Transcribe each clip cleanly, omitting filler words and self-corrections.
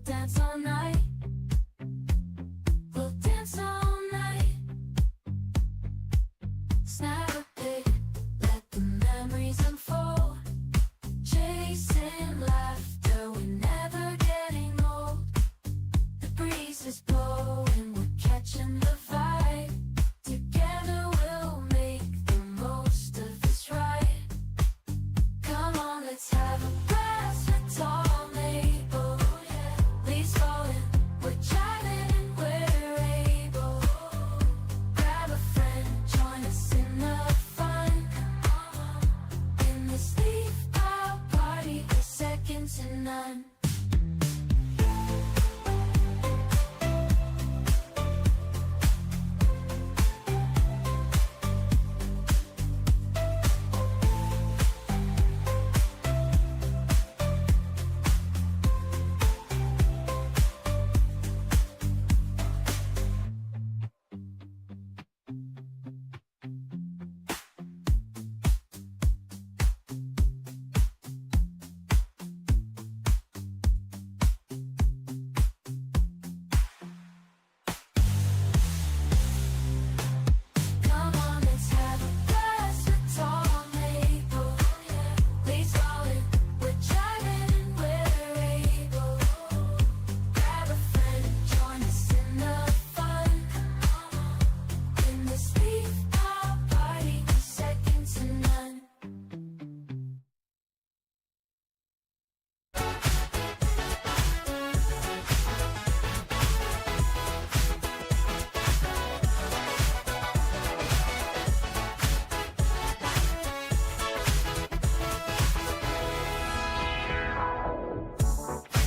dance all night. We'll dance all night. Snap a pic, let the memories unfold. Chasing laughter, we're never getting old. The breeze is blowing, we're catching the vibe. Together we'll make the most of this ride. Come on, let's have a blast. Let's all make leaves falling, we're jiving and we're able. Grab a friend, join us in the fun. In this leaf out party, we're second to none. Come on, let's have a blast. Let's all make leaves falling, we're jiving and we're able. Grab a friend, join us in the fun. In this leaf out party, we're second to none.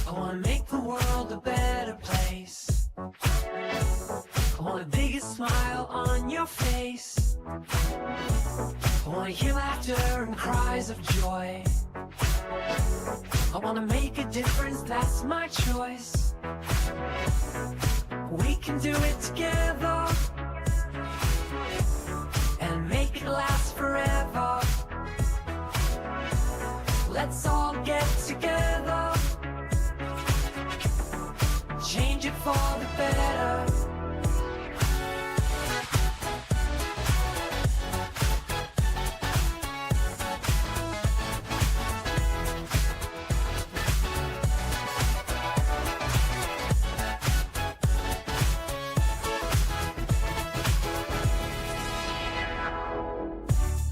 I wanna make the world a better place. I want the biggest smile on your face. I wanna hear laughter and cries of joy. I wanna make a difference, that's my choice. We can do it together and make it last forever. Let's all get together, change it for the better.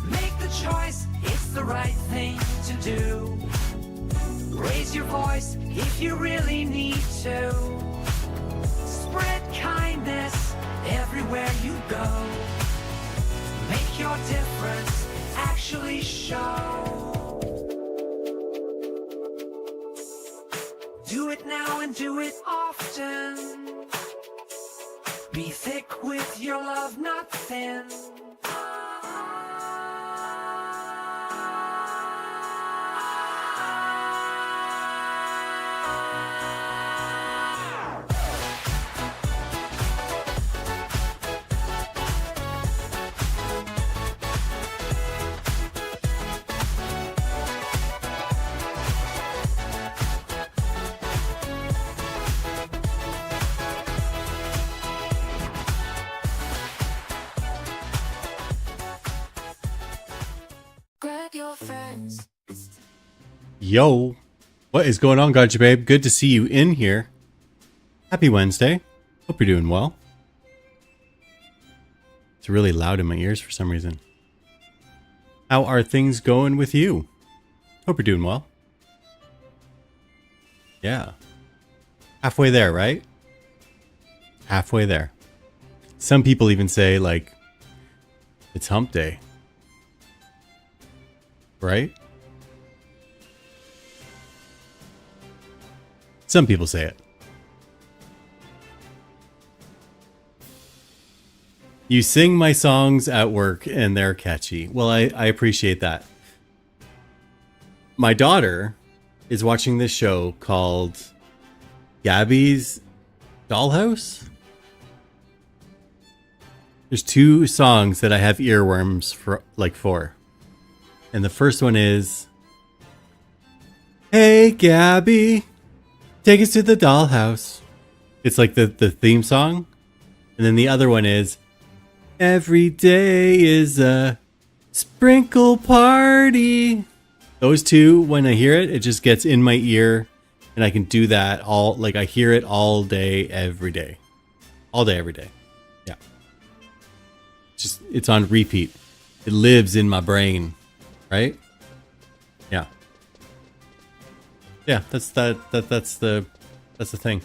Make the choice, it's the right thing to do. Raise your voice if you really need to. Spread kindness everywhere you go. Make your difference actually show. Do it now and do it often. Be thick with your love, not thin. Grab your friends. Yo, what is going on, Gotcha Babe? Good to see you in here. Happy Wednesday. Hope you're doing well. It's really loud in my ears for some reason. How are things going with you? Hope you're doing well. Yeah. Halfway there, right? Halfway there. Some people even say, like, it's hump day. Right? Some people say it. You sing my songs at work and they're catchy. Well, I appreciate that. My daughter is watching this show called Gabby's Dollhouse. There's two songs that I have earworms for. And the first one is, "Hey Gabby, Take us to the dollhouse. It's like the theme song. And then the other one is every day is a sprinkle party. Those two, when I hear it, it just gets in my ear and I can do that all, like I hear it all day, every day. All day, every day. Yeah. Just, it's on repeat. It lives in my brain, right? Yeah. Yeah, that's the thing.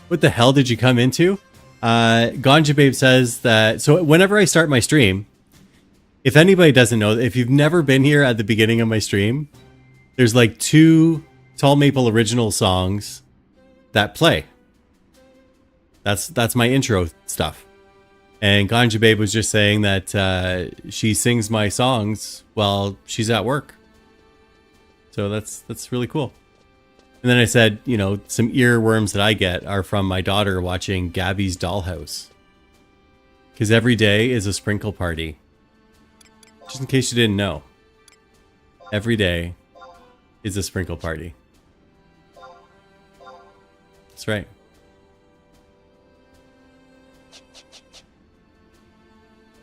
What the hell did you come into? Ganja Babe says that, so whenever I start my stream, if anybody doesn't know, if you've never been here at the beginning of my stream, there's like 2 Tall Maple original songs that play. That's my intro stuff. And Ganja Babe was just saying that she sings my songs while she's at work. So that's really cool. And then I said, you know, some earworms that I get are from my daughter watching Gabby's Dollhouse. Because every day is a sprinkle party. Just in case you didn't know. Every day is a sprinkle party. That's right.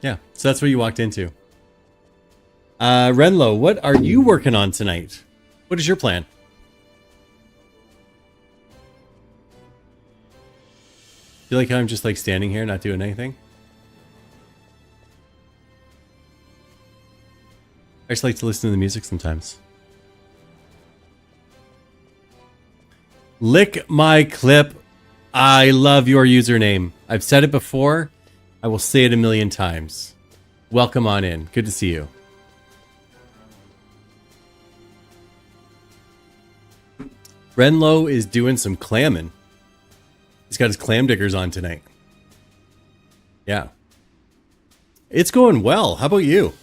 Yeah, so that's what you walked into. Renlo, what are you working on tonight? What is your plan? You like how I'm just like standing here not doing anything? I just like to listen to the music sometimes. Lick my clip. I love your username. I've said it before. I will say it a million times. Welcome on in. Good to see you. Renlo is doing some clamming. He's got his clam diggers on tonight. Yeah. It's going well. How about you?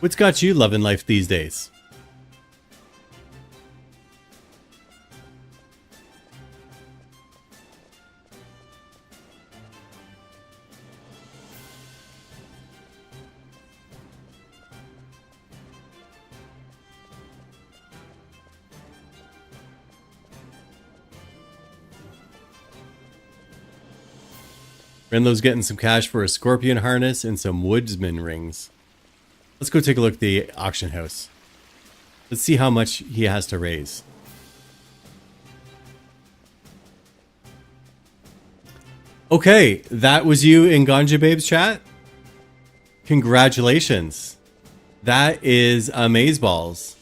What's got you loving life these days? Renlo's getting some cash for a scorpion harness and some woodsman rings. Let's go take a look at the auction house. Let's see how much he has to raise. Okay, that was you in Ganja Babe's chat. Congratulations. That is amazeballs.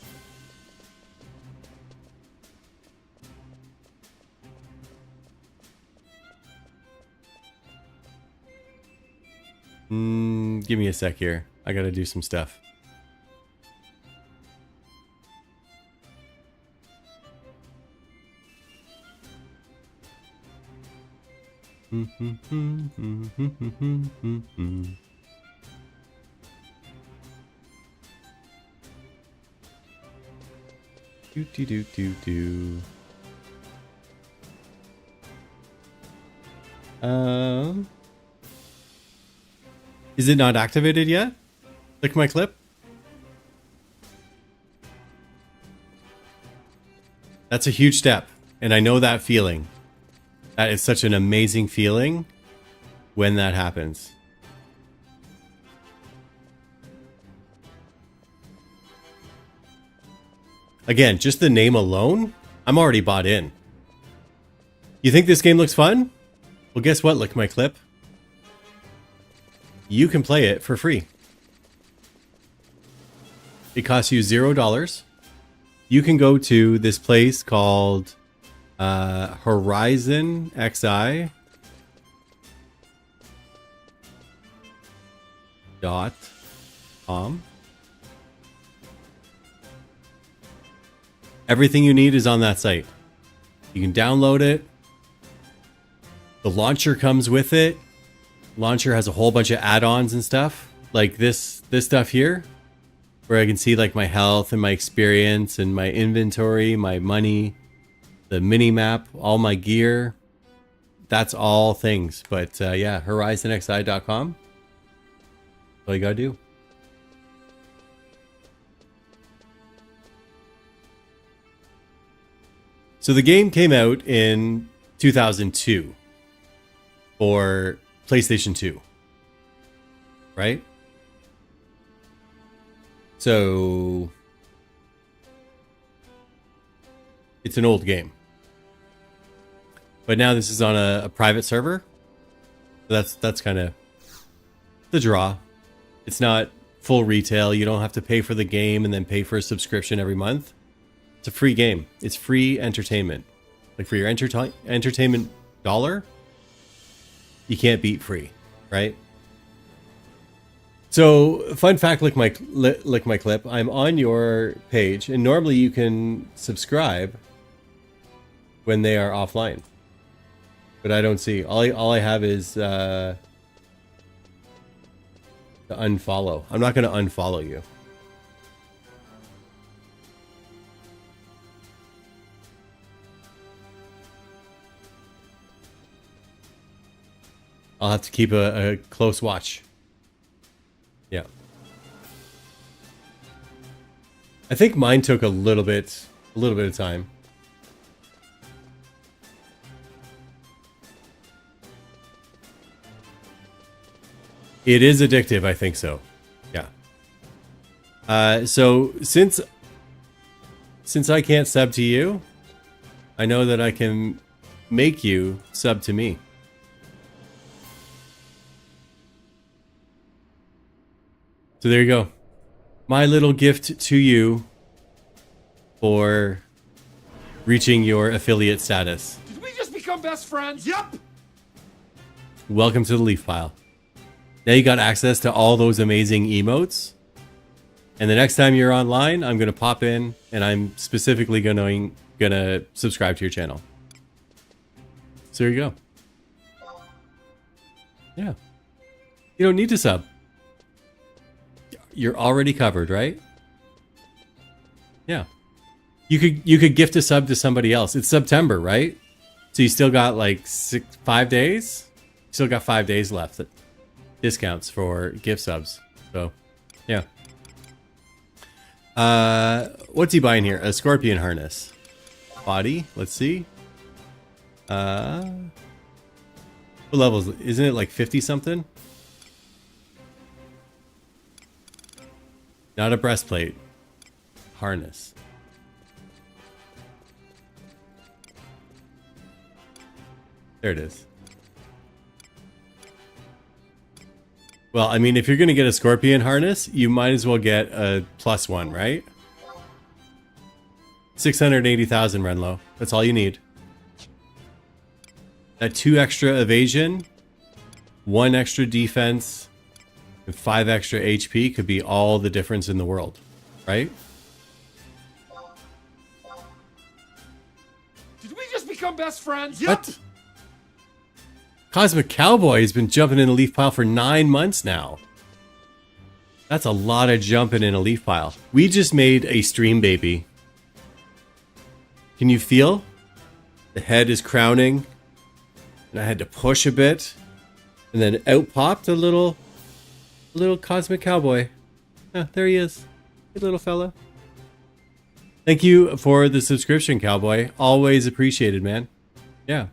Give me a sec here. I gotta do some stuff. Do. Is it not activated yet? Click my clip. That's a huge step, and I know that feeling. That is such an amazing feeling when that happens. Again, just the name alone, I'm already bought in. You think this game looks fun? Well, guess what, Lick My Clip? You can play it for free. It costs you $0. You can go to this place called HorizonXI .com. Everything you need is on that site. You can download it. The launcher comes with it. Launcher has a whole bunch of add-ons and stuff, like this stuff here, where I can see like my health and my experience and my inventory, my money, the mini map, all my gear. That's all things. But yeah, HorizonXI.com. That's all you gotta do. So the game came out in 2002 for PlayStation 2, right? So it's an old game. But now this is on a private server. That's kind of the draw. It's not full retail. You don't have to pay for the game and then pay for a subscription every month. It's a free game. It's free entertainment. Like for your entertainment dollar, you can't beat free, right? So, fun fact, lick my clip. I'm on your page, and normally you can subscribe when they are offline, but I don't see. All I have is the unfollow. I'm not going to unfollow you. I'll have to keep a close watch. Yeah. I think mine took a little bit of time. It is addictive, I think so. Yeah. So since I can't sub to you, I know that I can make you sub to me. So there you go. My little gift to you for reaching your affiliate status. Did we just become best friends? Yep. Welcome to the Leaf Pile. Now you got access to all those amazing emotes. And the next time you're online, I'm going to pop in and I'm specifically going to subscribe to your channel. So there you go. Yeah. You don't need to sub. You're already covered, right? Yeah. You could gift a sub to somebody else. It's September, right? So you still got like 5 days? You still got 5 days left. Discounts for gift subs. So, yeah. What's he buying here? A scorpion harness. Body. Let's see. What levels? Isn't it like 50 something? Not a breastplate. Harness. There it is. Well, I mean, if you're going to get a scorpion harness, you might as well get a +1, right? 680,000 Renlo. That's all you need. That 2 extra evasion, 1 extra defense, and 5 extra HP could be all the difference in the world, right? Did we just become best friends? Yep. What? Cosmic Cowboy has been jumping in a leaf pile for 9 months now. That's a lot of jumping in a leaf pile. We just made a stream baby. Can you feel? The head is crowning. And I had to push a bit. And then out popped a little Cosmic Cowboy. Ah, there he is. Good little fella. Thank you for the subscription, Cowboy. Always appreciated, man. Yeah.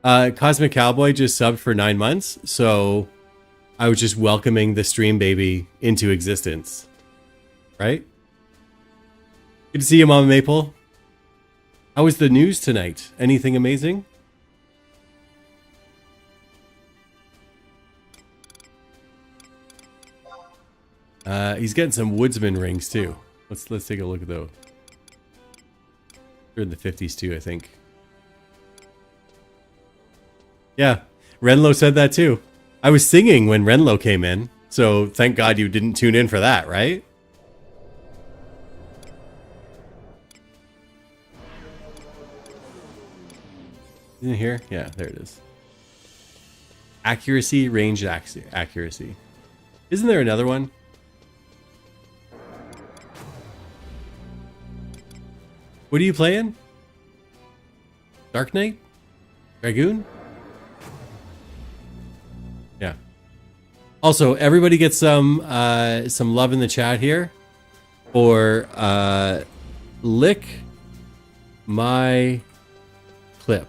Cosmic Cowboy just subbed for 9 months, so I was just welcoming the stream baby into existence. Right? Good to see you, Mama Maple. How was the news tonight? Anything amazing? He's getting some woodsman rings too. Let's take a look at those. They're in the 50s too, I think. Yeah, Renlo said that too. I was singing when Renlo came in, so thank God you didn't tune in for that, right? Isn't it here? Yeah, there it is. Accuracy, range accuracy. Isn't there another one? What are you playing? Dark Knight? Dragoon? Yeah. Also, everybody gets some love in the chat here for Lick my clip.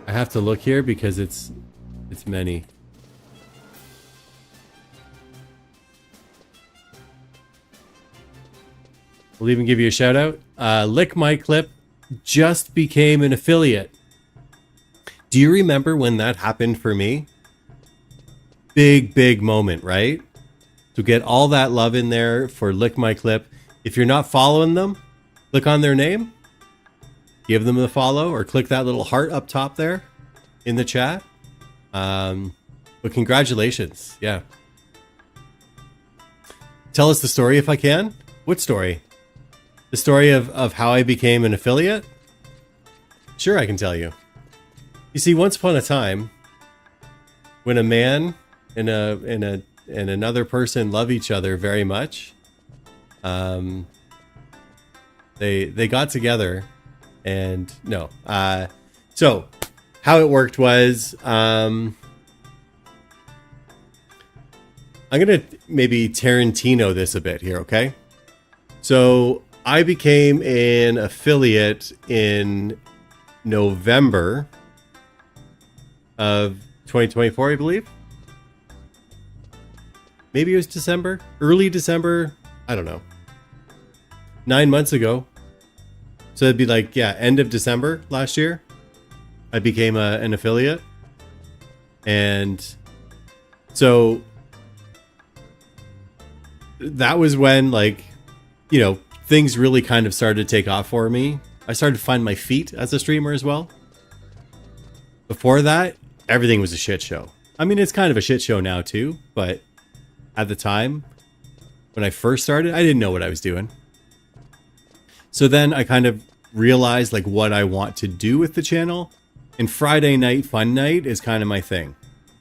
I have to look here because it's many. We'll even give you a shout out. Lick My Clip just became an affiliate. Do you remember when that happened for me? Big moment, right? To get all that love in there for Lick My Clip. If you're not following them, click on their name, give them a follow, or click that little heart up top there in the chat. But congratulations. Yeah. Tell us the story if I can. What story? The story of how I became an affiliate? Sure, I can tell you. You see, once upon a time, when a man and another person love each other very much, they got together, and no. So how it worked was, I'm gonna maybe Tarantino this a bit here, okay? So I became an affiliate in November of 2024, I believe. Maybe it was December, early December. I don't know. 9 months ago. So it'd be like, yeah, end of December last year. I became an affiliate. And so that was when, like, you know, things really kind of started to take off for me. I started to find my feet as a streamer as well. Before that, everything was a shit show. I mean, it's kind of a shit show now too, but at the time, when I first started, I didn't know what I was doing. So then I kind of realized like what I want to do with the channel. And Friday night fun night is kind of my thing.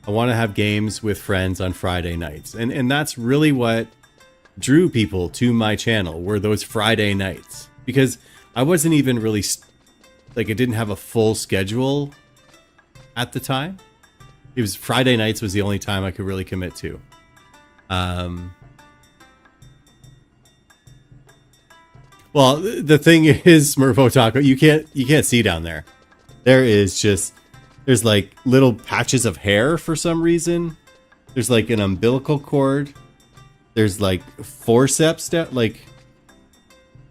I want to have games with friends on Friday nights. And that's really what drew people to my channel, were those Friday nights. Because I wasn't even really, like, I didn't have a full schedule at the time. It was Friday nights was the only time I could really commit to. Well, the thing is, Smurfo Taco, you can't see down there. There's like little patches of hair for some reason. There's like an umbilical cord. There's like forceps that, like,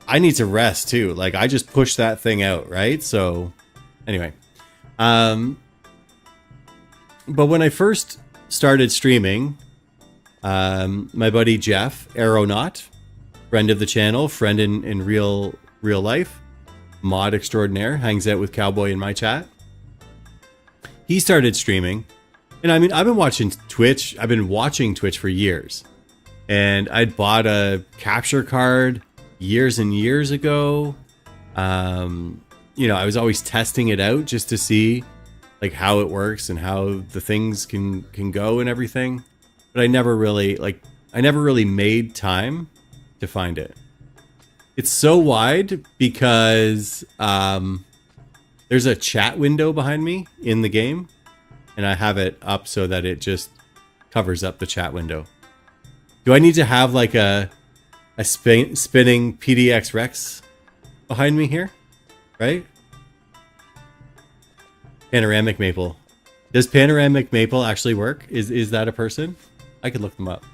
I need to rest too. Like, I just pushed that thing out, right? So anyway, but when I first started streaming, my buddy Jeff, Aeronaut, friend of the channel, friend in real life, mod extraordinaire, hangs out with Cowboy in my chat. He started streaming, and I mean, I've been watching Twitch. I've been watching Twitch for years, and I'd bought a capture card years and years ago. You know, I was always testing it out just to see like how it works and how the things can go and everything. But I never really made time to find it. It's so wide because there's a chat window behind me in the game, and I have it up so that it just covers up the chat window. Do I need to have like a spinning PDX Rex behind me here? Right? Panoramic Maple. Does Panoramic Maple actually work? Is that a person? I could look them up.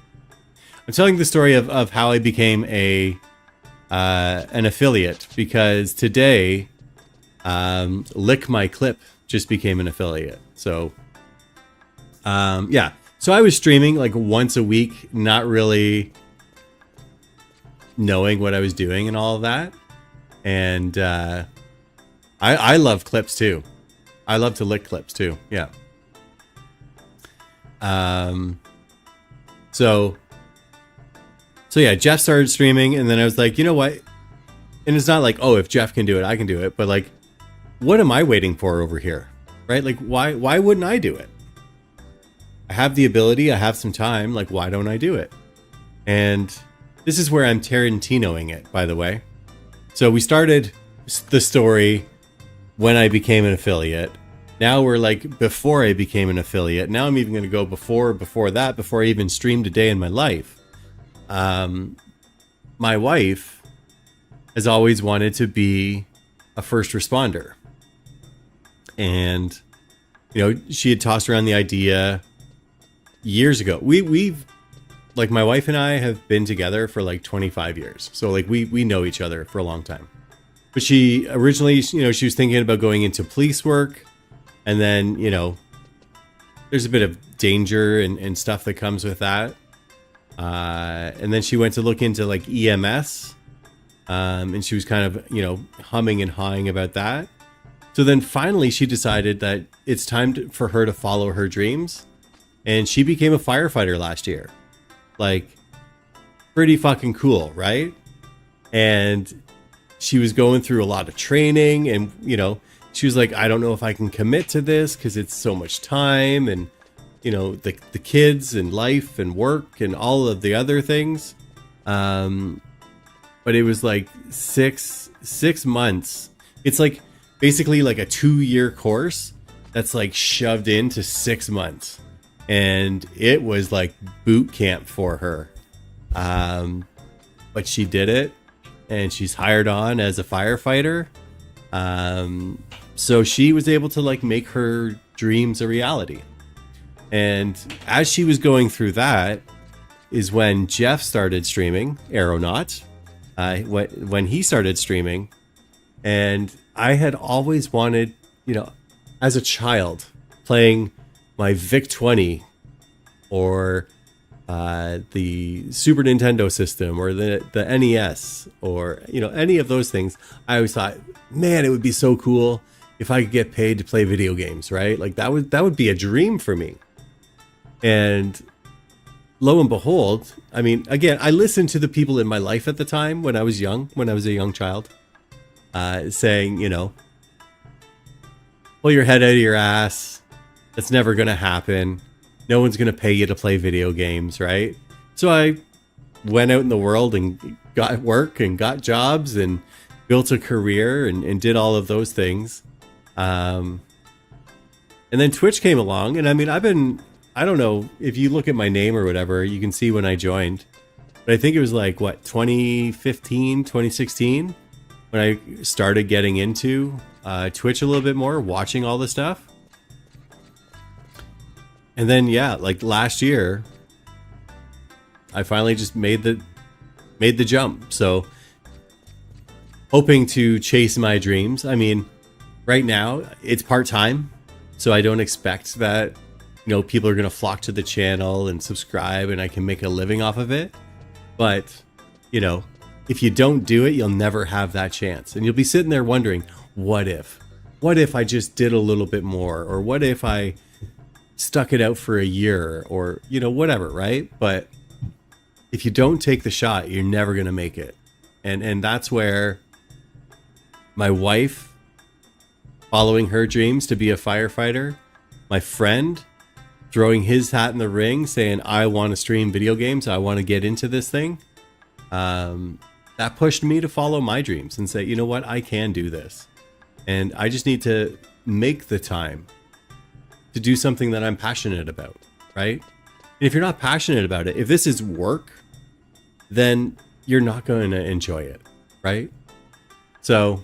I'm telling the story of how I became an affiliate, because today Lick My Clip just became an affiliate. So yeah. So I was streaming like once a week, not really knowing what I was doing and all of that. And I love clips too. I love to lick clips too. Yeah. So yeah, Jeff started streaming, and then I was like, you know what? And it's not like, oh, if Jeff can do it, I can do it. But like, what am I waiting for over here? Right? Like, why wouldn't I do it? I have the ability, I have some time, like, why don't I do it? And this is where I'm Tarantinoing it, by the way. So we started the story when I became an affiliate. Now we're like before I became an affiliate. Now I'm even going to go before that, before I even streamed a day in my life. My wife has always wanted to be a first responder. And, you know, she had tossed around the idea years ago. We've like, my wife and I have been together for like 25 years. So like we know each other for a long time. But she originally, you know, she was thinking about going into police work. And then, you know, there's a bit of danger and stuff that comes with that. And then she went to look into like EMS. And she was kind of, you know, humming and hawing about that. So then finally she decided that it's time for her to follow her dreams. And she became a firefighter last year. Like, pretty fucking cool, right? And she was going through a lot of training, and, you know, she was like, I don't know if I can commit to this because it's so much time, and, you know, the kids and life and work and all of the other things. But it was like six months. It's like basically like a 2-year course that's like shoved into 6 months. And it was like boot camp for her. But she did it, and she's hired on as a firefighter. So she was able to like make her dreams a reality. And as she was going through that is when Jeff started streaming, Aeronaut. When he started streaming, and I had always wanted, you know, as a child, playing my VIC-20 or the Super Nintendo system or the NES or, you know, any of those things. I always thought, man, it would be so cool if I could get paid to play video games, right? Like that would be a dream for me. And lo and behold, I mean, again, I listened to the people in my life at the time when I was young, when I was a young child, saying, you know, pull your head out of your ass. That's never going to happen. No one's going to pay you to play video games, right? So I went out in the world and got work and got jobs and built a career and did all of those things. And then Twitch came along, and I mean, I don't know if you look at my name or whatever, you can see when I joined, but I think it was like, what, 2015, 2016, when I started getting into Twitch a little bit more, watching all the stuff. And then, yeah, like last year, I finally just made the jump. So hoping to chase my dreams. I mean, right now it's part-time, so I don't expect that, you know, people are going to flock to the channel and subscribe and I can make a living off of it. But, you know, if you don't do it, you'll never have that chance. And you'll be sitting there wondering, what if? What if I just did a little bit more? Or what if I stuck it out for a year? Or, you know, whatever, right? But if you don't take the shot, you're never going to make it. And that's where my wife, following her dreams to be a firefighter, my friend throwing his hat in the ring, saying, I want to stream video games, I want to get into this thing. That pushed me to follow my dreams and say, you know what, I can do this. And I just need to make the time to do something that I'm passionate about, right? And if you're not passionate about it, if this is work, then you're not going to enjoy it, right? So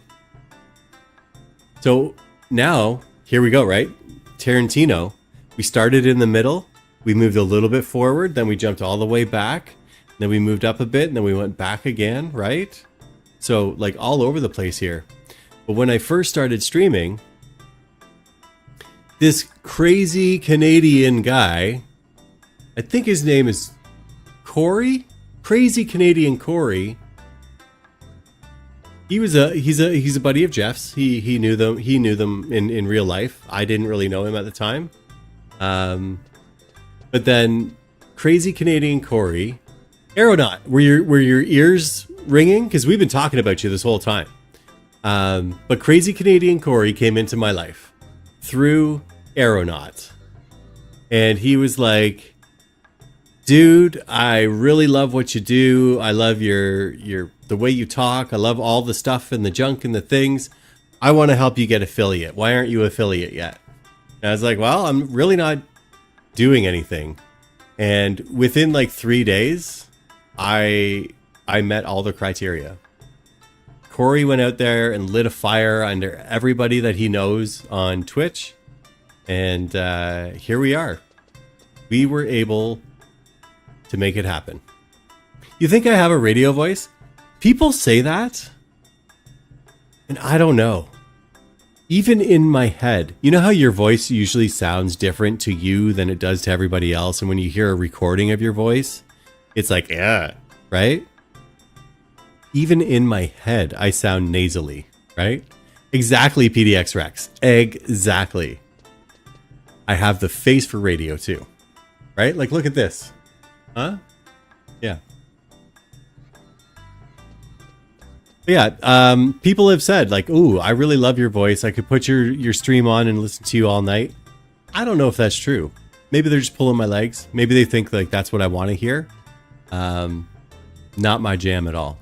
now, here we go, right? Tarantino, we started in the middle, we moved a little bit forward, then we jumped all the way back, then we moved up a bit, and then we went back again, right? So, like, all over the place here. But when I first started streaming, this crazy Canadian guy, I think his name is Corey? Crazy Canadian Corey. He's a buddy of Jeff's. He knew them in real life. I didn't really know him at the time. But then Crazy Canadian Corey, Aeronaut, were your ears ringing? Because we've been talking about you this whole time. But Crazy Canadian Corey came into my life through Aeronaut. And he was like, dude, I really love what you do. I love the way you talk. I love all the stuff and the junk and the things. I want to help you get affiliate. Why aren't you affiliate yet? And I was like, well, I'm really not doing anything. And within like 3 days, I met all the criteria. Corey went out there and lit a fire under everybody that he knows on Twitch. And here we are. We were able to make it happen. You think I have a radio voice? People say that. And I don't know. Even in my head, you know how your voice usually sounds different to you than it does to everybody else? And when you hear a recording of your voice, it's like, yeah, right? Even in my head, I sound nasally, right? Exactly, PDX Rex. Exactly. I have the face for radio too, right? Like, look at this. Huh? Yeah. But yeah, people have said like, ooh, I really love your voice. I could put your stream on and listen to you all night. I don't know if that's true. Maybe they're just pulling my legs. Maybe they think like that's what I want to hear. Not my jam at all.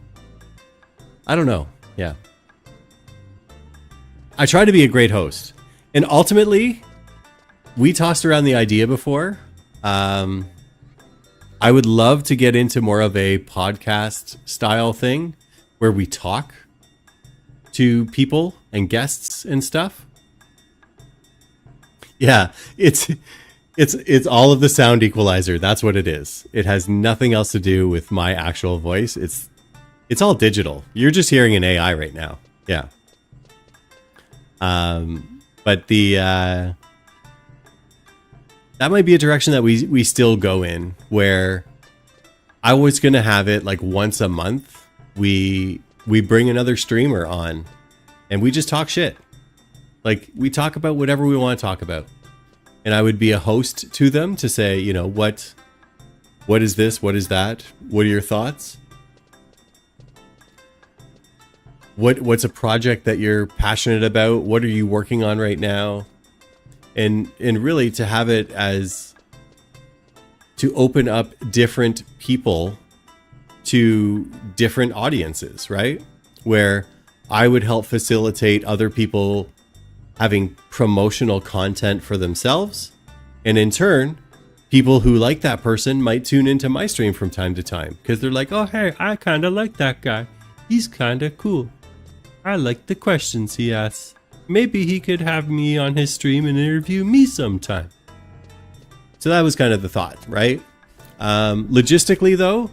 I don't know. Yeah. I try to be a great host. And ultimately, we tossed around the idea before. I would love to get into more of a podcast style thing where we talk to people and guests and stuff. Yeah, it's all of the sound equalizer. That's what it is. It has nothing else to do with my actual voice. It's all digital. You're just hearing an AI right now. Yeah. But that might be a direction that we still go in, where I was going to have it like once a month. We bring another streamer on and we just talk shit. Like, we talk about whatever we want to talk about. And I would be a host to them to say, you know, what is this? What is that? What are your thoughts? What's a project that you're passionate about? What are you working on right now? And really to have it as to open up different people to different audiences, right? Where I would help facilitate other people having promotional content for themselves. And in turn, people who like that person might tune into my stream from time to time because they're like, oh, hey, I kind of like that guy. He's kind of cool. I like the questions he asks. Maybe he could have me on his stream and interview me sometime. So that was kind of the thought, right? Logistically, though,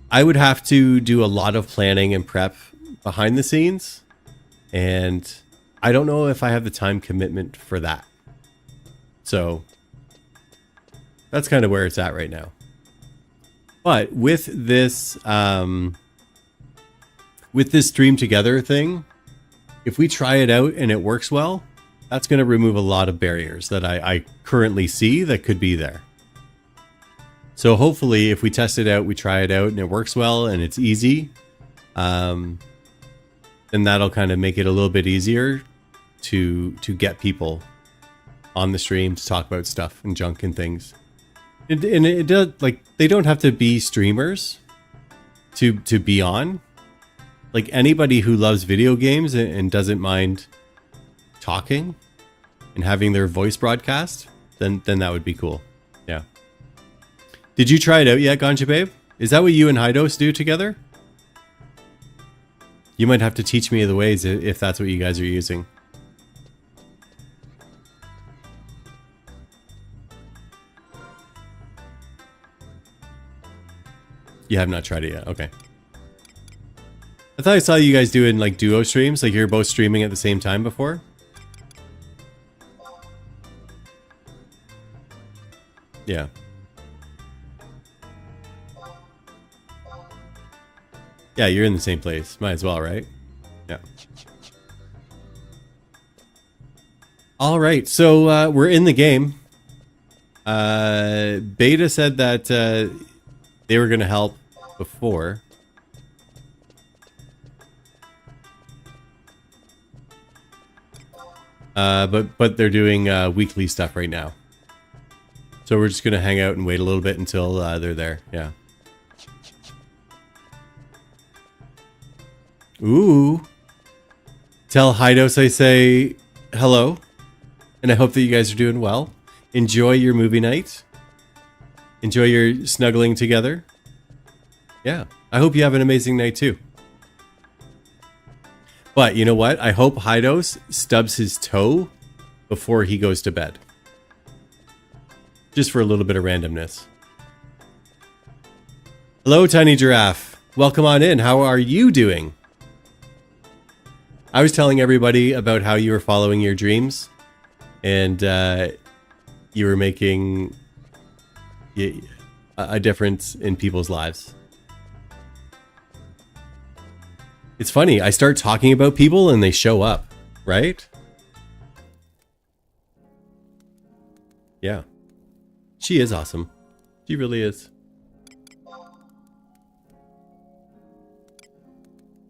I would have to do a lot of planning and prep behind the scenes. And I don't know if I have the time commitment for that. So that's kind of where it's at right now. But with this stream together thing, if we try it out and it works well, that's going to remove a lot of barriers that I currently see that could be there. So hopefully if we test it out, we try it out and it works well and it's easy, then that'll kind of make it a little bit easier to get people on the stream to talk about stuff and junk and things. And it does, like, they don't have to be streamers to be on. Like, anybody who loves video games and doesn't mind talking and having their voice broadcast, then that would be cool. Yeah. Did you try it out yet, Ganja Babe? Is that what you and Hydos do together? You might have to teach me the ways if that's what you guys are using. You have not tried it yet. Okay. I thought I saw you guys doing like duo streams, like you're both streaming at the same time before. Yeah. Yeah, you're in the same place. Might as well, right? Yeah. All right, so we're in the game. Beta said that they were going to help before. But they're doing weekly stuff right now. So we're just going to hang out and wait a little bit until they're there. Yeah. Ooh. Tell Hydos I say hello. And I hope that you guys are doing well. Enjoy your movie night. Enjoy your snuggling together. Yeah. I hope you have an amazing night too. But you know what? I hope Hydos stubs his toe before he goes to bed. Just for a little bit of randomness. Hello, Tiny Giraffe. Welcome on in. How are you doing? I was telling everybody about how you were following your dreams. And you were making a difference in people's lives. It's funny, I start talking about people and they show up, right? Yeah. She is awesome. She really is.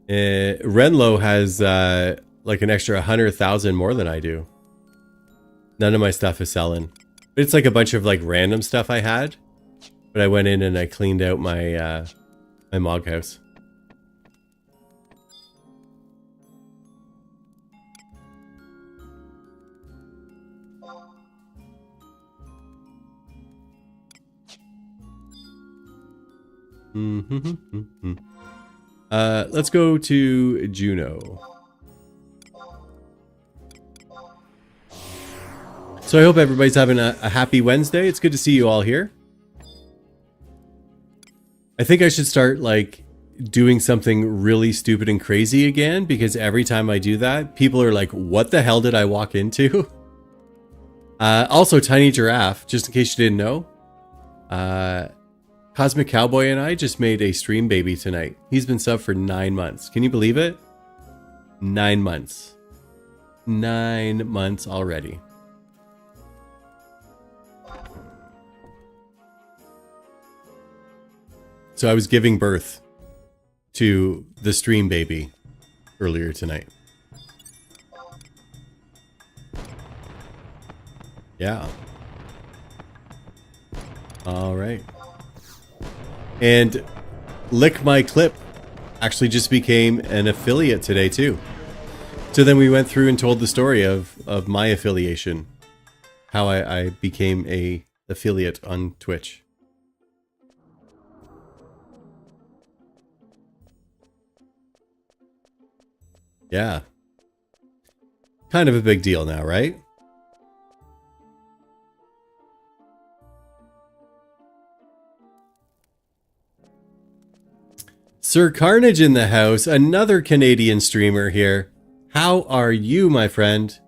Renlo has like an extra 100,000 more than I do. None of my stuff is selling. It's like a bunch of like random stuff I had. But I went in and I cleaned out my my Mog house. Let's go to Juno. So I hope everybody's having a happy Wednesday. It's good to see you all here. I think I should start like doing something really stupid and crazy again, because every time I do that, people are like, what the hell did I walk into? Also, Tiny Giraffe, just in case you didn't know, Cosmic Cowboy and I just made a stream baby tonight. He's been subbed for 9 months. Can you believe it? 9 months. 9 months already. So I was giving birth to the stream baby earlier tonight. Yeah. All right. And Lick My Clip actually just became an affiliate today too. So then we went through and told the story of my affiliation. How I became a affiliate on Twitch. Yeah. Kind of a big deal now, right? Sir Carnage in the house, another Canadian streamer here. How are you, my friend?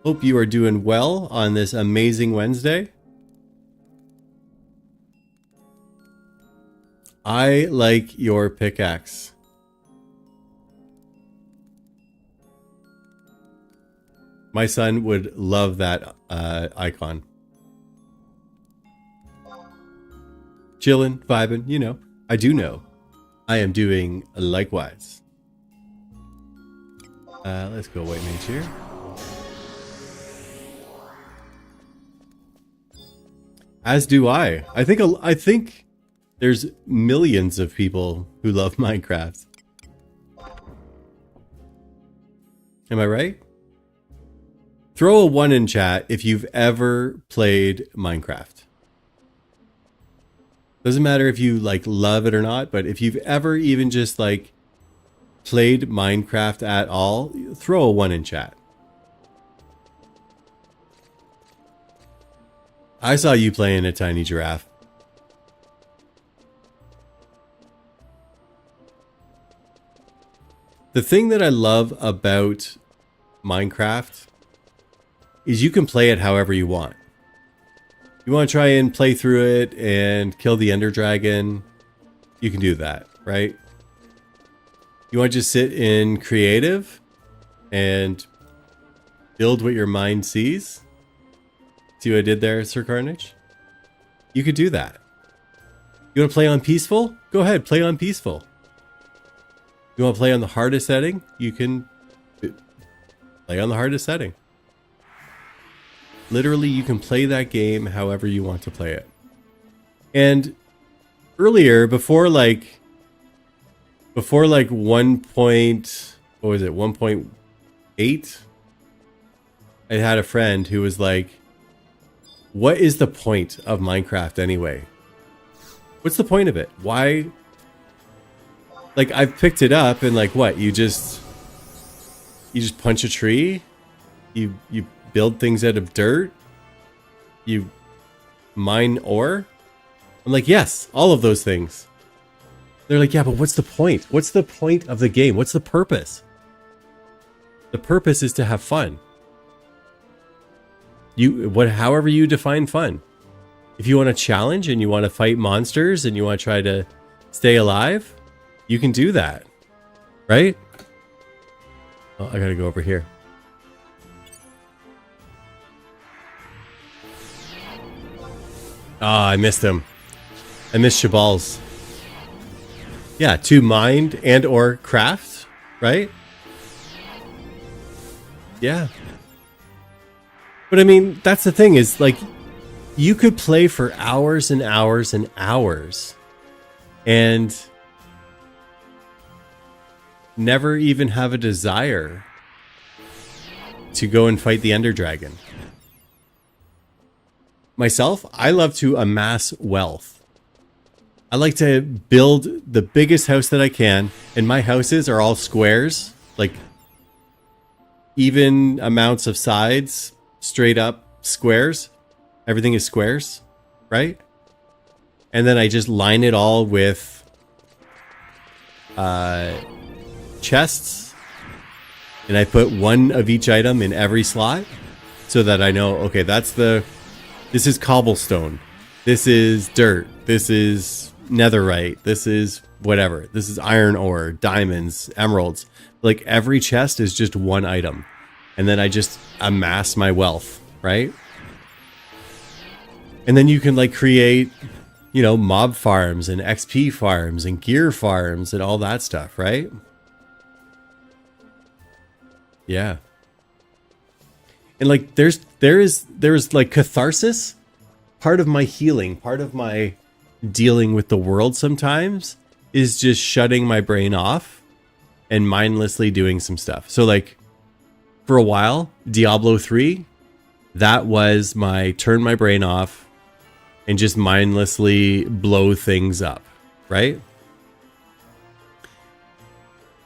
Hope you are doing well on this amazing Wednesday. I like your pickaxe. My son would love that icon. Chillin', vibin', you know. I do know. I am doing likewise. Let's go White Mage here. As do I. I think there's millions of people who love Minecraft. Am I right? Throw a 1 in chat if you've ever played Minecraft. Doesn't matter if you like love it or not, but if you've ever even just like played Minecraft at all, throw a 1 in chat. I saw you playing a Tiny Giraffe. The thing that I love about Minecraft is you can play it however you want. You want to try and play through it and kill the Ender Dragon, you can do that, right? You want to just sit in creative and build what your mind sees? See what I did there, Sir Carnage? You could do that. You want to play on peaceful? Go ahead, play on peaceful. You want to play on the hardest setting? You can play on the hardest setting. Literally, you can play that game however you want to play it. And earlier, before like 1 point, what was it, 1.8? I had a friend who was like, what is the point of Minecraft anyway? What's the point of it? Why? Like, I've picked it up and like, what? You just You just punch a tree. You build things out of dirt. You mine ore. I'm like, yes, all of those things. They're like, yeah, but what's the point? What's the point of the game? What's the purpose? The purpose is to have fun. However you define fun. If you want a challenge and you want to fight monsters and you want to try to stay alive, you can do that. Right? Oh, I gotta go over here. Ah, I missed him. I missed Shabal's. Yeah, to mind and or craft, right? Yeah. But I mean, that's the thing is like, you could play for hours and hours and hours and never even have a desire to go and fight the Ender Dragon. Myself, I love to amass wealth. I like to build the biggest house that I can, and my houses are all squares, like even amounts of sides, straight up squares. Everything is squares, right? And then I just line it all with chests, and I put one of each item in every slot so that I know, okay, this is cobblestone, this is dirt, this is netherite, this is whatever, this is iron ore, diamonds, emeralds. Like every chest is just one item, and then I just amass my wealth, right? And then you can like create, you know, mob farms and XP farms and gear farms and all that stuff, right? Yeah. And like there is like catharsis. Part of my healing, part of my dealing with the world sometimes is just shutting my brain off and mindlessly doing some stuff. So like for a while, Diablo 3, that was my turn my brain off and just mindlessly blow things up, right?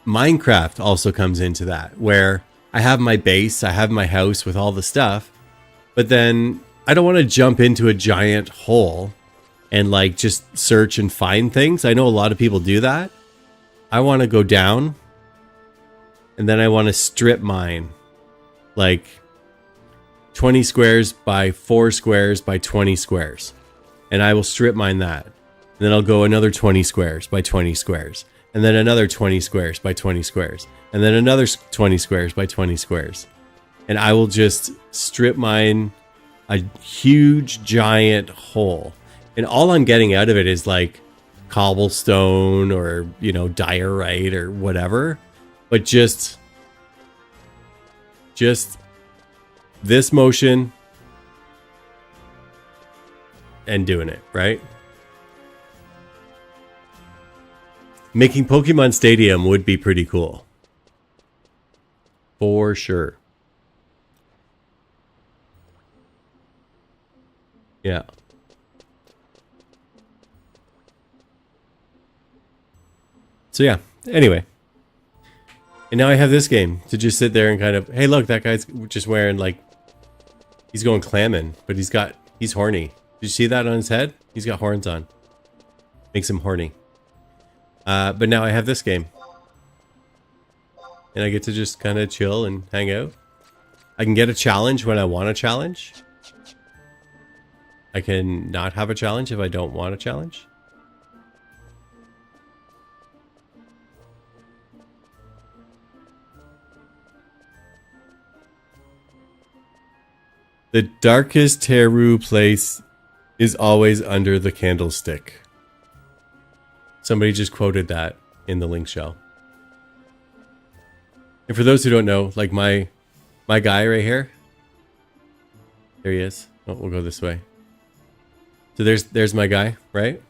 Minecraft also comes into that, where I have my base, I have my house with all the stuff, but then I don't want to jump into a giant hole and like just search and find things. I know a lot of people do that. I want to go down and then I want to strip mine like 20 squares by 4 squares by 20 squares. And I will strip mine that. And then I'll go another 20 squares by 20 squares. And then another 20 squares by 20 squares. And then another 20 squares by 20 squares. And I will just strip mine a huge giant hole. And all I'm getting out of it is like cobblestone or, you know, diorite or whatever. But just this motion and doing it, right? Making Pokemon Stadium would be pretty cool. For sure. Yeah. So yeah, anyway. And now I have this game to just sit there and kind of, hey look, that guy's just wearing like, he's going clamming, but he's horny. Did you see that on his head? He's got horns on. Makes him horny. But now I have this game. And I get to just kind of chill and hang out. I can get a challenge when I want a challenge. I can not have a challenge if I don't want a challenge. The darkest Teru place is always under the candlestick. Somebody just quoted that in the link shell. And for those who don't know, like my guy right here. There he is. Oh, we'll go this way. So there's my guy, right?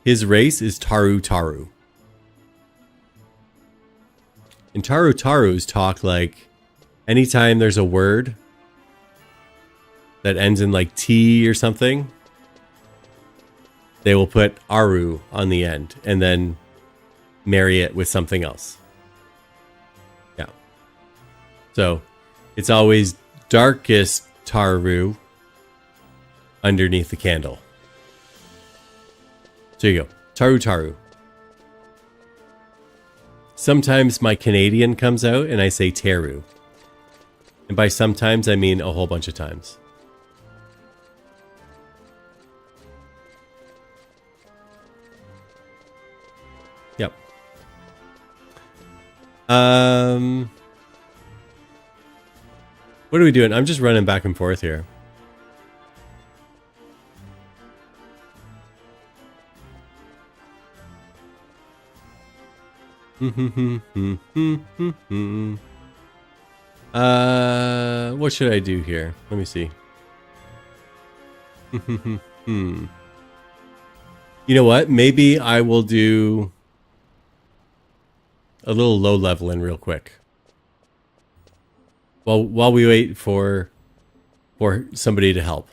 His race is Taru Taru. And Taru Tarus talk like anytime there's a word that ends in like T or something, they will put Aru on the end and then marry it with something else. So it's always darkest Taru underneath the candle. So you go. Taru Taru. Sometimes my Canadian comes out and I say Teru. And by sometimes I mean a whole bunch of times. Yep. What are we doing? I'm just running back and forth here. What should I do here? Let me see. You know what? Maybe I will do a little low leveling real quick. While we wait for somebody to help.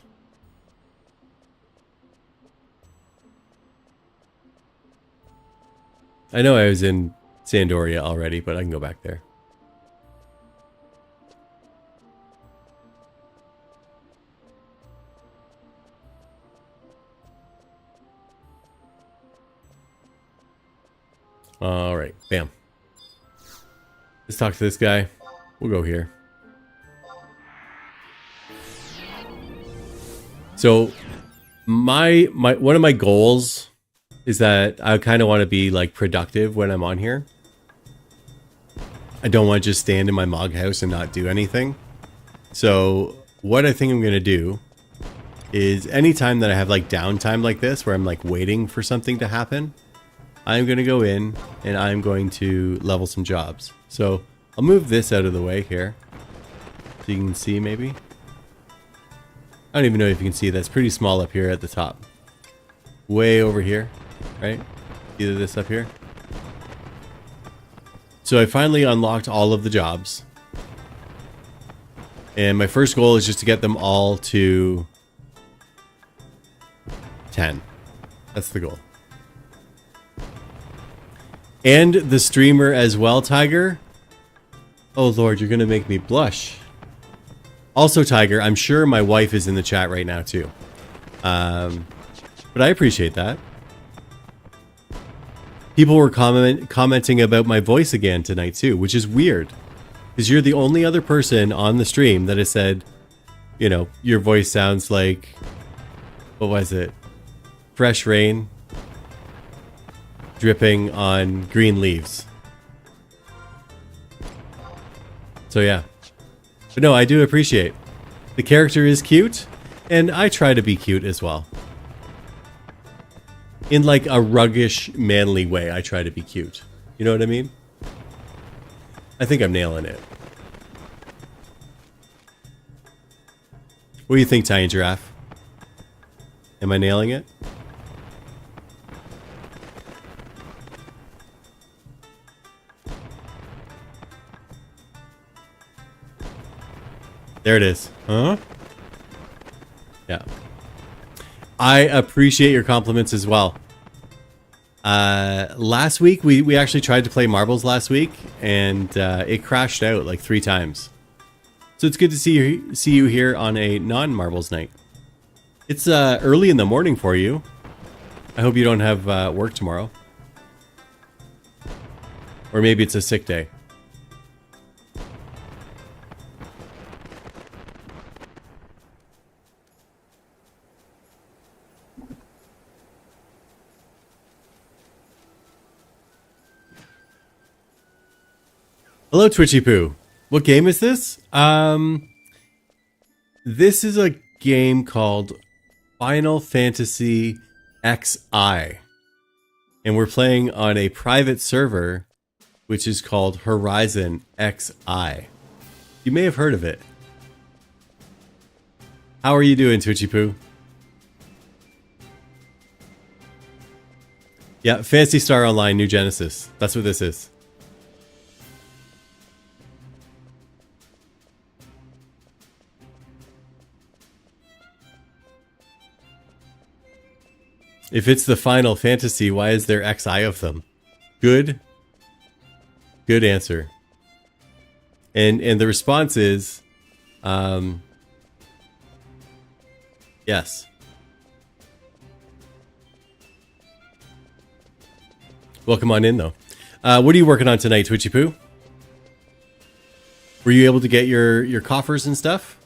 I know I was in Sandoria already, but I can go back there. All right, bam. Let's talk to this guy. We'll go here. So my one of my goals is that I kind of want to be like productive when I'm on here. I don't want to just stand in my mog house and not do anything. So what I think I'm going to do is anytime that I have like downtime like this, where I'm like waiting for something to happen, I'm going to go in and I'm going to level some jobs. So I'll move this out of the way here so you can see maybe. I don't even know if you can see, that's pretty small up here at the top. Way over here, right? Either this up here. So I finally unlocked all of the jobs. And my first goal is just to get them all to 10. That's the goal. And the streamer as well, Tiger. Oh Lord, you're gonna make me blush. Also, Tiger, I'm sure my wife is in the chat right now too. But I appreciate that. People were commenting about my voice again tonight too, which is weird. Because you're the only other person on the stream that has said, you know, your voice sounds like, what was it? Fresh rain dripping on green leaves. So yeah. But no, I do appreciate. The character is cute, and I try to be cute as well. In like a ruggish, manly way, I try to be cute. You know what I mean? I think I'm nailing it. What do you think, Tiny Giraffe? Am I nailing it? There it is. Huh? Yeah. I appreciate your compliments as well. Last week, we actually tried to play marbles last week, and it crashed out like 3 times. So it's good to see you here on a non-marbles night. It's early in the morning for you. I hope you don't have work tomorrow. Or maybe it's a sick day. Hello, Twitchy Poo. What game is this? This is a game called Final Fantasy XI. And we're playing on a private server, which is called HorizonXI. You may have heard of it. How are you doing, Twitchy Poo? Yeah, Fantasy Star Online, New Genesis. That's what this is. If it's the Final Fantasy, why is there XI of them? Good answer. And the response is, yes. Welcome on in, though. What are you working on tonight, Twitchy Poo? Were you able to get your coffers and stuff?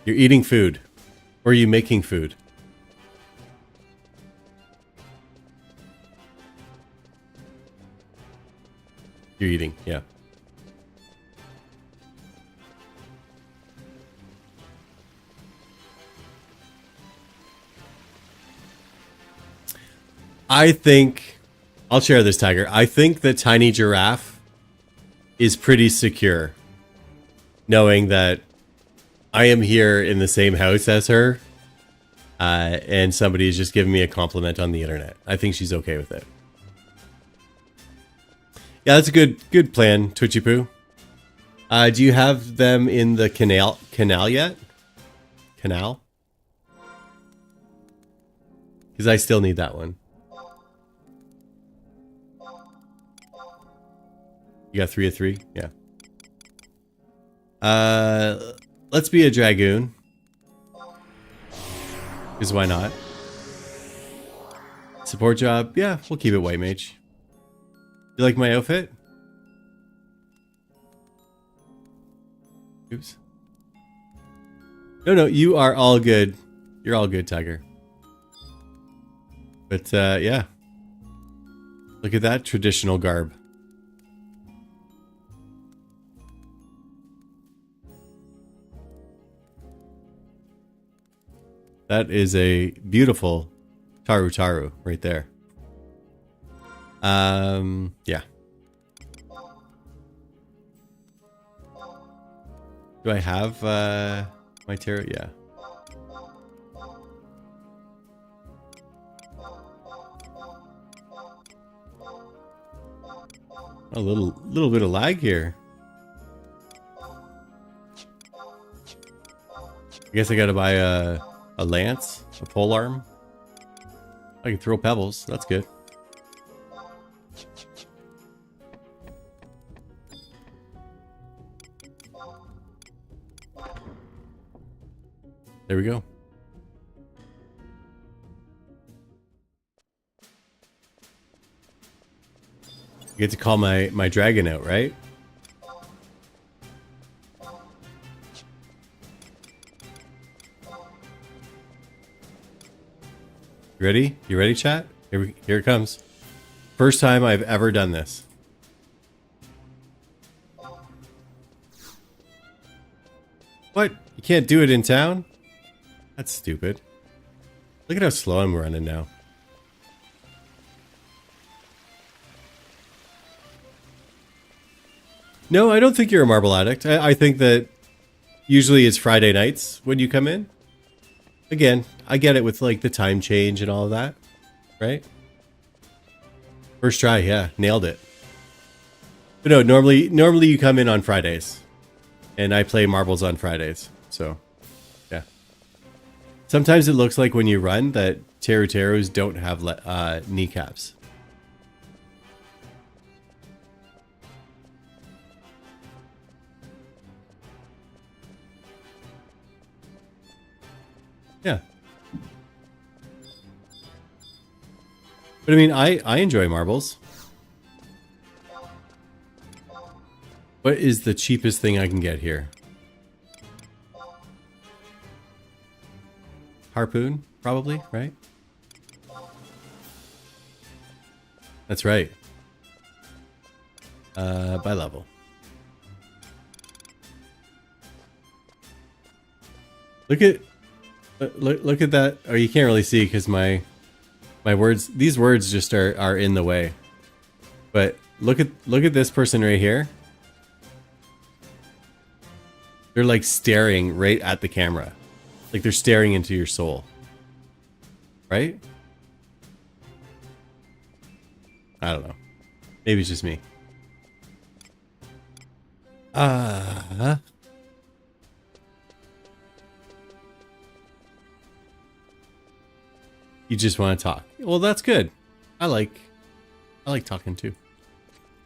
You're eating food. Or are you making food? You're eating, yeah. I think, I'll share this, Tiger. I think the tiny giraffe is pretty secure, knowing that I am here in the same house as her, and somebody is just giving me a compliment on the internet. I think she's okay with it. Yeah, that's a good plan, Twitchy Poo. Do you have them in the canal yet? Canal? Because I still need that one. You got 3 of 3? Yeah. Let's be a dragoon. Because why not? Support job? Yeah, we'll keep it white mage. You like my outfit? Oops. No, you are all good. You're all good, Tiger. But, yeah. Look at that traditional garb. That is a beautiful Taru right there. Yeah. Do I have my tarot? Yeah. A little bit of lag here. I guess I gotta buy a lance, a polearm. I can throw pebbles. That's good. There we go. I get to call my dragon out, right? You ready? You ready, chat? Here it comes. First time I've ever done this. What? You can't do it in town? That's stupid. Look at how slow I'm running now. No, I don't think you're a marble addict. I think that usually it's Friday nights when you come in. Again, I get it with like the time change and all of that, right? First try, yeah, nailed it. But no, normally you come in on Fridays, and I play marbles on Fridays. So, yeah. Sometimes it looks like when you run that Tarus don't have kneecaps. Yeah. But I mean, I enjoy marbles. What is the cheapest thing I can get here? Harpoon, probably, right? That's right. By level. Look at that. Oh, you can't really see because my words. These words just are in the way. But look at this person right here. They're like staring right at the camera, like they're staring into your soul. Right? I don't know. Maybe it's just me. You just want to talk. Well, that's good. I like talking too.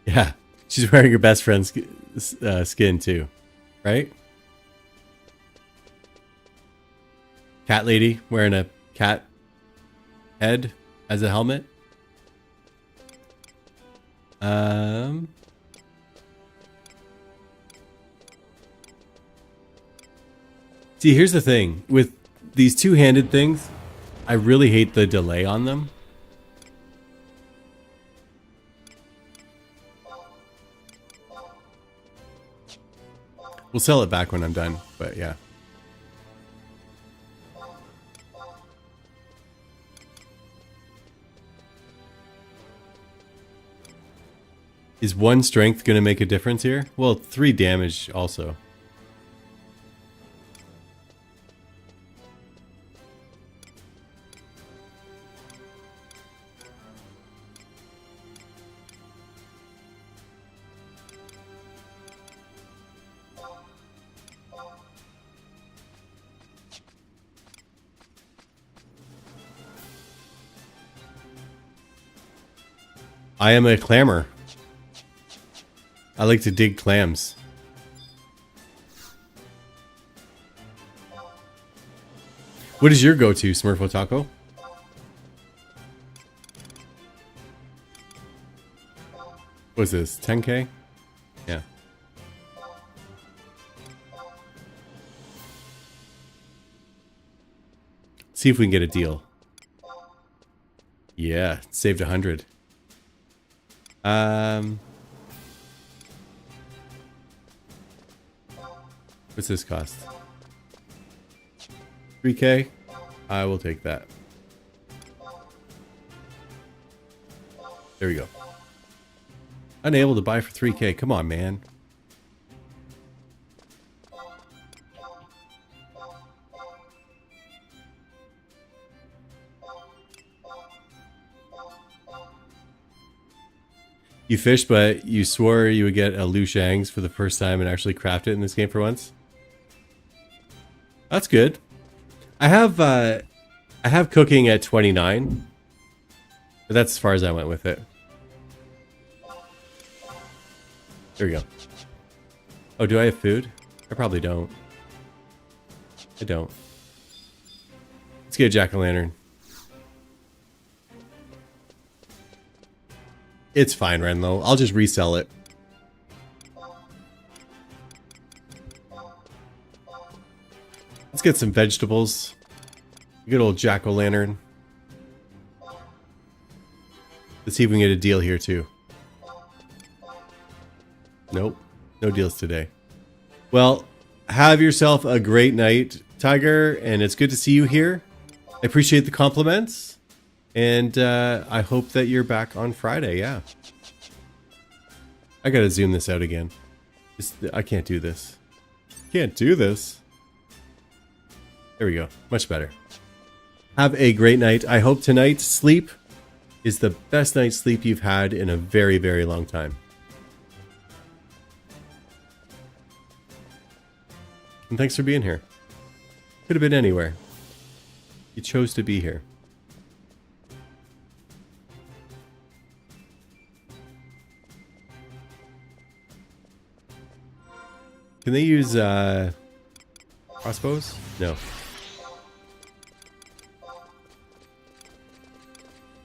Yeah, she's wearing her best friend's skin too, right? Cat lady wearing a cat head as a helmet. See, here's the thing with these two-handed things. I really hate the delay on them. We'll sell it back when I'm done, but yeah. Is 1 strength going to make a difference here? Well, 3 damage also. I am a clammer. I like to dig clams. What is your go-to, Smurfo Taco? What's this, 10K? Yeah. See if we can get a deal. Yeah, saved 100. What's this cost? 3K? I will take that. There we go. Unable to buy for 3K. Come on, man. You fished, but you swore you would get a Lu Shang's for the first time and actually craft it in this game for once. That's good. I have cooking at 29, but that's as far as I went with it. There we go. Oh, do I have food? I probably don't. I don't. Let's get a jack-o'-lantern. It's fine, Renlo. I'll just resell it. Let's get some vegetables. Good old jack-o'-lantern. Let's see if we can get a deal here, too. Nope. No deals today. Well, have yourself a great night, Tiger, and it's good to see you here. I appreciate the compliments. And I hope that you're back on Friday, yeah. I gotta zoom this out again. I can't do this. Can't do this. There we go. Much better. Have a great night. I hope tonight's sleep is the best night's sleep you've had in a very, very long time. And thanks for being here. Could have been anywhere. You chose to be here. Can they use crossbows? No.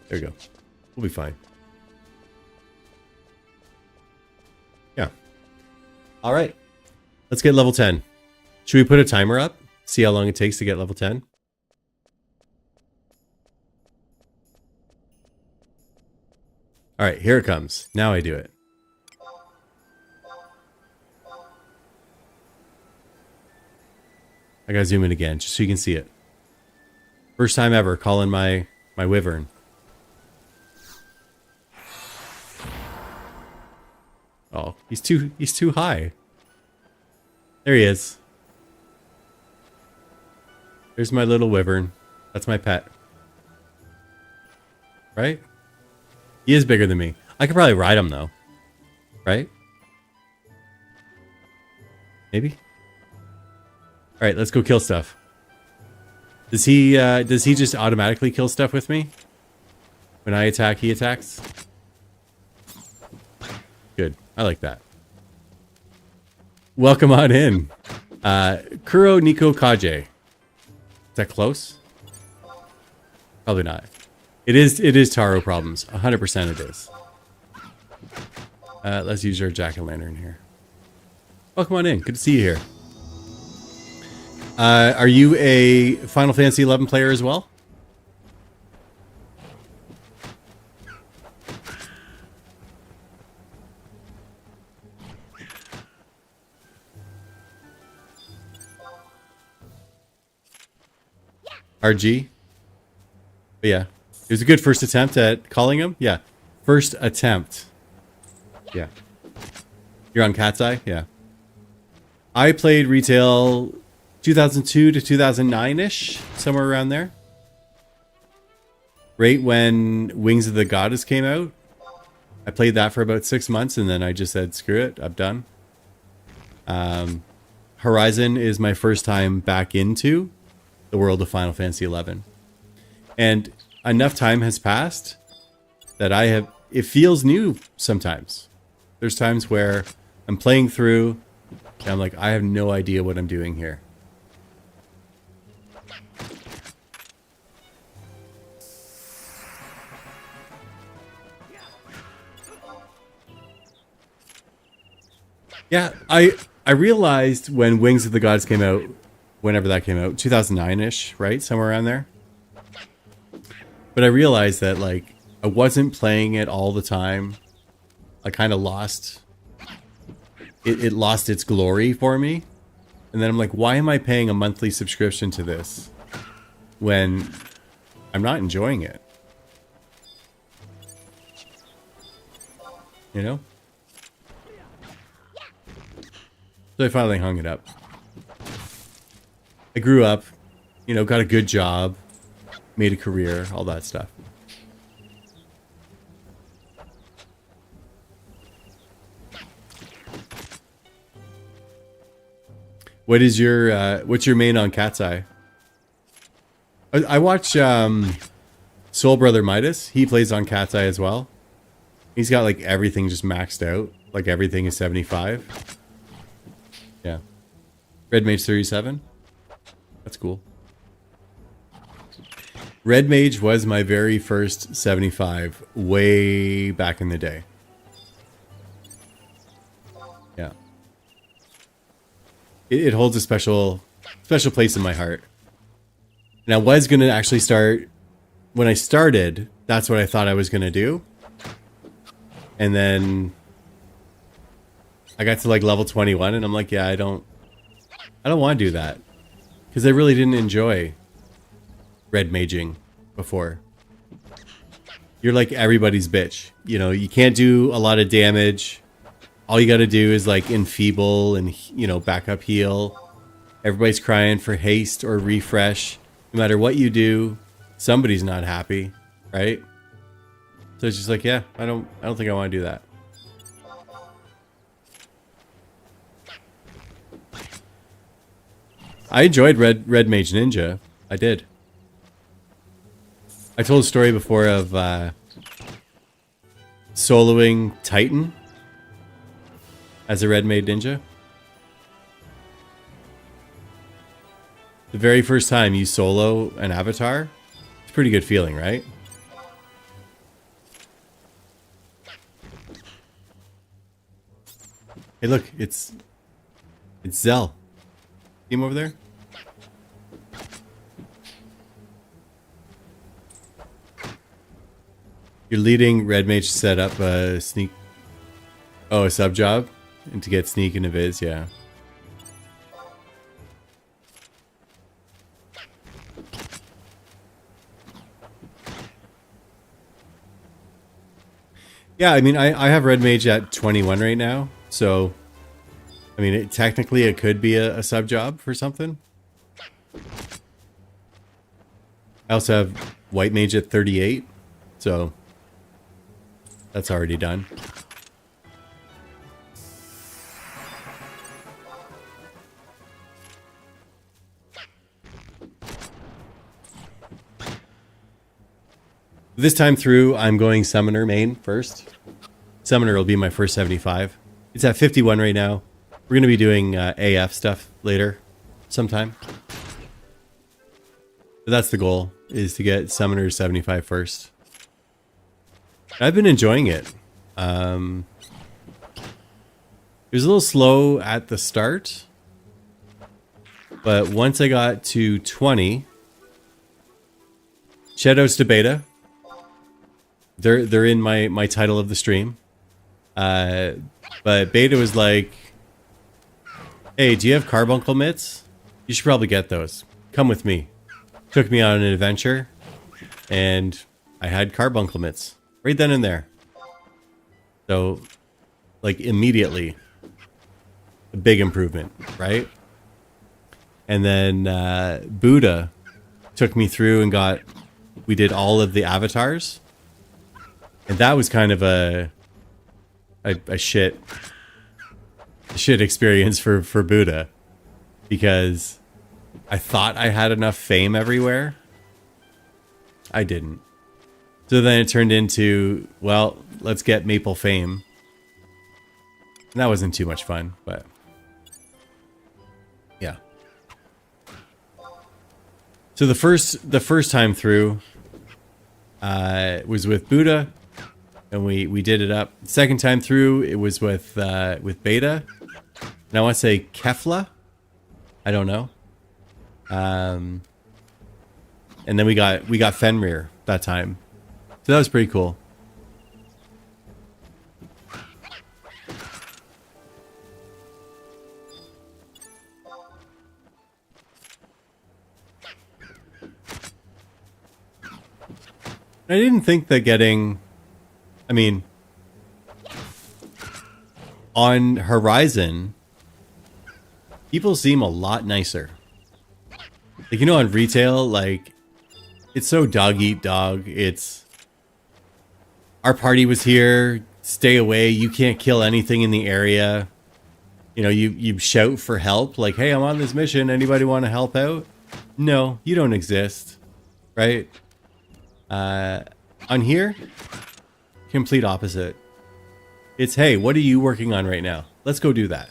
There we go. We'll be fine. Yeah. All right. Let's get level 10. Should we put a timer up? See how long it takes to get level 10? All right, here it comes. Now I do it. I gotta zoom in again, just so you can see it. First time ever calling my wyvern. Oh, he's too high. There he is. There's my little wyvern. That's my pet. Right? He is bigger than me. I could probably ride him though. Right? Maybe? Alright, let's go kill stuff. Does he just automatically kill stuff with me? When I attack, he attacks? Good. I like that. Welcome on in. Kuro Niko Kaje. Is that close? Probably not. It is Taro problems. 100% it is. Let's use our jack-o'-lantern here. Welcome on in. Good to see you here. Are you a Final Fantasy XI player as well? RG? But yeah. It was a good first attempt at calling him? Yeah. First attempt. Yeah. You're on Cat's Eye? Yeah. I played retail 2002 to 2009-ish, somewhere around there. Right when Wings of the Goddess came out. I played that for about 6 months, and then I just said, screw it, I'm done. Horizon is my first time back into the world of Final Fantasy XI. And enough time has passed that it feels new sometimes. There's times where I'm playing through, and I'm like, I have no idea what I'm doing here. Yeah, I realized when Wings of the Gods came out, whenever that came out, 2009-ish, right? Somewhere around there. But I realized that, like, I wasn't playing it all the time. I kind of lost... It lost its glory for me. And then I'm like, why am I paying a monthly subscription to this when I'm not enjoying it? You know? So I finally hung it up. I grew up, you know, got a good job, made a career, all that stuff. What's your main on Cat's Eye? I watch Soul Brother Midas. He plays on Cat's Eye as well. He's got like everything just maxed out. Like everything is 75. Yeah. Red Mage 37. That's cool. Red Mage was my very first 75 way back in the day. Yeah. It holds a special place in my heart. And I was going to actually start... When I started, that's what I thought I was going to do. And then... I got to like level 21 and I'm like, yeah, I don't want to do that. Because I really didn't enjoy red maging before. You're like everybody's bitch. You know, you can't do a lot of damage. All you got to do is like enfeeble and, you know, backup heal. Everybody's crying for haste or refresh. No matter what you do, somebody's not happy, right? So it's just like, yeah, I don't think I want to do that. I enjoyed Red Mage Ninja. I did. I told a story before of soloing Titan as a Red Mage Ninja. The very first time you solo an avatar, it's a pretty good feeling, right? Hey, look, it's Zell. See him over there? You're leading Red Mage to set up a sneak... Oh, a sub job? And to get sneak into Viz, yeah. Yeah, I mean, I have Red Mage at 21 right now, so... I mean, technically it could be a sub job for something. I also have White Mage at 38, so that's already done. This time through, I'm going Summoner main first. Summoner will be my first 75. It's at 51 right now. We're going to be doing AF stuff later sometime. But that's the goal, is to get Summoner 75 first. I've been enjoying it. It was a little slow at the start. But once I got to 20... Shoutouts to Beta. They're in my title of the stream. But Beta was like, hey, do you have carbuncle mitts? You should probably get those. Come with me. Took me on an adventure, and I had carbuncle mitts right then and there. So, like, immediately, a big improvement, right? And then Gbuddha took me through and we did all of the avatars. And that was kind of a shit experience for Gbuddha, because I thought I had enough fame everywhere. I didn't. So then it turned into, well, let's get Maple fame. And that wasn't too much fun, but yeah. So the first time through was with Gbuddha. And we did it up. Second time through, it was with Beta. And I want to say Kefla. I don't know. And then we got Fenrir that time. So that was pretty cool. I didn't think that getting... I mean, on Horizon, people seem a lot nicer. Like, you know, on retail, like, it's so dog eat dog. It's, our party was here, stay away, you can't kill anything in the area. You know, you shout for help, like, hey, I'm on this mission, anybody want to help out? No, you don't exist, right? On here... complete opposite. It's, hey, what are you working on right now? Let's go do that.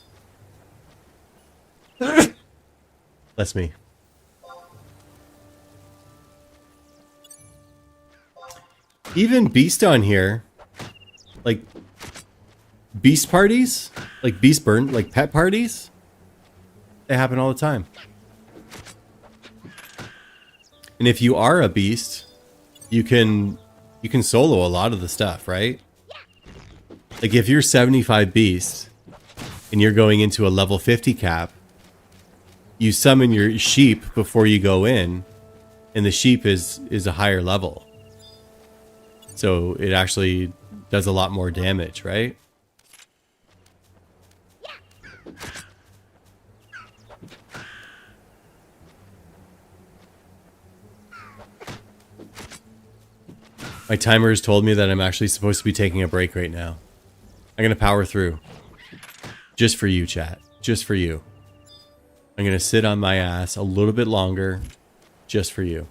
That's me. Even Beast on here, like Beast parties, like Beast burn, like pet parties, they happen all the time. And if you are a Beast, you can solo a lot of the stuff, right? Like if you're 75 Beast and you're going into a level 50 cap, you summon your sheep before you go in, and the sheep is a higher level. So it actually does a lot more damage, right? My timer has told me that I'm actually supposed to be taking a break right now. I'm going to power through. Just for you, chat. Just for you. I'm going to sit on my ass a little bit longer. Just for you.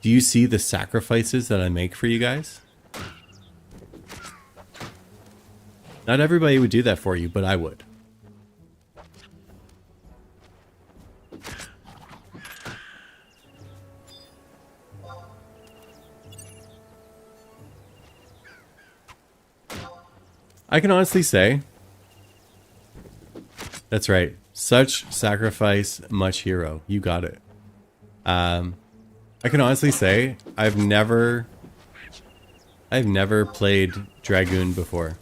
Do you see the sacrifices that I make for you guys? Not everybody would do that for you, but I would. I can honestly say, that's right. Such sacrifice, much hero. You got it. I can honestly say, I've never played Dragoon before.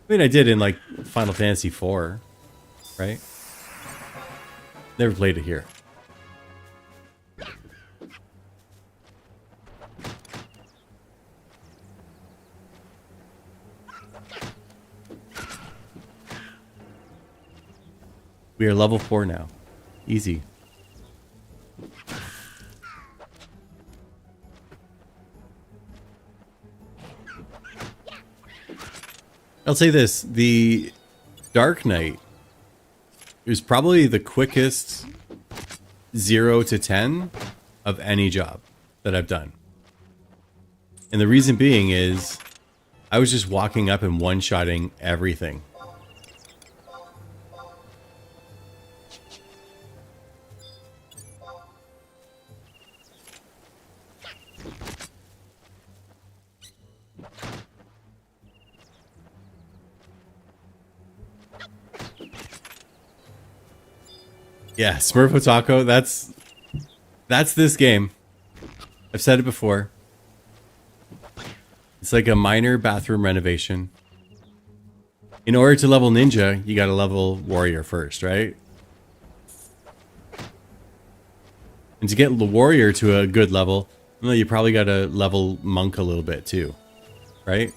I mean, I did in like Final Fantasy IV, right? Never played it here. We are level 4 now. Easy. I'll say this, the Dark Knight is probably the quickest 0 to 10 of any job that I've done. And the reason being is I was just walking up and one-shotting everything. Yeah, Smurf Otaku, that's this game. I've said it before. It's like a minor bathroom renovation. In order to level ninja, you gotta level warrior first, right? And to get the warrior to a good level, well, you probably gotta level monk a little bit too, right?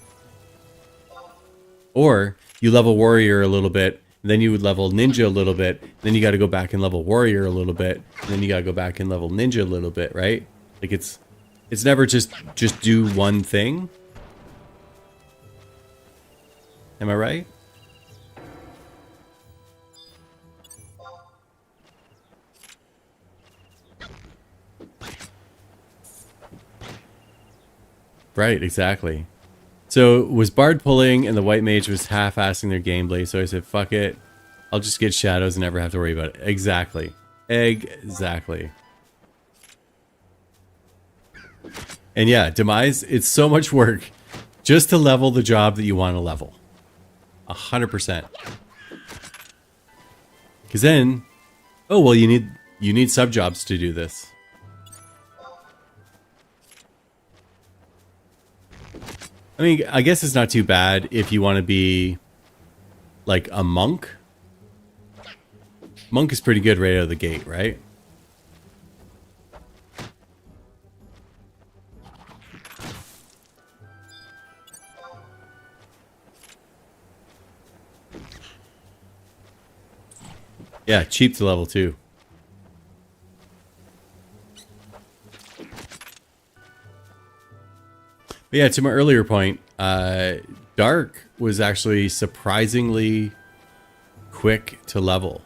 Or you level warrior a little bit, then you would level ninja a little bit, then you gotta go back and level warrior a little bit, and then you gotta go back and level ninja a little bit, right? Like it's never just do one thing. Am I right? Right, exactly. So it was Bard pulling and the white mage was half-assing their gameplay, so I said, fuck it. I'll just get shadows and never have to worry about it. Exactly. Exactly. And yeah, Demise, it's so much work just to level the job that you want to level. 100%. Because then, oh well, you need sub jobs to do this. I mean, I guess it's not too bad if you want to be like a monk. Monk is pretty good right out of the gate, right? Yeah, cheap to level 2. But yeah, to my earlier point, Dark was actually surprisingly quick to level.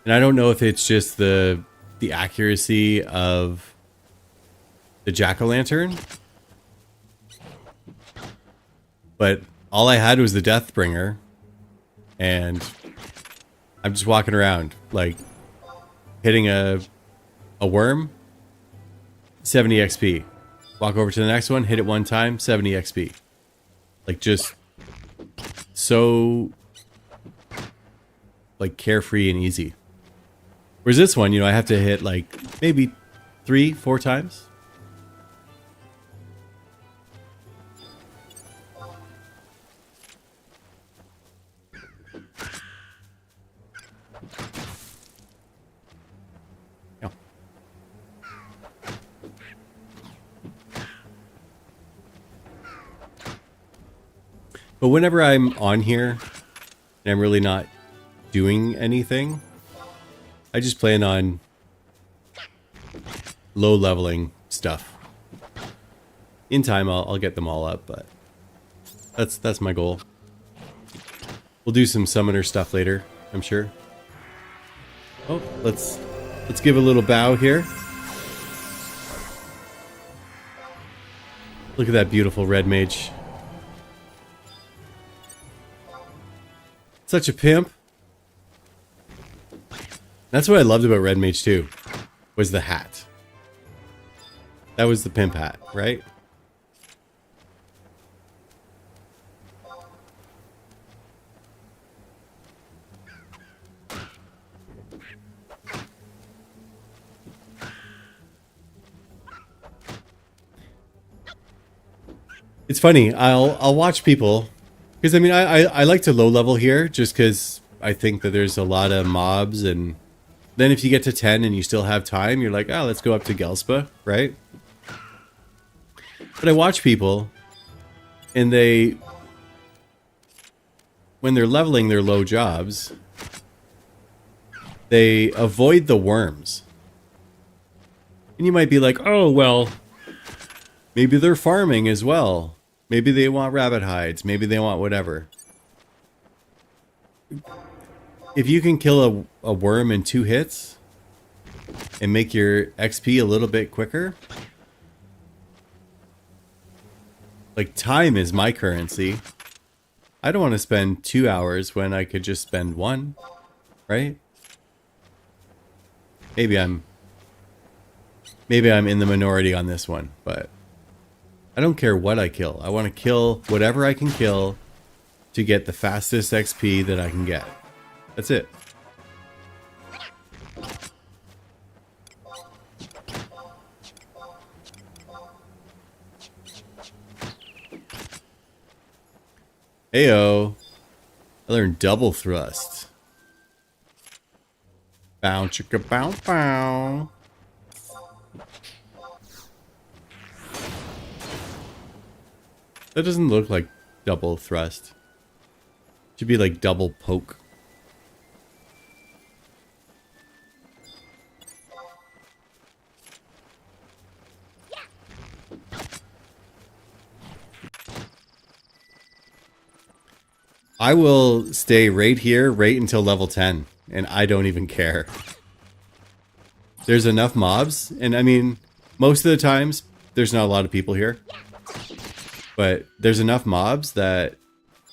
And I don't know if it's just the accuracy of the jack-o'-lantern, but all I had was the Deathbringer, and I'm just walking around, like, hitting a worm, 70 XP. Walk over to the next one, hit it one time, 70 XP. Like, just so, like, carefree and easy. Whereas this one, you know, I have to hit, like, maybe 3-4 times. But whenever I'm on here and I'm really not doing anything, I just plan on low leveling stuff. In time, I'll get them all up, but that's my goal. We'll do some summoner stuff later, I'm sure. Oh, let's give a little bow here. Look at that beautiful red mage. Such a pimp. That's what I loved about Red Mage 2, was the hat. That was the pimp hat, right? It's funny, I'll watch people, because I mean I like to low level here just because I think that there's a lot of mobs, and then if you get to 10 and you still have time, you're like, oh, let's go up to Gelspa, right? But I watch people, and when they're leveling their low jobs, they avoid the worms. And you might be like, oh, well, maybe they're farming as well. Maybe they want rabbit hides. Maybe they want whatever. If you can kill a worm in 2 hits and make your XP a little bit quicker, Like, time is my currency. I don't want to spend 2 hours when I could just spend 1, right? Maybe I'm in the minority on this one, but I don't care what I kill. I want to kill whatever I can kill to get the fastest XP that I can get. That's it. Heyo. I learned double thrust. Bow chicka bow bow. That doesn't look like double thrust. Should be like double poke. I will stay right here, right until level 10, and I don't even care. There's enough mobs, and I mean, most of the times, there's not a lot of people here. But there's enough mobs that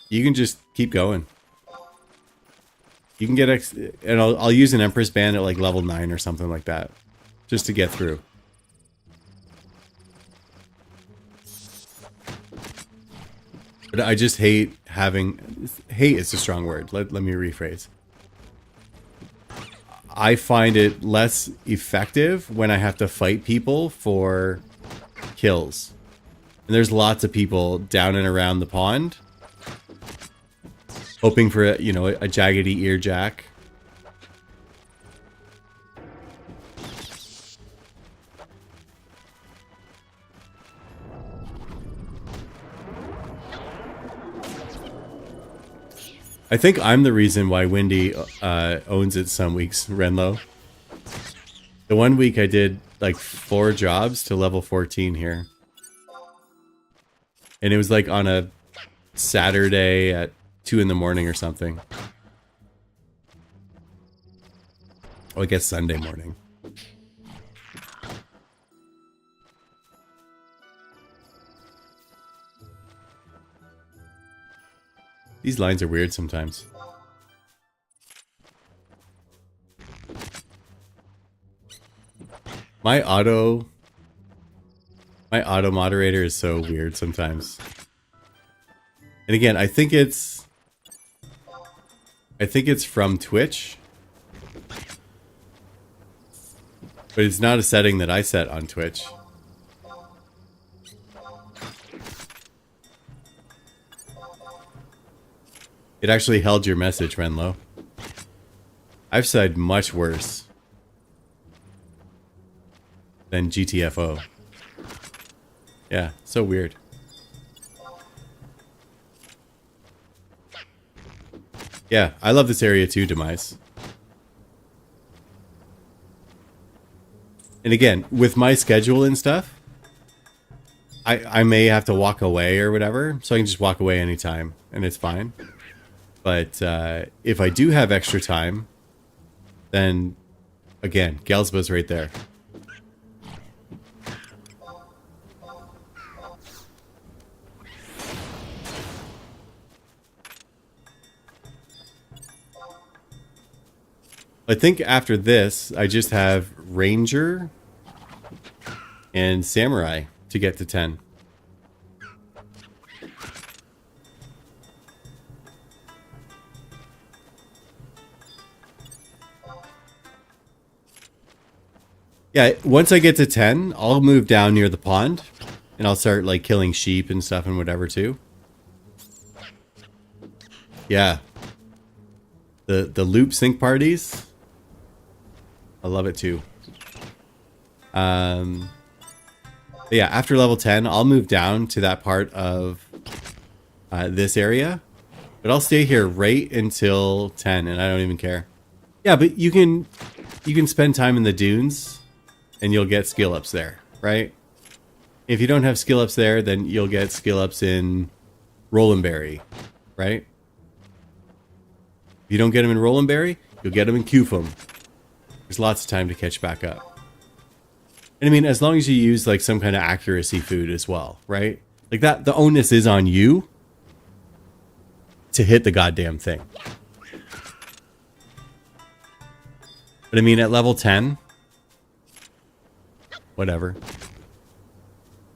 you can just keep going. You can get and I'll use an Empress Band at like level 9 or something like that, just to get through. But I just hate having... Hate is a strong word. Let me rephrase. I find it less effective when I have to fight people for kills. And there's lots of people down and around the pond. Hoping for, a, you know, a jaggedy ear jack. I think I'm the reason why Windy owns it some weeks, Renlo. The one week I did like 4 jobs to level 14 here. And it was like on a Saturday at 2 in the morning or something. Oh, I guess Sunday morning. These lines are weird sometimes. My auto moderator is so weird sometimes. And again, I think it's from Twitch. But it's not a setting that I set on Twitch. It actually held your message, Renlo. I've said much worse than GTFO. Yeah, so weird. Yeah, I love this area too, Demise. And again, with my schedule and stuff, I may have to walk away or whatever, so I can just walk away anytime, and it's fine. But if I do have extra time, then, again, Gelsba's right there. I think after this, I just have Ranger and Samurai to get to 10. Yeah, once I get to 10, I'll move down near the pond. And I'll start, like, killing sheep and stuff and whatever, too. Yeah. The loop sync parties. I love it, too. But yeah, after level 10, I'll move down to that part of this area. But I'll stay here right until 10, and I don't even care. Yeah, but you can spend time in the dunes. And you'll get skill ups there, right? If you don't have skill ups there, then you'll get skill ups in Rolandberry, right? If you don't get them in Rolandberry, you'll get them in Kufum. There's lots of time to catch back up. And I mean, as long as you use like some kind of accuracy food as well, right? Like that, the onus is on you to hit the goddamn thing. But I mean, at level 10, whatever.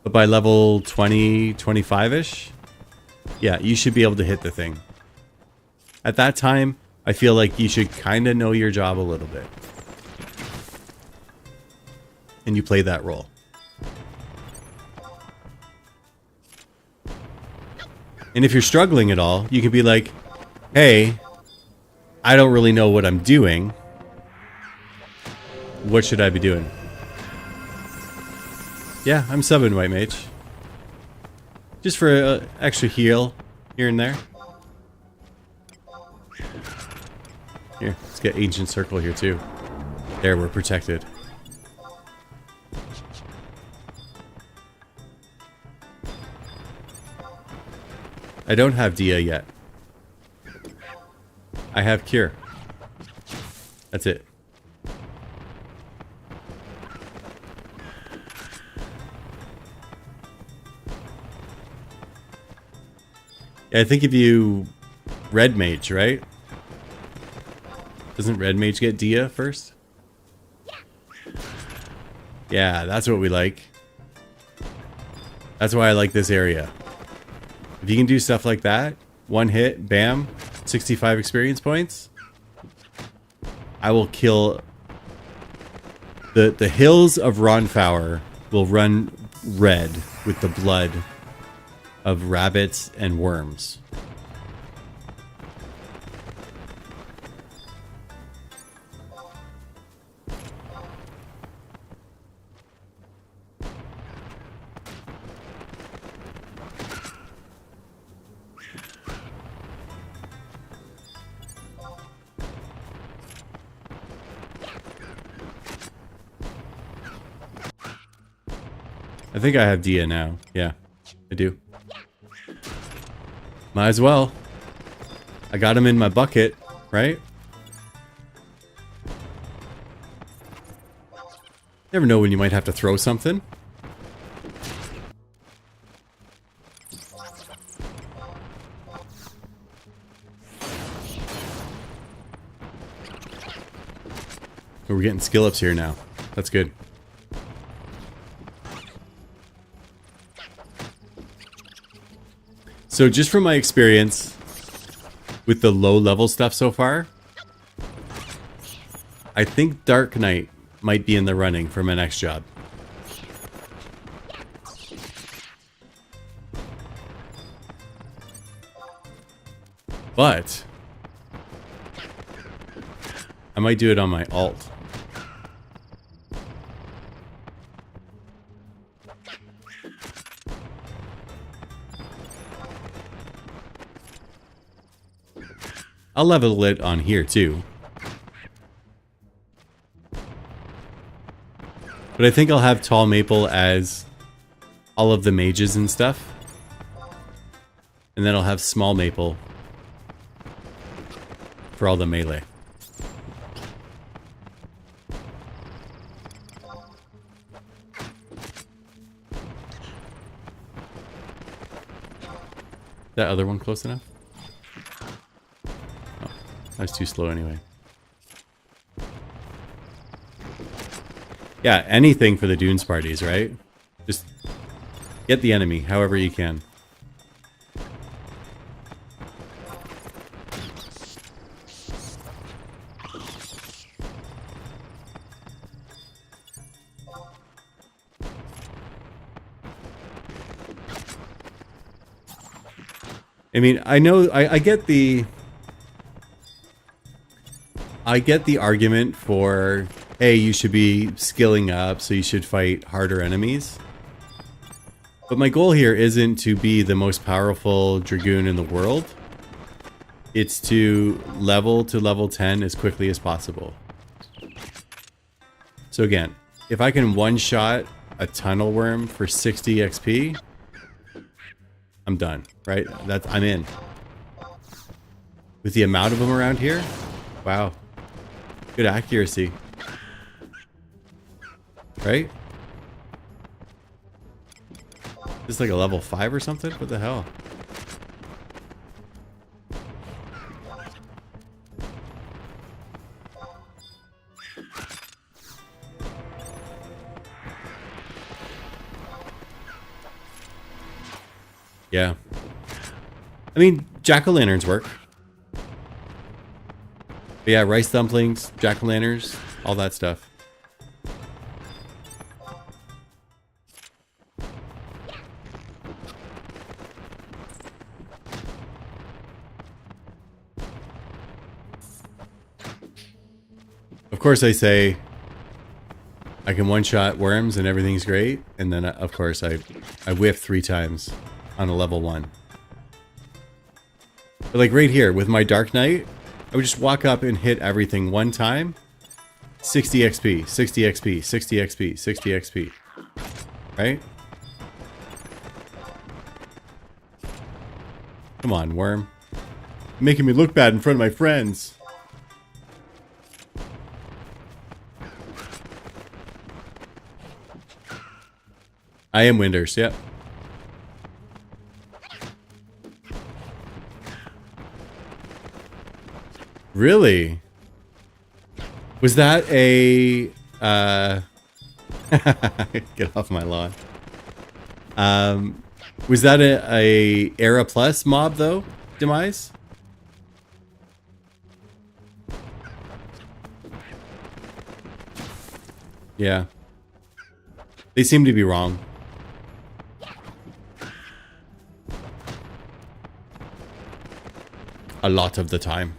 But by level 20, 25-ish, yeah, you should be able to hit the thing. At that time, I feel like you should kind of know your job a little bit. And you play that role. And if you're struggling at all, you can be like, hey, I don't really know what I'm doing. What should I be doing? Yeah, I'm subbing White Mage. Just for an extra heal here and there. Here, let's get Ancient Circle here too. There, we're protected. I don't have Dia yet. I have Cure. That's it. Yeah, I think if you Red Mage, right? Doesn't Red Mage get Dia first? Yeah, that's what we like. That's why I like this area. If you can do stuff like that, one hit, bam, 65 experience points, I will kill... The hills of Ronfaur will run red with the blood of rabbits and worms. I think I have Dia now. Yeah, I do. Might as well. I got him in my bucket, right? Never know when you might have to throw something. Oh, we're getting skill ups here now. That's good. So just from my experience with the low level stuff so far, I think Dark Knight might be in the running for my next job. But I might do it on my alt. I'll level it on here too. But I think I'll have Tall Maple as all of the mages and stuff. And then I'll have Small Maple for all the melee. That other one close enough? That's too slow anyway. Yeah, anything for the Dunes parties, right? Just get the enemy however you can. I mean, I know, I get the... I get the argument for, hey, you should be skilling up, so you should fight harder enemies. But my goal here isn't to be the most powerful Dragoon in the world. It's to level 10 as quickly as possible. So again, if I can one-shot a Tunnel Worm for 60 XP, I'm done, right? I'm in. With the amount of them around here, wow. Good accuracy. Right? Is this like a level 5 or something? What the hell? Yeah. I mean, jack-o'-lanterns work. But yeah, rice dumplings, jack-o'-lanterns, all that stuff. Of course, I say I can one-shot worms and everything's great, and then of course I whiff 3 times on a level 1. But like right here with my Dark Knight, I would just walk up and hit everything 1 time. 60 XP, 60 XP, 60 XP, 60 XP. Right? Come on, worm. You're making me look bad in front of my friends. I am Winders, yep. Really? Was that a get off my lawn. Was that a Era Plus mob though? Demise? Yeah. They seem to be wrong. A lot of the time.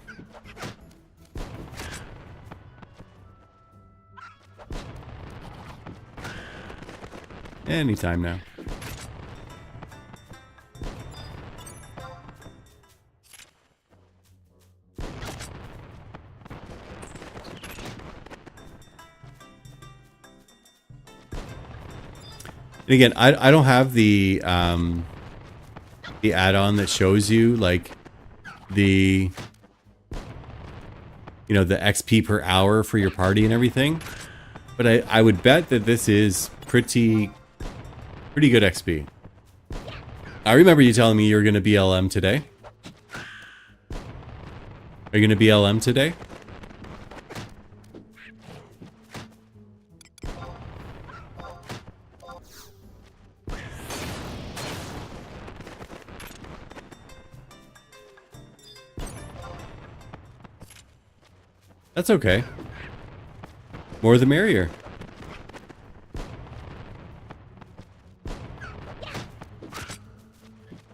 Anytime now. And again, I don't have the add-on that shows you like the the XP per hour for your party and everything, but I would bet that this is pretty good XP. I remember you telling me you were going to BLM today. Are you going to BLM today? That's okay. More the merrier.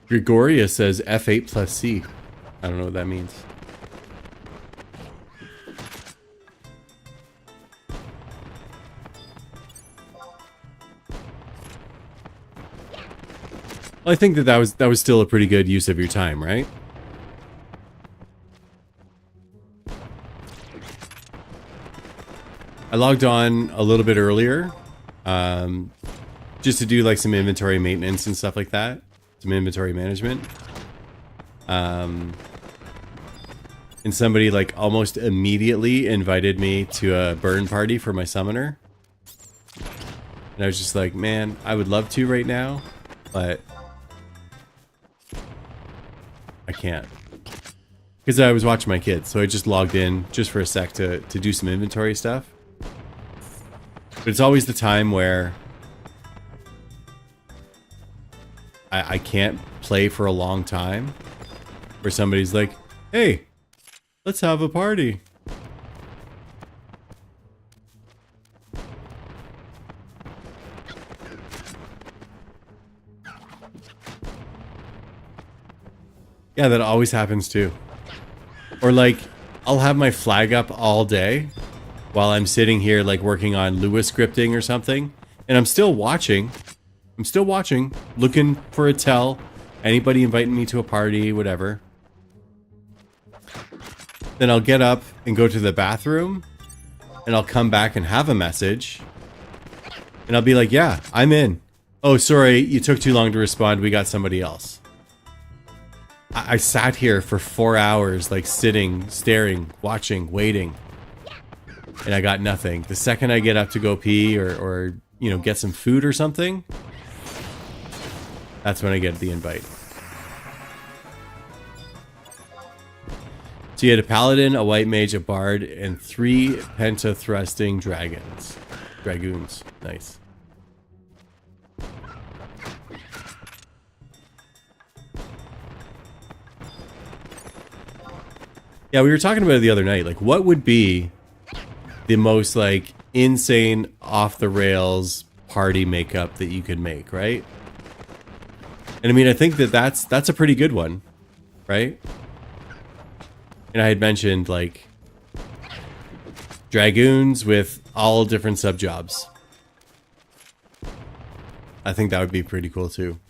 Gregoria says F8 plus C. I don't know what that means. Well, I think that was still a pretty good use of your time, right? I logged on a little bit earlier, just to do like some inventory maintenance and stuff like that. Some inventory management. And somebody like almost immediately invited me to a burn party for my summoner. And I was just like, man, I would love to right now, but I can't. Because I was watching my kids, so I just logged in just for a sec to do some inventory stuff. But it's always the time where I can't play for a long time. Where somebody's like, hey, let's have a party. Yeah, that always happens too. Or like, I'll have my flag up all day while I'm sitting here like working on Lua scripting or something. And I'm still watching. Looking for a tell. Anybody inviting me to a party, whatever. Then I'll get up and go to the bathroom. And I'll come back and have a message. And I'll be like, yeah, I'm in. Oh, sorry, you took too long to respond. We got somebody else. I sat here for 4 hours, like sitting, staring, watching, waiting. And I got nothing. The second I get up to go pee or you know, get some food or something, That's when I get the invite. So you had a paladin, a white mage, a bard, and 3 penta-thrusting dragoons. Nice. Yeah, we were talking about it the other night. Like, what would be the most, like, insane, off-the-rails party makeup that you could make, right? And I mean, I think that's a pretty good one, right? And I had mentioned, like, dragoons with all different sub-jobs. I think that would be pretty cool, too.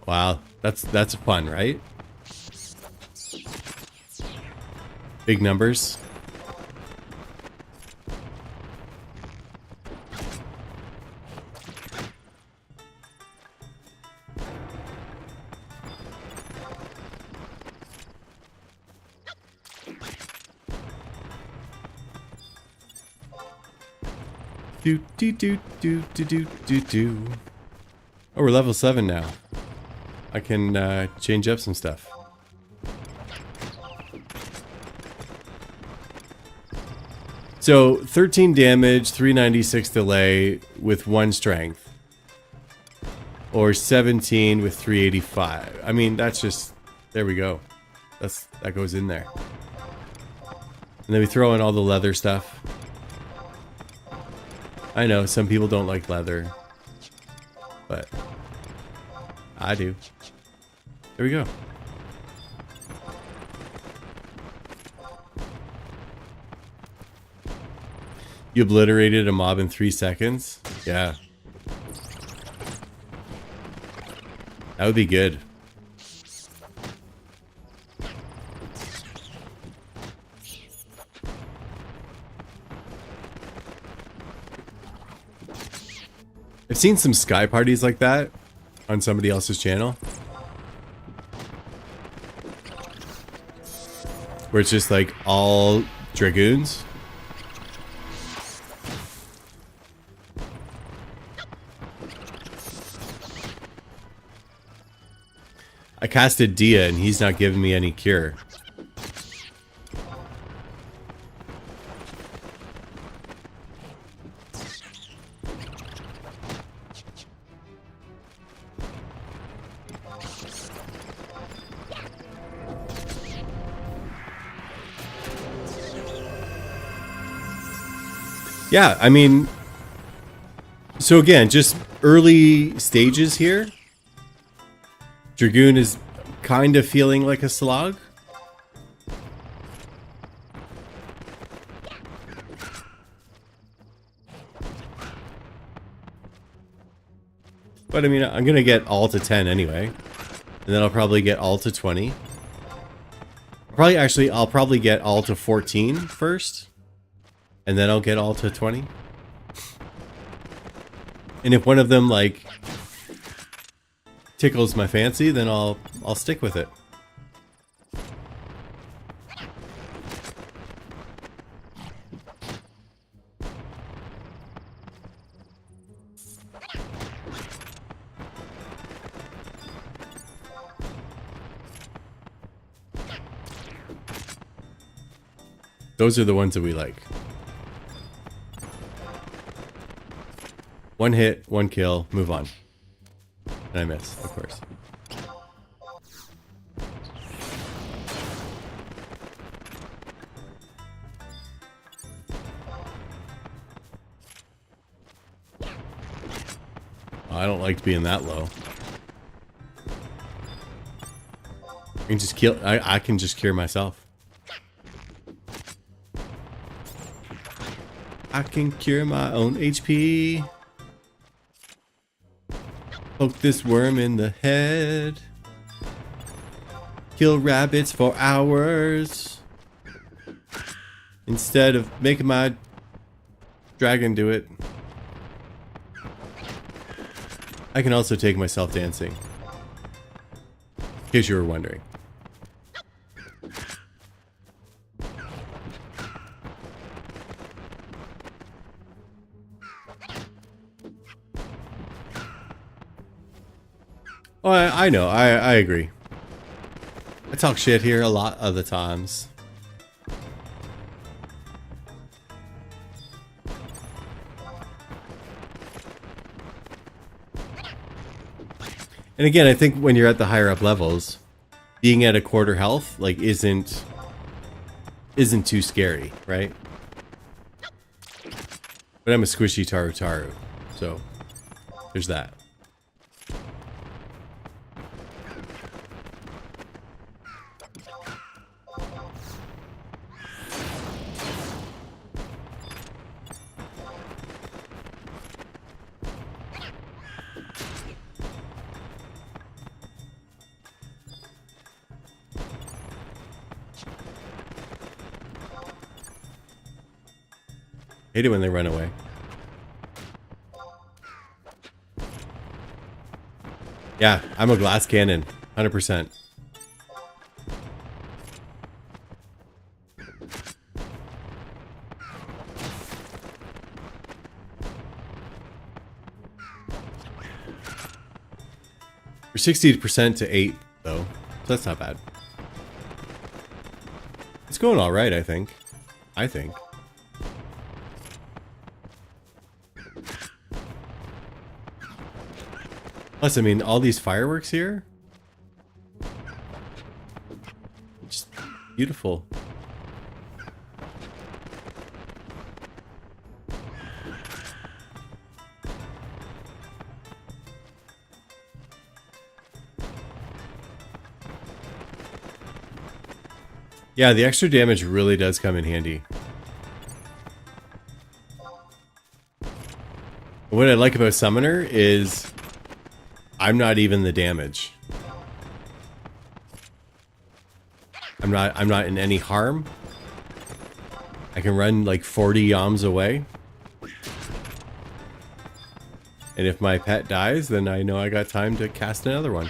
Wow, that's fun, right? Big numbers. Do do do do do do do do. Oh, we're level 7 now. I can change up some stuff. So 13 damage, 396 delay with 1 strength. Or 17 with 385. I mean, that's just, there we go. That goes in there. And then we throw in all the leather stuff. I know some people don't like leather, but I do. There we go. You obliterated a mob in 3 seconds? Yeah. That would be good. I've seen some sky parties like that on somebody else's channel. Where it's just like all dragoons. I casted Dia and he's not giving me any cure. Yeah, I mean, so again, just early stages here. Dragoon is kind of feeling like a slog. But I mean, I'm going to get all to 10 anyway. And then I'll probably get all to 20. I'll probably get all to 14 first. And then I'll get all to 20. And if one of them, like, tickles my fancy, then I'll stick with it. Those are the ones that we like. 1 hit, 1 kill, move on. And I miss, of course. I don't like being that low. I can just kill. I can just cure myself. I can cure my own HP. Poke this worm in the head. Kill rabbits for hours. instead of making my dragon do it. I can also take myself dancing. In case you were wondering. Oh, I know. I agree. I talk shit here a lot of the times. And again, I think when you're at the higher up levels, being at a quarter health like isn't too scary, right? But I'm a squishy Taru, so there's that. Hate it when they run away. Yeah, I'm a glass cannon, 100%. We're 60% to 8, though, so that's not bad. It's going all right, I think. Plus, I mean, all these fireworks here. Just beautiful. Yeah, the extra damage really does come in handy. What I like about Summoner is I'm not even the damage. I'm not in any harm. I can run like 40 yams away. And if my pet dies, then I know I got time to cast another one.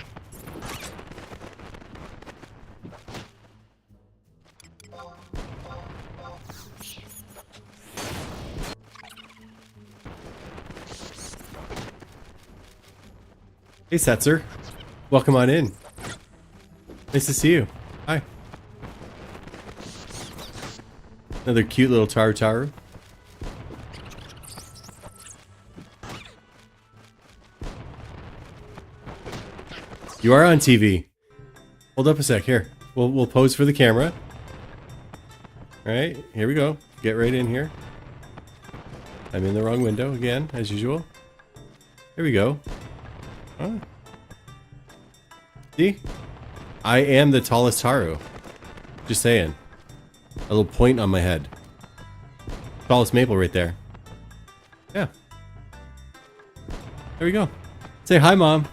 Hey Setzer, welcome on in. Nice to see you. Hi. Another cute little Taru. You are on TV. Hold up a sec here. We'll pose for the camera. All right, here we go. Get right in here. I'm in the wrong window again, as usual. Here we go. Huh. See? I am the tallest Taru. Just saying. A little point on my head. Tallest maple right there. Yeah. There we go. Say hi, Mom.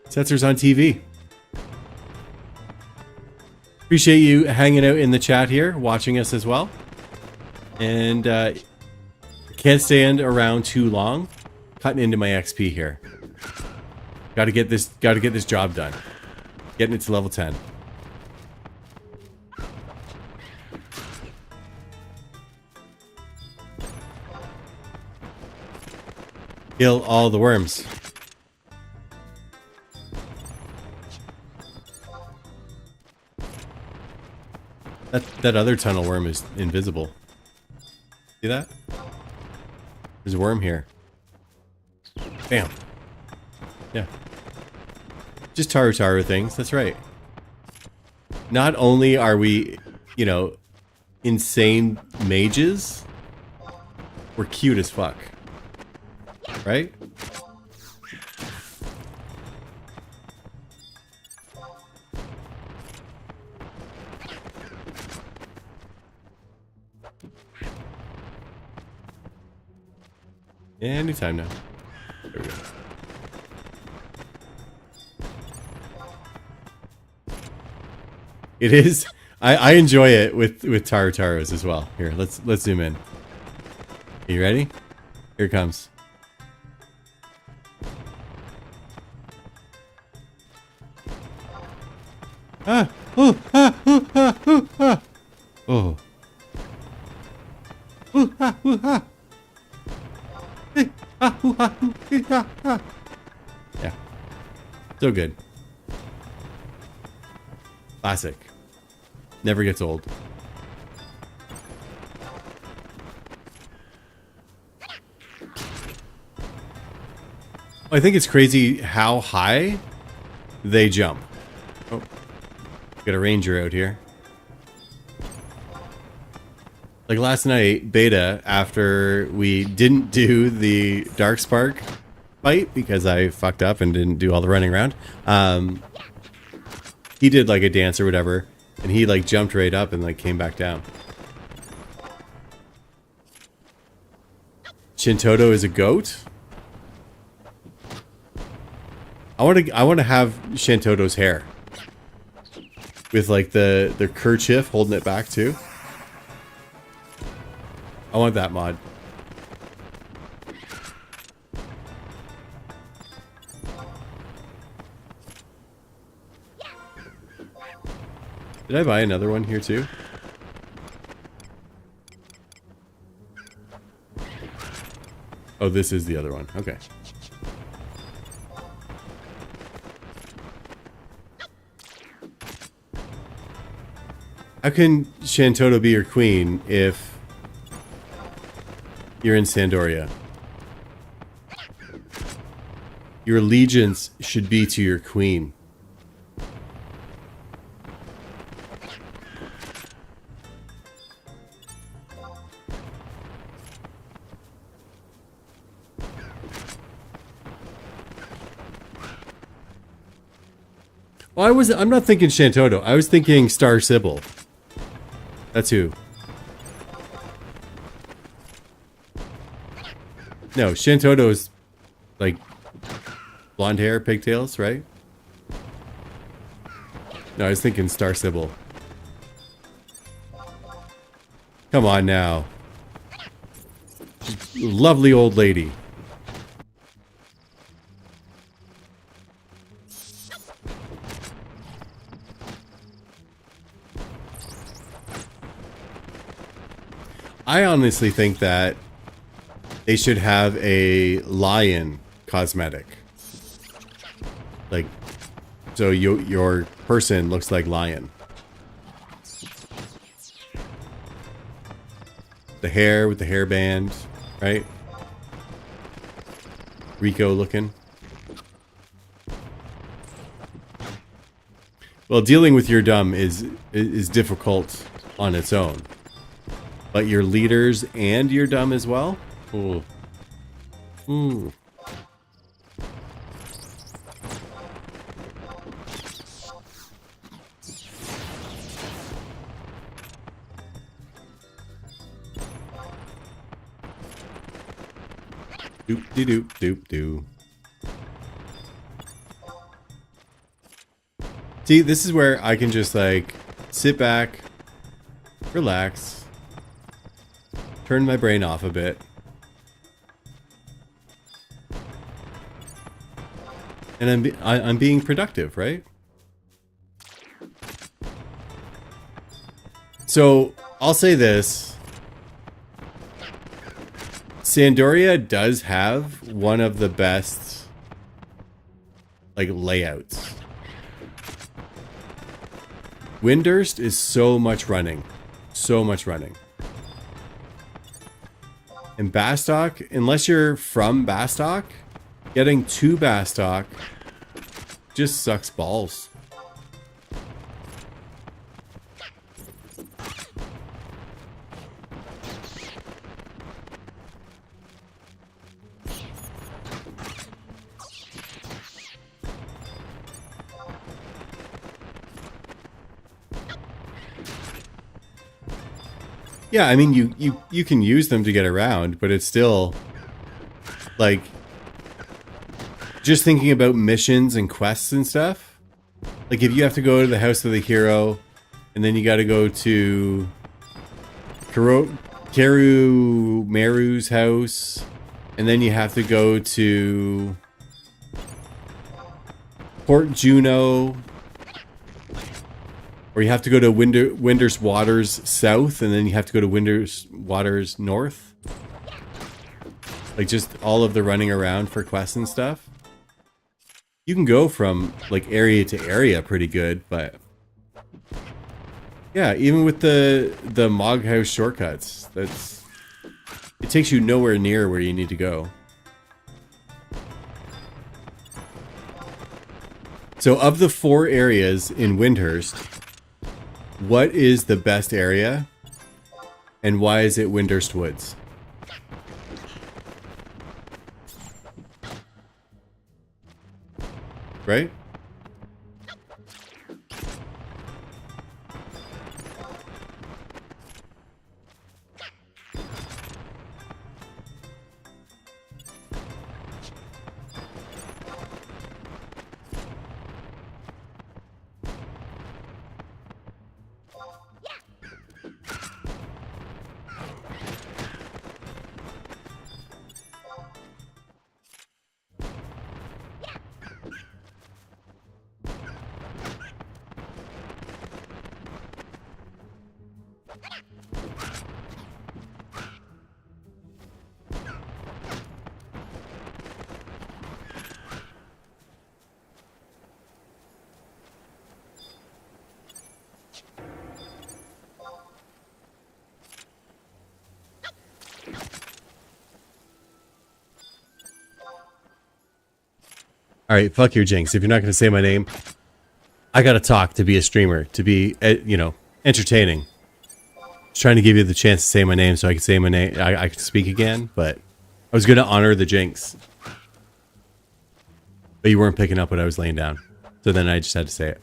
Setzer's on TV. Appreciate you hanging out in the chat here, watching us as well. And can't stand around too long. Cutting into my XP here. Gotta get this job done. Getting it to level 10. Kill all the worms. That other tunnel worm is invisible. See that? There's a worm here. Bam. Yeah. Just Taru things, that's right. Not only are we, you know, insane mages, we're cute as fuck. Right? Anytime now. There we go. It is. I enjoy it with Taros as well. Here, let's zoom in. Are you ready? Here it comes. Ah! Oh! Ah! Oh! Ah! Oh! Ah! Oh! Ooh, ah, ooh, ah. Eh, ah, ooh, ah, ooh, eh, ah, ah. Yeah. So good. Classic. Never gets old. I think it's crazy how high they jump. Oh. Got a ranger out here. Like last night, Beta, after we didn't do the Darkspark fight because I fucked up and didn't do all the running around, he did like a dance or whatever, and he like jumped right up and like came back down. Shintoto is a goat. I want to have Shintoto's hair with like the kerchief holding it back too. I want that mod. Did I buy another one here too? Oh, this is the other one. Okay. How can Shantoto be your queen if you're in Sandoria? Your allegiance should be to your queen. Well, I'm not thinking Shantoto. I was thinking Star Sybil. That's who. No, Shantoto's like blonde hair, pigtails, right? No, I was thinking Star Sybil. Come on now. Lovely old lady. I honestly think that they should have a lion cosmetic. Like, so your person looks like lion. The hair with the hairband, right? Rico looking. Well, dealing with your dumb is difficult on its own. But your leaders and your dumb as well? Ooh. Ooh. Doop de doop doop doo. See, this is where I can just like sit back, relax, turn my brain off a bit. And I'm being productive, right? So, I'll say this. Sandoria does have one of the best like layouts. Windurst is so much running. So much running. And Bastock, unless you're from Bastock, getting to Bastock just sucks balls. Yeah, I mean, you can use them to get around, but it's still, like, just thinking about missions and quests and stuff. Like, if you have to go to the House of the Hero and then you got to go to Karumeru's house, and then you have to go to Port Juno, or you have to go to Winder's Waters south, and then you have to go to Winder's Waters north. Like just all of the running around for quests and stuff. You can go from like area to area pretty good, but yeah, even with the Mog House shortcuts, it takes you nowhere near where you need to go. So of the 4 areas in Windhurst, what is the best area, and why is it Windhurst Woods? Right? All right, fuck your jinx. If you're not going to say my name, I got to talk to be a streamer, to be, you know, entertaining. Just trying to give you the chance to say my name so I can say my name. I can speak again, but I was going to honor the jinx. But you weren't picking up what I was laying down. So then I just had to say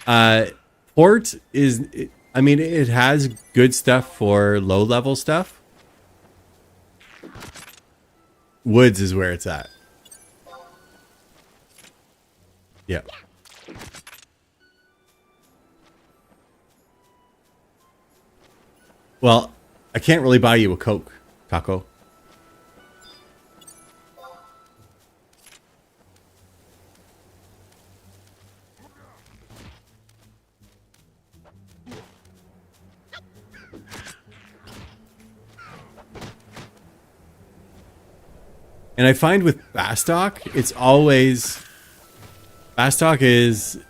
it. Port is, I mean, it has good stuff for low level stuff. Woods is where it's at. Yeah. Well, I can't really buy you a Coke, Taco. And I find with Bastock, it's always... Bastock is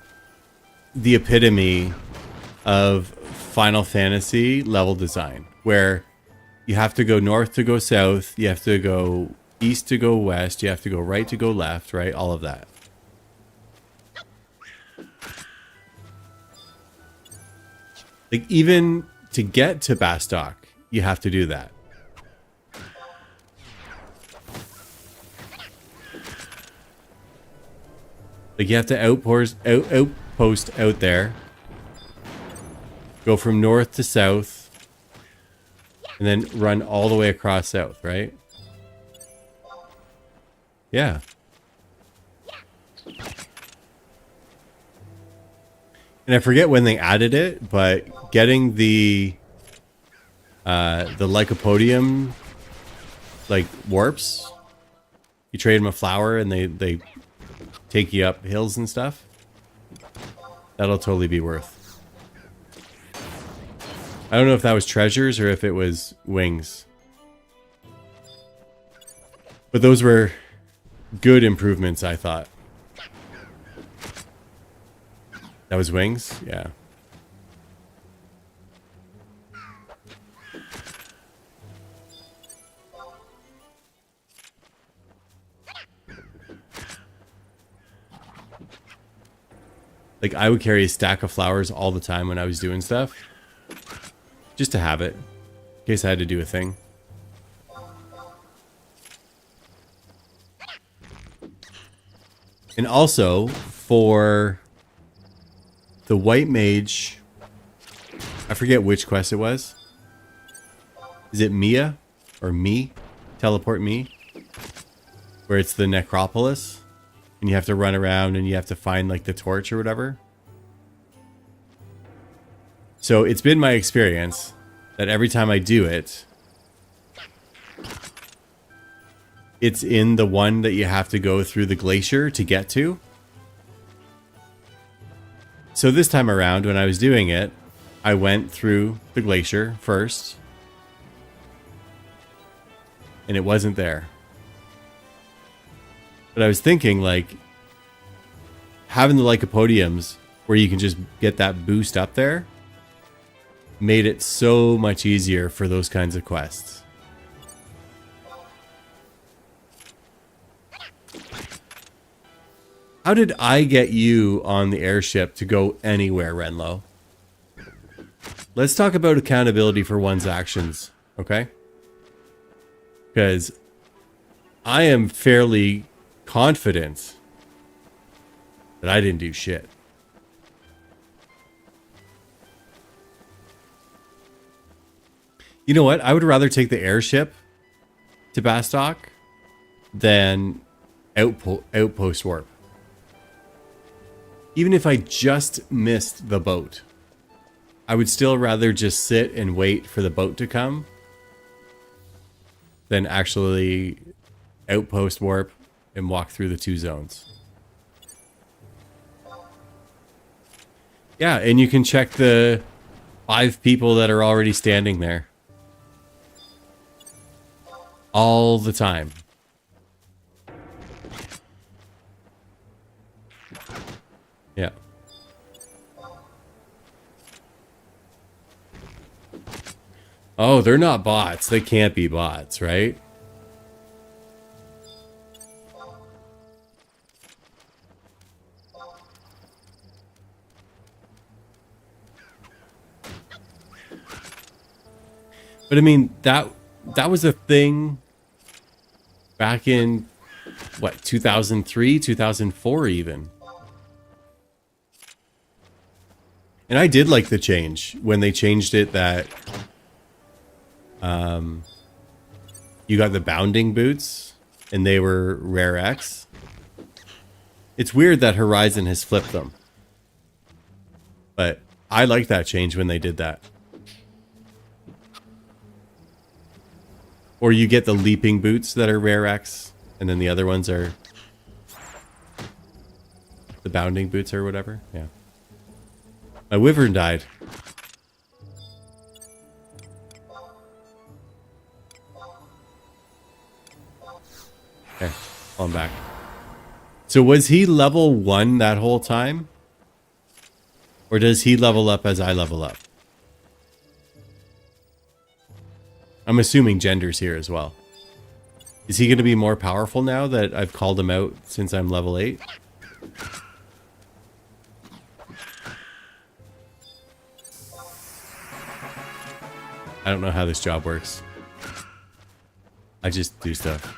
the epitome of Final Fantasy level design, where you have to go north to go south, you have to go east to go west, you have to go right to go left, right? All of that. Like, even to get to Bastock, you have to do that. Like, you have to outpost out there. Go from north to south. And then run all the way across south, right? Yeah. And I forget when they added it, but getting the Lycopodium, like, warps. You trade them a flower and they take you up hills and stuff. That'll totally be worth. I don't know if that was treasures or if it was wings. But those were good improvements, I thought. That was wings? Yeah. Like, I would carry a stack of flowers all the time when I was doing stuff. Just to have it. In case I had to do a thing. And also, for the White Mage... I forget which quest it was. Is it Mia? Or me? Teleport me? Where it's the Necropolis. And you have to run around and you have to find, like, the torch or whatever. So it's been my experience that every time I do it, it's in the one that you have to go through the glacier to get to. So this time around, when I was doing it, I went through the glacier first, and it wasn't there. But I was thinking, like, having the lycopodiums where you can just get that boost up there made it so much easier for those kinds of quests. How did I get you on the airship to go anywhere, Renlo? Let's talk about accountability for one's actions, okay? Because I am fairly confident that I didn't do shit. You know what? I would rather take the airship to Bastock than outpost warp. Even if I just missed the boat, I would still rather just sit and wait for the boat to come than actually outpost warp and walk through the 2 zones. Yeah, and you can check the 5 people that are already standing there. All the time. Yeah. Oh, they're not bots. They can't be bots, right? But I mean, that was a thing back in, what, 2003, 2004 even. And I did like the change when they changed it that you got the bounding boots and they were rare X. It's weird that Horizon has flipped them. But I like that change when they did that. Or you get the leaping boots that are rare X, and then the other ones are the bounding boots or whatever. Yeah. My wyvern died. Okay, I'm back. So was he level 1 that whole time? Or does he level up as I level up? I'm assuming gender's here as well. Is he going to be more powerful now that I've called him out since I'm level 8? I don't know how this job works. I just do stuff.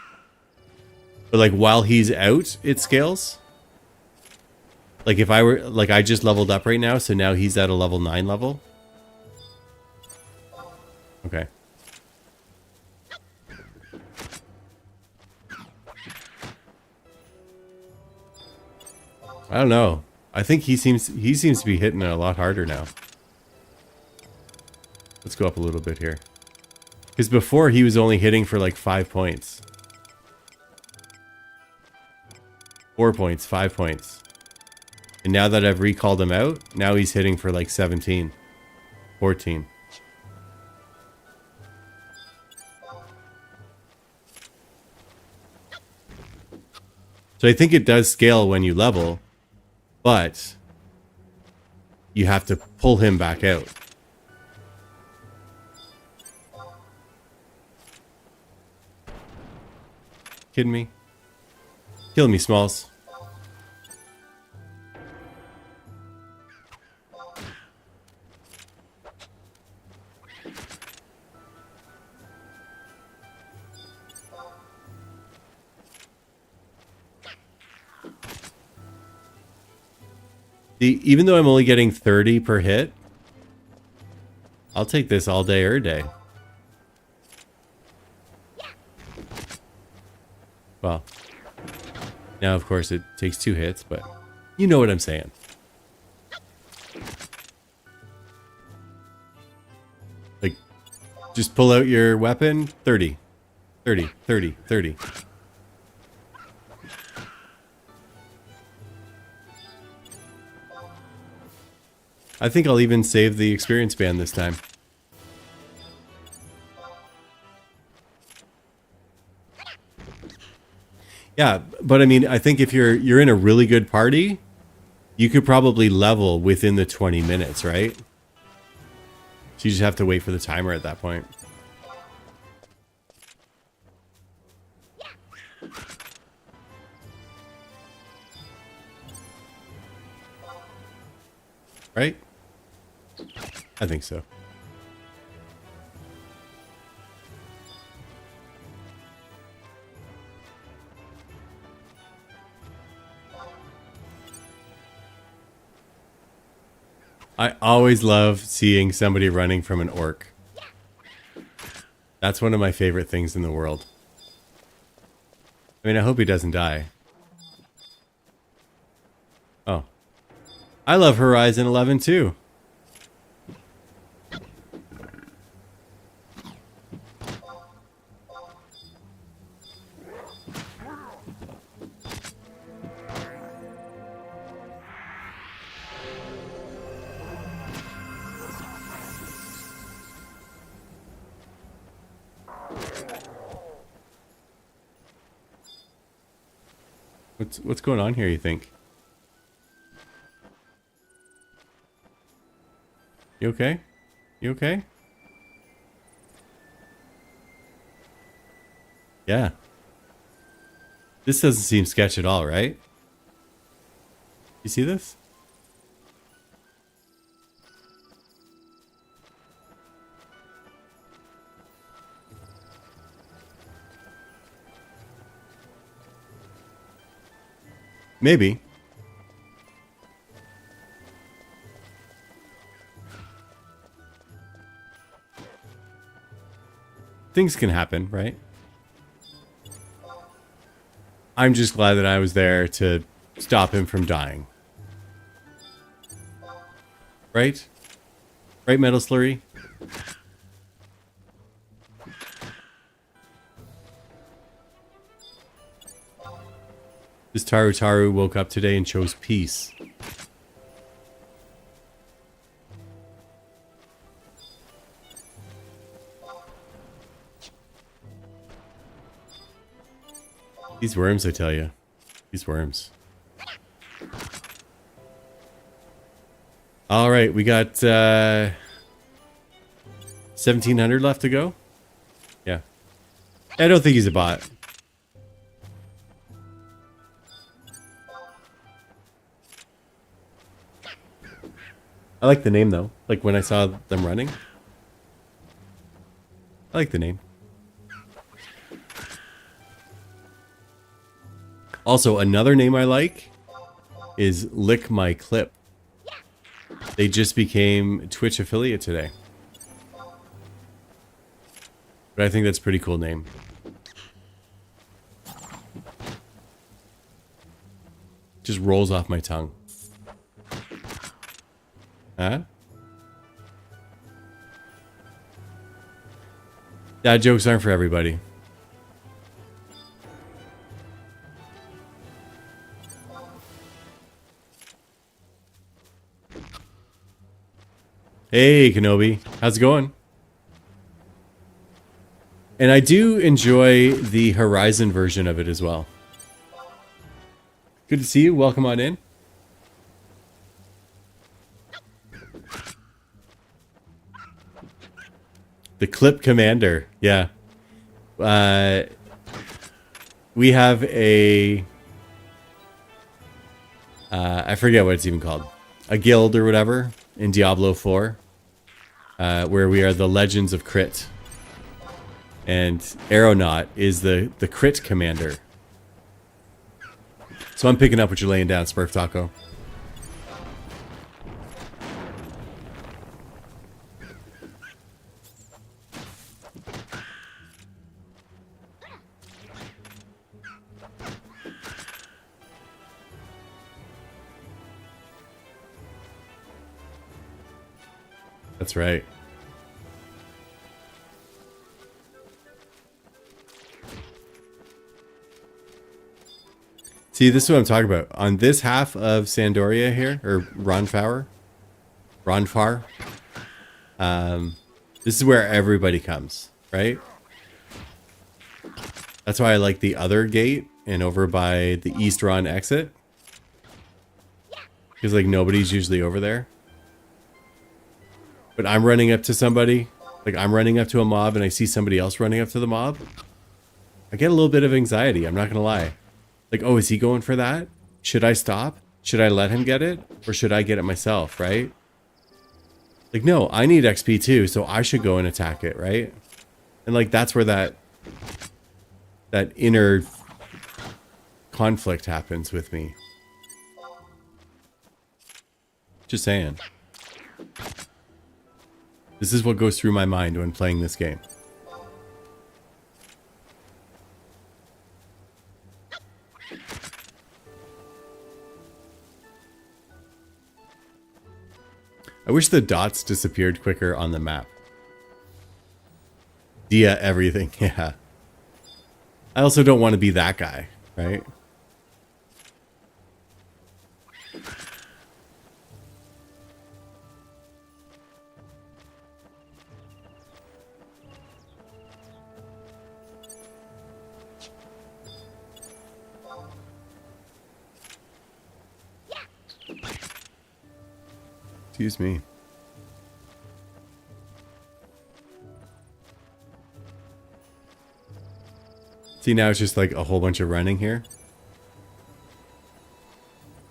But like while he's out, it scales? Like if I were, like I just leveled up right now, so now he's at a level 9 level? Okay. I don't know. I think he seems to be hitting it a lot harder now. Let's go up a little bit here. Because before he was only hitting for like 5 points. 4 points, 5 points. And now that I've recalled him out, now he's hitting for like 17, 14. So I think it does scale when you level. But you have to pull him back out. Kidding me? Kill me, Smalls. Even though I'm only getting 30 per hit, I'll take this all day or day. Well, now of course it takes 2 hits, but you know what I'm saying. Just pull out your weapon. 30. 30, 30, 30. I think I'll even save the experience band this time. Yeah, but I mean, I think if you're in a really good party, you could probably level within the 20 minutes, right? So you just have to wait for the timer at that point. Right? I think so. I always love seeing somebody running from an orc. That's one of my favorite things in the world. I mean, I hope he doesn't die. Oh. I love Horizon 11 too. What's going on here, you think? You okay? You okay? Yeah. This doesn't seem sketch at all, right? You see this? Maybe. Things can happen, right? I'm just glad that I was there to stop him from dying. Right? Right, Metal Slurry? This Taru woke up today and chose peace. These worms, I tell you. These worms. All right, we got 1,700 left to go. Yeah. I don't think he's a bot. I like the name, though. Like, when I saw them running. I like the name. Also, another name I like is Lick My Clip. They just became Twitch affiliate today. But I think that's a pretty cool name. Just rolls off my tongue. Huh? Dad jokes aren't for everybody. Hey, Kenobi. How's it going? And I do enjoy the Horizon version of it as well. Good to see you. Welcome on in. The Clip Commander. Yeah. We have a... I forget what it's even called. A guild or whatever in Diablo 4. Where we are the Legends of Crit. And Aeronaut is the Crit Commander. So I'm picking up what you're laying down, Smurf Taco. That's right. See, this is what I'm talking about. On this half of Sandoria here, or Ronfar, this is where everybody comes, right? That's why I like the other gate and over by the East Ron exit. Because like nobody's usually over there. But I'm running up to somebody, like I'm running up to a mob and I see somebody else running up to the mob. I get a little bit of anxiety, I'm not gonna lie. Like, oh, is he going for that? Should I stop? Should I let him get it? Or should I get it myself, right? Like, no, I need XP too, so I should go and attack it, right? And like, that's where that inner conflict happens with me. Just saying. This is what goes through my mind when playing this game. I wish the dots disappeared quicker on the map. Dia everything, yeah. I also don't want to be that guy, right? Excuse me. See, now it's just like a whole bunch of running here.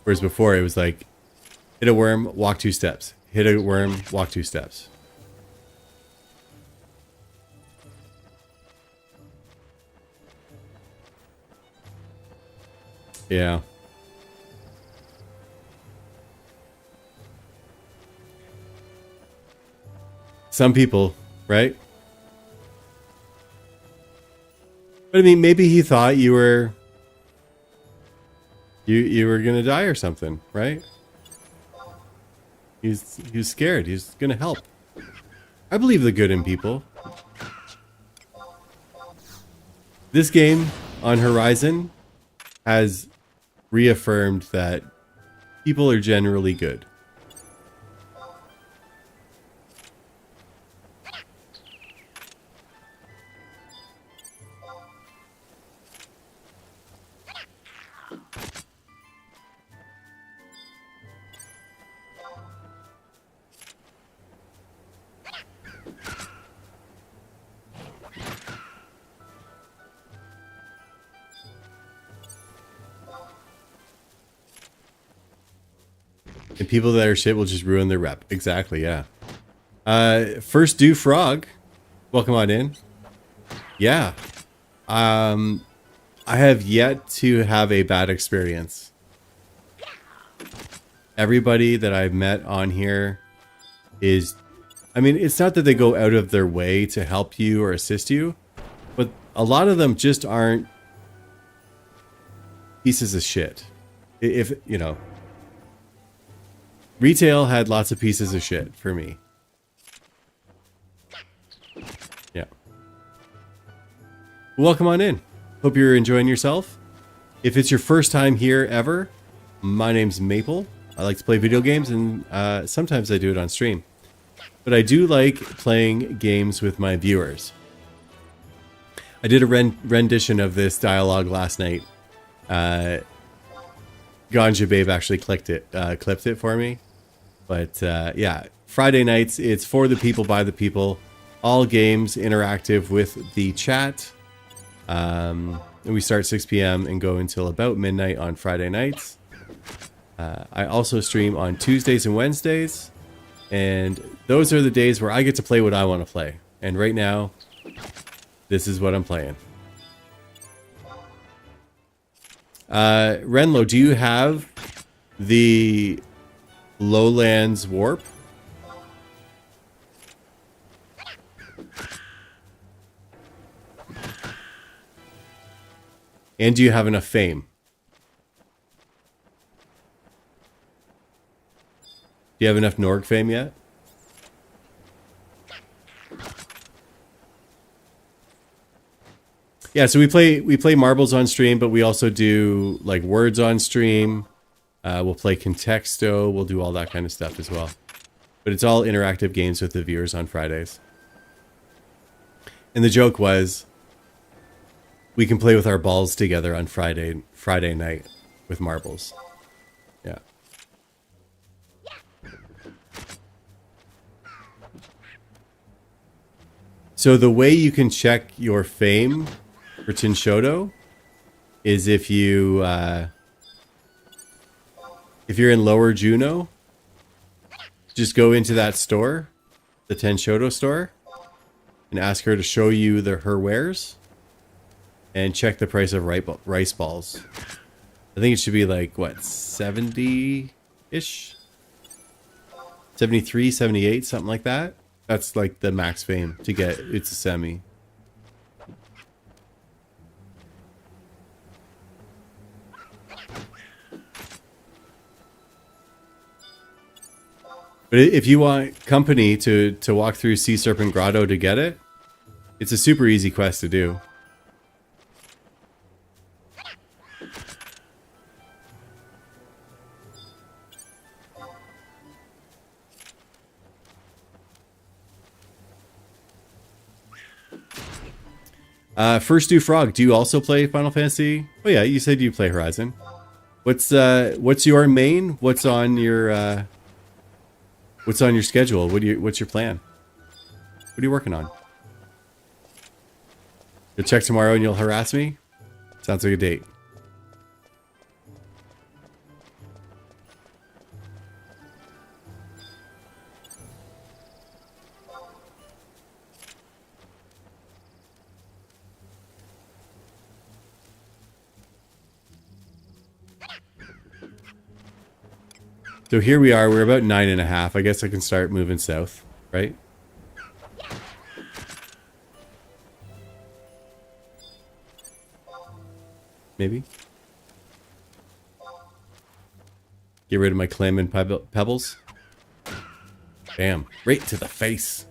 Whereas before it was like, hit a worm, walk 2 steps. Hit a worm, walk 2 steps. Yeah. Some people, right? But I mean, maybe he thought you were gonna die or something, right? He's scared. He's gonna help. I believe the good in people. This game on Horizon has reaffirmed that people are generally good. And people that are shit will just ruin their rep. Exactly, yeah. First Do Frog. Welcome on in. Yeah. I have yet to have a bad experience. Everybody that I've met on here is... I mean, it's not that they go out of their way to help you or assist you, but a lot of them just aren't pieces of shit. If, you know... Retail had lots of pieces of shit for me. Yeah. Welcome on in. Hope you're enjoying yourself. If it's your first time here ever, my name's Maple. I like to play video games and sometimes I do it on stream. But I do like playing games with my viewers. I did a rendition of this dialogue last night. Ganja Babe actually clipped it for me. But yeah, Friday nights, it's for the people, by the people. All games interactive with the chat. And we start 6 p.m. and go until about midnight on Friday nights. I also stream on Tuesdays and Wednesdays. And those are the days where I get to play what I want to play. And right now, this is what I'm playing. Renlo, do you have the Lowlands Warp? And do you have enough fame? Do you have enough Norg fame yet? Yeah, so we play marbles on stream, but we also do like words on stream. We'll play Contexto. We'll do all that kind of stuff as well. But it's all interactive games with the viewers on Fridays. And the joke was, we can play with our balls together on Friday night with marbles. Yeah. So the way you can check your fame for Tinshoto is if you're in Lower Juno, just go into that store, the Tinshoto store, and ask her to show you her wares and check the price of rice balls. I think it should be like, what, 70-ish? 73, 78, something like that. That's like the max fame to get. It's a semi. But if you want company to walk through Sea Serpent Grotto to get it, it's a super easy quest to do. First Do Frog, do you also play Final Fantasy? Oh yeah, you said you play Horizon. What's your main? What's on your schedule? What's your plan? What are you working on? You'll check tomorrow and you'll harass me? Sounds like a date. So here we are, we're about 9.5. I guess I can start moving south, right? Maybe. Get rid of my clam and pebbles. Bam, right to the face.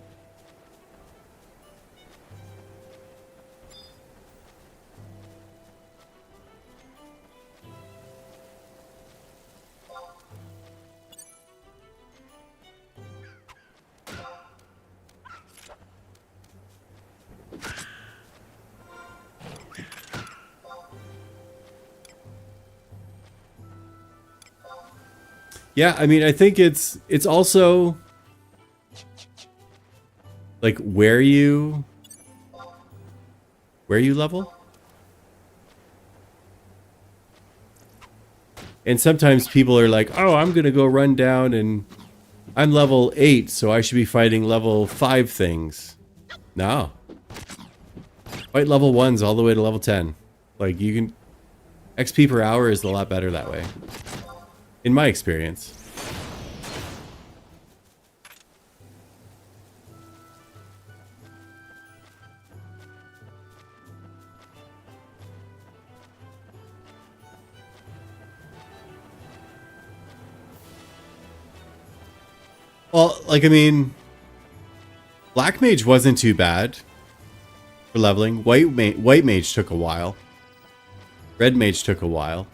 Yeah, I mean, I think it's also like where you level. And sometimes people are like, "Oh, I'm going to go run down and I'm level 8, so I should be fighting level 5 things." No. Fight level 1s all the way to level 10. Like, you can XP per hour is a lot better that way. In my experience. Well, like, I mean, Black Mage wasn't too bad for leveling. White Mage took a while. Red Mage took a while.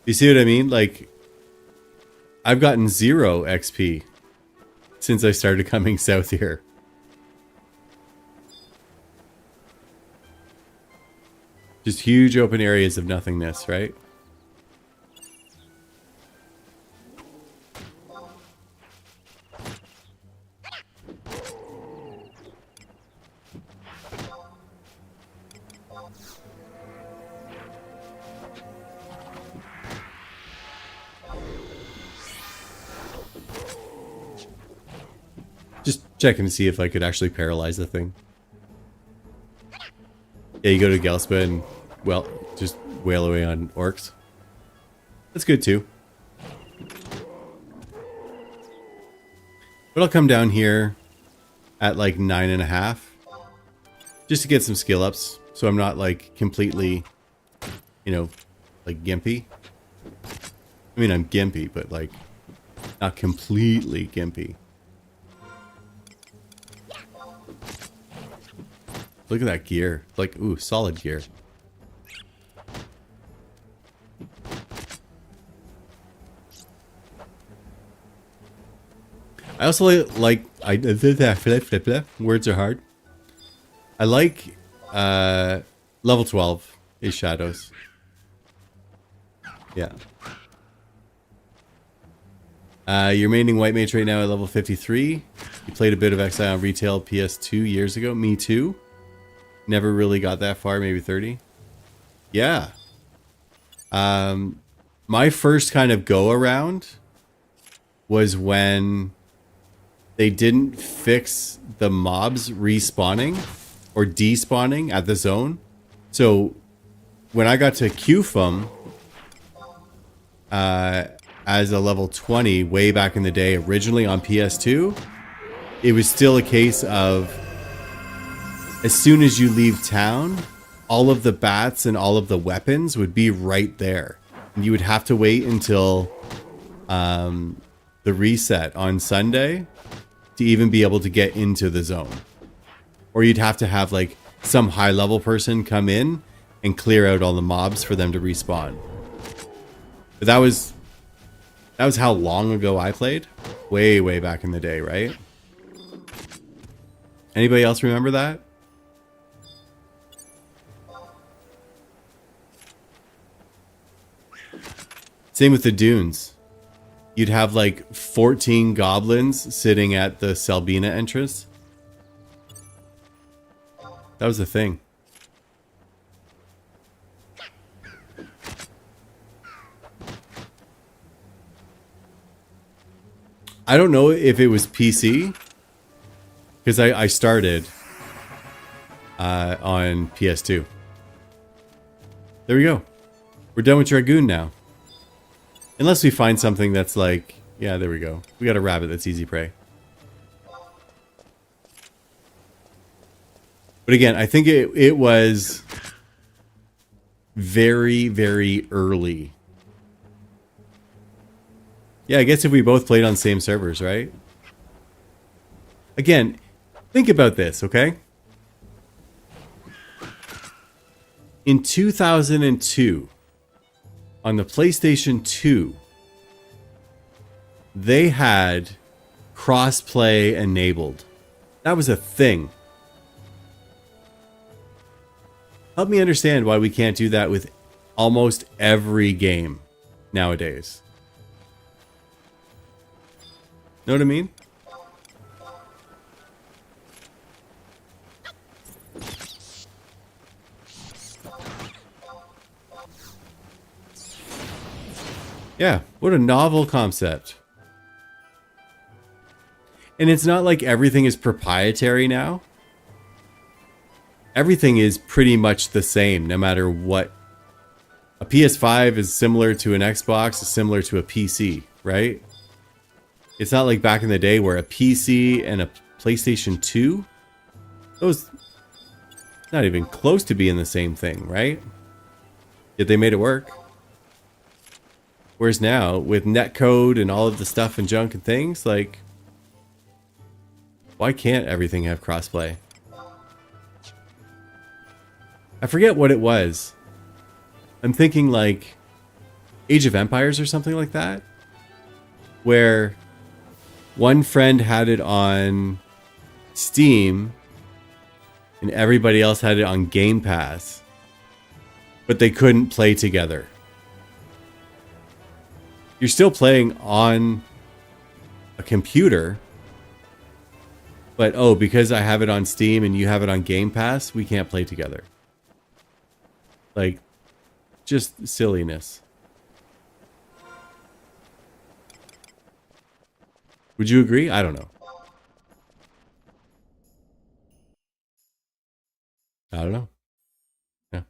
You see what I mean? Like, I've gotten 0 XP since I started coming south here. Just huge open areas of nothingness, right? Just checking to see if I could actually paralyze the thing. Yeah, you go to Gelspa and, well, just wail away on orcs. That's good too. But I'll come down here at like 9.5. Just to get some skill ups. So I'm not like completely, you know, like gimpy. I mean, I'm gimpy, but like, not completely gimpy. Look at that gear. Like, ooh, solid gear. I also like words are hard. I like level 12 is shadows. Yeah. You're maining white mage right now at level 53. You played a bit of XI on retail PS2 years ago. Me too. Never really got that far, maybe 30. Yeah. My first kind of go around was when they didn't fix the mobs respawning or despawning at the zone. So when I got to QFM as a level 20 way back in the day, originally on PS2, it was still a case of as soon as you leave town, all of the bats and all of the weapons would be right there. And you would have to wait until the reset on Sunday to even be able to get into the zone. Or you'd have to have like some high level person come in and clear out all the mobs for them to respawn. But that was how long ago I played. Way back in the day, right? Anybody else remember that? Same with the dunes. You'd have like 14 goblins sitting at the Selbina entrance. That was the thing. I don't know if it was PC, because I started on PS2. There we go. We're done with Dragoon now. Unless we find something that's like... Yeah, there we go. We got a rabbit that's easy prey. But again, I think it was very early. Yeah, I guess if we both played on same servers, right? Again, think about this, okay? In 2002, on the PlayStation 2, they had crossplay enabled. That was a thing. Help me understand why we can't do that with almost every game nowadays. Know what I mean? Yeah, what a novel concept. And it's not like everything is proprietary now. Everything is pretty much the same, no matter what. A PS5 is similar to an Xbox, is similar to a PC, right? It's not like back in the day where a PC and a PlayStation 2, those not even close to being the same thing, right? Yet they made it work. Whereas now, with netcode and all of the stuff and junk and things, like, why can't everything have crossplay? I forget what it was. I'm thinking like Age of Empires or something like that, where one friend had it on Steam and everybody else had it on Game Pass, but they couldn't play together. You're still playing on a computer, but oh, because I have it on Steam and you have it on Game Pass, we can't play together. Like, just silliness. Would you agree? I don't know. I don't know. Yeah.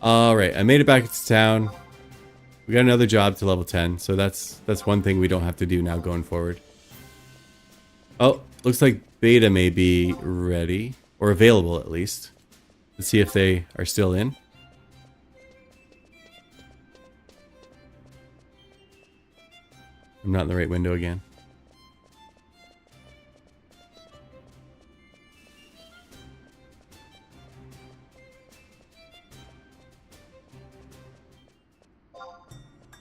All right, I made it back to town. We got another job to level 10, so that's one thing we don't have to do now going forward. Oh, Looks like beta may be ready, or available at least. Let's see if they are still in. I'm not in the right window again.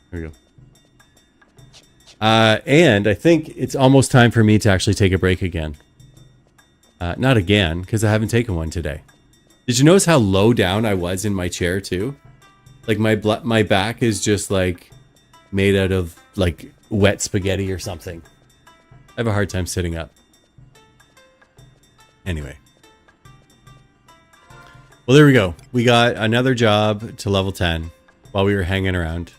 There we go. And I think it's almost time for me to actually take a break again. Not again, because I haven't taken one today. Did you notice how low down I was in my chair too? Like my back is just like made out of like wet spaghetti or something. I have a hard time sitting up. Anyway. Well, there we go. We got another job to level 10 while we were hanging around.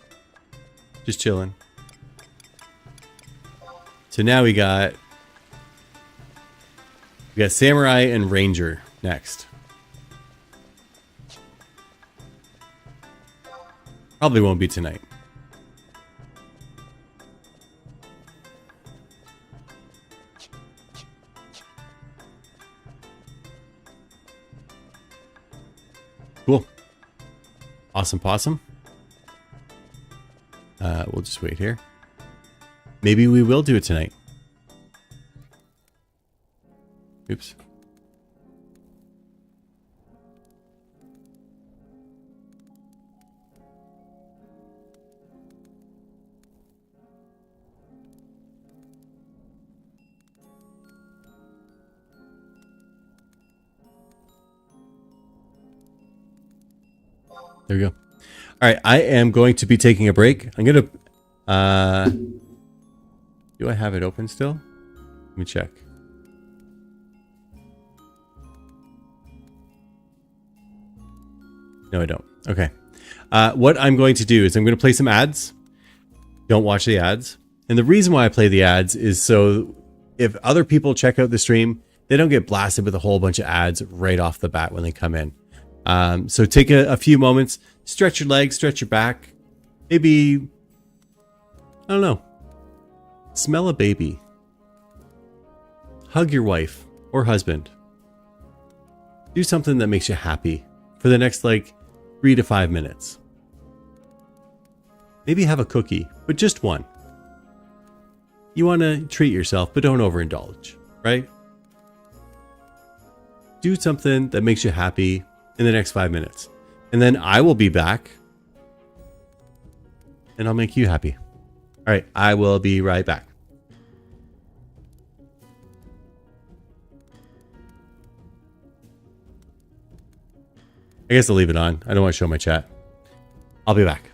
Just chilling. So now we got Samurai and Ranger next. Probably won't be tonight. Cool. Awesome possum. We'll just wait here. Maybe we will do it tonight. Oops. There we go. All right, I am going to be taking a break. I'm going to... do I have it open still? Let me check. No, I don't. Okay. What I'm going to do is I'm going to play some ads. Don't watch the ads. And the reason why I play the ads is so if other people check out the stream, they don't get blasted with a whole bunch of ads right off the bat when they come in. So take a few moments, stretch your legs, stretch your back. Maybe, I don't know, smell a baby. Hug your wife or husband. Do something that makes you happy for the next like 3 to 5 minutes. Maybe have a cookie, but just one. You want to treat yourself, but don't overindulge, right? Do something that makes you happy in the next 5 minutes. And then I will be back and I'll make you happy. All right, I will be right back. I guess I'll leave it on. I don't want to show my chat. I'll be back.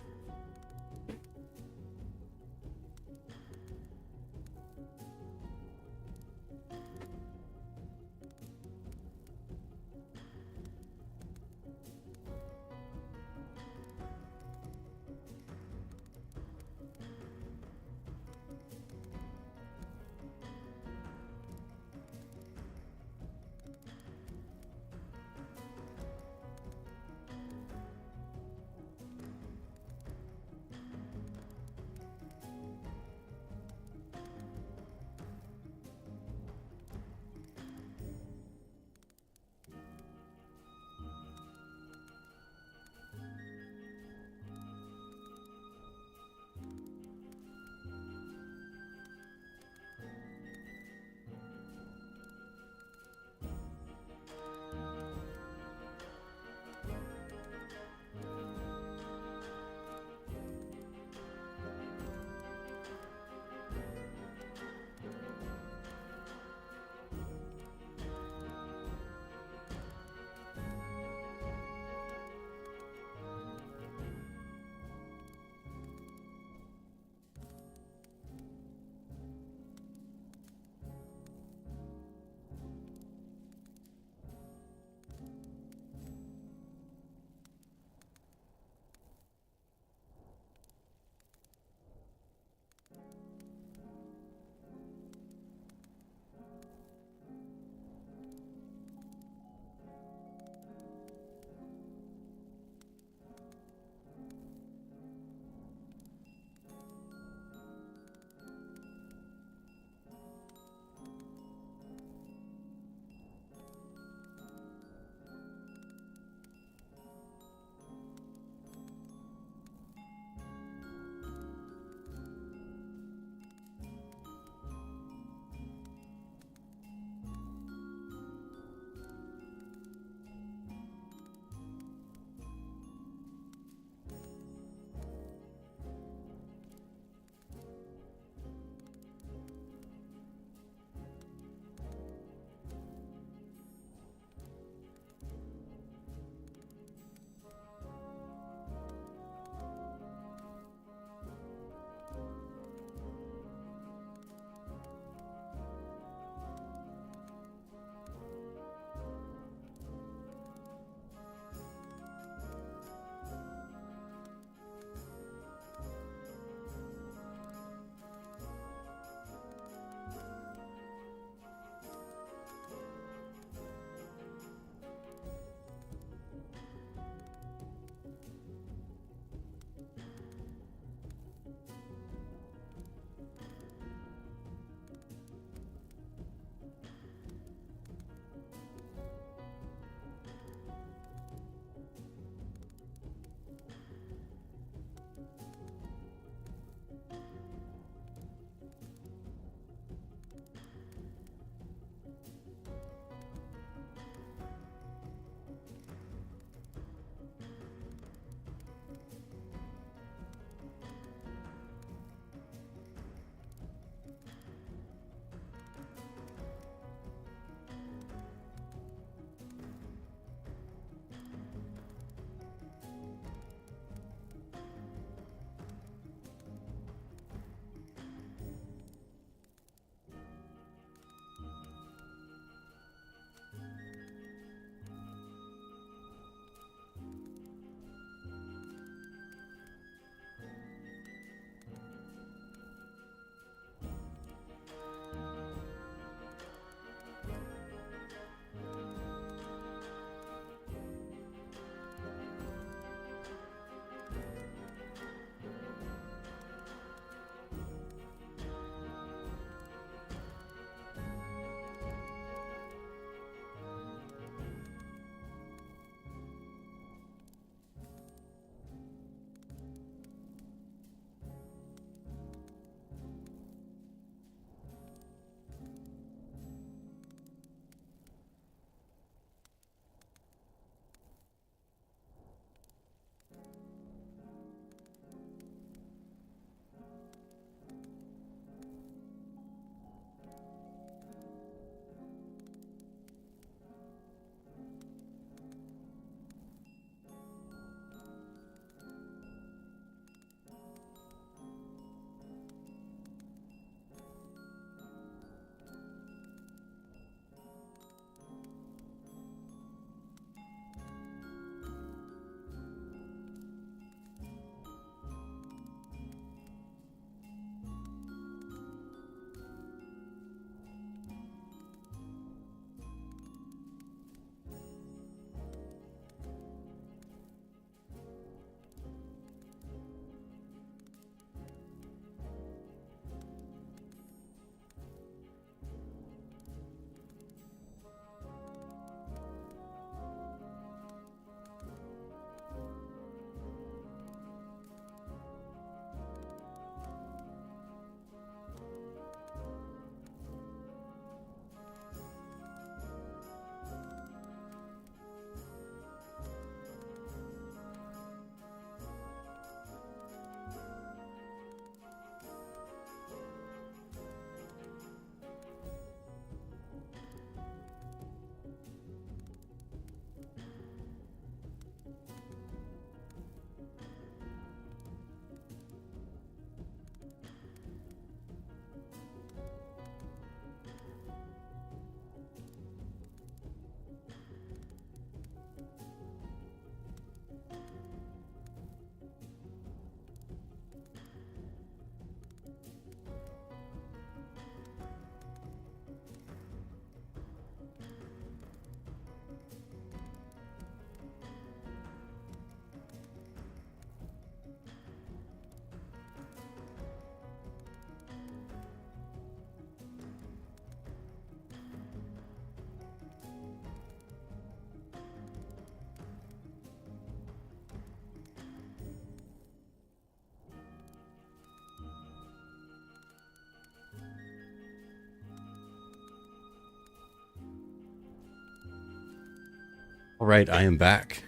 All right, I am back.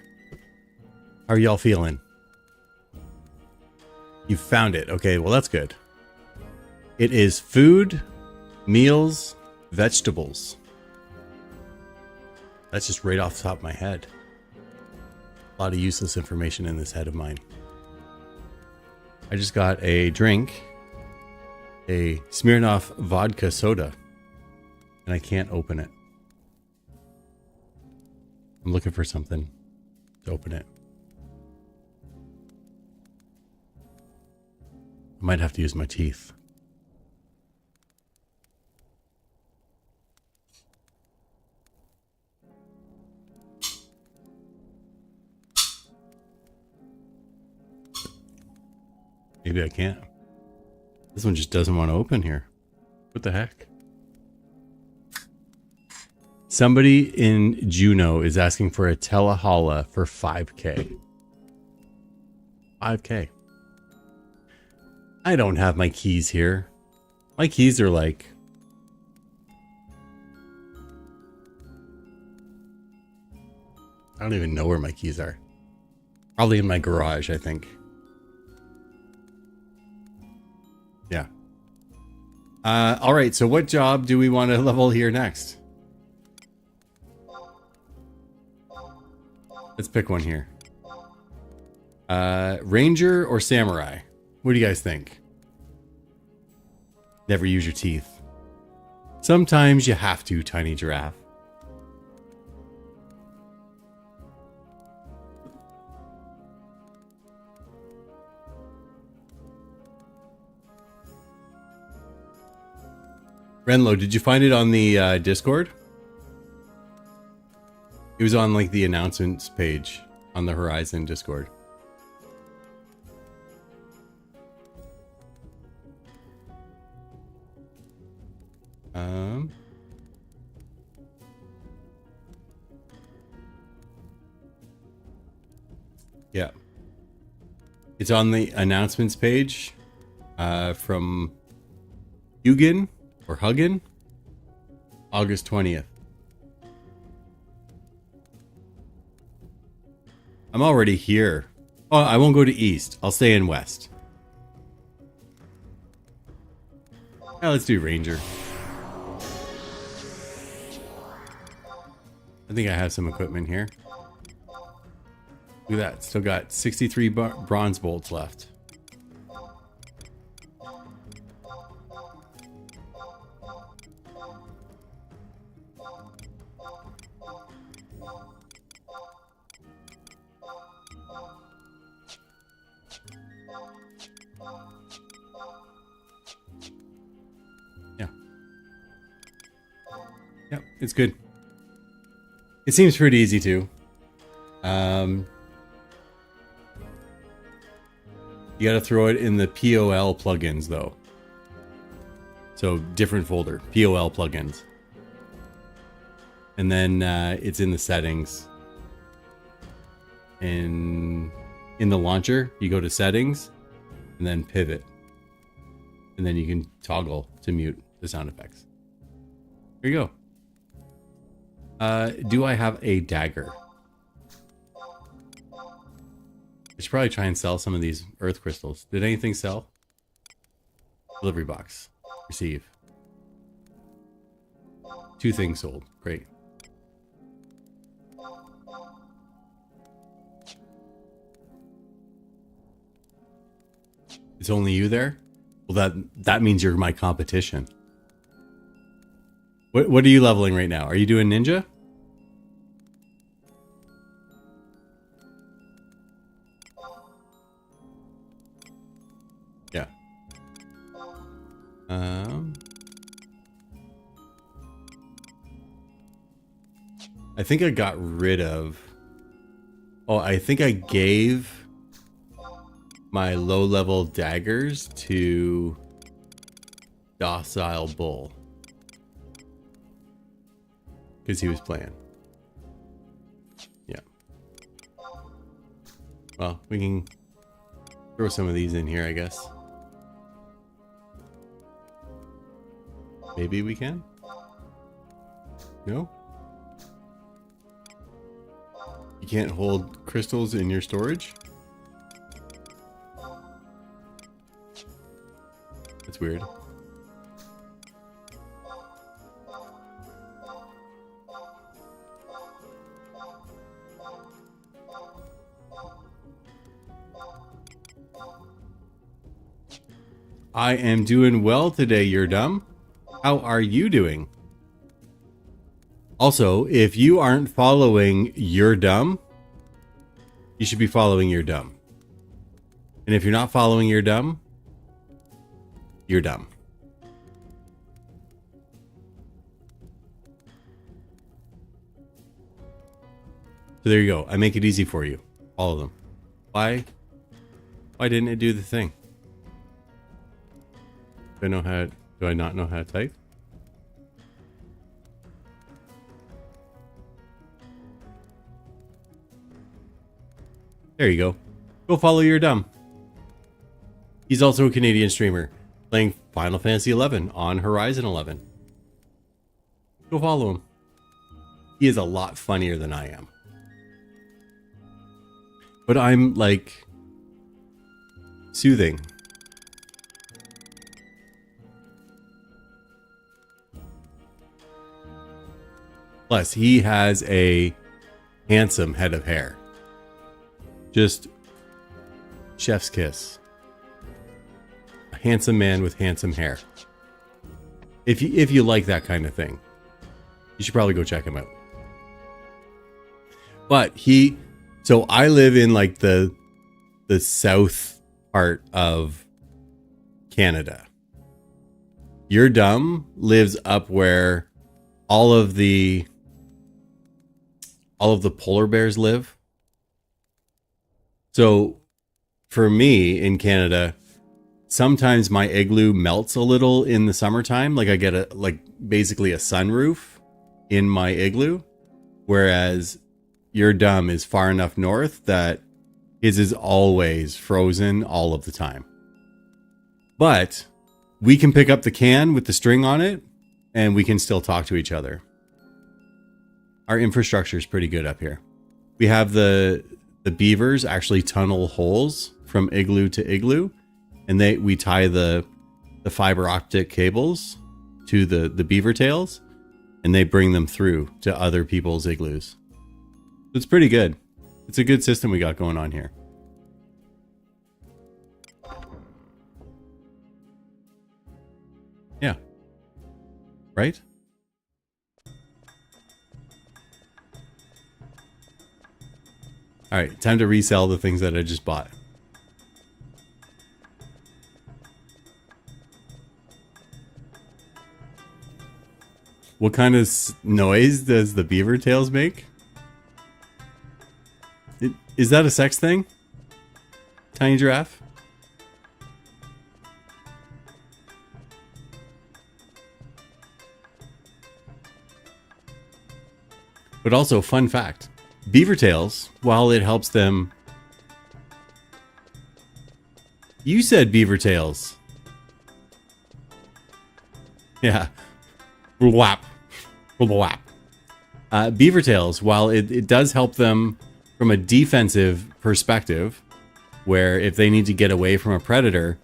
How are y'all feeling? You found it. Okay, well, that's good. It is food, meals, vegetables. That's just right off the top of my head. A lot of useless information in this head of mine. I just got a drink, a Smirnoff vodka soda, and I can't open it. I'm looking for something to open it. I might have to use my teeth. Maybe I can't. This one just doesn't want to open here. What the heck? Somebody in Juneau is asking for a Telehala for 5K. 5K. I don't have my keys here. My keys are like... I don't even know where my keys are. Probably in my garage, I think. Yeah. All right, so what job do we want to level here next? Let's pick one here. Ranger or Samurai? What do you guys think? Never use your teeth. Sometimes you have to, Tiny Giraffe. Renlo, did you find it on the Discord? It was on like the announcements page on the Horizon Discord. Yeah. It's on the announcements page from Hugin or Huggin, August 20th. I'm already here. Oh, I won't go to East. I'll stay in West. Yeah, let's do Ranger. I think I have some equipment here. Look at that. Still got 63 bronze bolts left. Yeah. Yep, it's good. It seems pretty easy too. You gotta throw it in the POL plugins though. So different folder, POL plugins. And then it's in the settings. In the launcher, you go to settings and then pivot. And then you can toggle to mute the sound effects. Here you go. Do I have a dagger? I should probably try and sell some of these earth crystals. Did anything sell? Delivery box. Receive. 2 things sold. Great. It's only you there? Well, that means you're my competition. What are you leveling right now? Are you doing ninja? Yeah. I think I got rid of... Oh, I think I gave my low-level daggers to Docile Bull. Because he was playing. Yeah. Well, we can throw some of these in here, I guess. Maybe we can? No? You can't hold crystals in your storage? That's weird. I am doing well today, you're dumb. How are you doing? Also, if you aren't following You're Dumb, you should be following You're Dumb. And if you're not following You're Dumb, you're dumb. So there you go. I make it easy for you. All of them. Why didn't it do the thing? Do I not know how to type? There you go. Go follow You're Dumb. He's also a Canadian streamer playing Final Fantasy XI on HorizonXI. Go follow him. He is a lot funnier than I am. But I'm like soothing. Plus, he has a handsome head of hair. Just chef's kiss. A handsome man with handsome hair. If you like that kind of thing, you should probably go check him out. But so I live in like the south part of Canada. You're Dumb lives up where all of the polar bears live. So for me in Canada, sometimes my igloo melts a little in the summertime. Like I get basically a sunroof in my igloo, whereas You're Dumb is far enough north that his is always frozen all of the time. But we can pick up the can with the string on it and we can still talk to each other. Our infrastructure is pretty good up here. We have the beavers actually tunnel holes from igloo to igloo, and we tie the fiber optic cables to the beaver tails, and they bring them through to other people's igloos. It's pretty good. It's a good system we got going on here. Yeah. Right? All right, time to resell the things that I just bought. What kind of noise does the beaver tails make? Is that a sex thing? Tiny giraffe? But also, fun fact. Beaver tails, while it helps them... You said beaver tails. Yeah. Whap. Whap. Beaver tails, while it does help them from a defensive perspective, where if they need to get away from a predator,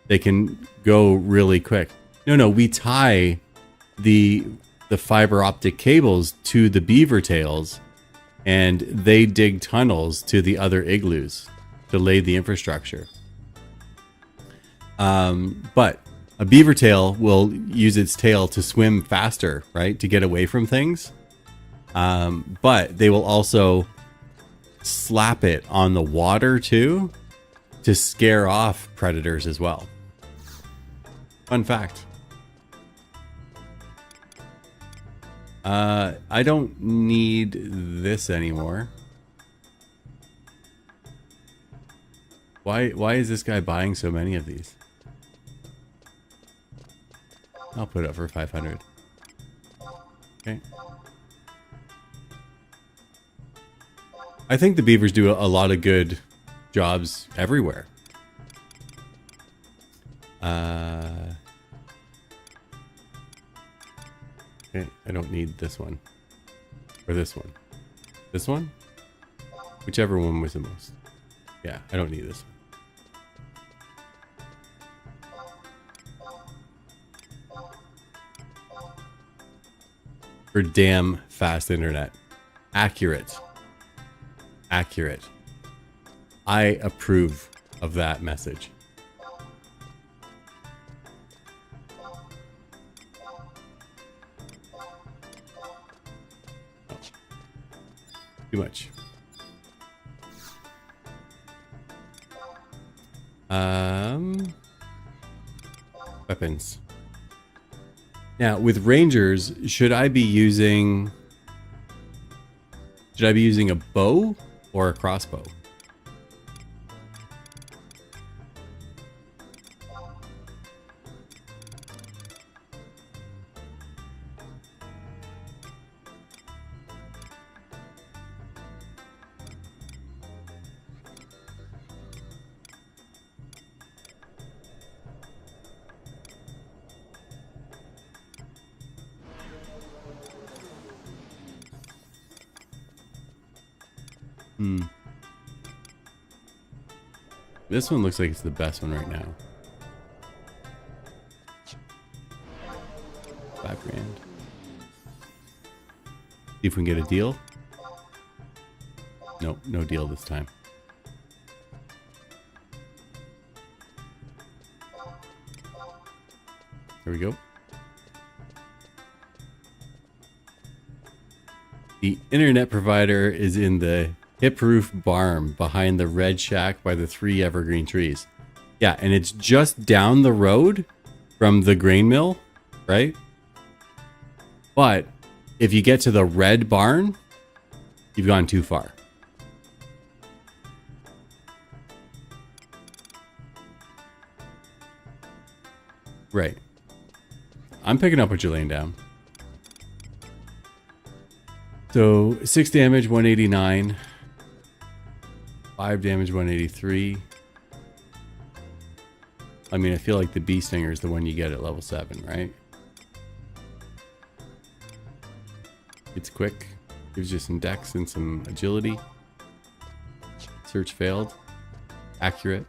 they can go really quick. No, we tie the fiber optic cables to the beaver tails, and they dig tunnels to the other igloos to lay the infrastructure. But a beaver tail will use its tail to swim faster, right? To get away from things. But they will also slap it on the water too to scare off predators as well. Fun fact. I don't need this anymore. Why is this guy buying so many of these? I'll put it up for 500. Okay. I think the beavers do a lot of good jobs everywhere. Okay, I don't need this one. Or this one. This one? Whichever one was the most. Yeah, I don't need this one. For damn fast internet. Accurate. Accurate. I approve of that message. Too much. Weapons. Now, with rangers, should I be using a bow or a crossbow? This one looks like it's the best one right now. $5 grand. See if we can get a deal. Nope, no deal this time. There we go. The internet provider is in the hip roof barn behind the red shack by the 3 evergreen trees. Yeah, and it's just down the road from the grain mill, right? But if you get to the red barn, you've gone too far. Right. I'm picking up what you're laying down. So 6 damage, 189. 5 damage, 183. I mean, I feel like the bee stinger is the one you get at level 7, right? It's quick. Gives you some dex and some agility. Search failed. Accurate.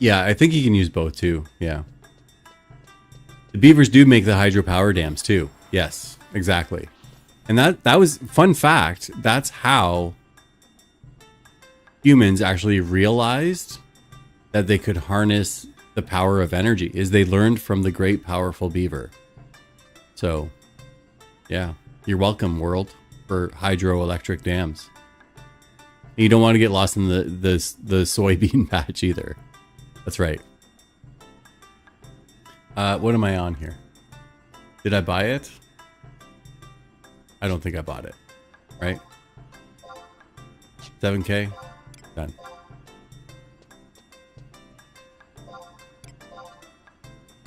Yeah, I think you can use both too. Yeah. The beavers do make the hydropower dams too. Yes, exactly. And that was fun fact. That's how humans actually realized that they could harness the power of energy, is they learned from the great powerful beaver. So, yeah, you're welcome, world, for hydroelectric dams. And you don't want to get lost in the soybean patch either. That's right. What am I on here? Did I buy it? I don't think I bought it. Right? 7K? Done.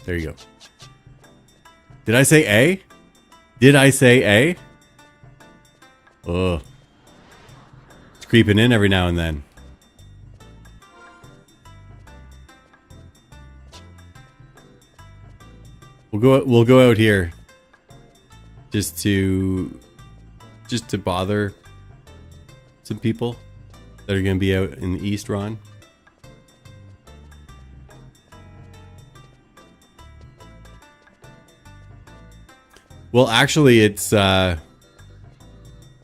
There you go. Did I say A? Did I say A? Ugh. It's creeping in every now and then. We'll go out here just to bother some people that are going to be out in the east, Ron. Well, actually, it's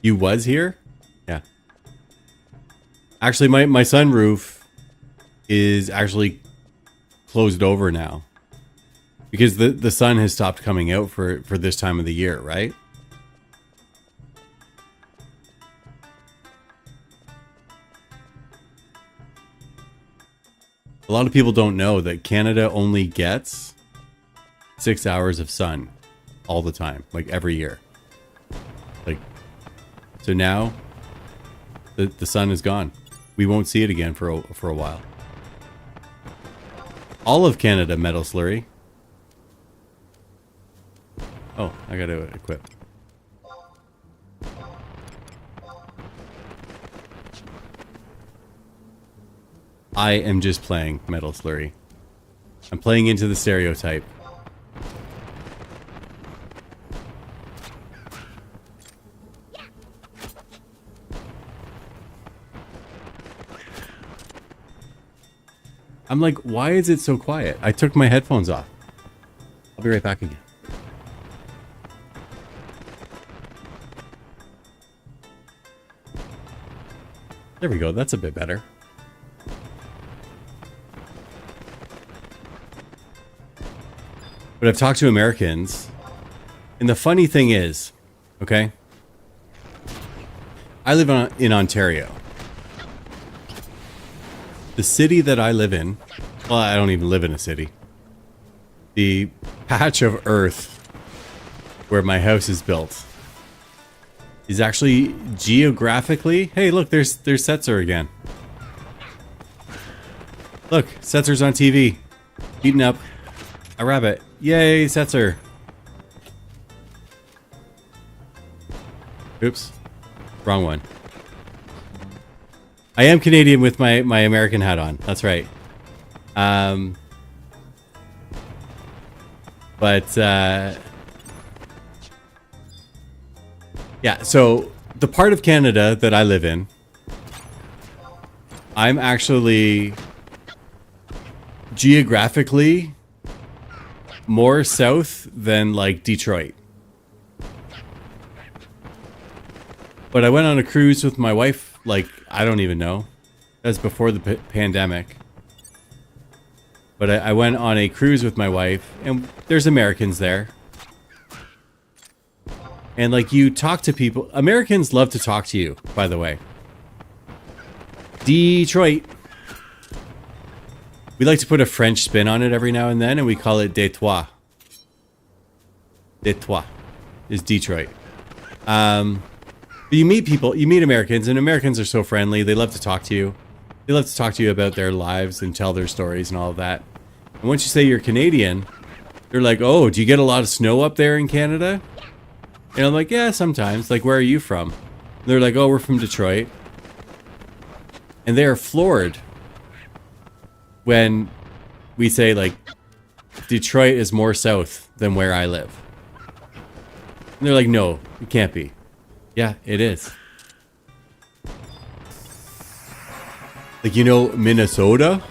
you was here? Yeah. Actually, my sunroof is actually closed over now. Because the sun has stopped coming out for this time of the year, right? A lot of people don't know that Canada only gets 6 hours of sun all the time, like every year. Like, so now the sun is gone. We won't see it again for a while. All of Canada, Metal Slurry. Oh, I gotta equip. I am just playing Metal Slurry. I'm playing into the stereotype. I'm like, why is it so quiet? I took my headphones off. I'll be right back again. There we go. That's a bit better. But I've talked to Americans, and the funny thing is, okay, I live in Ontario. The city that I live in, well, I don't even live in a city. The patch of earth where my house is built is actually geographically... Hey, look, there's Setzer again. Look, Setzer's on TV, eating up a rabbit. Yay, Setzer. Oops, wrong one. I am Canadian with my American hat on. That's right. Yeah, so the part of Canada that I live in, I'm actually geographically more south than like Detroit. But I went on a cruise with my wife, like, I don't even know. That's before the pandemic. But I went on a cruise with my wife, and there's Americans there. And, like, you talk to people. Americans love to talk to you, by the way. Detroit. We like to put a French spin on it every now and then, and we call it Detroit. Detroit is Detroit. But you meet people, you meet Americans, and Americans are so friendly. They love to talk to you. They love to talk to you about their lives and tell their stories and all of that. And once you say you're Canadian, they're like, oh, do you get a lot of snow up there in Canada? And I'm like, yeah, sometimes. Like, where are you from? And they're like, oh, we're from Detroit. And they are floored when we say, like, Detroit is more south than where I live. And they're like, no, it can't be. Yeah, it is. Like, you know, Minnesota?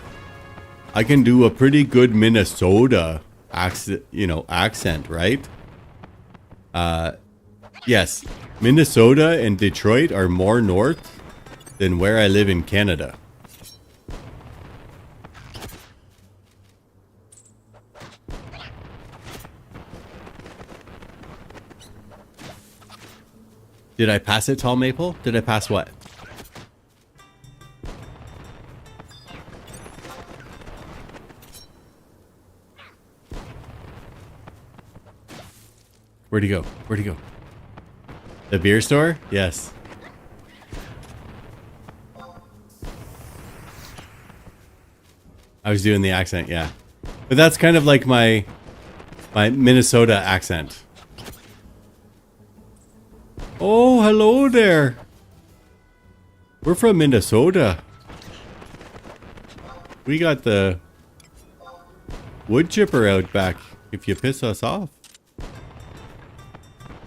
I can do a pretty good Minnesota accent, right? Yes, Minnesota and Detroit are more north than where I live in Canada. Did I pass it, Tall Maple? Did I pass what? Where'd he go? Where'd he go? The beer store? Yes. I was doing the accent, yeah. But that's kind of like my Minnesota accent. Oh, hello there. We're from Minnesota. We got the wood chipper out back if you piss us off.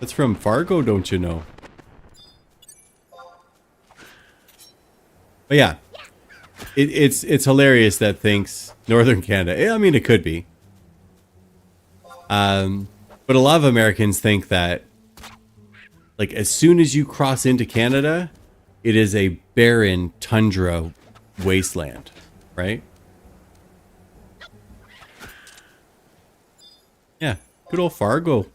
That's from Fargo, don't you know? But yeah, it's hilarious that thinks Northern Canada. I mean, it could be. But a lot of Americans think that, like, as soon as you cross into Canada, it is a barren tundra wasteland, right? Yeah, good old Fargo.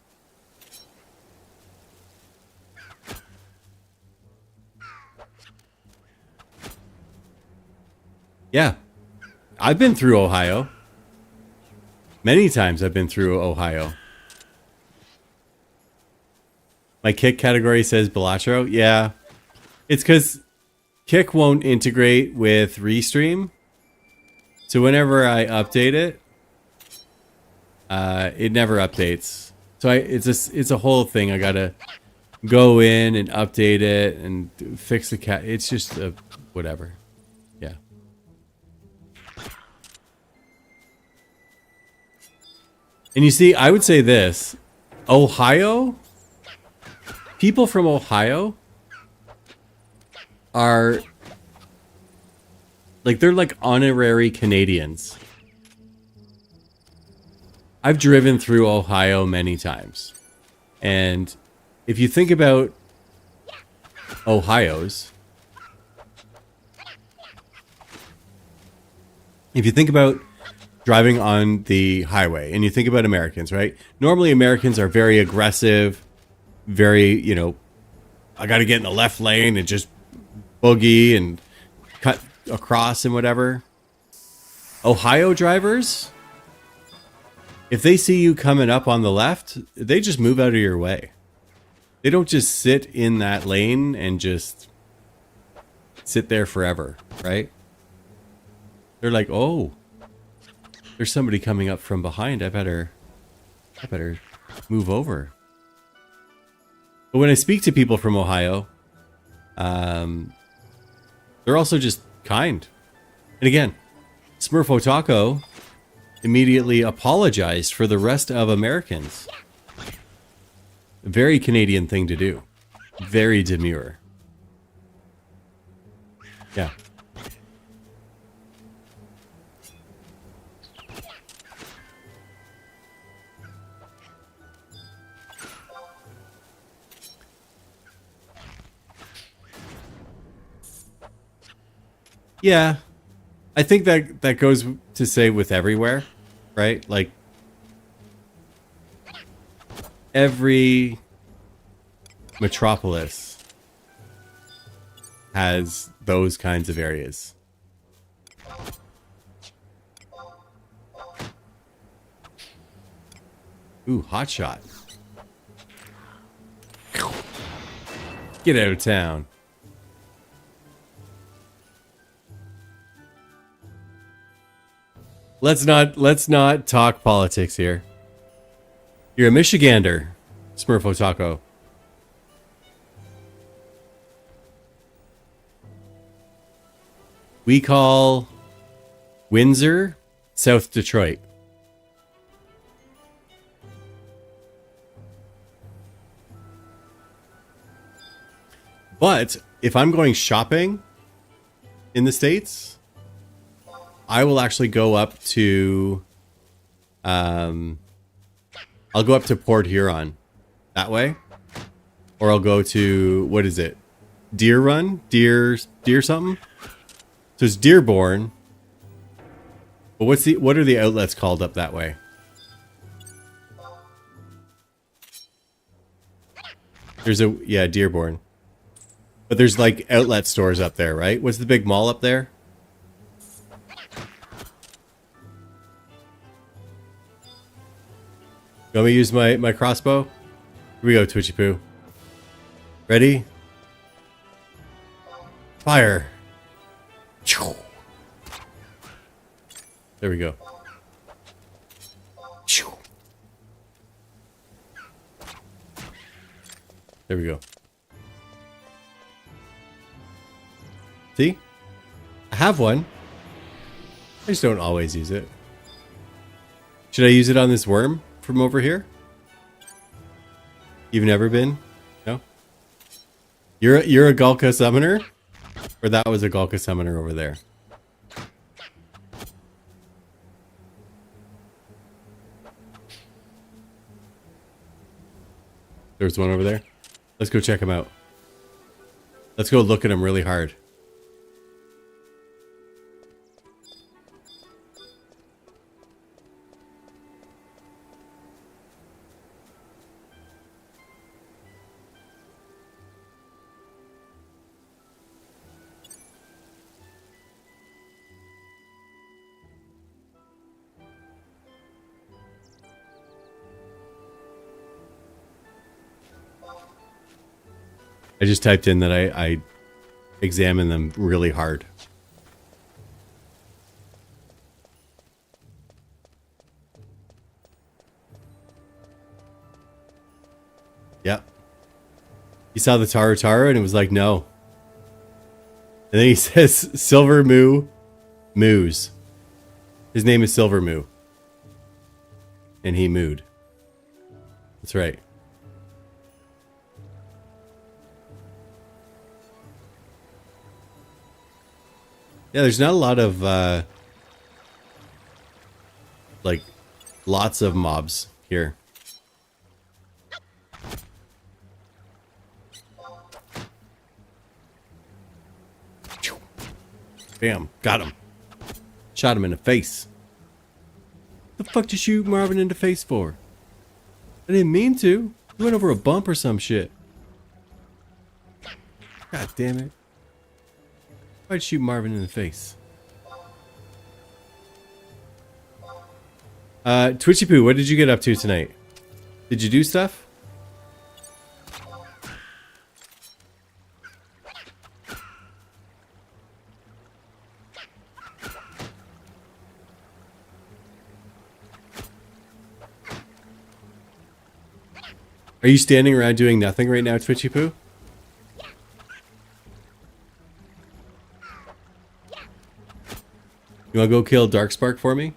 Yeah, I've been through Ohio. Many times I've been through Ohio. My Kick category says Balatro. Yeah, it's because Kick won't integrate with Restream. So whenever I update it, it never updates. So it's a whole thing. I gotta go in and update it and fix the cat. It's just a whatever. Yeah. And you see, I would say this. Ohio, people from Ohio are like, they're like honorary Canadians. I've driven through Ohio many times. And if you think about Ohio's, if you think about driving on the highway and you think about Americans, right? Normally Americans are very aggressive, very, you know, I got to get in the left lane and just boogie and cut across and whatever. Ohio drivers, if they see you coming up on the left, they just move out of your way. They don't just sit in that lane and just sit there forever, right? They're like, oh, there's somebody coming up from behind. I better move over. But when I speak to people from Ohio, they're also just kind. And again, Smurfo Taco immediately apologized for the rest of Americans. A very Canadian thing to do. Very demure. Yeah. Yeah. I think that goes to say with everywhere, right? Like every metropolis has those kinds of areas. Ooh, hot shot. Get out of town. Let's not talk politics here. You're a Michigander, Smurfo Taco. We call Windsor South Detroit. But if I'm going shopping in the States, I will actually go up to, I'll go up to Port Huron that way, or I'll go to, what is it? Deer Run? Deer something? So it's Dearborn. But what are the outlets called up that way? There's Dearborn. But there's like outlet stores up there, right? What's the big mall up there? You want me to use my crossbow? Here we go, Twitchy Poo. Ready? Fire. There we go. There we go. See? I have one. I just don't always use it. Should I use it on this worm from over here? You've never been? No? You're a Gulka summoner? Or that was a Gulka summoner over there? There's one over there. Let's go check him out. Let's go look at him really hard. I just typed in that I examine them really hard. Yep. He saw the Taru and it was like, no. And then he says Silver Moo Moose. His name is Silver Moo. And he mooed. That's right. Yeah, there's not a lot of, like, lots of mobs here. Bam, got him. Shot him in the face. The fuck did you shoot Marvin in the face for? I didn't mean to. You went over a bump or some shit. God damn it. Why'd you shoot Marvin in the face? Twitchy Poo, what did you get up to tonight? Did you do stuff? Are you standing around doing nothing right now, Twitchy Poo? You wanna go kill Darkspark for me?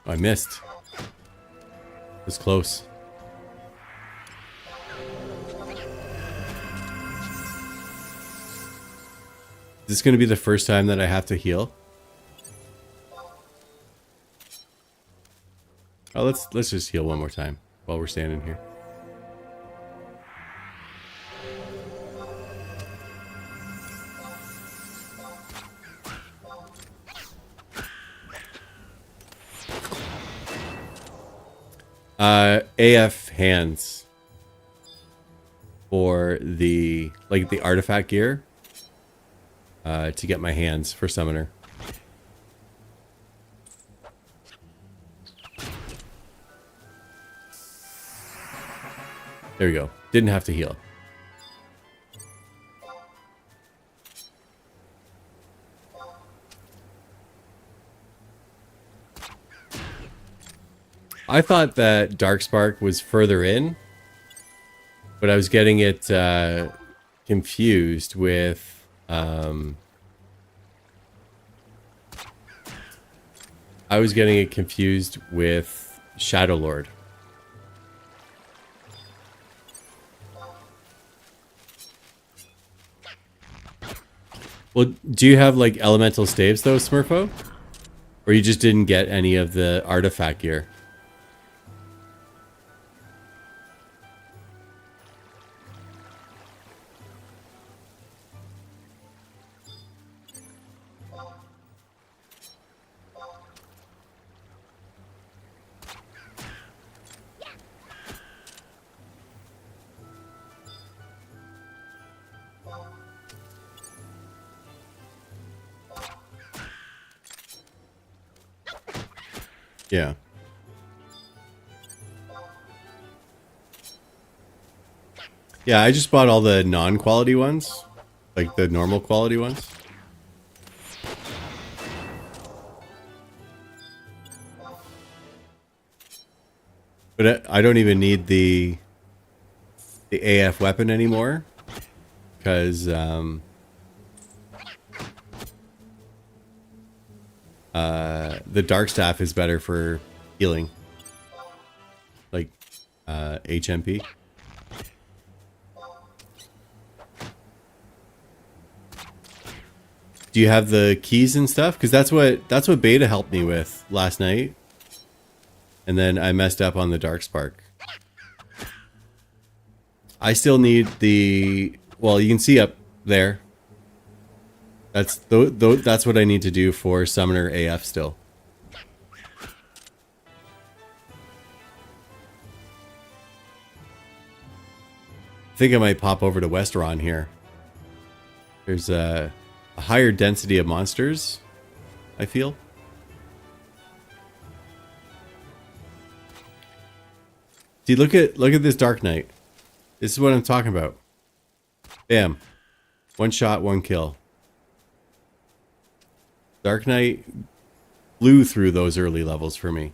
Oh, I missed. It was close. Is this going to be the first time that I have to heal? Oh, let's just heal one more time while we're standing here. AF hands for the the artifact gear. To get my hands for summoner. There we go. Didn't have to heal. I thought that Darkspark was further in, but I was getting it confused with I was getting it confused with Shadow Lord. Well, do you have like elemental staves though, Smurfo? Or you just didn't get any of the artifact gear? Yeah. Yeah, I just bought all the non-quality ones. Like the normal quality ones. But I don't even need the AF weapon anymore. Because the dark staff is better for healing, like HMP. Do you have the keys and stuff? Because that's what Beta helped me with last night, and then I messed up on the Darkspark. I still need the, well, you can see up there. That's what I need to do for Summoner AF still. I think I might pop over to Westeron here. There's a higher density of monsters, I feel. See, look at this Dark Knight. This is what I'm talking about. Bam. One shot, one kill. Dark Knight blew through those early levels for me.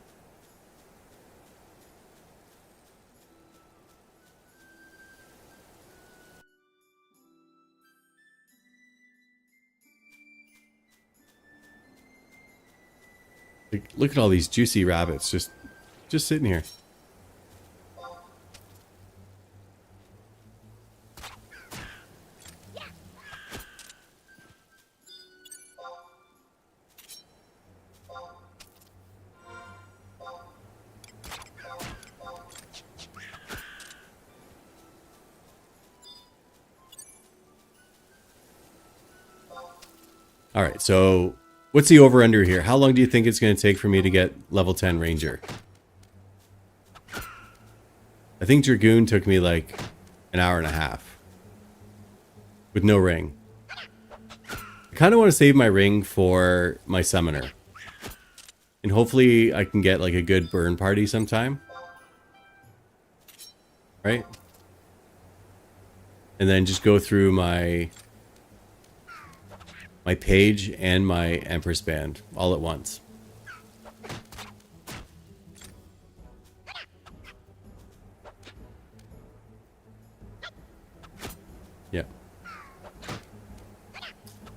Like, look at all these juicy rabbits just sitting here. All right, so what's the over-under here? How long do you think it's going to take for me to get level 10 Ranger? I think Dragoon took me like an hour and a half. With no ring. I kind of want to save my ring for my Summoner. And hopefully I can get like a good burn party sometime. Right? And then just go through my page and my Empress Band all at once. Yeah.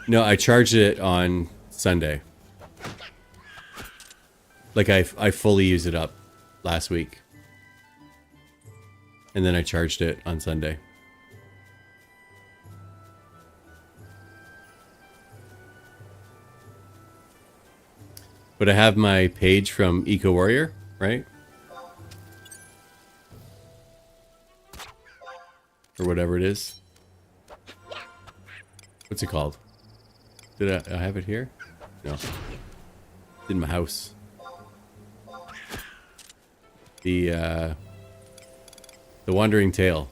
No, I charged it on Sunday. Like I fully used it up last week. And then I charged it on Sunday. But I have my page from Eco Warrior, right? Or whatever it is. What's it called? Did I have it here? No. It's in my house. The Wandering Tail.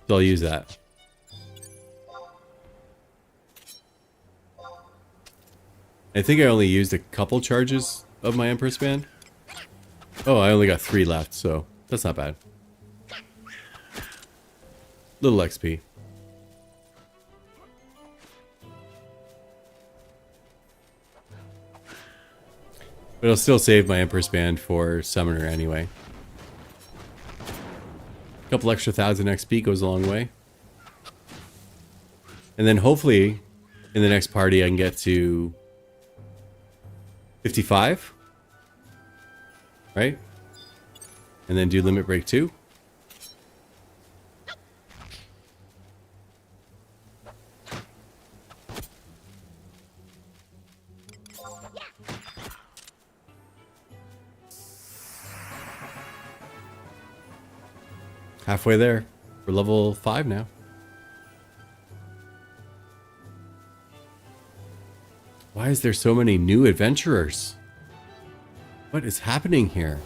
So I'll use that. I think I only used a couple charges of my Empress Band. Oh, I only got 3 left, so that's not bad. Little XP. But I'll still save my Empress Band for Summoner anyway. A couple extra 1,000 XP goes a long way. And then hopefully, in the next party, I can get to 55, right? And then do Limit Break 2. Halfway there. We're level 5 now. Why is there so many new adventurers? What is happening here?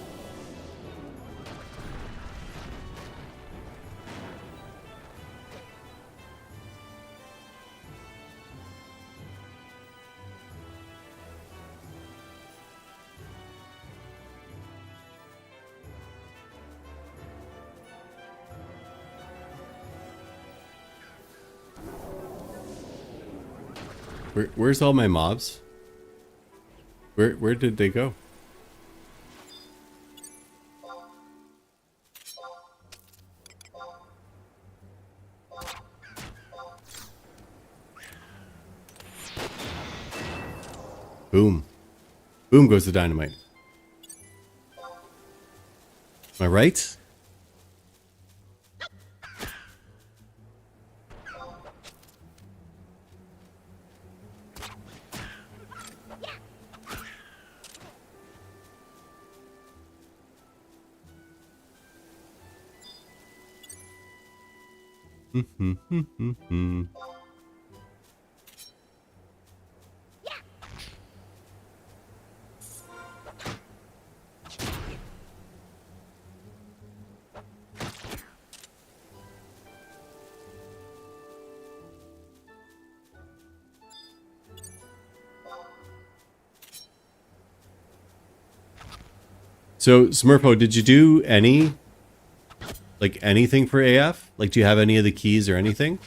Where's all my mobs? Where did they go? Boom. Boom goes the dynamite. Am I right? So, Smurpo, did you do any, like, anything for AF? Like, do you have any of the keys or anything?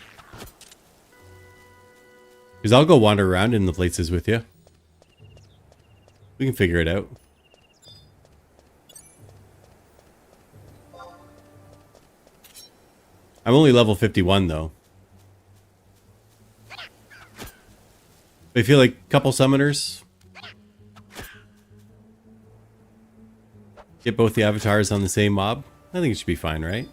Because I'll go wander around in the places with you. We can figure it out. I'm only level 51, though. I feel like a couple summoners Get both the avatars on the same mob? I think it should be fine, right?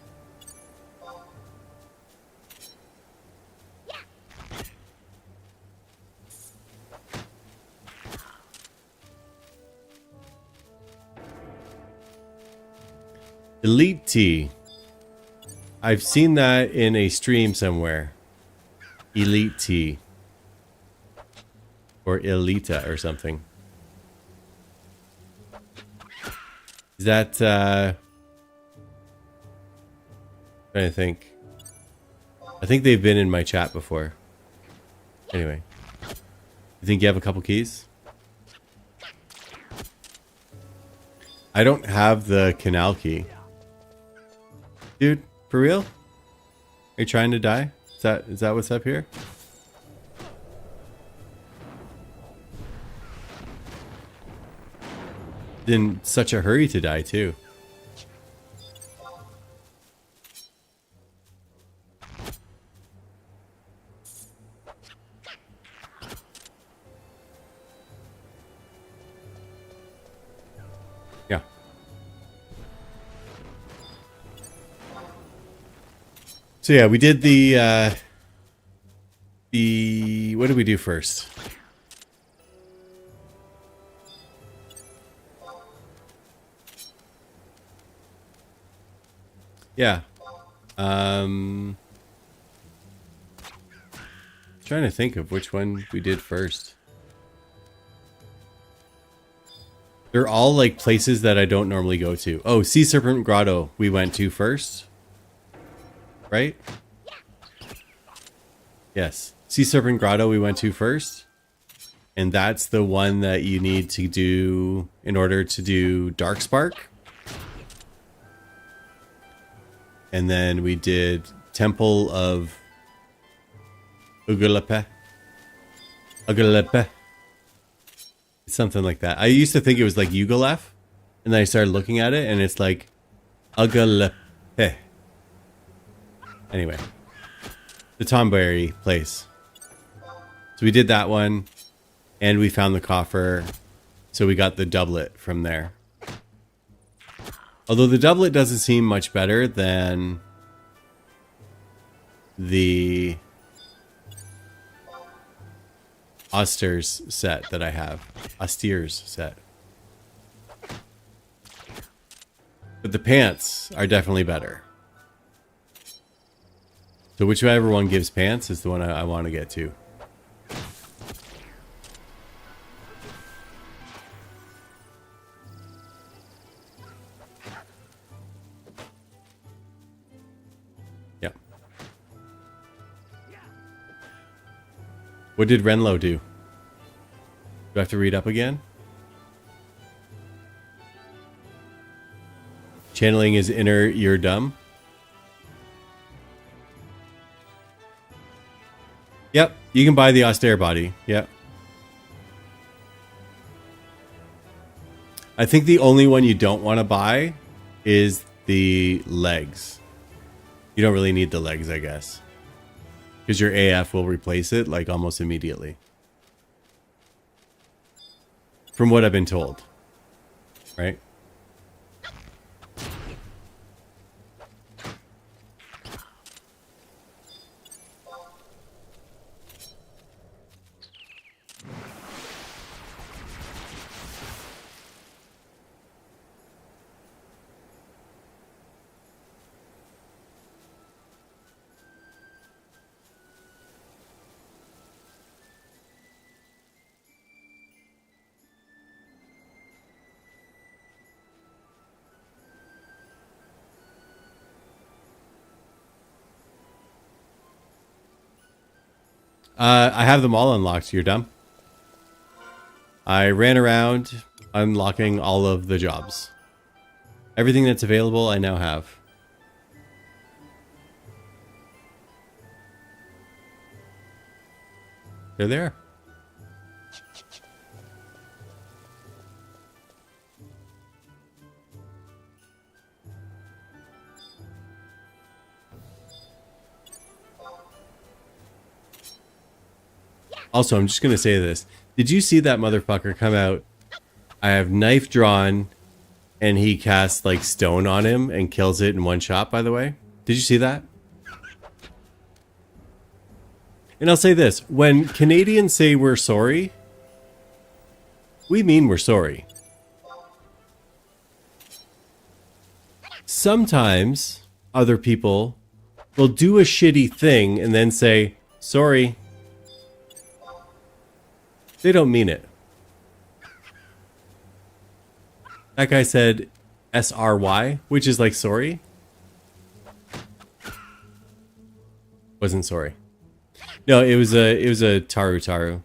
Elite T. I've seen that in a stream somewhere. Elite T. Or Elita or something. Is that, trying to think. I think they've been in my chat before. Anyway. You think you have a couple keys? I don't have the canal key. Dude, for real? Are you trying to die? Is that what's up here? In such a hurry to die too. Yeah. So yeah, we did the what did we do first? Yeah. Trying to think of which one we did first. They're all like places that I don't normally go to. Oh, Sea Serpent Grotto we went to first. Right? Yes. Sea Serpent Grotto we went to first. And that's the one that you need to do in order to do Darkspark. And then we did Temple of Ugalepe. Something like that. I used to think it was like Ugalef. And then I started looking at it and it's like Ugalepe. Anyway. The Tomberry place. So we did that one. And we found the coffer. So we got the doublet from there. Although the doublet doesn't seem much better than the Austers set that I have. Ausтер's set. But the pants are definitely better. So whichever one gives pants is the one I want to get to. What did Renlo do? Do I have to read up again? Channeling his inner ear dumb. Yep, you can buy the austere body. Yep. I think the only one you don't want to buy is the legs. You don't really need the legs, I guess. Because your AF will replace it, like, almost immediately. From what I've been told. Right? I have them all unlocked. You're dumb. I ran around unlocking all of the jobs. Everything that's available, I now have. They're there. Also, I'm just going to say this. Did you see that motherfucker come out? I have knife drawn and he casts like stone on him and kills it in one shot, by the way. Did you see that? And I'll say this, when Canadians say we're sorry, we mean we're sorry. Sometimes other people will do a shitty thing and then say, sorry. They don't mean it. That guy said SRY, which is like sorry. Wasn't sorry. No, it was a Taru Taru.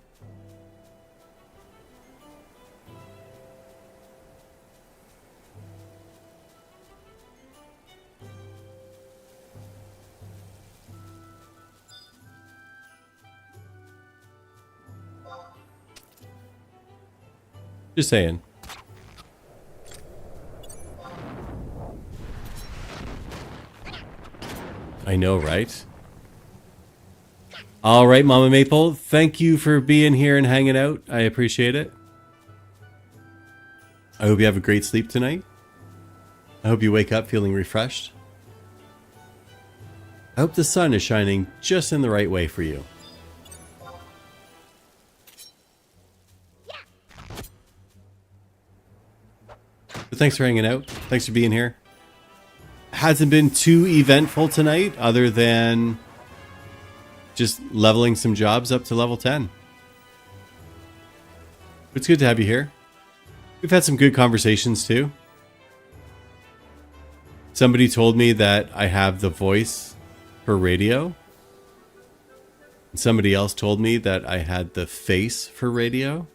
Just saying. I know, right? All right, Mama Maple, thank you for being here and hanging out. I appreciate it. I hope you have a great sleep tonight. I hope you wake up feeling refreshed. I hope the sun is shining just in the right way for you. But thanks for hanging out. Thanks for being here. Hasn't been too eventful tonight other than just leveling some jobs up to level 10. It's good to have you here. We've had some good conversations too. Somebody told me that I have the voice for radio. And somebody else told me that I had the face for radio.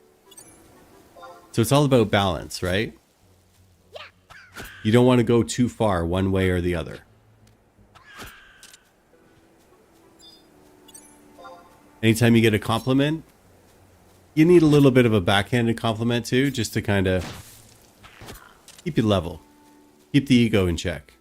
So it's all about balance, right? You don't want to go too far one way or the other. Anytime you get a compliment, you need a little bit of a backhanded compliment too, just to kind of keep you level. Keep the ego in check.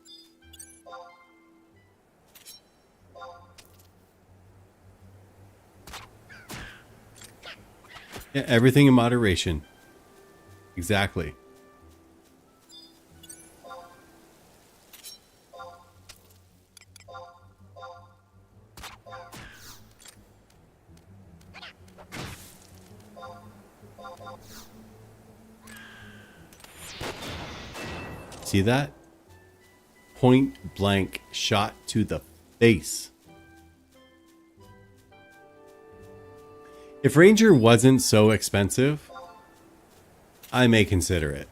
Yeah, everything in moderation. Exactly. See that? Point blank shot to the face. If Ranger wasn't so expensive, I may consider it.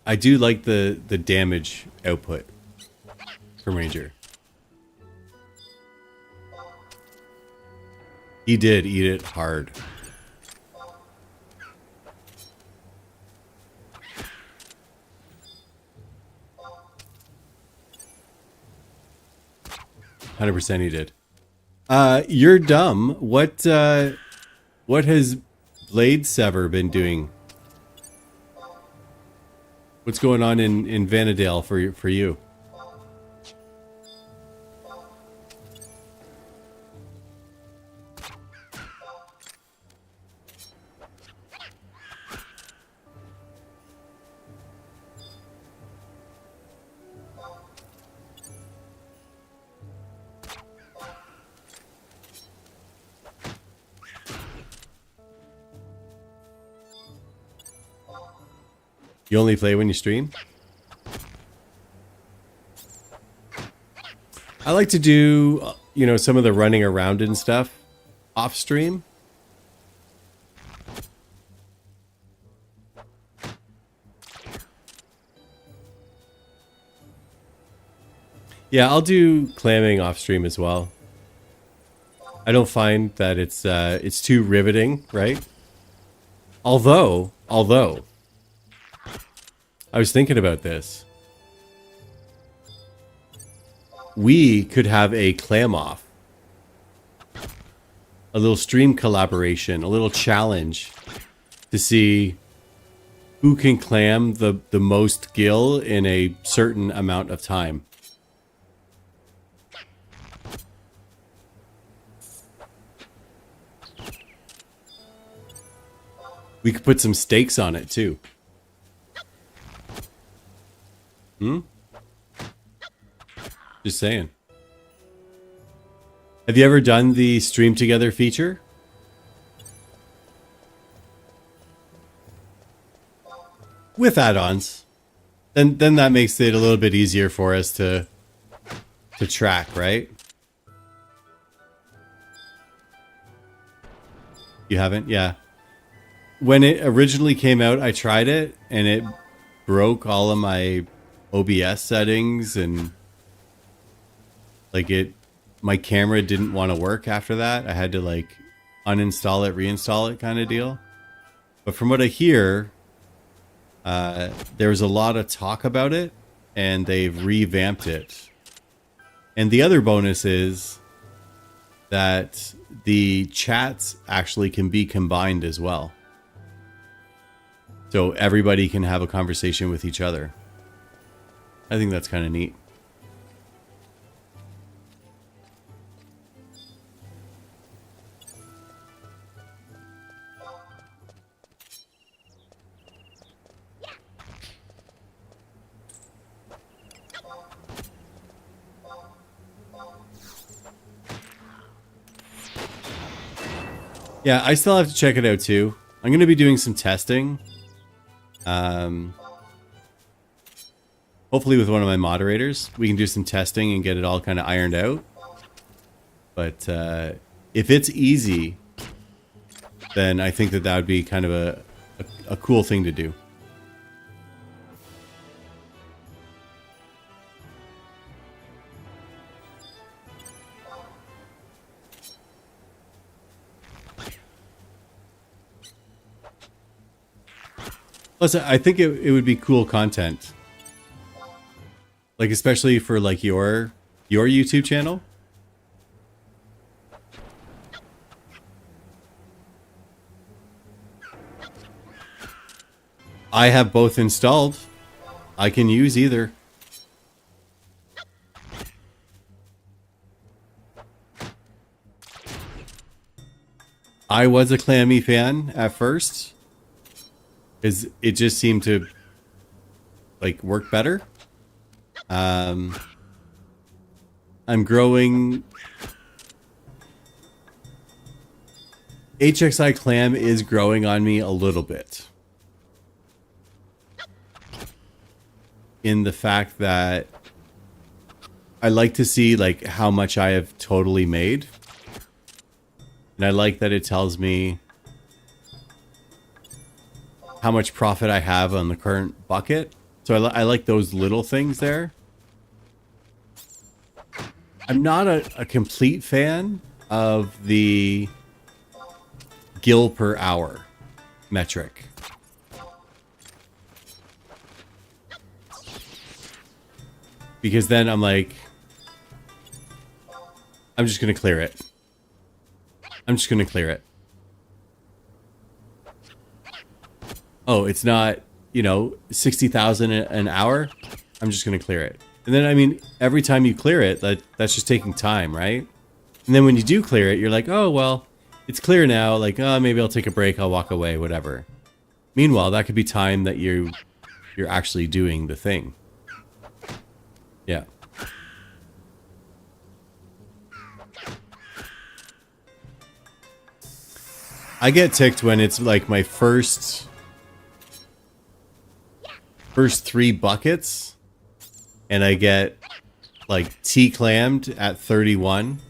I do like the damage output from Ranger. He did eat it hard. %, he did. You're dumb. What has Blade Sever been doing? What's going on in Vanadale for you? You only play when you stream? I like to do, you know, some of the running around and stuff off stream. Yeah, I'll do clamming off stream as well. I don't find that it's too riveting, right? Although I was thinking about this. We could have a clam off. A little stream collaboration, a little challenge to see who can clam the most gill in a certain amount of time. We could put some stakes on it too. Just saying. Have you ever done the stream together feature? With add-ons. Then that makes it a little bit easier for us to track, right? You haven't? Yeah. When it originally came out, I tried it and it broke all of my OBS settings and like my camera didn't want to work after that. I had to like uninstall it, reinstall it kind of deal. But from what I hear, there's a lot of talk about it and they've revamped it. And the other bonus is that the chats actually can be combined as well. So everybody can have a conversation with each other. I think that's kind of neat. Yeah, I still have to check it out too. I'm going to be doing some testing. Hopefully with one of my moderators, we can do some testing and get it all kind of ironed out. But if it's easy, then I think that would be kind of a cool thing to do. Plus, I think it would be cool content. Like, especially for, like, your YouTube channel. I have both installed. I can use either. I was a Clammy fan at first. Because it just seemed to, like, work better. I'm growing. HXI Clam is growing on me a little bit. In the fact that I like to see, like, how much I have totally made. And I like that it tells me how much profit I have on the current bucket. So I like those little things there. I'm not a complete fan of the gil per hour metric. Because then I'm like, I'm just going to clear it. I'm just going to clear it. Oh, it's not, you know, 60,000 an hour. I'm just going to clear it. And then, I mean, every time you clear it, that's just taking time, right? And then when you do clear it, you're like, oh, well, it's clear now. Like, oh, maybe I'll take a break. I'll walk away, whatever. Meanwhile, that could be time that you're actually doing the thing. Yeah. I get ticked when it's like my first 3 buckets and I get like T-clammed at 31,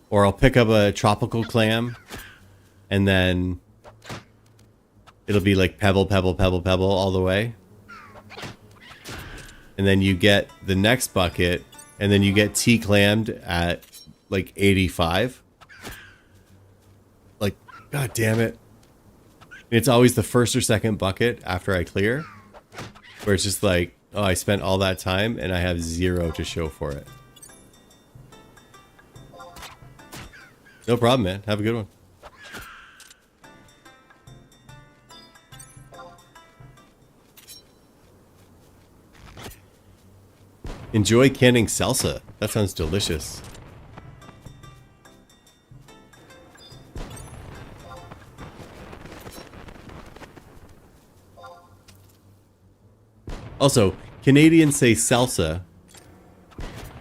or I'll pick up a tropical clam and then it'll be like pebble, pebble, pebble, pebble all the way. And then you get the next bucket and then you get T-clammed at like 85. Like, God damn it. It's always the first or second bucket after I clear, where it's just like, oh, I spent all that time and I have 0 to show for it. No problem, man. Have a good one. Enjoy canning salsa. That sounds delicious. Also, Canadians say salsa.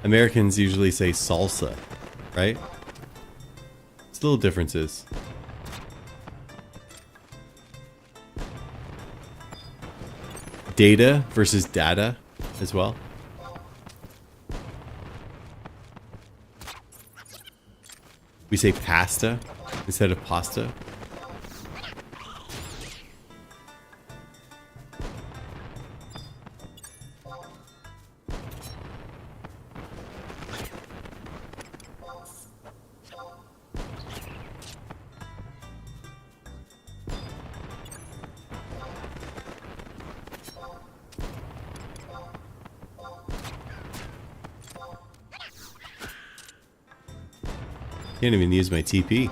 Americans usually say salsa, right? It's little differences. Data versus data as well. We say pasta instead of pasta. Can't even use my TP.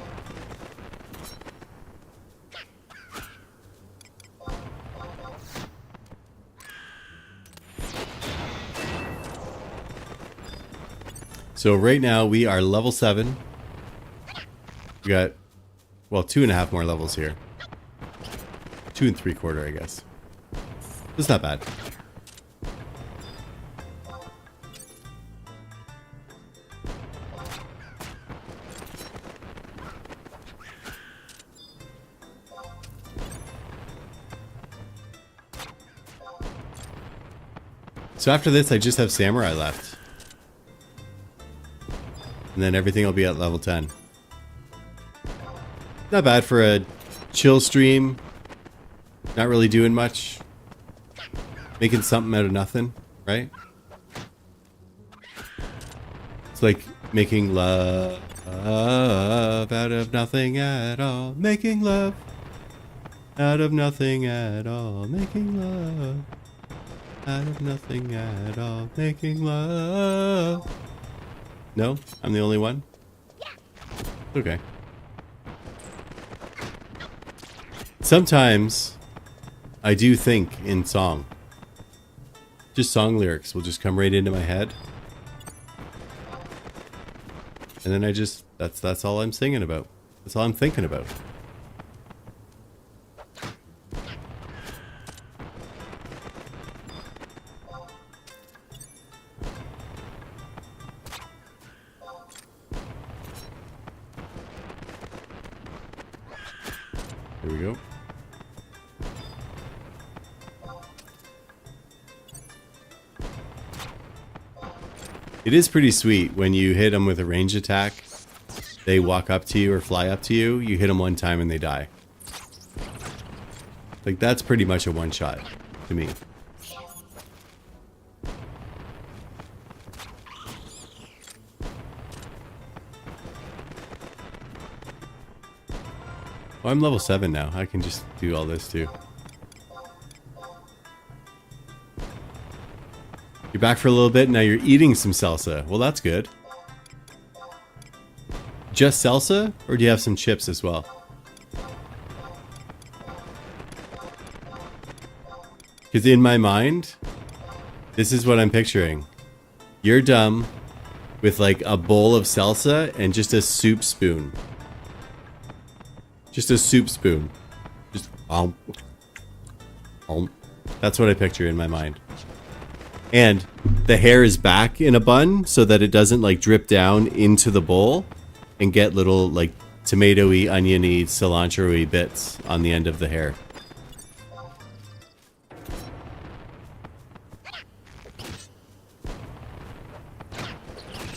So right now we are level 7. We got, well, 2.5 more levels here. 2 3/4, I guess. It's not bad. So after this, I just have Samurai left. And then everything will be at level 10. Not bad for a chill stream. Not really doing much. Making something out of nothing, right? It's like making love out of nothing at all. Making love out of nothing at all. Making love out of nothing at all. Making love. No? I'm the only one? Okay. Sometimes I do think in song. Just song lyrics will just come right into my head. And then I just, that's all I'm singing about. That's all I'm thinking about. Here we go. It is pretty sweet when you hit them with a range attack. They walk up to you or fly up to you. You hit them one time and they die. Like, that's pretty much a one shot to me. Oh, I'm level 7 now. I can just do all this too. You're back for a little bit, now you're eating some salsa. Well, that's good. Just salsa, or do you have some chips as well? Because in my mind, this is what I'm picturing. You're dumb with like a bowl of salsa and just a soup spoon. Just a soup spoon. Just That's what I picture in my mind. And the hair is back in a bun so that it doesn't like drip down into the bowl and get little like tomato-y, onion-y, cilantro-y bits on the end of the hair.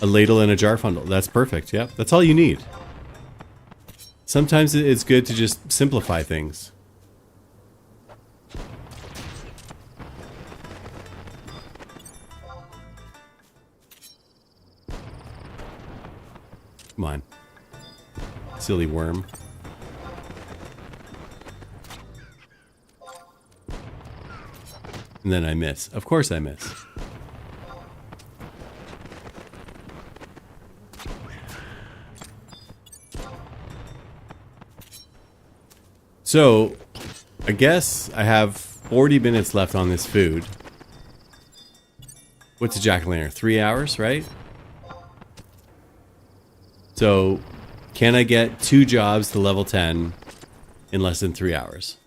A ladle and a jar funnel. That's perfect. Yep. That's all you need. Sometimes it's good to just simplify things. Come on. Silly worm. And then I miss. Of course I miss. So, I guess I have 40 minutes left on this food. What's a jack-o'-lantern? 3 hours, right? So, can I get 2 jobs to level 10 in less than 3 hours?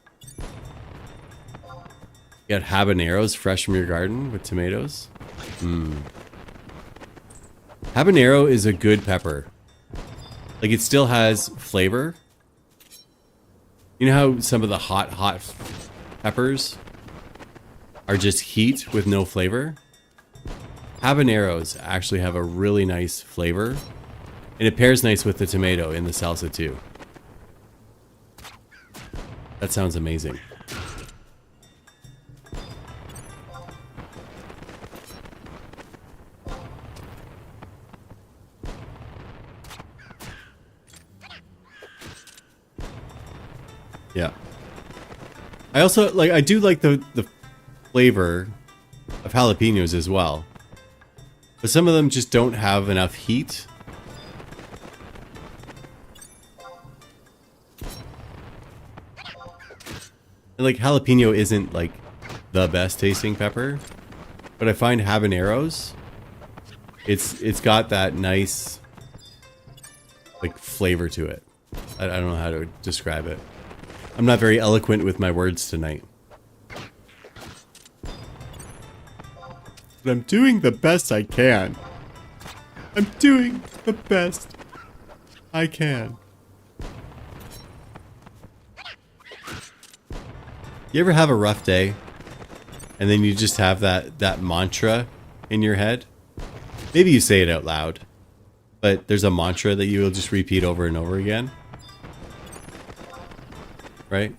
You got habaneros fresh from your garden with tomatoes. Habanero is a good pepper. Like, it still has flavor. You know how some of the hot peppers are just heat with no flavor? Habaneros actually have a really nice flavor. And it pairs nice with the tomato in the salsa too. That sounds amazing. Yeah. I also like, I do like the flavor of jalapenos as well. But some of them just don't have enough heat. And like, jalapeno isn't like the best tasting pepper, but I find habaneros, it's got that nice like flavor to it. I don't know how to describe it. I'm not very eloquent with my words tonight. But I'm doing the best I can. I'm doing the best I can. You ever have a rough day and then you just have that mantra in your head? Maybe you say it out loud, but there's a mantra that you will just repeat over and over again. Right?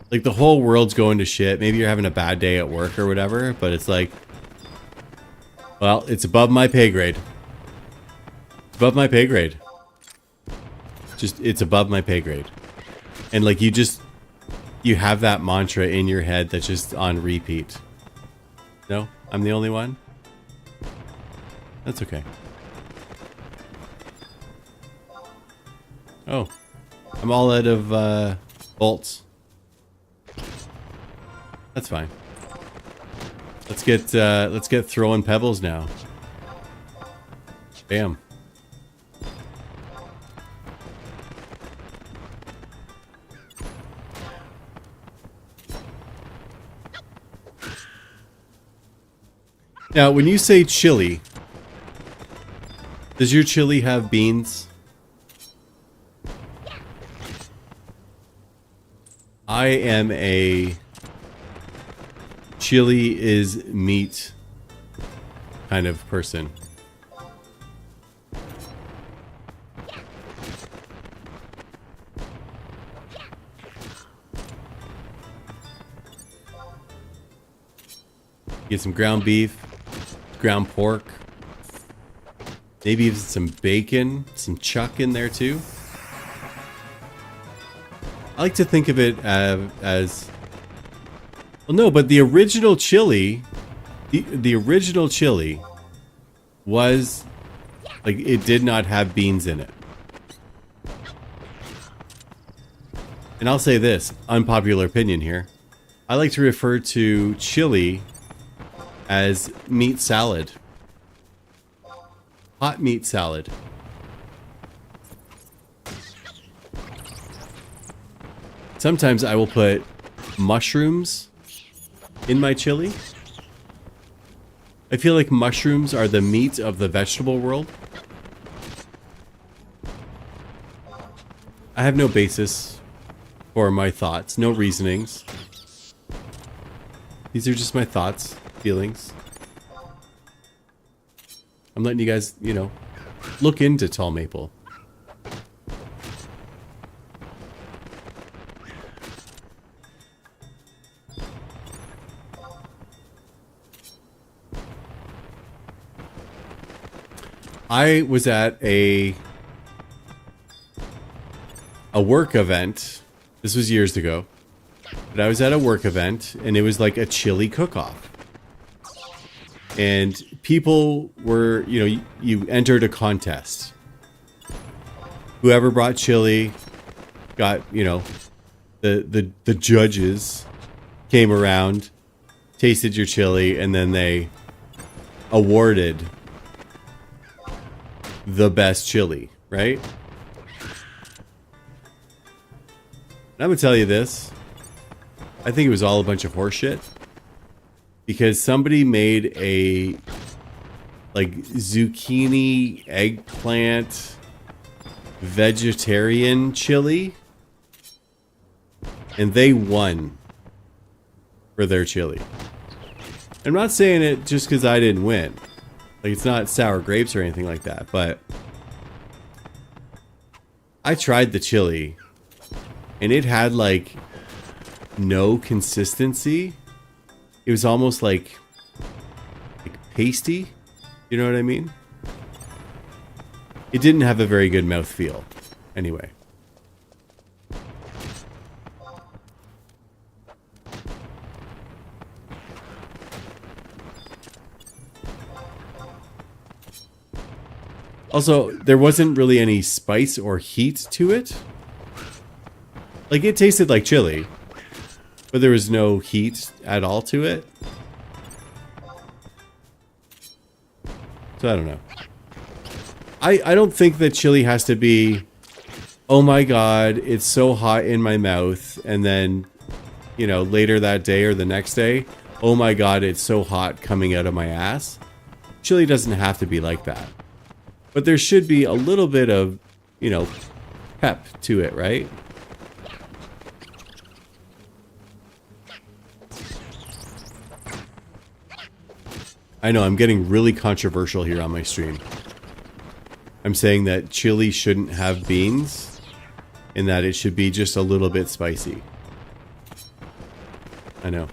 Like, the whole world's going to shit. Maybe you're having a bad day at work or whatever, but it's like, well, it's above my pay grade. It's above my pay grade. Just, it's above my pay grade. And like, you have that mantra in your head that's just on repeat. No? I'm the only one? That's okay. Oh. I'm all out of bolts. That's fine. Let's get throwing pebbles now. Bam. Now, when you say chili, does your chili have beans? I am a chili is meat kind of person. Get some ground beef, ground pork, maybe even some bacon, some chuck in there too. I like to think of it as well, no, but the original chili, the original chili was like, it did not have beans in it. And I'll say this, unpopular opinion here. I like to refer to chili as meat salad. Hot meat salad. Sometimes I will put mushrooms in my chili. I feel like mushrooms are the meat of the vegetable world. I have no basis for my thoughts, no reasonings. These are just my thoughts, feelings. I'm letting you guys, you know, look into tall maple. I was at a work event. This was years ago. But I was at a work event and it was like a chili cook-off. And people were, you know, you entered a contest. Whoever brought chili got, you know, the judges came around, tasted your chili, and then they awarded the best chili, right? And I'm gonna tell you this. I think it was all a bunch of horseshit. Because somebody made a like zucchini, eggplant, vegetarian chili. And they won for their chili. I'm not saying it just because I didn't win. Like, it's not sour grapes or anything like that, but I tried the chili and it had like no consistency. It was almost like pasty. You know what I mean? It didn't have a very good mouthfeel. Anyway. Also, there wasn't really any spice or heat to it. Like, it tasted like chili, but there was no heat at all to it. So I don't know. I don't think that chili has to be, oh my god, it's so hot in my mouth, and then, you know, later that day or the next day, oh my god, it's so hot coming out of my ass. Chili doesn't have to be like that. But there should be a little bit of, you know, pep to it, right? I know, I'm getting really controversial here on my stream. I'm saying that chili shouldn't have beans, and that it should be just a little bit spicy. I know.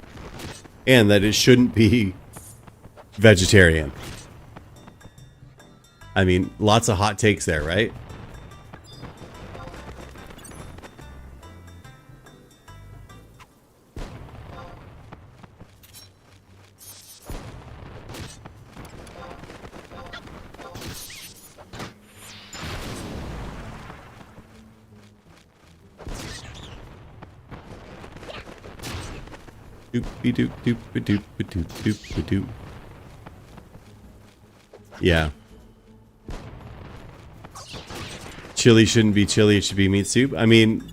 And that it shouldn't be vegetarian. I mean, lots of hot takes there, right? Doop-be-doop-doop-be-doop-be-doop-be-doop. Yeah. Chili shouldn't be chili, it should be meat soup. I mean,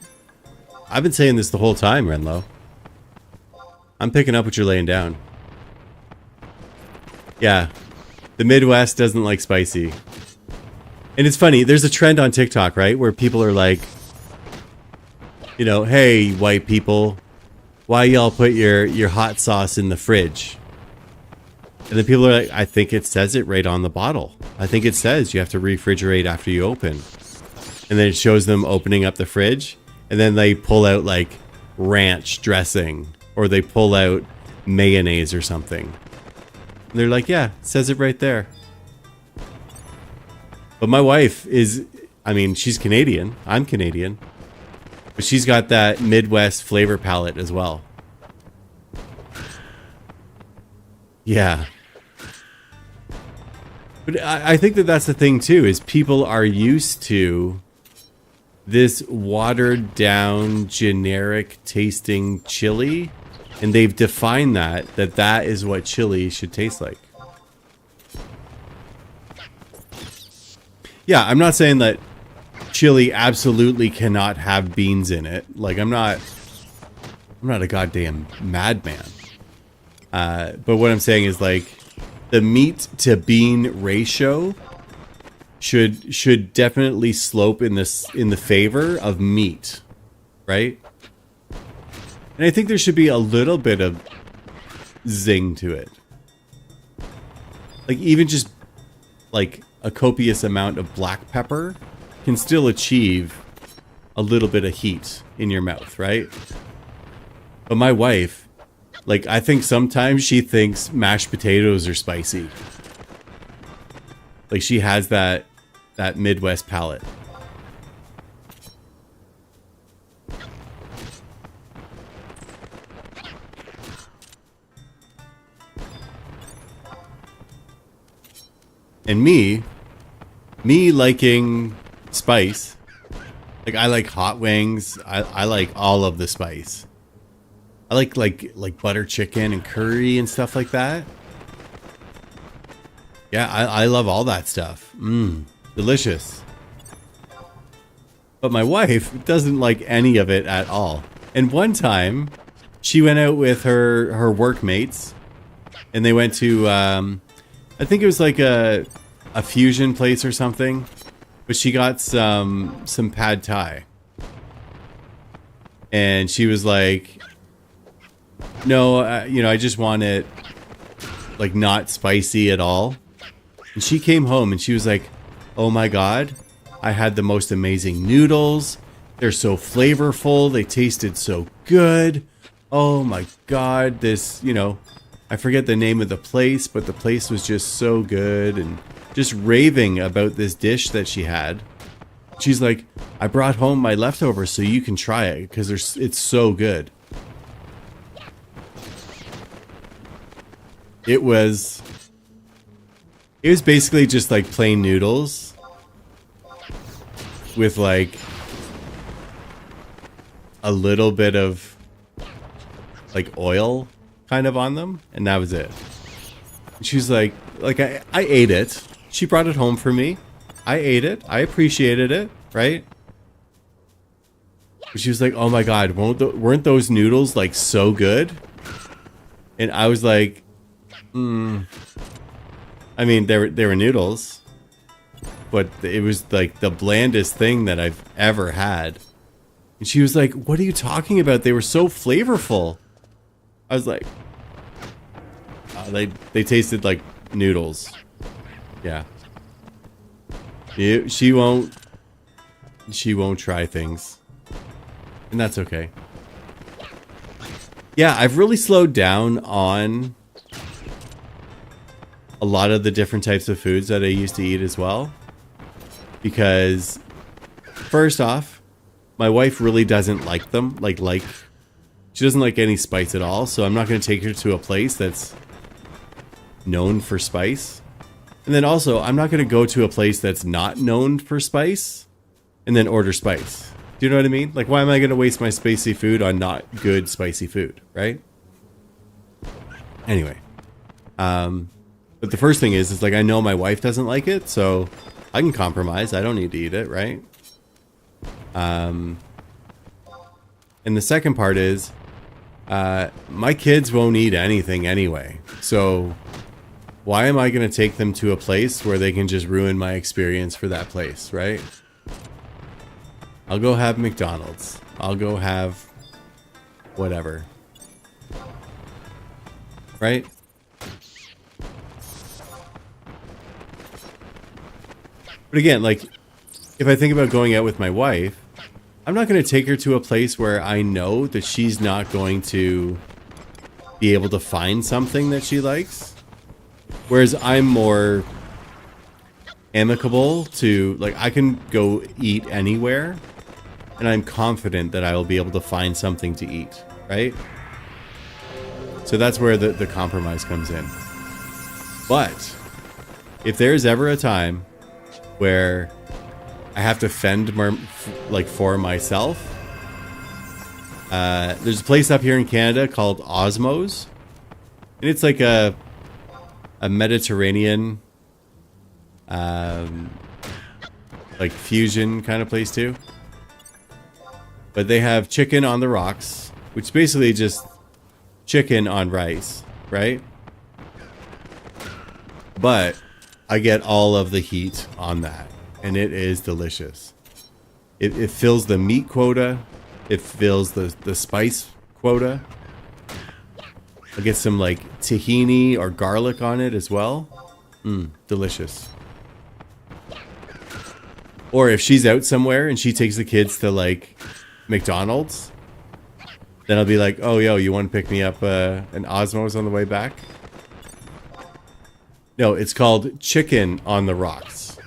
I've been saying this the whole time, Renlo. I'm picking up what you're laying down. Yeah. The Midwest doesn't like spicy. And it's funny, there's a trend on TikTok, right? Where people are like, you know, hey, white people, why y'all put your hot sauce in the fridge? And then people are like, I think it says it right on the bottle. I think it says you have to refrigerate after you open. And then it shows them opening up the fridge. And then they pull out like ranch dressing. Or they pull out mayonnaise or something. And they're like, yeah, it says it right there. But my wife is, I mean, she's Canadian. I'm Canadian. But she's got that Midwest flavor palette as well. Yeah. But I think that that's the thing too, is people are used to this watered down, generic tasting chili. And they've defined that is what chili should taste like. Yeah, I'm not saying that chili absolutely cannot have beans in it. Like, I'm not a goddamn madman. But what I'm saying is, like, the meat to bean ratio should definitely slope in the favor of meat, right? And I think there should be a little bit of zing to it. Like, even just like a copious amount of black pepper can still achieve a little bit of heat in your mouth, right? But my wife, like, I think sometimes she thinks mashed potatoes are spicy. Like, she has that Midwest palate. And me liking spice, like, I like hot wings. I like all of the spice. I like butter chicken and curry and stuff like that. Yeah, I love all that stuff. Delicious. But my wife doesn't like any of it at all. And one time, she went out with her workmates, and they went to, I think it was like a fusion place or something. But she got some pad thai. And she was like, no, you know, I just want it like not spicy at all. And she came home and she was like, oh my God, I had the most amazing noodles. They're so flavorful. They tasted so good. Oh my God, this, you know, I forget the name of the place, but the place was just so good, and just raving about this dish that she had. She's like, I brought home my leftovers so you can try it because it's so good. It was basically just like plain noodles with like a little bit of like oil kind of on them, and that was it. She's like I ate it. She brought it home for me. I ate it. I appreciated it, right? But she was like, oh my God, weren't those noodles like so good? And I was like, I mean, they were noodles, but it was like the blandest thing that I've ever had. And she was like, what are you talking about? They were so flavorful. I was like, they tasted like noodles. Yeah. She won't try things. And that's okay. Yeah, I've really slowed down on a lot of the different types of foods that I used to eat as well. Because first off, my wife really doesn't like them. She doesn't like any spice at all. So I'm not going to take her to a place that's known for spice. And then also, I'm not going to go to a place that's not known for spice and then order spice. Do you know what I mean? Like, why am I going to waste my spicy food on not good spicy food, right? Anyway. But the first thing is like, I know my wife doesn't like it, so I can compromise. I don't need to eat it, right? And the second part is, my kids won't eat anything anyway. So why am I going to take them to a place where they can just ruin my experience for that place, right? I'll go have McDonald's. I'll go have whatever. Right? But again, like, if I think about going out with my wife, I'm not going to take her to a place where I know that she's not going to be able to find something that she likes. Whereas I'm more amicable to, like, I can go eat anywhere, and I'm confident that I will be able to find something to eat, right? So that's where the compromise comes in. But if there's ever a time where I have to fend for myself, there's a place up here in Canada called Osmos, and it's like a Mediterranean like fusion kind of place too. But they have chicken on the rocks, which is basically just chicken on rice, right? But I get all of the heat on that, and it is delicious. It fills the meat quota. It fills the spice quota. I get some like tahini or garlic on it as well. Delicious. Or if she's out somewhere and she takes the kids to like McDonald's, then I'll be like, oh, yo, you want to pick me up an Osmos on the way back? No, it's called chicken on the rocks.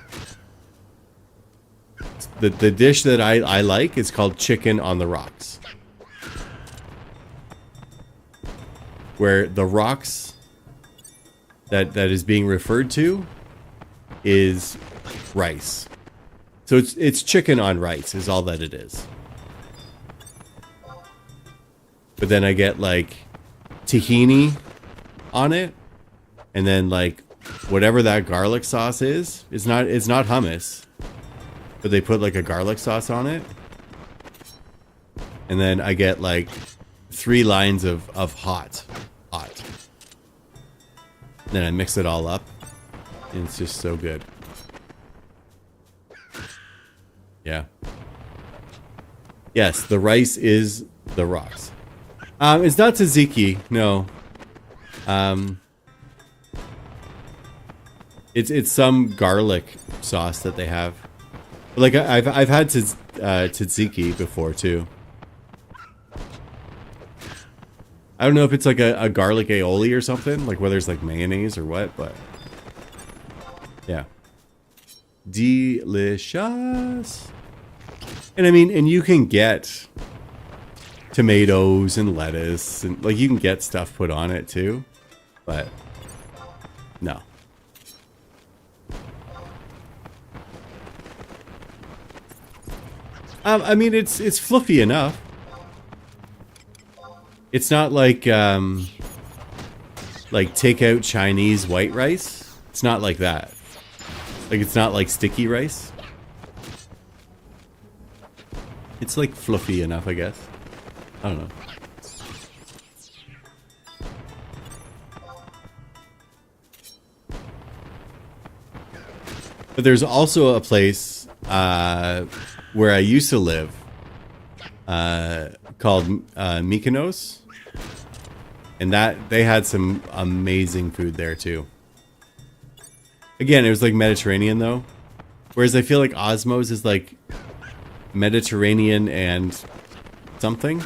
The dish that I like is called chicken on the rocks. Where the rocks that is being referred to is rice. So it's chicken on rice is all that it is. But then I get like tahini on it, and then like whatever that garlic sauce is, it's not hummus. but they put like a garlic sauce on it. And then I get like 3 lines of hot. Then I mix it all up. And it's just so good. Yeah. Yes, the rice is the rocks. It's not tzatziki, no. It's some garlic sauce that they have. Like I've had tzatziki before too. I don't know if it's like a garlic aioli or something, like where there's like mayonnaise or what, but yeah. Delicious. And I mean, and you can get tomatoes and lettuce and like you can get stuff put on it too, but no. I mean, it's fluffy enough. It's not like takeout Chinese white rice. It's not like that. Like it's not like sticky rice. It's like fluffy enough, I guess. I don't know. But there's also a place where I used to live called Mykonos. And that they had some amazing food there too. Again, it was like Mediterranean though. Whereas I feel like Osmos is like Mediterranean and something.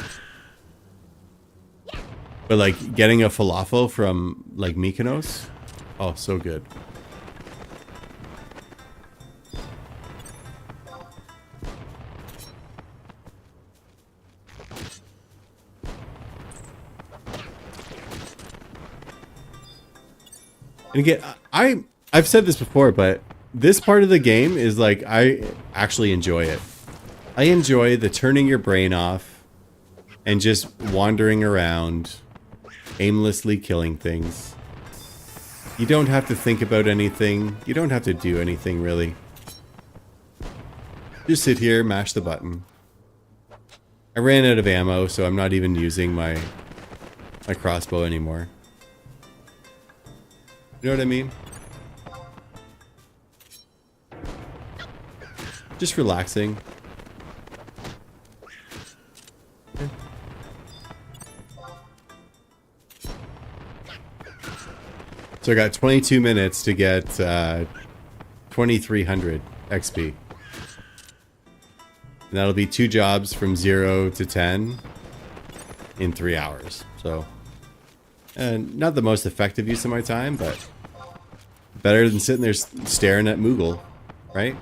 But like getting a falafel from like Mykonos. Oh, so good. And again, I've said this before, but this part of the game is like, I actually enjoy it. I enjoy the turning your brain off and just wandering around, aimlessly killing things. You don't have to think about anything. You don't have to do anything, really. Just sit here, mash the button. I ran out of ammo, so I'm not even using my crossbow anymore. You know what I mean? Just relaxing. So I got 22 minutes to get 2300 XP. And that'll be 2 jobs from 0 to 10 in 3 hours. So, not the most effective use of my time, but better than sitting there staring at Moogle, right?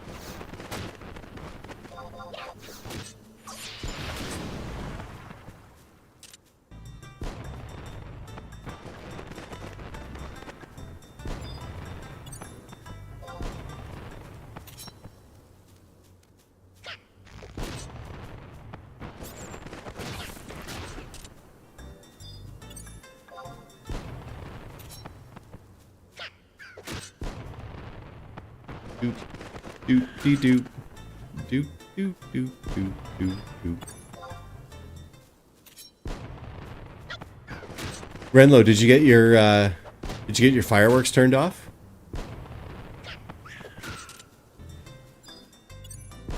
Renlo, did you get your fireworks turned off?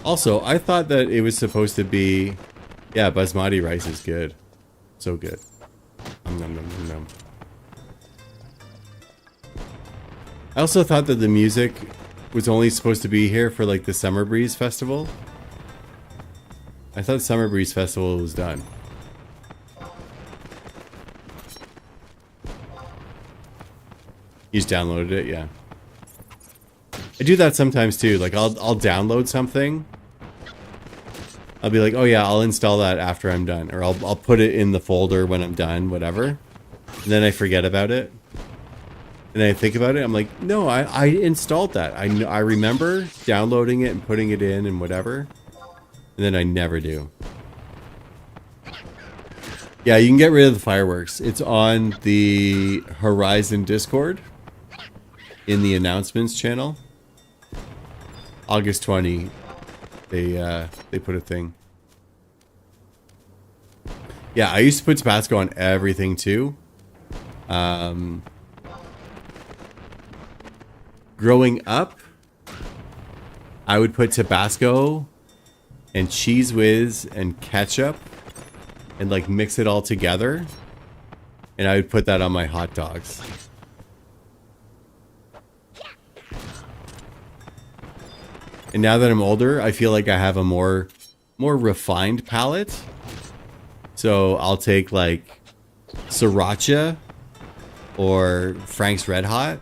Also, I thought that it was supposed to be, yeah, basmati rice is good, so good. Nom, nom, nom, nom. I also thought that the music was only supposed to be here for like the Summer Breeze Festival. I thought Summer Breeze Festival was done. You just downloaded it, yeah. I do that sometimes too. Like I'll download something. I'll be like, oh yeah, I'll install that after I'm done, or I'll put it in the folder when I'm done, whatever. And then I forget about it. And I think about it, I'm like, no, I installed that. I remember downloading it and putting it in and whatever. And then I never do. Yeah, you can get rid of the fireworks. It's on the Horizon Discord in the announcements channel. August 20. they put a thing. Yeah, I used to put Tabasco on everything too. Growing up, I would put Tabasco and Cheese Whiz and ketchup and like mix it all together. And I would put that on my hot dogs. And now that I'm older, I feel like I have a more refined palate. So I'll take like Sriracha or Frank's Red Hot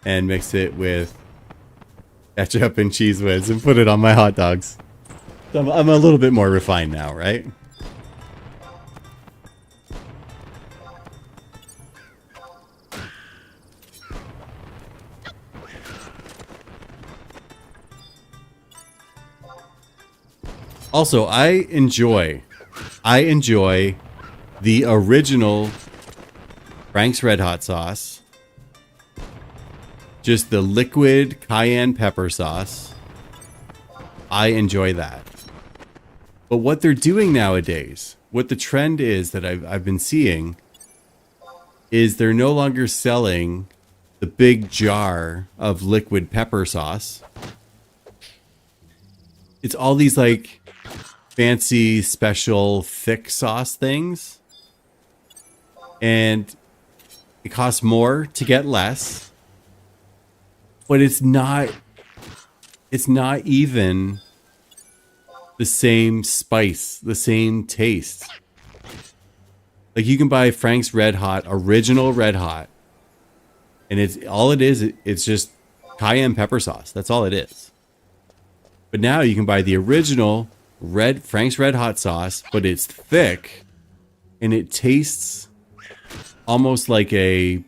and mix it with ketchup and Cheese Whiz and put it on my hot dogs. So I'm a little bit more refined now, right? Also, I enjoy the original Frank's Red Hot sauce. Just the liquid cayenne pepper sauce. I enjoy that. But what they're doing nowadays, what the trend is that I've been seeing, is they're no longer selling the big jar of liquid pepper sauce. It's all these like fancy special thick sauce things. And it costs more to get less. But it's not even the same spice, the same taste. Like you can buy Frank's Red Hot, original Red Hot, and it's just cayenne pepper sauce. That's all it is. But now you can buy the original Frank's Red Hot sauce, but it's thick and it tastes almost like a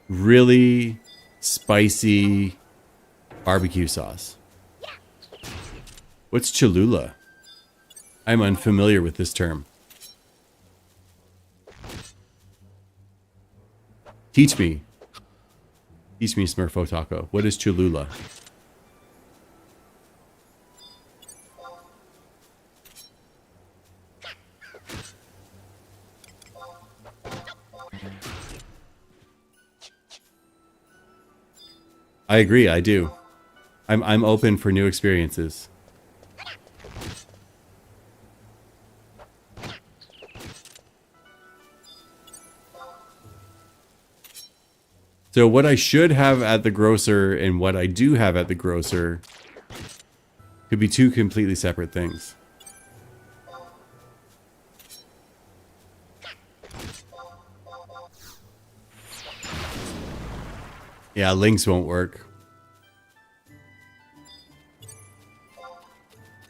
really spicy barbecue sauce. What's Cholula? I'm unfamiliar with this term. Teach me. Teach me, Smurfo Taco. What is Cholula? I agree, I do. I'm open for new experiences. So what I should have at the grocer and what I do have at the grocer could be two completely separate things. Yeah, links won't work.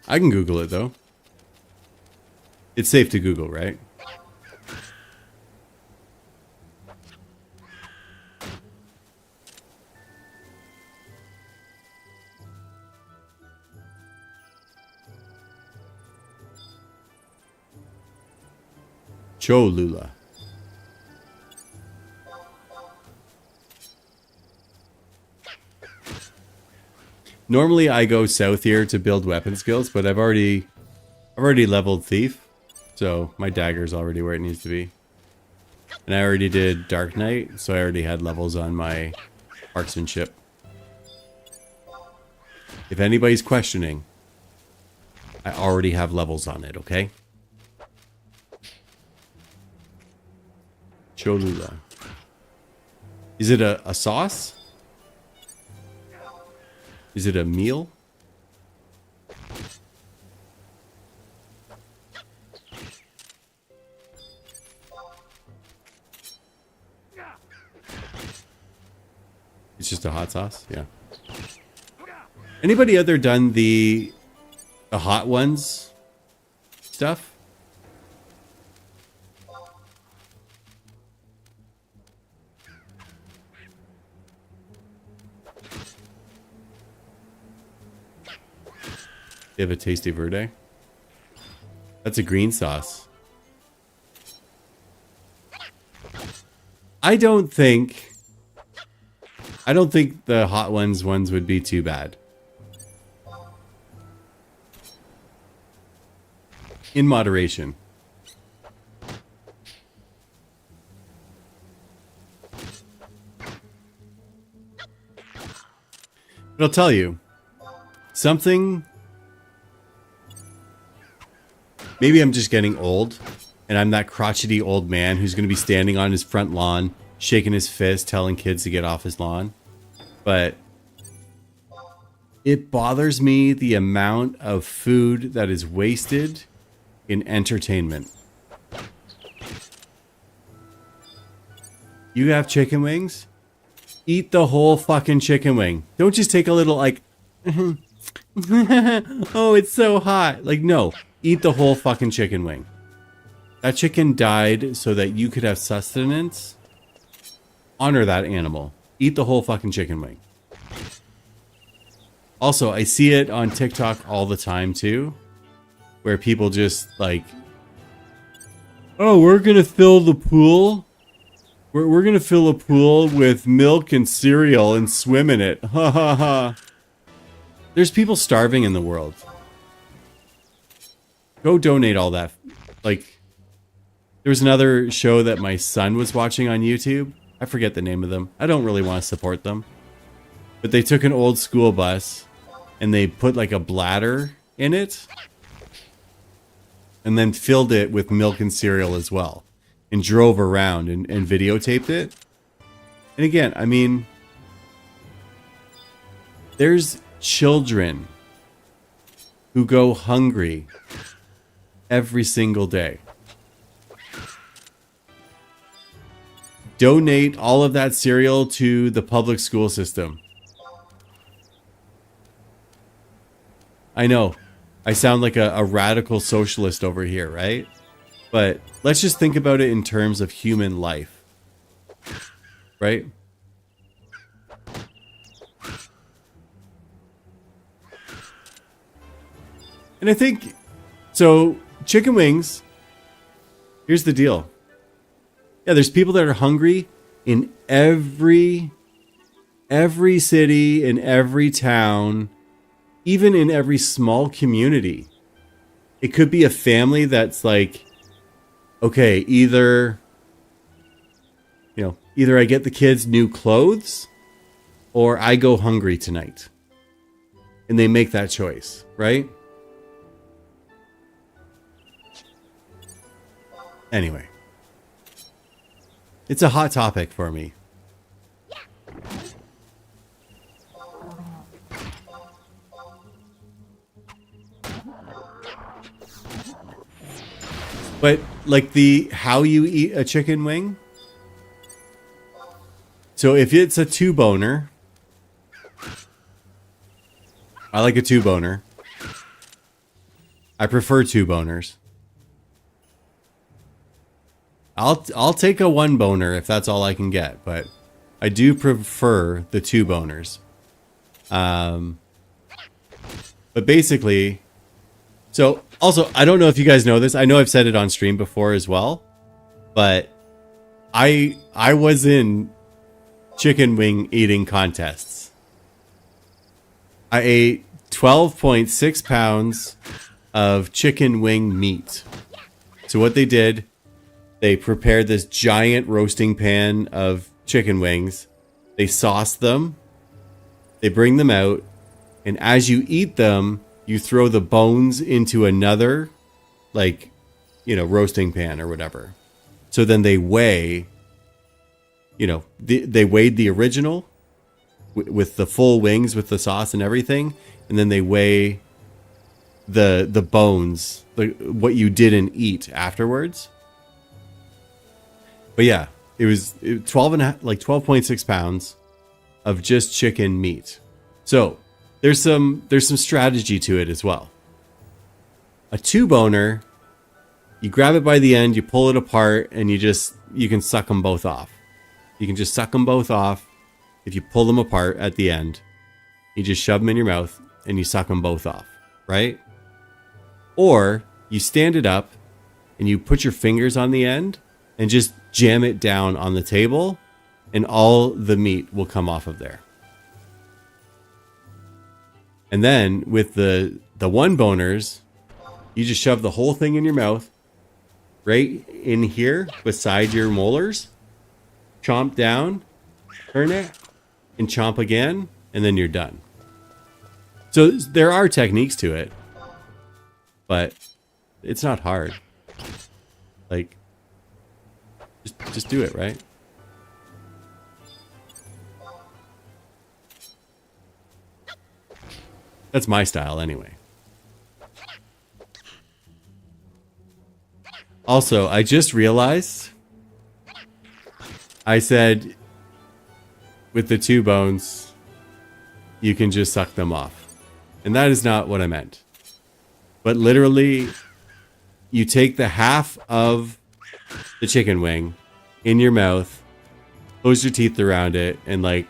I can Google it though. It's safe to Google, right? Cholula. Normally I go south here to build weapon skills, but I've already leveled Thief, so my dagger's already where it needs to be. And I already did Dark Knight, so I already had levels on my marksmanship. If anybody's questioning, I already have levels on it, okay? Cholula. Is it a sauce? Is it a meal? It's just a hot sauce? Yeah. Anybody other done the hot ones stuff? They have a tasty verde. That's a green sauce. I don't think the hot ones would be too bad. in moderation. But I'll tell you, something... Maybe I'm just getting old, and I'm that crotchety old man who's going to be standing on his front lawn, shaking his fist, telling kids to get off his lawn. But it bothers me the amount of food that is wasted in entertainment. You have chicken wings? Eat the whole fucking chicken wing. Don't just take a little like, oh, it's so hot. Like, no, eat the whole fucking chicken wing. That chicken died so that you could have sustenance. Honor that animal. Eat the whole fucking chicken wing. Also, I see it on TikTok all the time too, where people just like, oh, we're gonna fill the pool. We're gonna fill a pool with milk and cereal and swim in it. Ha ha ha. There's people starving in the world. Go donate all that. Like, there was another show that my son was watching on YouTube. I forget the name of them. I don't really want to support them. But they took an old school bus and they put like a bladder in it and then filled it with milk and cereal as well and drove around and videotaped it. And again, I mean, there's children who go hungry every single day. Donate all of that cereal to the public school system. I know, I sound like a radical socialist over here, right? But let's just think about it in terms of human life, right? And I think, so chicken wings, here's the deal. Yeah, there's people that are hungry in every city, in every town, even in every small community. It could be a family that's like, okay, either I get the kids new clothes or I go hungry tonight. And they make that choice, right? Anyway. It's a hot topic for me. But like how you eat a chicken wing. So if it's a 2-boner, I like a 2-boner. I prefer 2-boners. I'll take a 1-boner if that's all I can get, but I do prefer the 2-boners. But basically, so also, I don't know if you guys know this. I know I've said it on stream before as well, but I was in chicken wing eating contests. I ate 12.6 pounds of chicken wing meat. So what they did, they prepared this giant roasting pan of chicken wings. They sauced them. They bring them out. And as you eat them, you throw the bones into another, like, roasting pan or whatever. So then they weigh, they weighed the original with the full wings, with the sauce and everything. And then they weigh the bones, what you didn't eat afterwards. But yeah, it was 12.6 pounds of just chicken meat. So there's some strategy to it as well. A 2-boner, you grab it by the end, you pull it apart, and you can suck them both off. You can just suck them both off. If you pull them apart at the end, you just shove them in your mouth and you suck them both off, right? Or you stand it up and you put your fingers on the end and just jam it down on the table, and all the meat will come off of there. And then with the 1-boners, You just shove the whole thing in your mouth, right in here beside your molars. Chomp down, turn it, and chomp again, and then you're done. So there are techniques to it, but it's not hard. Like, just do it, right? That's my style anyway. Also, I just realized I said with the 2 bones, you can just suck them off. And that is not what I meant. But literally, you take the half of the chicken wing in your mouth, close your teeth around it, and like,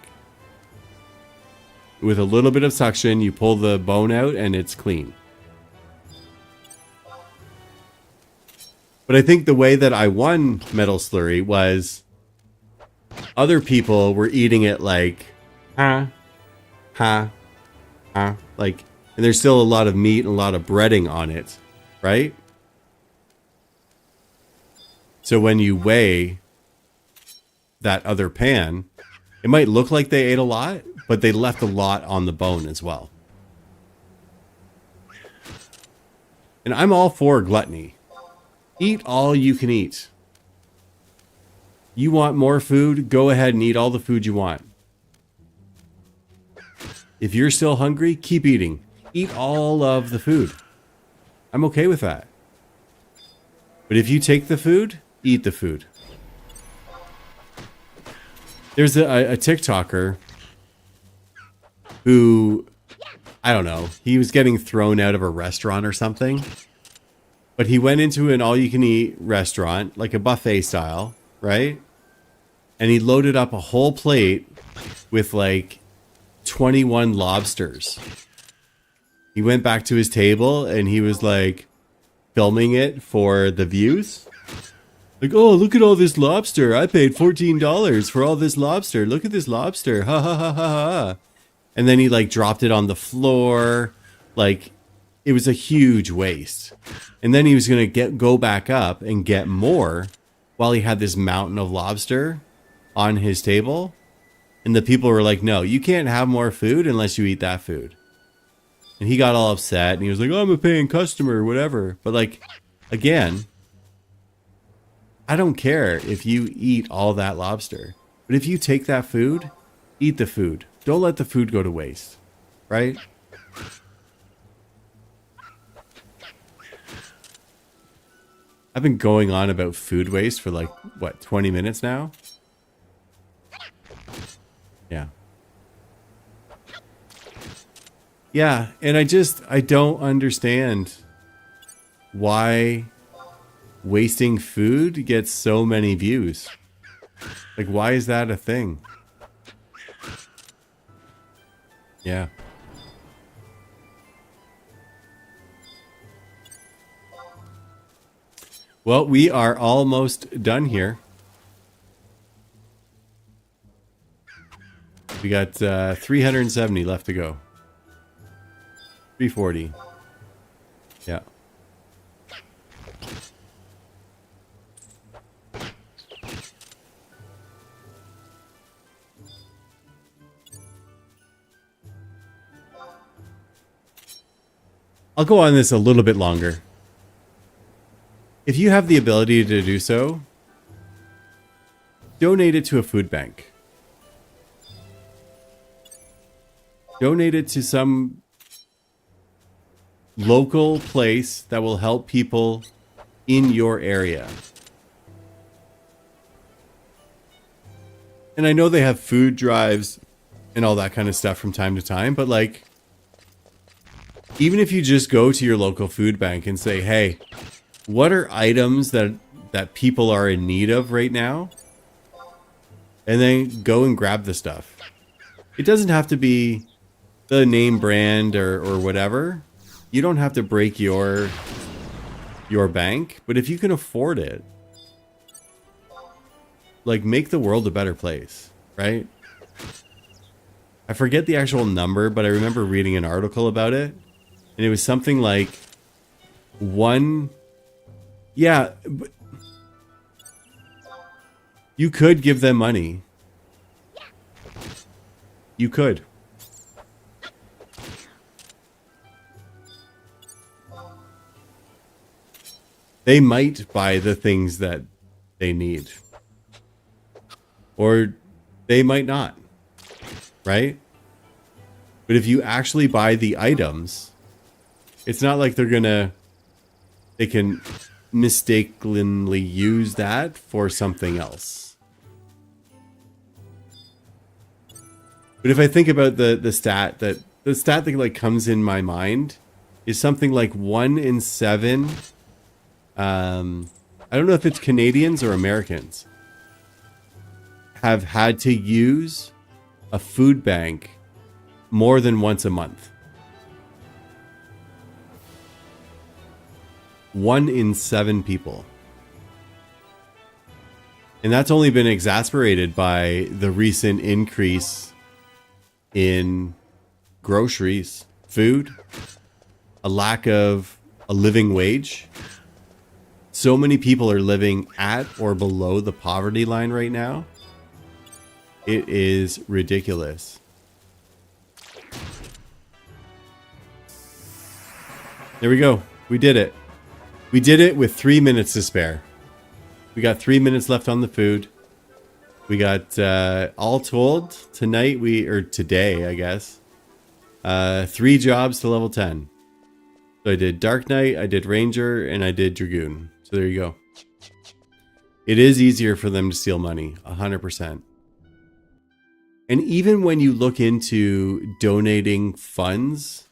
with a little bit of suction, you pull the bone out and it's clean. But I think the way that I won Metal Slurry was other people were eating it like, like, and there's still a lot of meat and a lot of breading on it, right? So when you weigh that other pan, it might look like they ate a lot, but they left a lot on the bone as well. And I'm all for gluttony. Eat all you can eat. You want more food? Go ahead and eat all the food you want. If you're still hungry, keep eating. Eat all of the food. I'm okay with that. But if you take the food, eat the food. There's a TikToker who, I don't know, he was getting thrown out of a restaurant or something. But he went into an all-you-can-eat restaurant, like a buffet style, right? And he loaded up a whole plate with like 21 lobsters. He went back to his table and he was like filming it for the views. Like, oh, look at all this lobster. I paid $14 for all this lobster. Look at this lobster. Ha ha ha ha ha. And then he like dropped it on the floor. Like, it was a huge waste. And then he was going to go back up and get more while he had this mountain of lobster on his table. And the people were like, no, you can't have more food unless you eat that food. And he got all upset and he was like, oh, I'm a paying customer, whatever. But like, again, I don't care if you eat all that lobster. But if you take that food, eat the food. Don't let the food go to waste, right? I've been going on about food waste for like, what, 20 minutes now? Yeah. Yeah, and I don't understand why wasting food gets so many views. Like, why is that a thing? Yeah. Well, we are almost done here. We got 370 left to go. 340. Yeah. I'll go on this a little bit longer. If you have the ability to do so, donate it to a food bank. Donate it to some local place that will help people in your area. And I know they have food drives and all that kind of stuff from time to time, but like, even if you just go to your local food bank and say, hey, what are items that people are in need of right now? And then go and grab the stuff. It doesn't have to be the name brand or whatever. You don't have to break your bank, but if you can afford it, like, make the world a better place, right? I forget the actual number, but I remember reading an article about it, and it was something like one... Yeah, but you could give them money. You could. They might buy the things that they need. Or they might not. Right? But if you actually buy the items, it's not like they can mistakenly use that for something else. But if I think about the stat that like comes in my mind is something like 1 in 7. I don't know if it's Canadians or Americans have had to use a food bank more than once a month. 1 in 7 people. And that's only been exacerbated by the recent increase in groceries, food, a lack of a living wage. So many people are living at or below the poverty line right now. It is ridiculous. There we go. We did it. We did it with 3 minutes to spare. We got 3 minutes left on the food. We got, all told, today, I guess, 3 jobs to level 10. So I did Dark Knight, I did Ranger, and I did Dragoon. So there you go. It is easier for them to steal money, 100%. And even when you look into donating funds,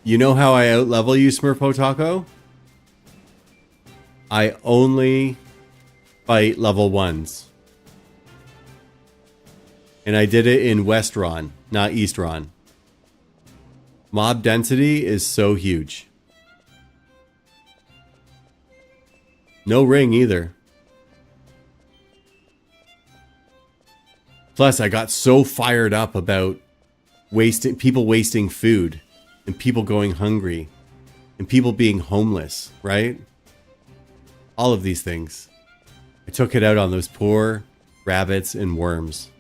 you know how I outlevel you, Smurfo Taco? I only fight level 1s. And I did it in West Ron, not East Ron. Mob density is so huge. No ring either. Plus, I got so fired up about people wasting food and people going hungry and people being homeless, right? All of these things. I took it out on those poor rabbits and worms.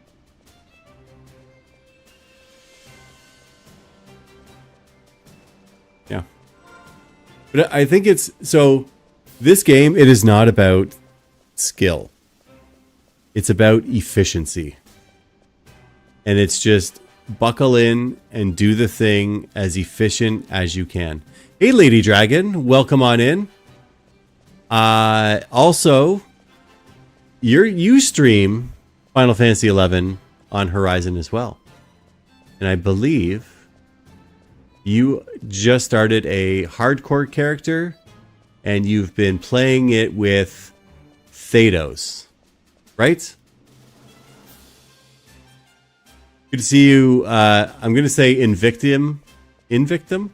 Yeah. But I think this game, it is not about skill. It's about efficiency. And it's just buckle in and do the thing as efficient as you can. Hey, Lady Dragon, welcome on in. Also, you stream Final Fantasy XI on Horizon as well. And I believe you just started a hardcore character and you've been playing it with Thedos, right? Good to see you. I'm going to say Invictum. Invictum?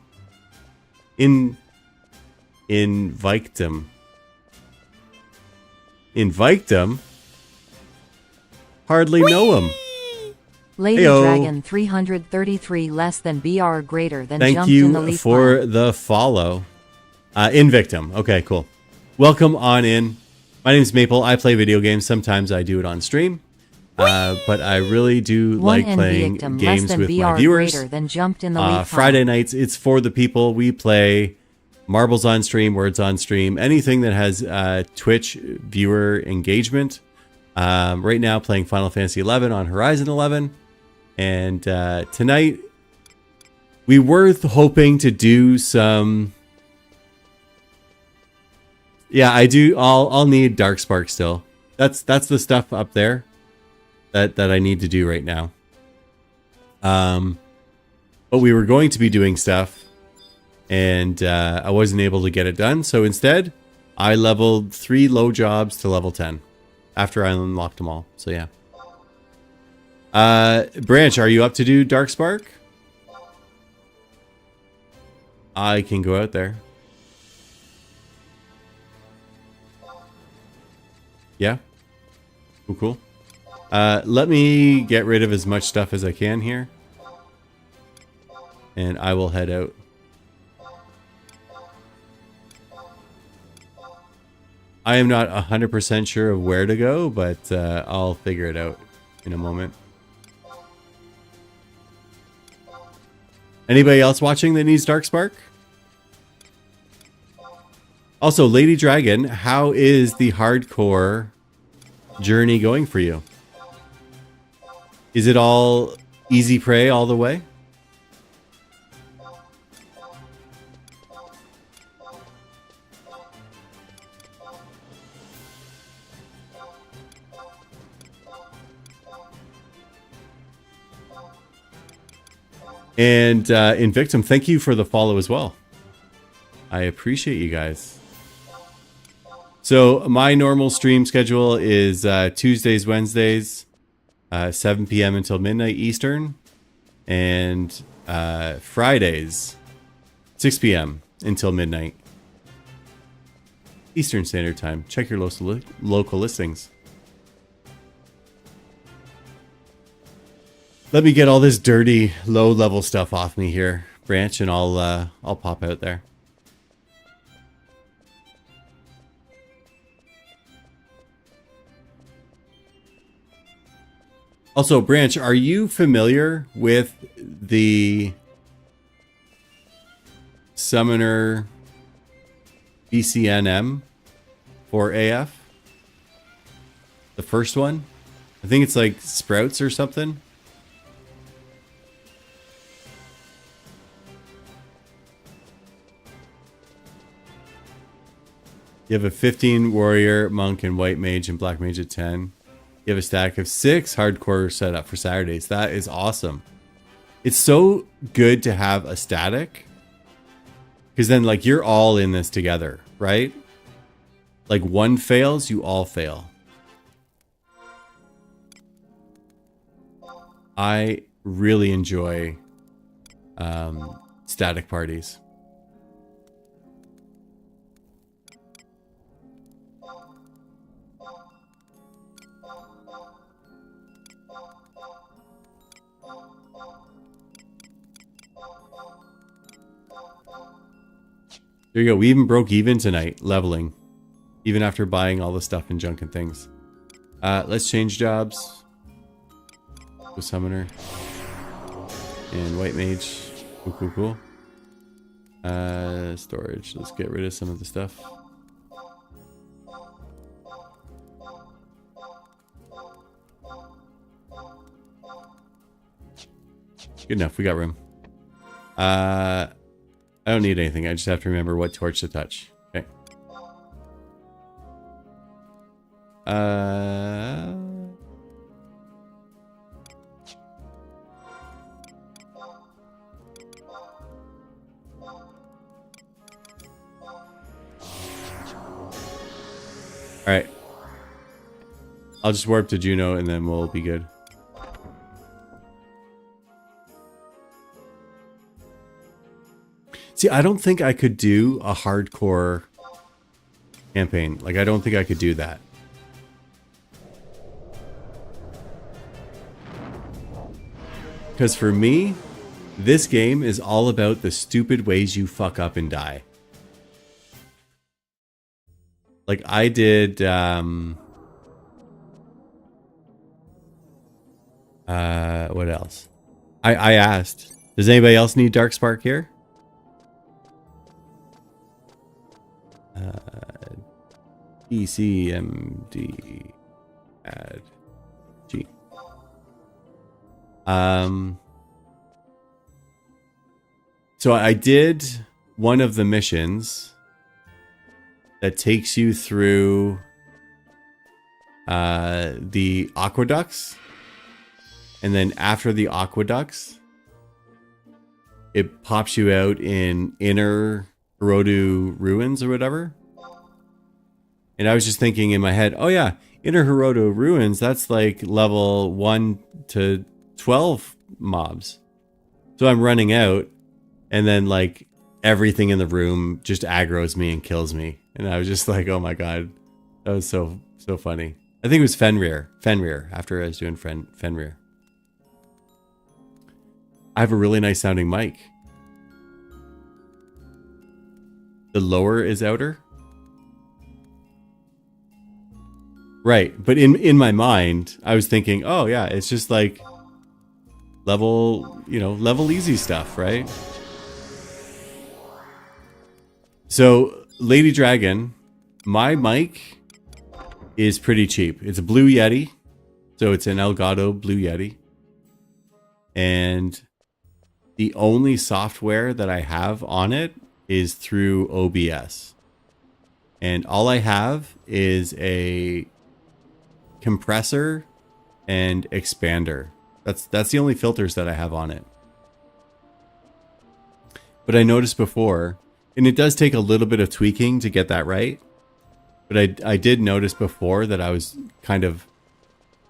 Hardly know him. Lady Heyo. Dragon 333 less than BR greater than Thank jumped in the you leaf for pile. the follow. Invictum. Okay, cool. Welcome on in. My name's Maple. I play video games. Sometimes I do it on stream. But I really do One like playing Invictum less games than with BR my viewers. greater than jumped in the leaf pile. Friday nights, it's for the people. We play marbles on stream, words on stream, anything that has Twitch viewer engagement. Right now, playing Final Fantasy XI on Horizon 11. And tonight, we were hoping to do some... Yeah, I do. I'll need Darkspark still. That's the stuff up there that I need to do right now. But we were going to be doing stuff, and I wasn't able to get it done. So instead, I leveled 3 low jobs to level 10 after I unlocked them all. So yeah. Branch, are you up to do Darkspark? I can go out there. Yeah. Cool. Let me get rid of as much stuff as I can here. and I will head out. I am not 100% sure of where to go, but I'll figure it out in a moment. Anybody else watching that needs Darkspark? Also, Lady Dragon, how is the hardcore journey going for you? Is it all easy prey all the way? And Invictum, thank you for the follow as well. I appreciate you guys. So my normal stream schedule is Tuesdays, Wednesdays, 7 p.m. until midnight Eastern, and Fridays, 6 p.m. until midnight Eastern Standard Time. Check your local listings. Let me get all this dirty, low-level stuff off me here, Branch, and I'll pop out there. Also, Branch, are you familiar with the Summoner BCNM for AF? The first one? I think it's like Sprouts or something. You have a 15 warrior, monk, and white mage, and black mage at 10. You have a stack of 6 hardcore set up for Saturdays. That is awesome. It's so good to have a static, because then like you're all in this together, right? Like one fails, you all fail. I really enjoy static parties. There you go. We even broke even tonight, leveling. Even after buying all the stuff and junk and things. Let's change jobs. Go Summoner. And White Mage. Cool, cool, cool. Storage. Let's get rid of some of the stuff. Good enough. We got room. I don't need anything. I just have to remember what torch to touch. Okay. Alright. I'll just warp to Juno and then we'll be good. See, I don't think I could do a hardcore campaign. Like, I don't think I could do that. Because for me, this game is all about the stupid ways you fuck up and die. Like, I did, what else? I asked, does anybody else need Darkspark here? ECMD add G. So I did one of the missions that takes you through the aqueducts, and then after the aqueducts, it pops you out in inner Hirodu ruins or whatever. And I was just thinking in my head, oh yeah, Inner Hirodu ruins, that's like level 1 to 12 mobs. So I'm running out, and then like everything in the room just aggroes me and kills me. And I was just like, oh my god, that was so funny. I think it was Fenrir, after I was doing Fenrir. I have a really nice sounding mic. The lower is outer. Right, but in my mind, I was thinking, oh yeah, it's just like level, you know, level easy stuff, right? So, Lady Dragon, my mic is pretty cheap. It's a Blue Yeti, so it's an Elgato Blue Yeti. And the only software that I have on it is through OBS. And all I have is a compressor and expander. That's the only filters that I have on it. But I noticed before, and it does take a little bit of tweaking to get that right, but I did notice before that I was kind of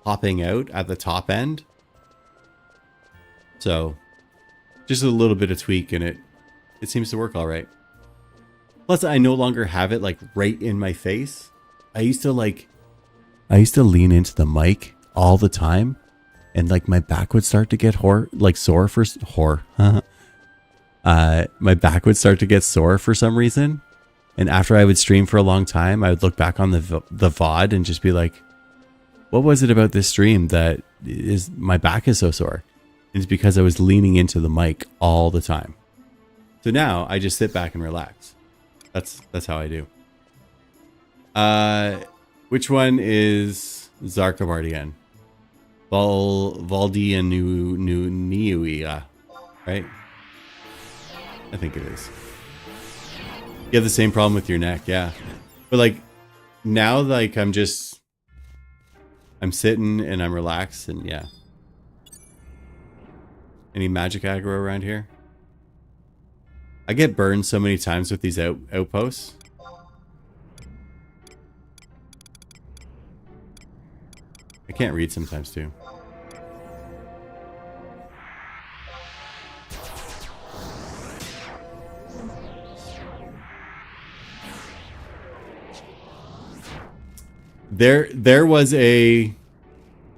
popping out at the top end. So just a little bit of tweak and it seems to work all right. Plus I no longer have it like right in my face. I used to lean into the mic all the time, and like my back would start to get sore for my back would start to get sore for some reason. And after I would stream for a long time, I would look back on the VOD and just be like, what was it about this stream that is my back is so sore? And it's because I was leaning into the mic all the time. So now I just sit back and relax. That's how I do. Which one is Zarkabardian? Valdianuia, right? I think it is. You have the same problem with your neck, yeah. But like now, like I'm sitting and I'm relaxed, and yeah. Any magic aggro around here? I get burned so many times with these outposts. I can't read sometimes too. There was I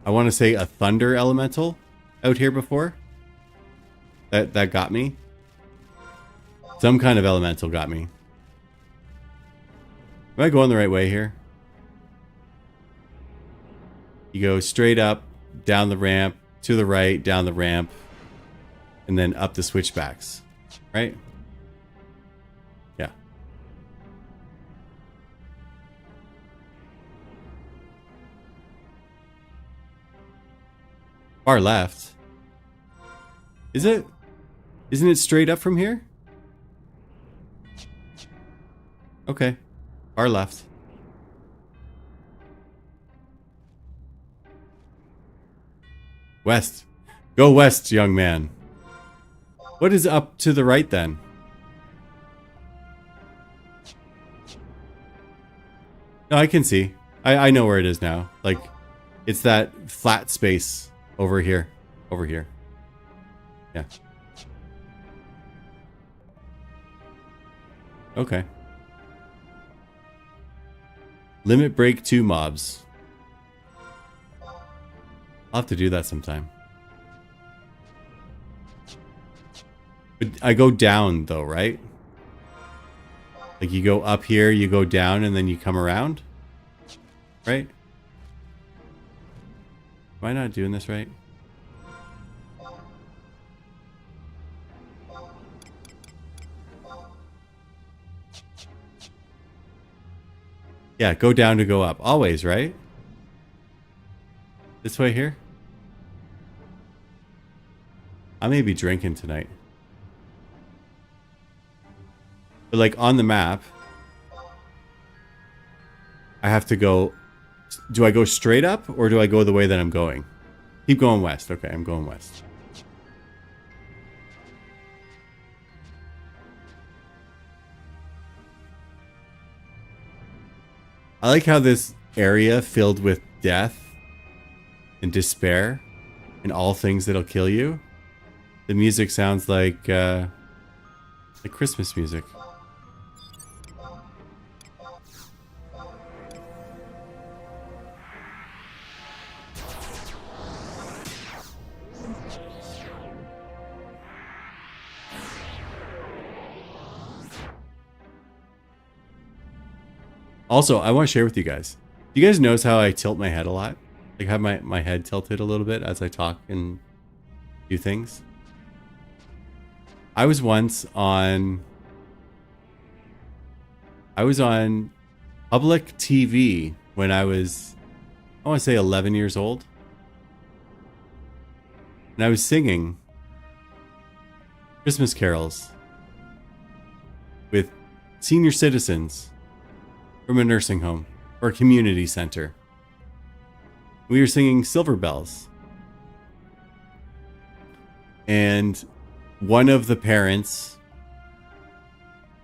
want to say a thunder elemental out here before. That got me. Some kind of elemental got me. Am I going the right way here? You go straight up, down the ramp, to the right, down the ramp, and then up the switchbacks, right? Yeah. Far left. Is it? Isn't it straight up from here? Okay. Far left. West. Go west, young man. What is up to the right then? No, I can see. I know where it is now. Like, it's that flat space over here. Over here. Yeah. Okay. Limit break 2 mobs. I'll have to do that sometime. But I go down though, right? Like you go up here, you go down, and then you come around? Right? Am I not doing this right? Yeah, go down to go up. Always, right? This way here? I may be drinking tonight. But like on the map, I have to go... Do I go straight up or do I go the way that I'm going? Keep going west. Okay, I'm going west. I like how this area filled with death and despair and all things that'll kill you. The music sounds like Christmas music. Also, I want to share with you guys. Do you guys notice how I tilt my head a lot? Like have my head tilted a little bit as I talk and do things? I was on public TV when I was, I want to say 11 years old. And I was singing Christmas carols with senior citizens from a nursing home or a community center. We were singing Silver Bells. And one of the parents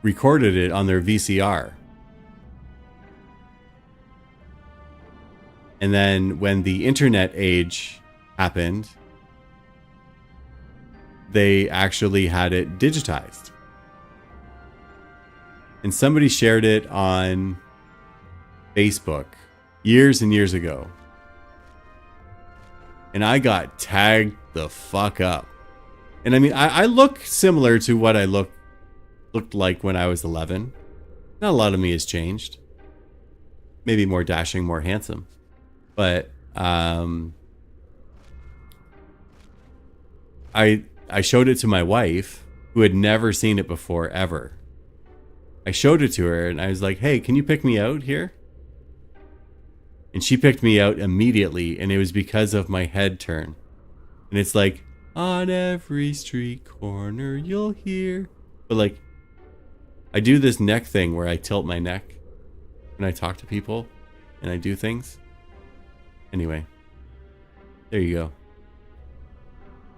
recorded it on their VCR. And then when the internet age happened, they actually had it digitized. And somebody shared it on Facebook years and years ago. And I got tagged the fuck up. And I mean, I look similar to what I looked like when I was 11. Not a lot of me has changed. Maybe more dashing, more handsome. But I showed it to my wife, who had never seen it before, ever. I showed it to her and I was like, hey, can you pick me out here? And she picked me out immediately, and it was because of my head turn. And it's like, on every street corner you'll hear. But like, I do this neck thing where I tilt my neck when I talk to people and I do things. Anyway, there you go.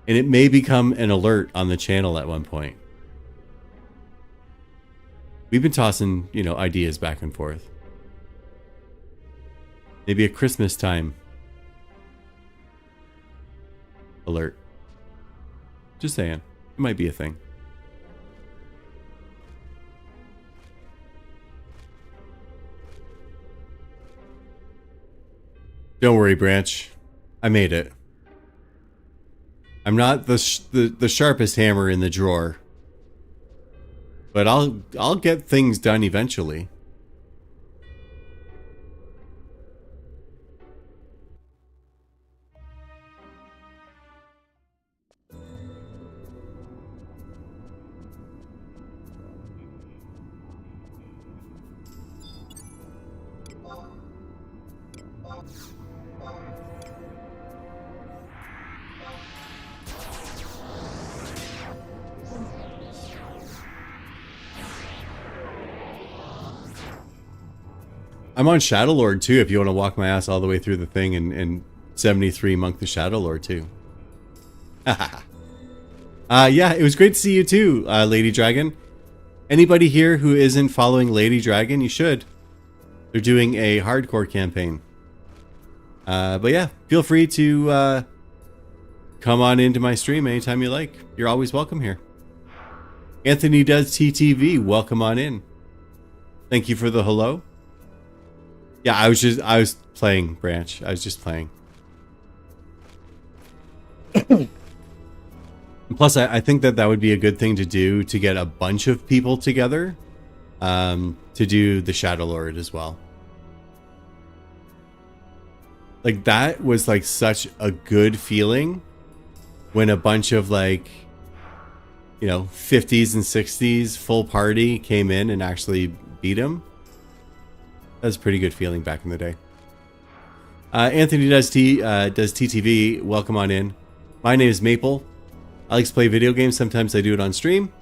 And it may become an alert on the channel at one point. We've been tossing, you know, ideas back and forth. Maybe a Christmas time alert. Just saying. It might be a thing. Don't worry, Branch. I made it. I'm not the sharpest hammer in the drawer. But I'll get things done eventually. I'm on Shadowlord too, if you want to walk my ass all the way through the thing and 73 Monk the Shadowlord too. Yeah, it was great to see you too, Lady Dragon. Anybody here who isn't following Lady Dragon, you should. They're doing a hardcore campaign. But yeah, feel free to come on into my stream anytime you like. You're always welcome here. Anthony Does TTV, welcome on in. Thank you for the hello. Yeah, I was playing, Branch. I was just playing. Plus, I think that would be a good thing to do, to get a bunch of people together to do the Shadowlord as well. Like, that was like such a good feeling when a bunch of like, you know, 50s and 60s full party came in and actually beat him. That was a pretty good feeling back in the day. Anthony does TTV. Welcome on in. My name is Maple. I like to play video games. Sometimes I do it on stream.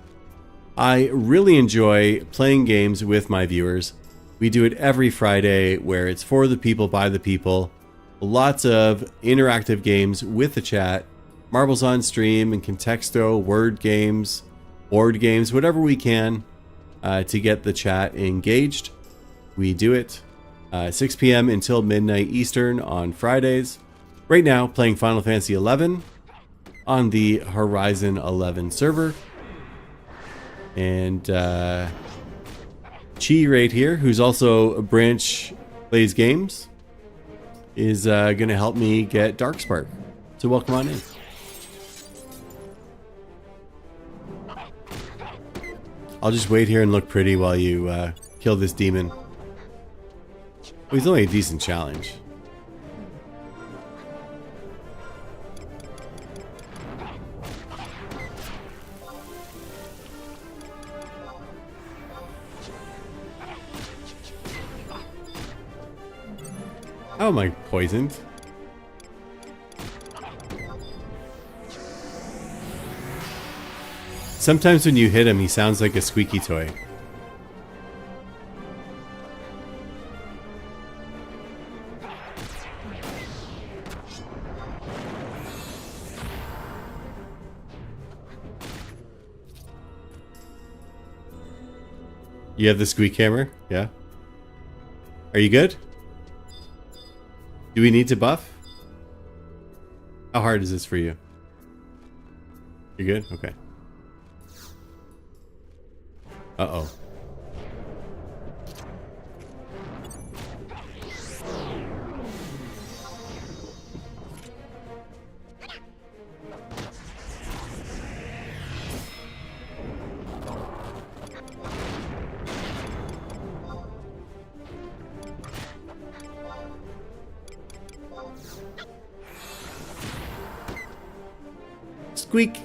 I really enjoy playing games with my viewers. We do it every Friday, where it's for the people, by the people. Lots of interactive games with the chat. Marbles on stream and Contexto, word games, board games, whatever we can to get the chat engaged. We do it 6 p.m. until midnight Eastern on Fridays. Right now, playing Final Fantasy XI on the HorizonXI server. And Chi right here, who's also a Branch Plays Games, is going to help me get Darkspark. So welcome on in. I'll just wait here and look pretty while you kill this demon. Well, he's only a decent challenge. How am I poisoned? Sometimes when you hit him, he sounds like a squeaky toy. You have the squeak hammer? Yeah. Are you good? Do we need to buff? How hard is this for you? You good? Okay. Uh-oh. Squeak.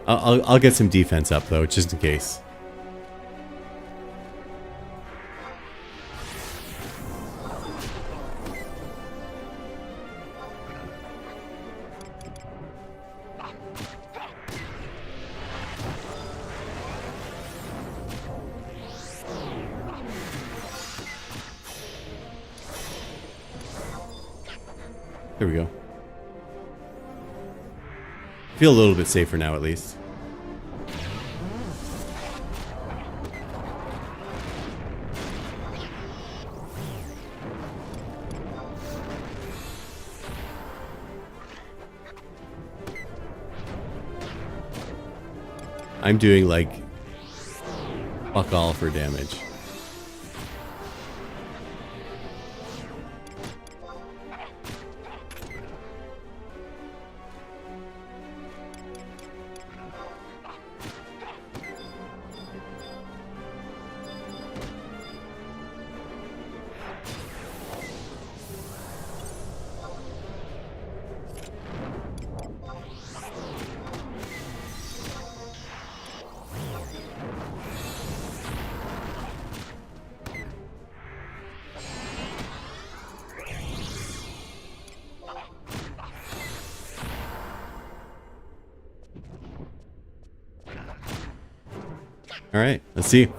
I'll get some defense up though, just in case. There we go. Feel a little bit safer now, at least. I'm doing like fuck all for damage. All right, let's see.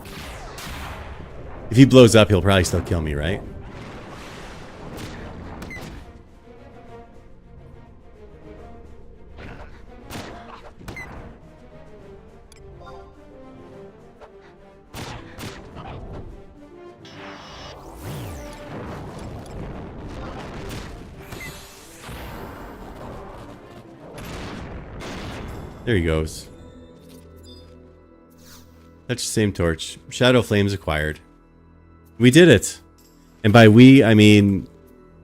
If he blows up, he'll probably still kill me, right? There he goes. Touch the same torch. Shadow flames acquired. We did it. And by we, I mean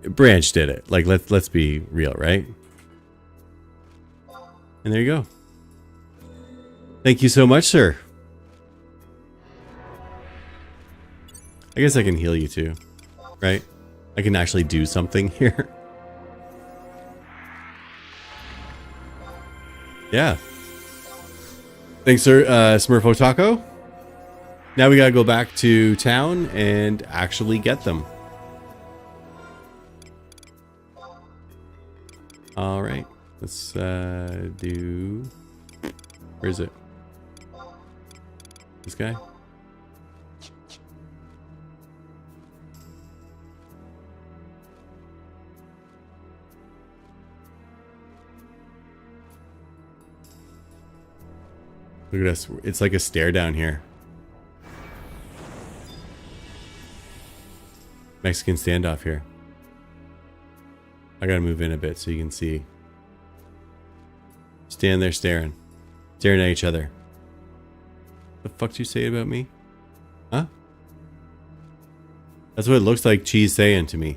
Branch did it. Like let's be real, right? And there you go. Thank you so much, sir. I guess I can heal you too, right? I can actually do something here. Yeah. Thanks, sir, Smurfo Taco. Now we gotta go back to town and actually get them. All right, let's do. Where is it? This guy. Look at us. It's like a stair down here. Mexican standoff here. I gotta move in a bit so you can see. Stand there staring. Staring at each other. The fuck did you say about me? Huh? That's what it looks like Cheese saying to me.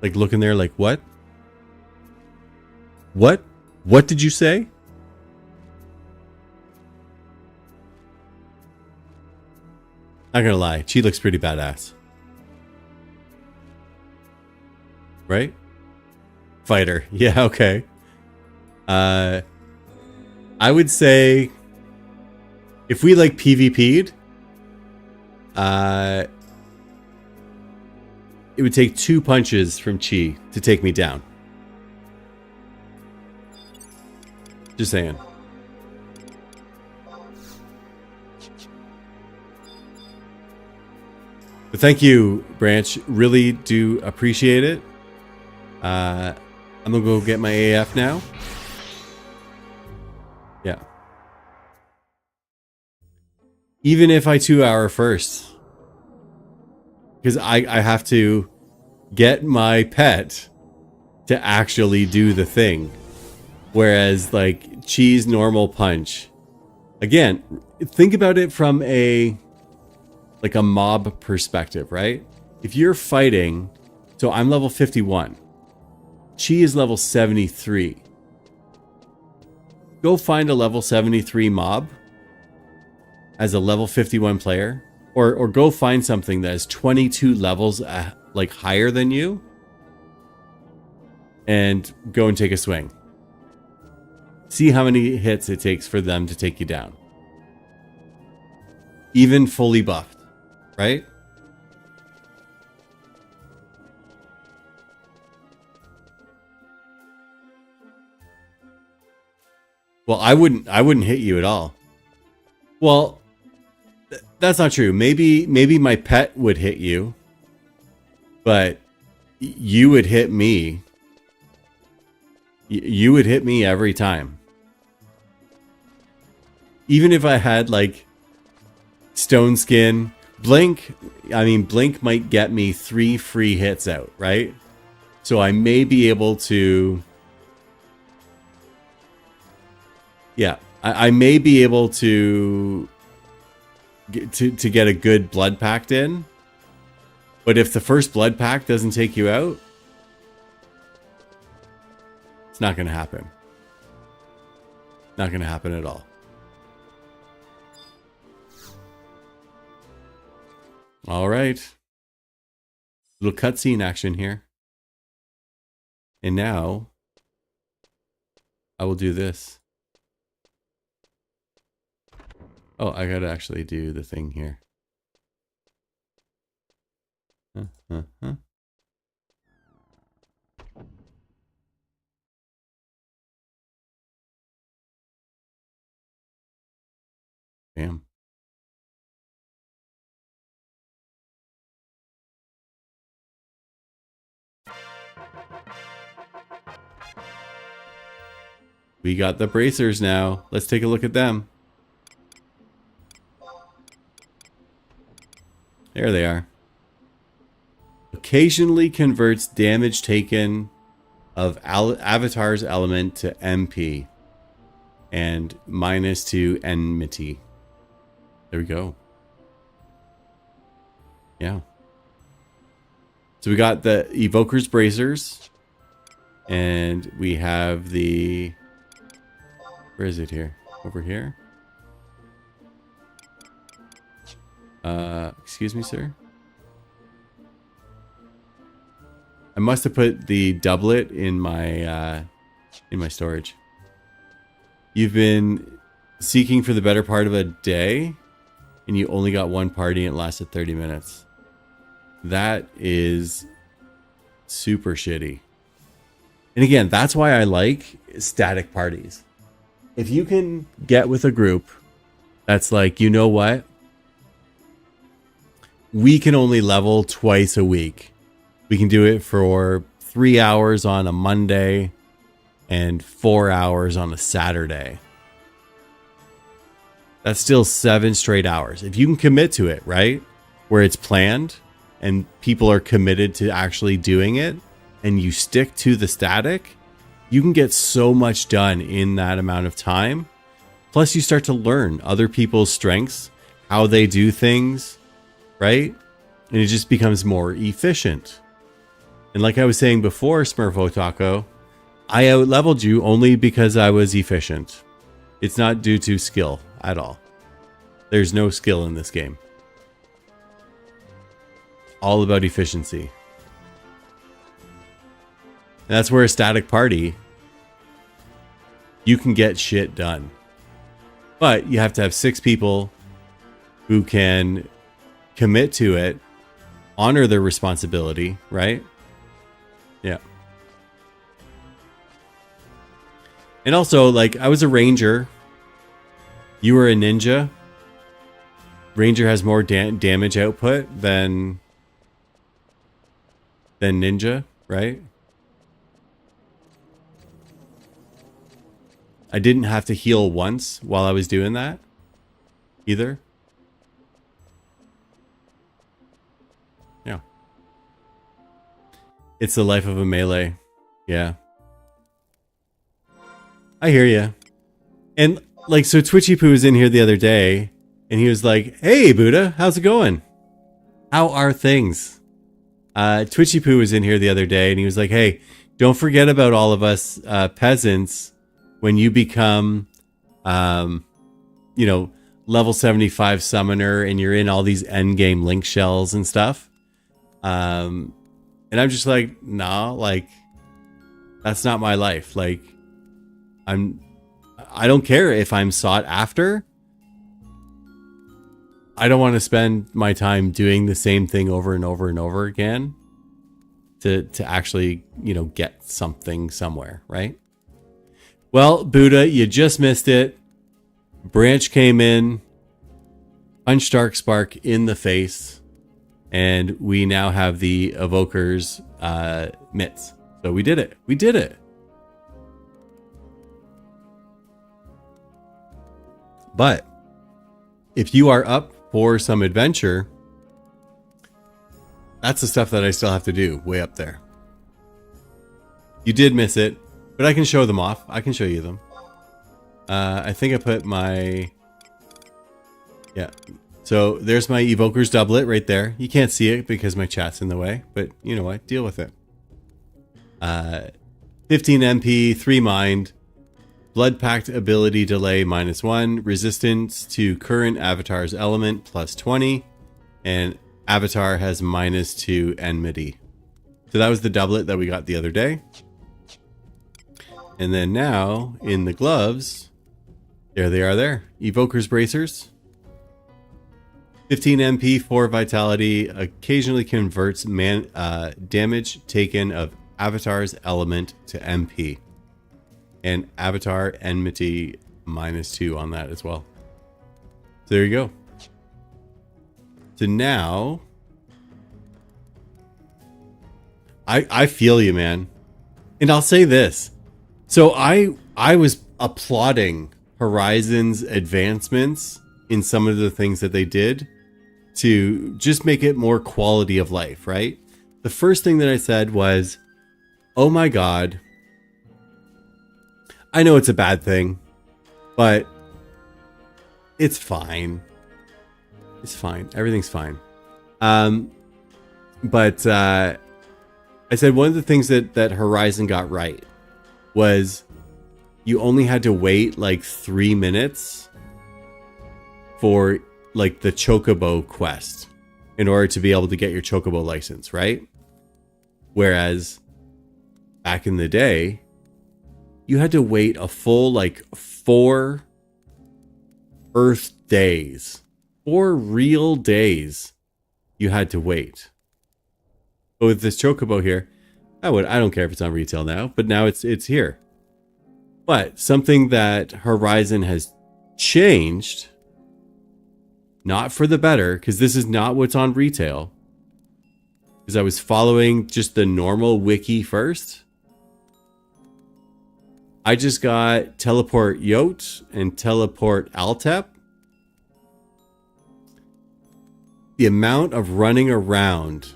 Like looking there like, what? What? What did you say? Not gonna lie, she looks pretty badass. Right? Fighter. Yeah, okay. I would say if we like PvP'd, it would take 2 punches from Chi to take me down. Just saying. But thank you, Branch. Really do appreciate it. I'm gonna go get my AF now. Yeah. Even if I 2-hour first. Because I have to get my pet to actually do the thing. Whereas like Cheese normal punch. Again, think about it from a mob perspective, right? If you're fighting, so I'm level 51. Chi is level 73. Go find a level 73 mob as a level 51 player. Or go find something that is 22 levels like higher than you. And go and take a swing. See how many hits it takes for them to take you down. Even fully buffed, right? Well, I wouldn't hit you at all. Well, that's not true. Maybe my pet would hit you, but you would hit me. You would hit me every time. Even if I had like stone skin, blink might get me 3 free hits out, right? So I may be able to, yeah, I may be able to get a good blood pact in. But if the first blood pact doesn't take you out, it's not going to happen. Not going to happen at all. All right. Little cutscene action here. And now I will do this. Oh, I gotta actually do the thing here. Bam. We got the bracers now. Let's take a look at them. There they are. Occasionally converts damage taken of Avatar's element to MP. And -2 enmity. There we go. Yeah. So we got the Evoker's bracers. And we have the... Where is it here? Over here? Excuse me, sir? I must have put the doublet in my storage. You've been seeking for the better part of a day, and you only got one party and it lasted 30 minutes. That is super shitty. And again, that's why I like static parties. If you can get with a group that's like, you know what? We can only level twice a week. We can do it for 3 hours on a Monday and 4 hours on a Saturday. That's still 7 straight hours. If you can commit to it, right? Where it's planned and people are committed to actually doing it and you stick to the static, you can get so much done in that amount of time. Plus you start to learn other people's strengths, how they do things, right? And it just becomes more efficient. And like I was saying before, Smurfo Taco, I out-leveled you only because I was efficient. It's not due to skill at all. There's no skill in this game. All about efficiency. And that's where a static party, you can get shit done. But you have to have 6 people who can commit to it, honor their responsibility, right? Yeah. And also, like, I was a ranger. You were a ninja. Ranger has more damage output than ninja, right? I didn't have to heal once while I was doing that either. Yeah. It's the life of a melee. Yeah. I hear you. And like, so Twitchy Poo was in here the other day and he was like, "Hey Buddha, how's it going? How are things?" Twitchy Poo was in here the other day and he was like, "Hey, don't forget about all of us peasants when you become, you know, level 75 summoner and you're in all these endgame link shells and stuff." And I'm just like, nah, like, that's not my life. Like, I don't care if I'm sought after. I don't want to spend my time doing the same thing over and over and over again to actually, you know, get something somewhere, right? Well, Buddha, you just missed it. Branch came in, punched Darkspark in the face, and we now have the Evoker's mitts. So we did it. We did it. But if you are up for some adventure, that's the stuff that I still have to do way up there. You did miss it, but I can show them off. I can show you them. I think I put my... Yeah. So there's my Evoker's doublet right there. You can't see it because my chat's in the way, but you know what? Deal with it. 15 MP, 3 mind. Blood Pact ability delay -1, resistance to current avatar's element +20, and avatar has -2 enmity. So that was the doublet that we got the other day. And then now in the gloves, there they are there. Evoker's bracers. 15 MP, 4 vitality, occasionally converts damage taken of avatar's element to MP. And avatar enmity -2 on that as well. So there you go. So now, I feel you, man. And I'll say this. So I was applauding Horizon's advancements in some of the things that they did to just make it more quality of life, right? The first thing that I said was, oh my God, I know it's a bad thing, but it's fine. It's fine. Everything's fine. But I said one of the things that Horizon got right was you only had to wait like 3 minutes for like the Chocobo quest in order to be able to get your Chocobo license, right? Whereas back in the day, you had to wait a full like 4 Earth days, 4 real days you had to wait. But with this Chocobo here, I don't care if it's on retail now, but now it's here. But something that Horizon has changed, not for the better, because this is not what's on retail, because I was following just the normal wiki first. I just got Teleport Yote and Teleport Altep. The amount of running around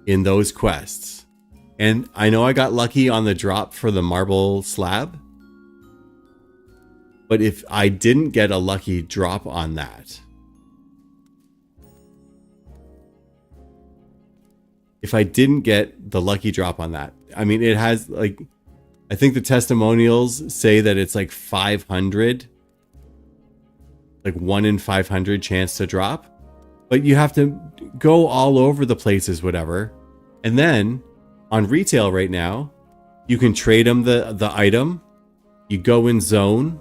in those quests. And I know I got lucky on the drop for the marble slab. But if I didn't get a lucky drop on that, if I didn't get the lucky drop on that. I mean, it has like, I think the testimonials say that it's like 500, like 1 in 500 chance to drop, but you have to go all over the places, whatever. And then on retail right now, you can trade him the item. You go in zone,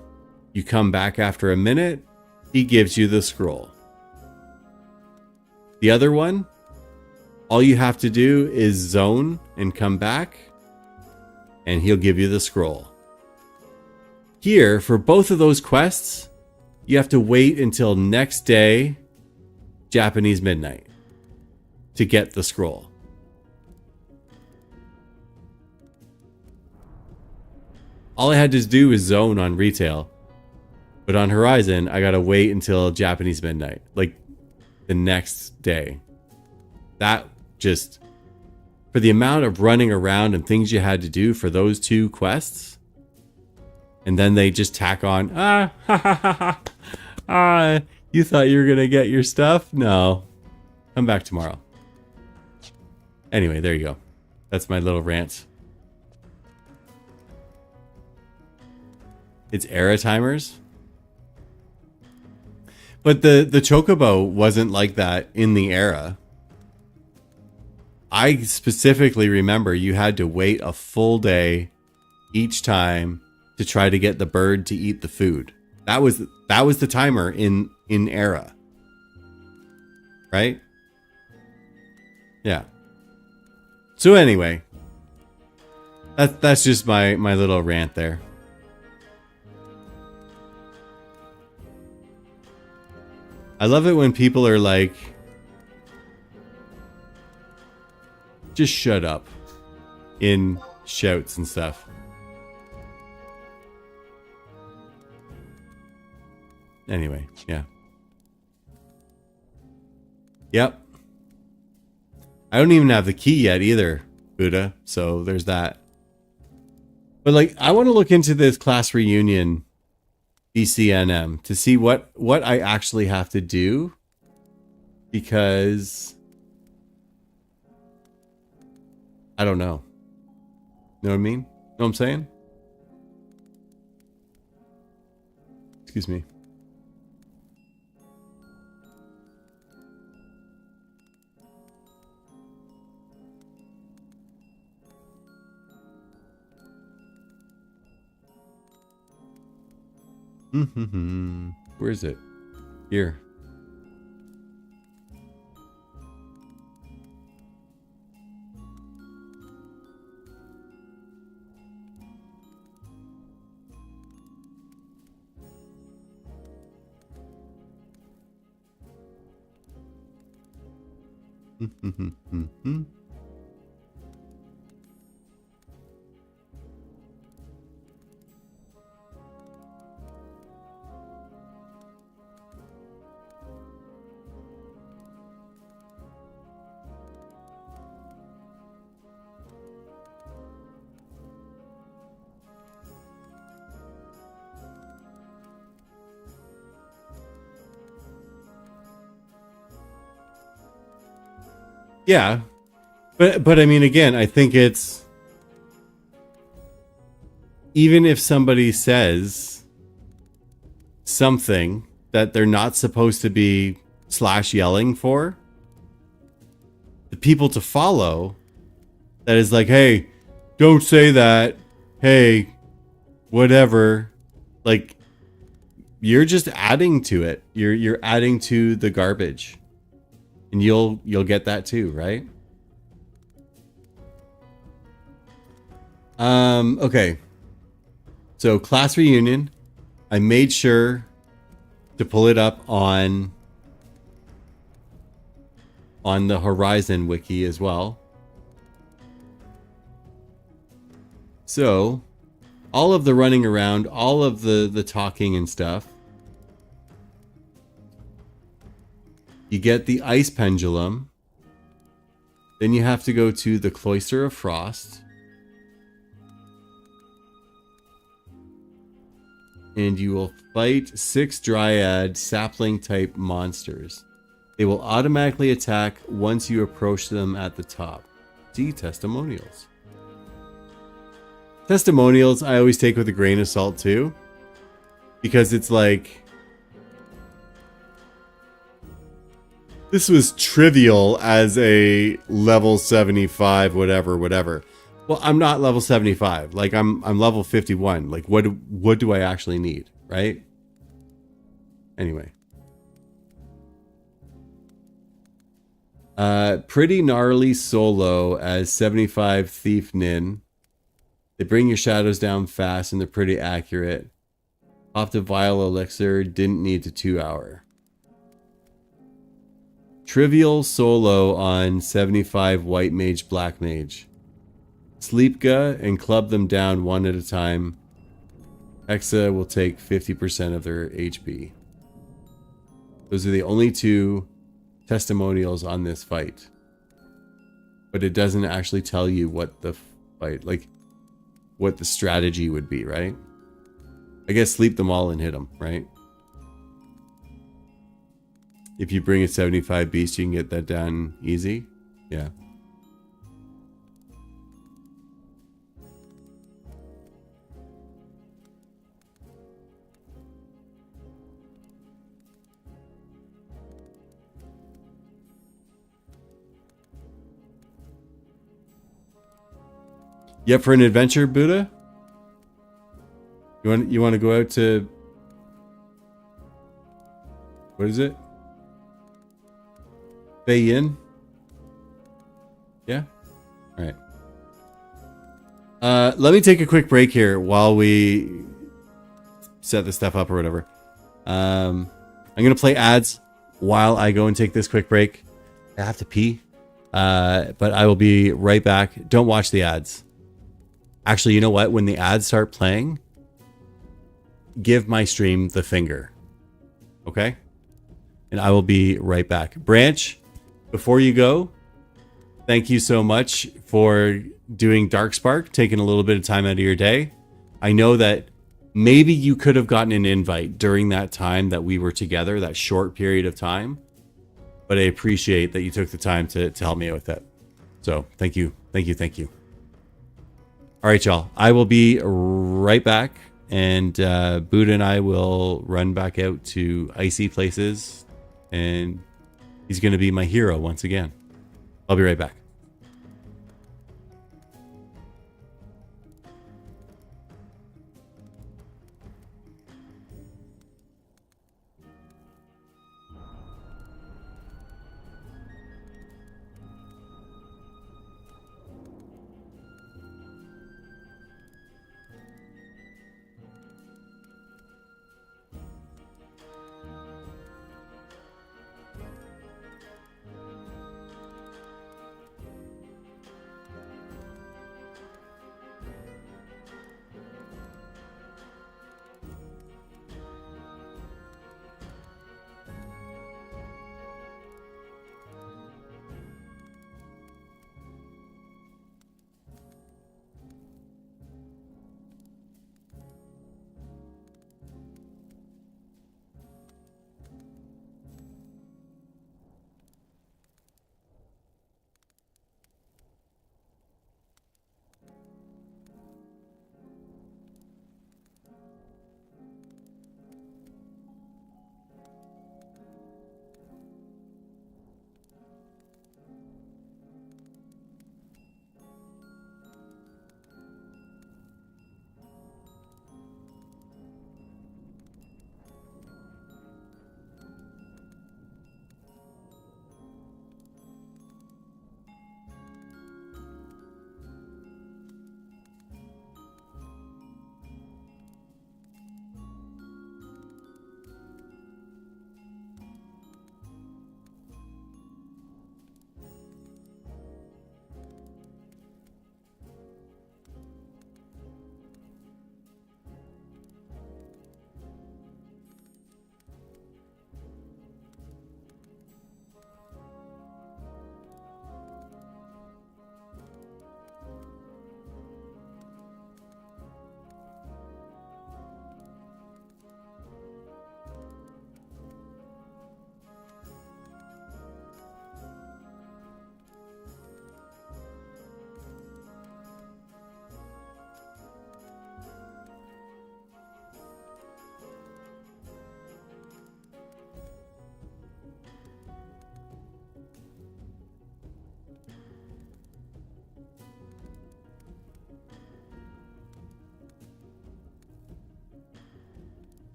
you come back after a minute, he gives you the scroll. The other one, all you have to do is zone and come back, and he'll give you the scroll. Here, for both of those quests, you have to wait until next day, Japanese midnight, to get the scroll. All I had to do was zone on retail. But on Horizon, I gotta wait until Japanese midnight. Like, the next day. That just... For the amount of running around and things you had to do for those 2 quests. And then they just tack on, you thought you were gonna get your stuff? No. Come back tomorrow. Anyway, there you go. That's my little rant. It's era timers. But the Chocobo wasn't like that in the era. I specifically remember you had to wait a full day each time to try to get the bird to eat the food. That was the timer in era. Right? Yeah. So anyway, that's just my little rant there. I love it when people are like, just shut up in shouts and stuff. Anyway, yeah. Yep. I don't even have the key yet either, Buddha, so there's that. But like, I want to look into this class reunion BCNM to see what I actually have to do, because I don't know. Know what I mean? Know what I'm saying? Excuse me. Where is it? Here. Yeah, but I mean, again, I think it's, even if somebody says something that they're not supposed to be / yelling for, the people to follow that is like, hey, don't say that, hey, whatever, like, you're just adding to it. You're adding to the garbage. And you'll get that too, right? Okay. So class reunion, I made sure to pull it up on the Horizon wiki as well. So all of the running around, all of the talking and stuff. You get the ice pendulum. Then you have to go to the Cloister of Frost. And you will fight 6 Dryad sapling type monsters. They will automatically attack once you approach them at the top. see testimonials. Testimonials I always take with a grain of salt too. Because it's like, this was trivial as a level 75, whatever. Well, I'm not level 75. Like I'm level 51. Like what do I actually need, right? Anyway. Pretty gnarly solo as 75 Thief Nin. They bring your shadows down fast and they're pretty accurate. Off the Vile Elixir, didn't need to 2 hour. Trivial solo on 75 White Mage, Black Mage. Sleepga and club them down one at a time. Hexa will take 50% of their HP. Those are the only two testimonials on this fight. But it doesn't actually tell you what the fight, like, what the strategy would be, right? I guess sleep them all and hit them, right? If you bring a 75 beast, you can get that done easy. Yeah. You up for an adventure, Buddha? You want to go out to, what is it? Bay Yin? Yeah? All right. Let me take a quick break here while we set this stuff up or whatever. I'm going to play ads while I go and take this quick break. I have to pee. But I will be right back. Don't watch the ads. Actually, you know what? When the ads start playing, give my stream the finger. Okay? And I will be right back. Branch, before you go, thank you so much for doing Darkspark, taking a little bit of time out of your day. I know that maybe you could have gotten an invite during that time that we were together, that short period of time. But I appreciate that you took the time to help me out with that. So thank you. All right, y'all. I will be right back. And Buddha and I will run back out to icy places. And he's going to be my hero once again. I'll be right back.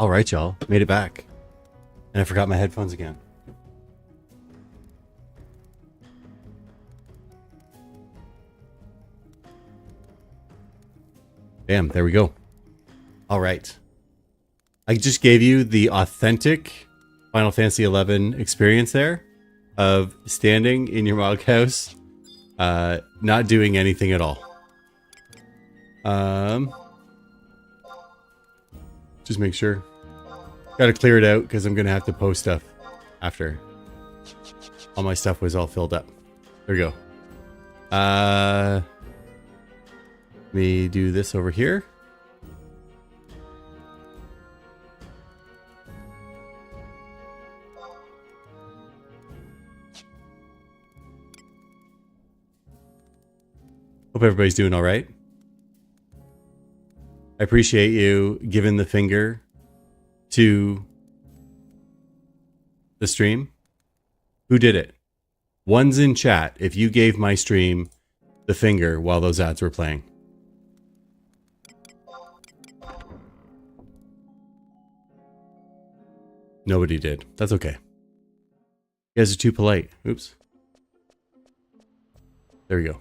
All right, y'all. Made it back. And I forgot my headphones again. Bam, there we go. All right. I just gave you the authentic Final Fantasy XI experience there of standing in your mog house, not doing anything at all. Just make sure. Got to clear it out because I'm going to have to post stuff after. All my stuff was all filled up. There we go. Let me do this over here. Hope everybody's doing all right. I appreciate you giving the finger to the stream. Who did it? One's in chat if you gave my stream the finger while those ads were playing. Nobody did. That's okay. You guys are too polite. Oops. There we go.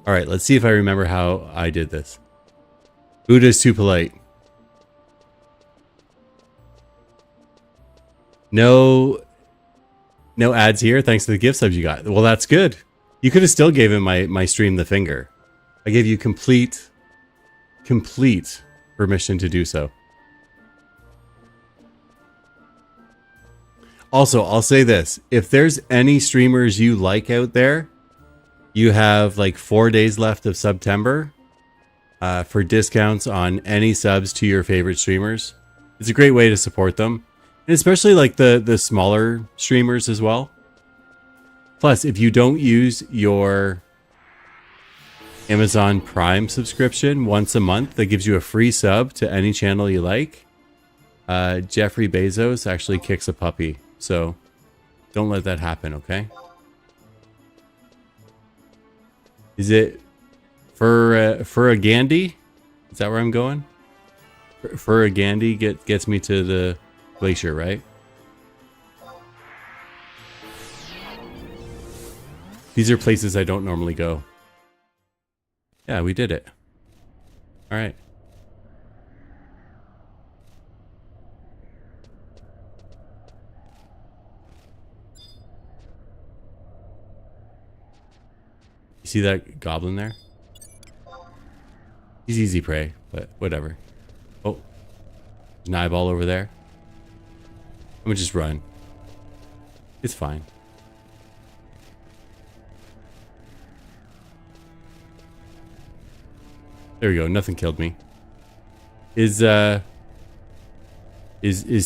All right, let's see if I remember how I did this. Buddha's too polite. No ads here, thanks to the gift subs you got. Well, that's good. You could have still given my stream the finger. I gave you complete permission to do so. Also, I'll say this. If there's any streamers you like out there, you have like 4 days left of September for discounts on any subs to your favorite streamers. It's a great way to support them. And especially like the smaller streamers as well. Plus, if you don't use your Amazon Prime subscription once a month, that gives you a free sub to any channel you like. Jeffrey Bezos actually kicks a puppy. So don't let that happen, okay? Is it for a Gandhi? Is that where I'm going? For a Gandhi gets me to the glacier, right? These are places I don't normally go. Yeah, we did it. All right. You see that goblin there? He's easy prey, but whatever. Oh, there's an eyeball over there. I'm gonna just run. It's fine. There we go. Nothing killed me. Is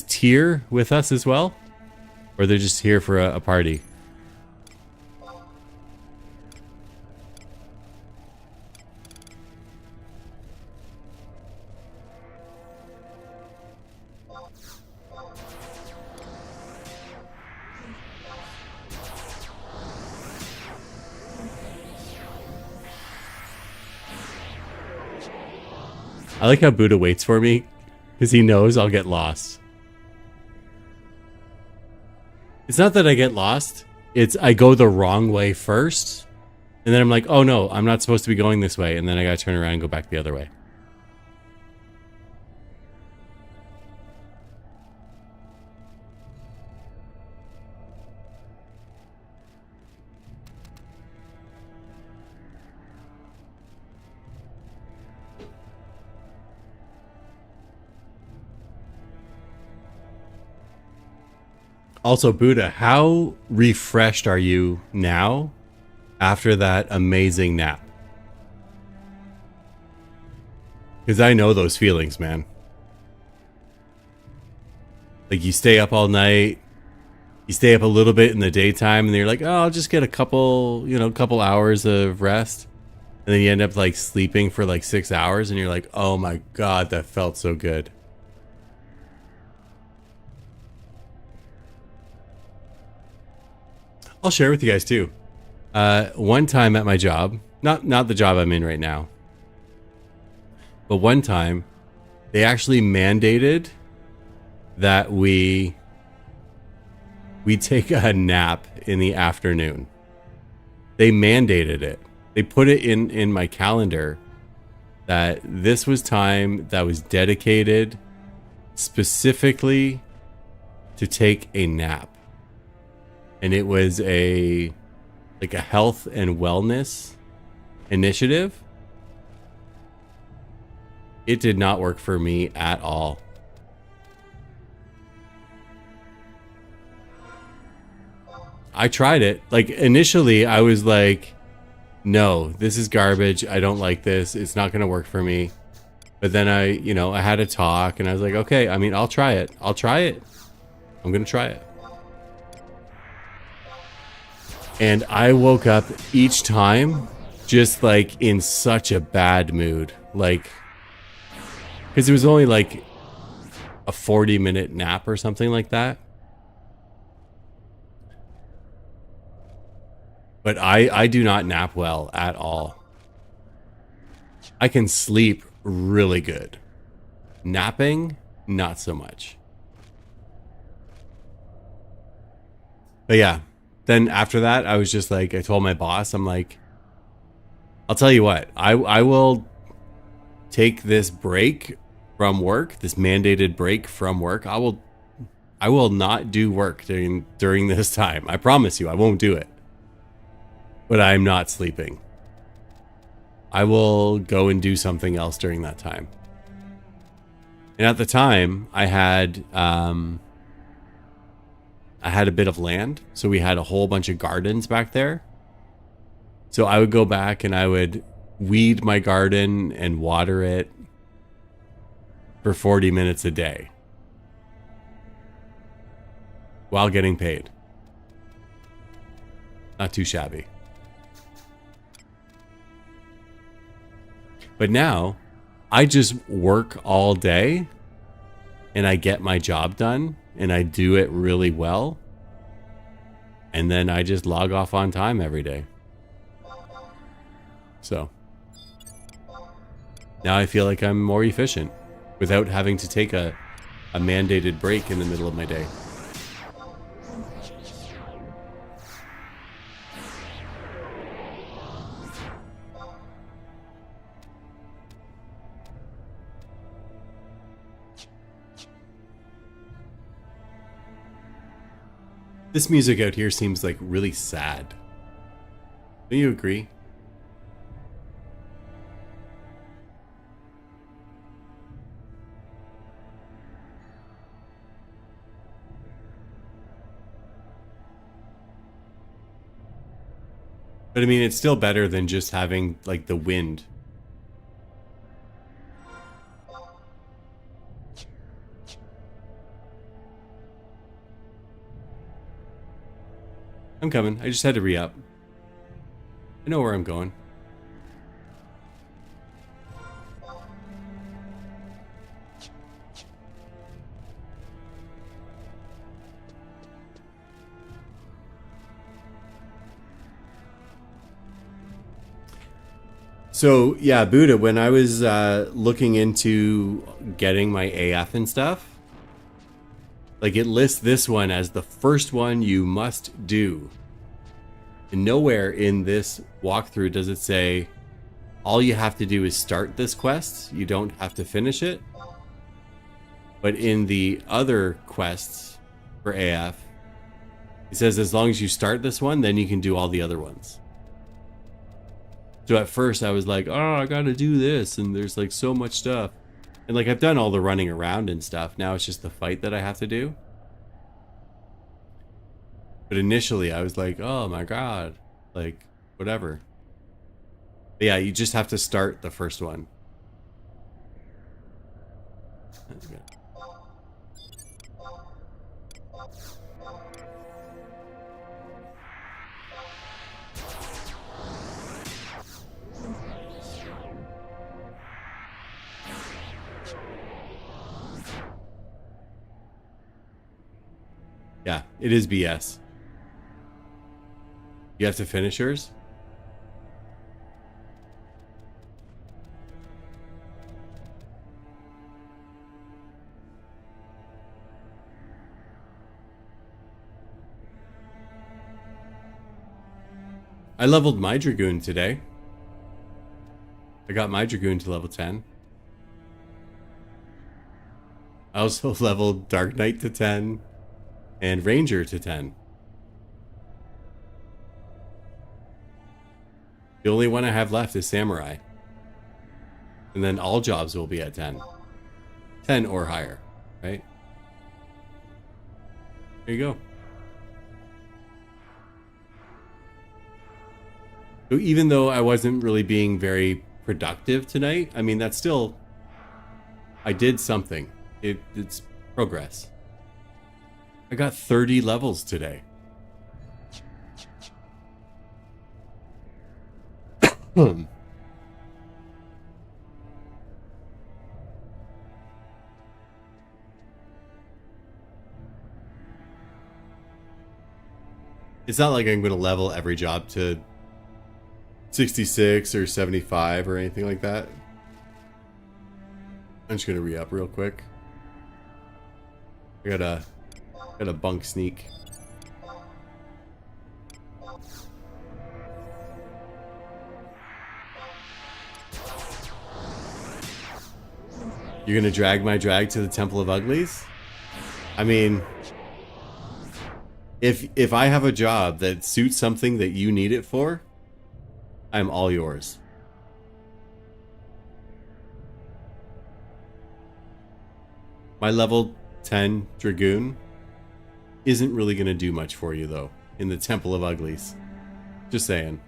Tyr with us as well, or they're just here for a party? I like how Buddha waits for me because he knows I'll get lost. It's not that I get lost. It's I go the wrong way first. And then I'm like, oh no, I'm not supposed to be going this way. And then I gotta turn around and go back the other way. Also, Buddha, how refreshed are you now after that amazing nap? Because I know those feelings, man. Like you stay up all night, you stay up a little bit in the daytime, and then you're like, oh, I'll just get a couple hours of rest. And then you end up like sleeping for like 6 hours, and you're like, oh my God, that felt so good. I'll share with you guys too. One time at my job, not the job I'm in right now, but one time they actually mandated that we take a nap in the afternoon. They mandated it. They put it in my calendar that this was time that was dedicated specifically to take a nap. And it was a health and wellness initiative. It did not work for me at all. I tried it. Like, initially I was like, no, this is garbage. I don't like this. It's not going to work for me. But then I had a talk and I was like, okay, I mean, I'll try it. I'm going to try it. And I woke up each time just like in such a bad mood. Like, because it was only like a 40-minute nap or something like that. But I do not nap well at all. I can sleep really good. Napping, not so much. But yeah, then after that, I was just like, I told my boss, I'm like, I'll tell you what, I will take this break from work, this mandated break from work. I will not do work during this time. I promise you, I won't do it. But I'm not sleeping. I will go and do something else during that time. And at the time, I had a bit of land, so we had a whole bunch of gardens back there. So I would go back and I would weed my garden and water it for 40 minutes a day while getting paid. Not too shabby. But now, I just work all day and I get my job done and I do it really well. And then I just log off on time every day. So, now I feel like I'm more efficient without having to take a mandated break in the middle of my day. This music out here seems like really sad. Don't you agree? But I mean, it's still better than just having like the wind. I'm coming. I just had to re-up. I know where I'm going. So, yeah, Buddha, when I was looking into getting my AF and stuff, like, it lists this one as the first one you must do. And nowhere in this walkthrough does it say all you have to do is start this quest. You don't have to finish it. But in the other quests for AF, it says as long as you start this one, then you can do all the other ones. So at first I was like, oh, I gotta do this. And there's like so much stuff. And like, I've done all the running around and stuff. Now it's just the fight that I have to do. But initially I was like, oh my God, like whatever. But yeah, you just have to start the first one. Yeah, it is BS. You have to finish yours? I leveled my Dragoon today. I got my Dragoon to level 10. I also leveled Dark Knight to 10 and Ranger to 10. The only one I have left is Samurai. And then all jobs will be at 10. 10 or higher, right? There you go. So even though I wasn't really being very productive tonight, I mean, that's still... I did something. It's progress. I got 30 levels today. It's not like I'm going to level every job to 66 or 75 or anything like that. I'm just going to re-up real quick. I got a bunk sneak. You're going to drag my drag to the Temple of Uglies? I mean, if I have a job that suits something that you need it for, I'm all yours. My level 10 Dragoon isn't really going to do much for you, though, in the Temple of Uglies. Just saying.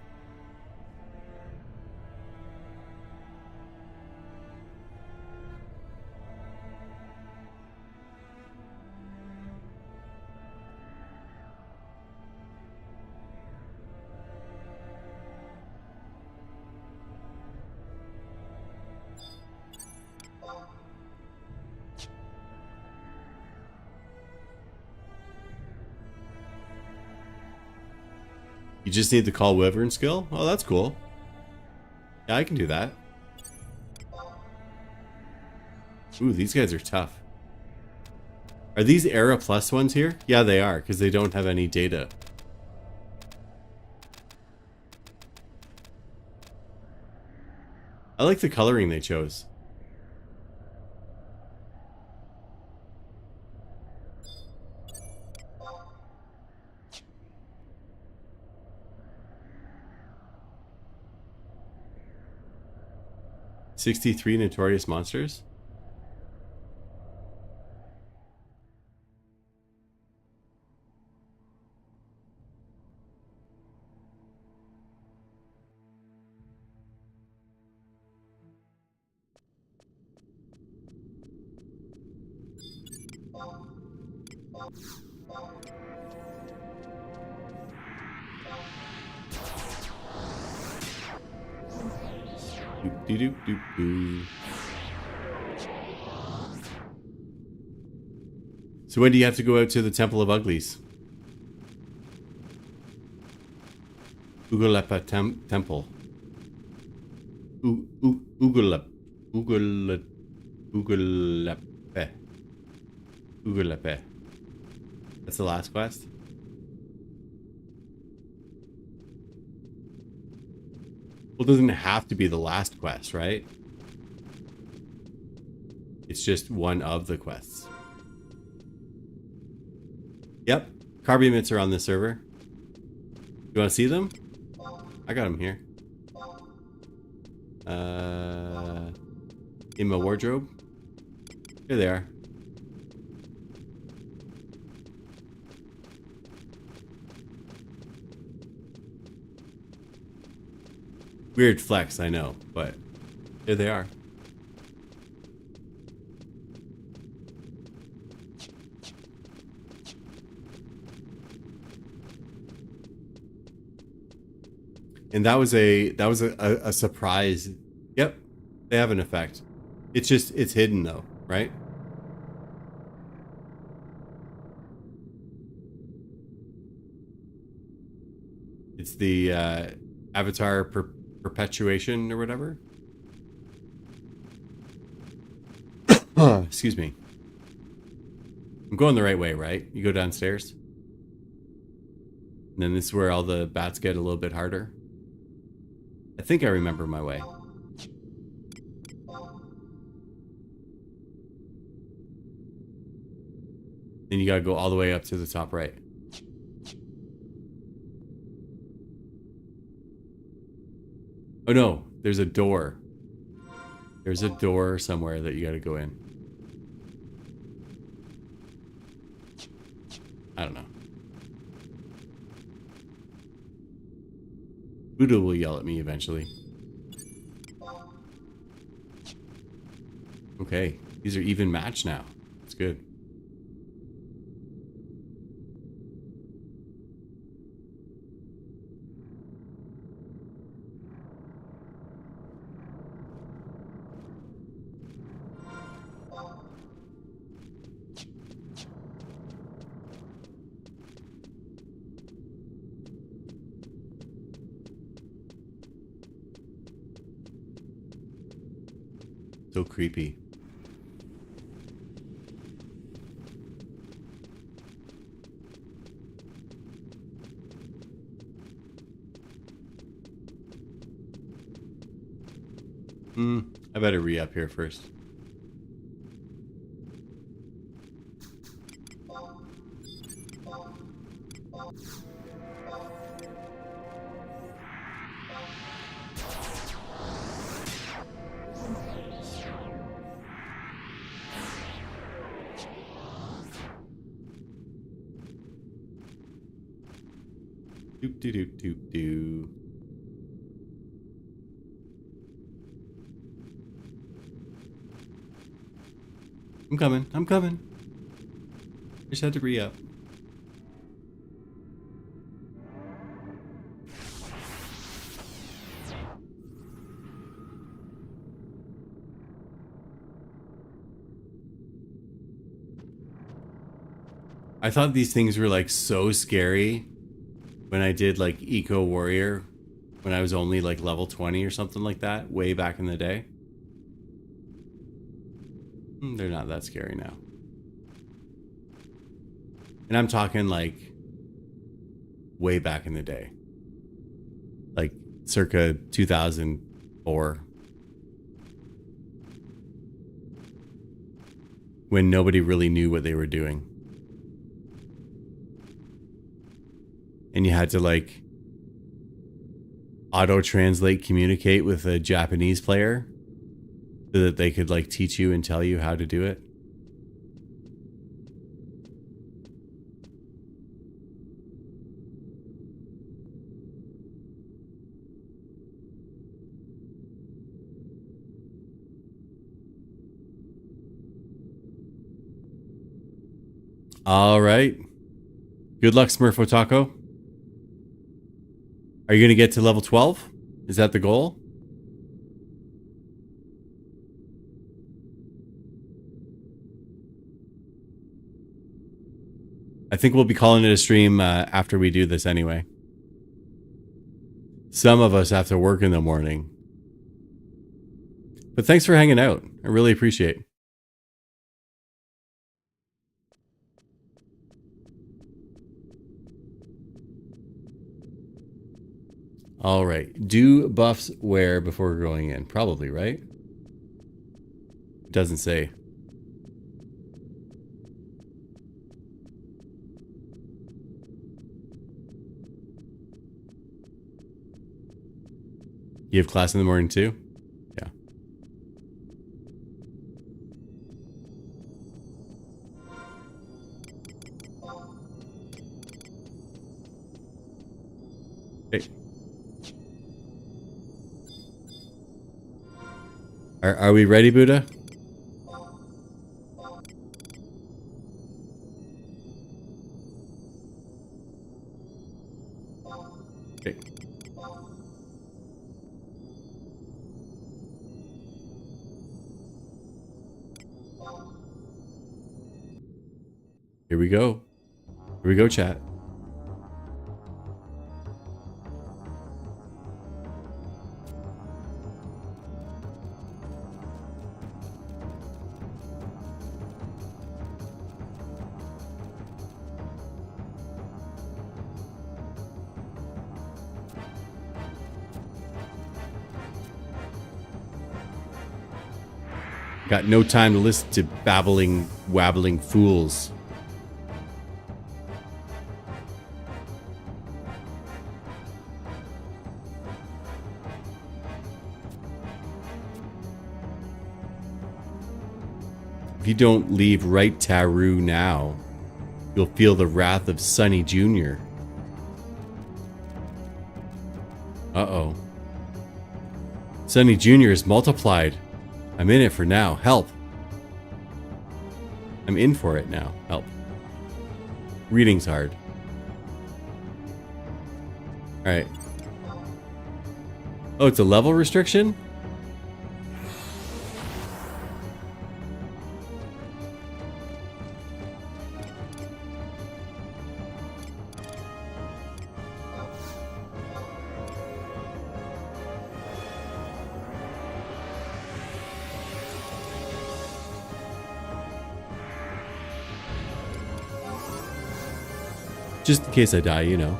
You just need the Call Wyvern skill? Oh, that's cool. Yeah, I can do that. Ooh, these guys are tough. Are these Era Plus ones here? Yeah, they are, because they don't have any data. I like the coloring they chose. "63 Notorious Monsters?" Doop-de-doop-doop-doo. So when do you have to go out to the Temple of Uglies? Ugalepa Temple. Ugalepe. That's the last quest? Well, it doesn't have to be the last quest, right? It's just one of the quests. Yep, Carbumits are on the server. You want to see them? I got them here. In my wardrobe. Here they are. Weird flex, I know, but here they are. And that was a surprise. Yep, they have an effect. It's hidden though, right? It's the avatar perpetuation or whatever. Excuse me. I'm going the right way, right? You go downstairs. And then this is where all the bats get a little bit harder. I think I remember my way. Then you gotta go all the way up to the top right. Oh no, there's a door. There's a door somewhere that you gotta go in. I don't know. Buddha will yell at me eventually. Okay, these are even matched now. That's good. So creepy. I better re-up here first. Doop doo doop doop doo. I'm coming. I'm coming. Just had to re-up. I thought these things were like so scary when I did like Eco Warrior when I was only like level 20 or something like that way back in the day. They're not that scary now. And I'm talking like way back in the day. Like circa 2004. When nobody really knew what they were doing. And you had to like auto-translate communicate with a Japanese player so that they could like teach you and tell you how to do it. All right. Good luck, Smurfo Taco. Are you going to get to level 12? Is that the goal? I think we'll be calling it a stream after we do this anyway. Some of us have to work in the morning. But thanks for hanging out. I really appreciate it. All right. Do buffs wear before going in? Probably, right? It doesn't say. You have class in the morning too? Yeah. Hey. Are we ready, Buddha? Okay. Here we go. Here we go, chat. Got no time to listen to babbling, wabbling fools. If you don't leave right Taru now, you'll feel the wrath of Sonny Jr. Uh-oh. Sonny Jr. is multiplied. I'm in it for now. Help. I'm in for it now. Help. Reading's hard. Alright. Oh, it's a level restriction? Just in case I die, you know.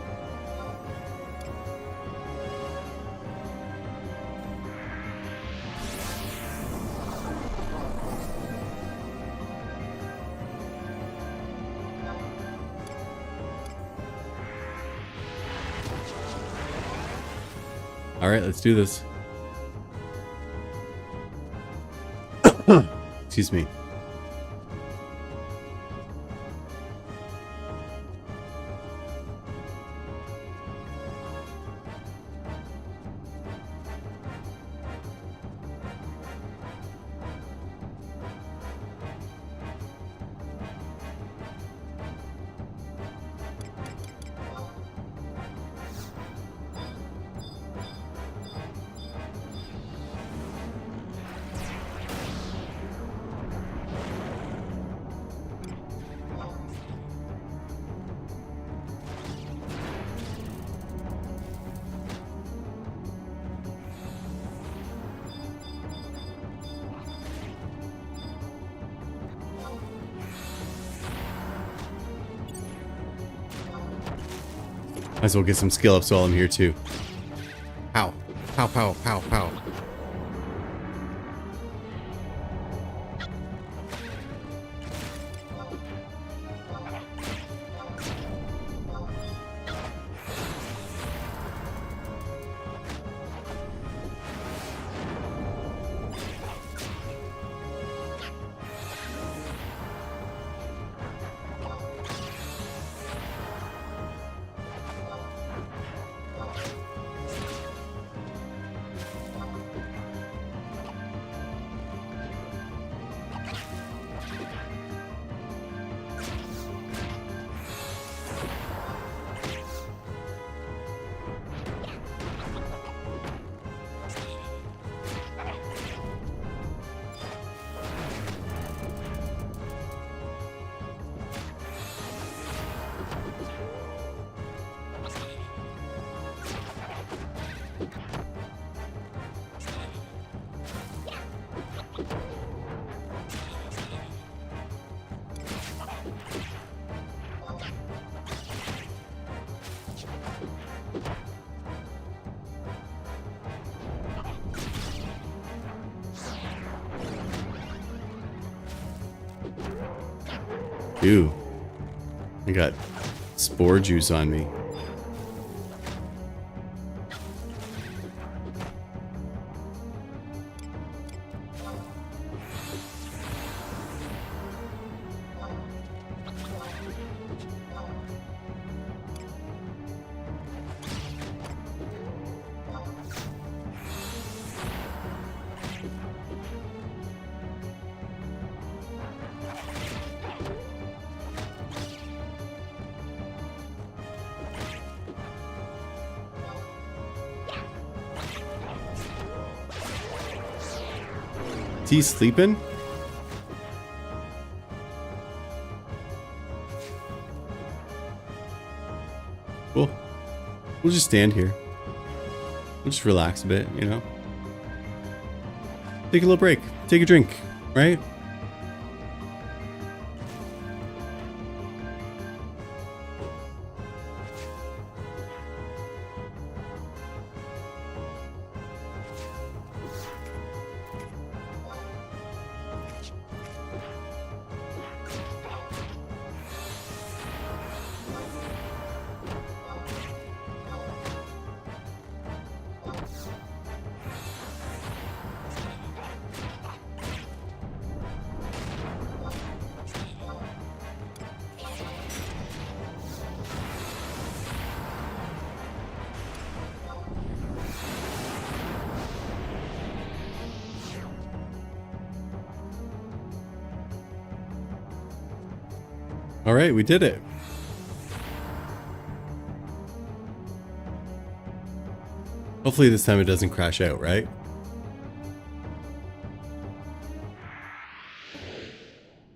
All right, let's do this. Excuse me. Might as well get some skill ups while I'm here too. Pow. Pow, pow, pow, pow. Ew. I got spore juice on me. Is he sleeping? Cool. We'll just stand here. We'll just relax a bit, you know? Take a little break. Take a drink, right? All right, we did it. Hopefully this time it doesn't crash out, right?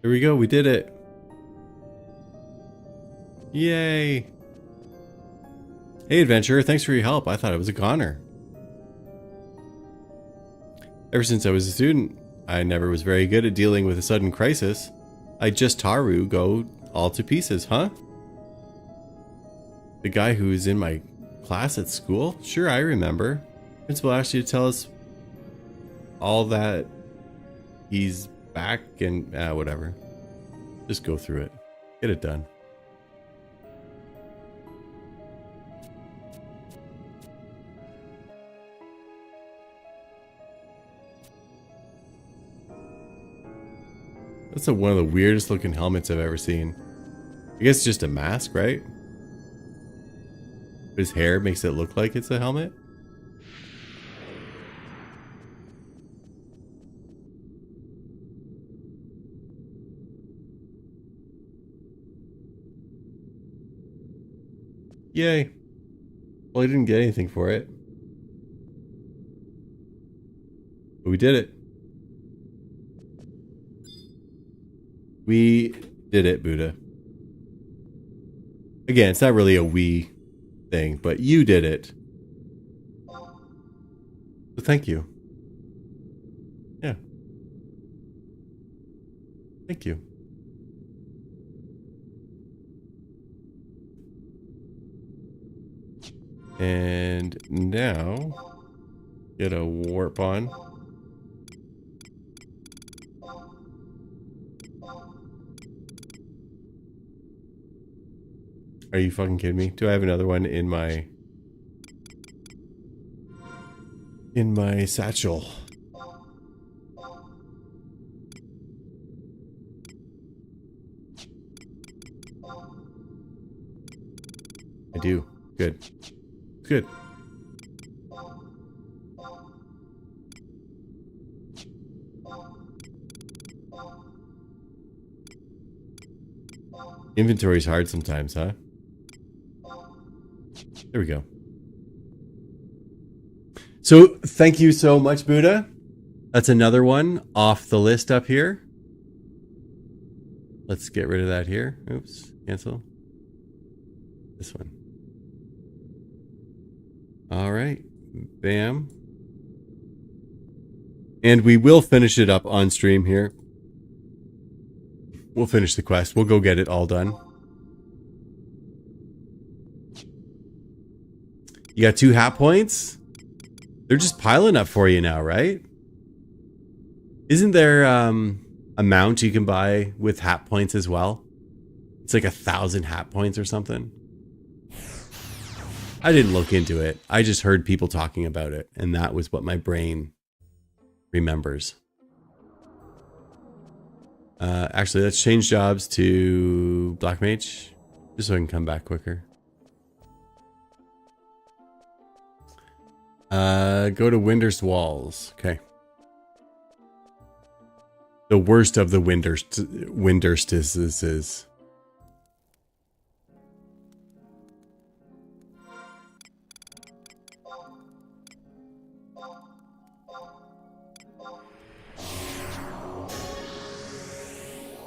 Here we go, we did it. Yay. Hey adventurer, thanks for your help. I thought I was a goner. Ever since I was a student, I never was very good at dealing with a sudden crisis. I just Taru go all to pieces, huh? The guy who was in my class at school? Sure, I remember. Principal asked you to tell us all that he's back and whatever. Just go through it. Get it done. That's one of the weirdest looking helmets I've ever seen. I guess it's just a mask, right? His hair makes it look like it's a helmet. Yay. Well, I didn't get anything for it. But we did it. We did it, Buddha. Again, it's not really a we thing, but you did it. So thank you. Yeah. Thank you. And now, get a warp on. Are you fucking kidding me? Do I have another one in my satchel? I do. Good. Good. Inventory's hard sometimes, huh? There we go. So thank you so much, Buddha. That's another one off the list up here. Let's get rid of that here. Oops, cancel. This one. All right, bam. And we will finish it up on stream here. We'll finish the quest. We'll go get it all done. You got 2 hat points? They're just piling up for you now, right? Isn't there a mount you can buy with hat points as well? It's like 1,000 hat points or something. I didn't look into it. I just heard people talking about it, and that was what my brain remembers. Actually, let's change jobs to Black Mage, just so I can come back quicker. Go to Winder's Walls. Okay. The worst of the Winderstices.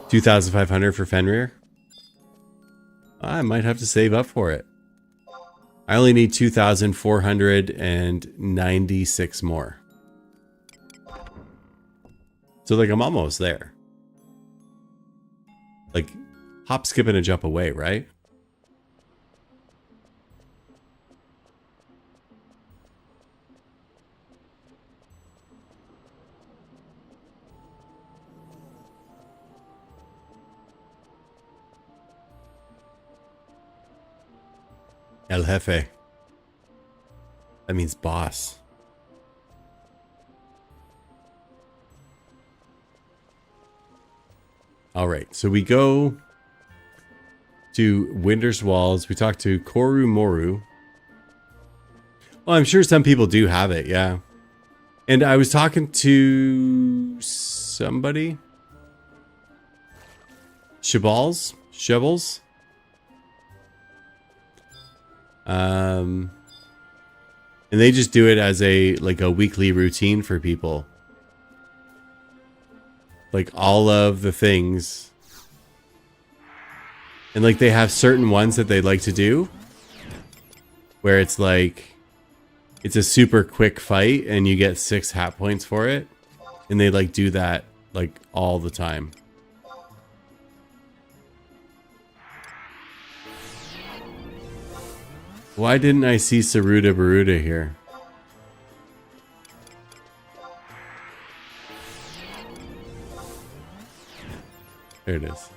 $2,500 for Fenrir. I might have to save up for it. I only need 2,496 more. So like I'm almost there. Like hop, skip, and a jump away, right? El Jefe. That means boss. All right, so we go to Winder's Walls. We talk to Koru Moru. Well, I'm sure some people do have it, yeah. And I was talking to somebody. Shabals? shovels. And they just do it as a weekly routine for people. Like all of the things. And like they have certain ones that they like to do. Where it's like it's a super quick fight and you get 6 hat points for it. And they like do that like all the time. Why didn't I see Saruda Baruda here? There it is.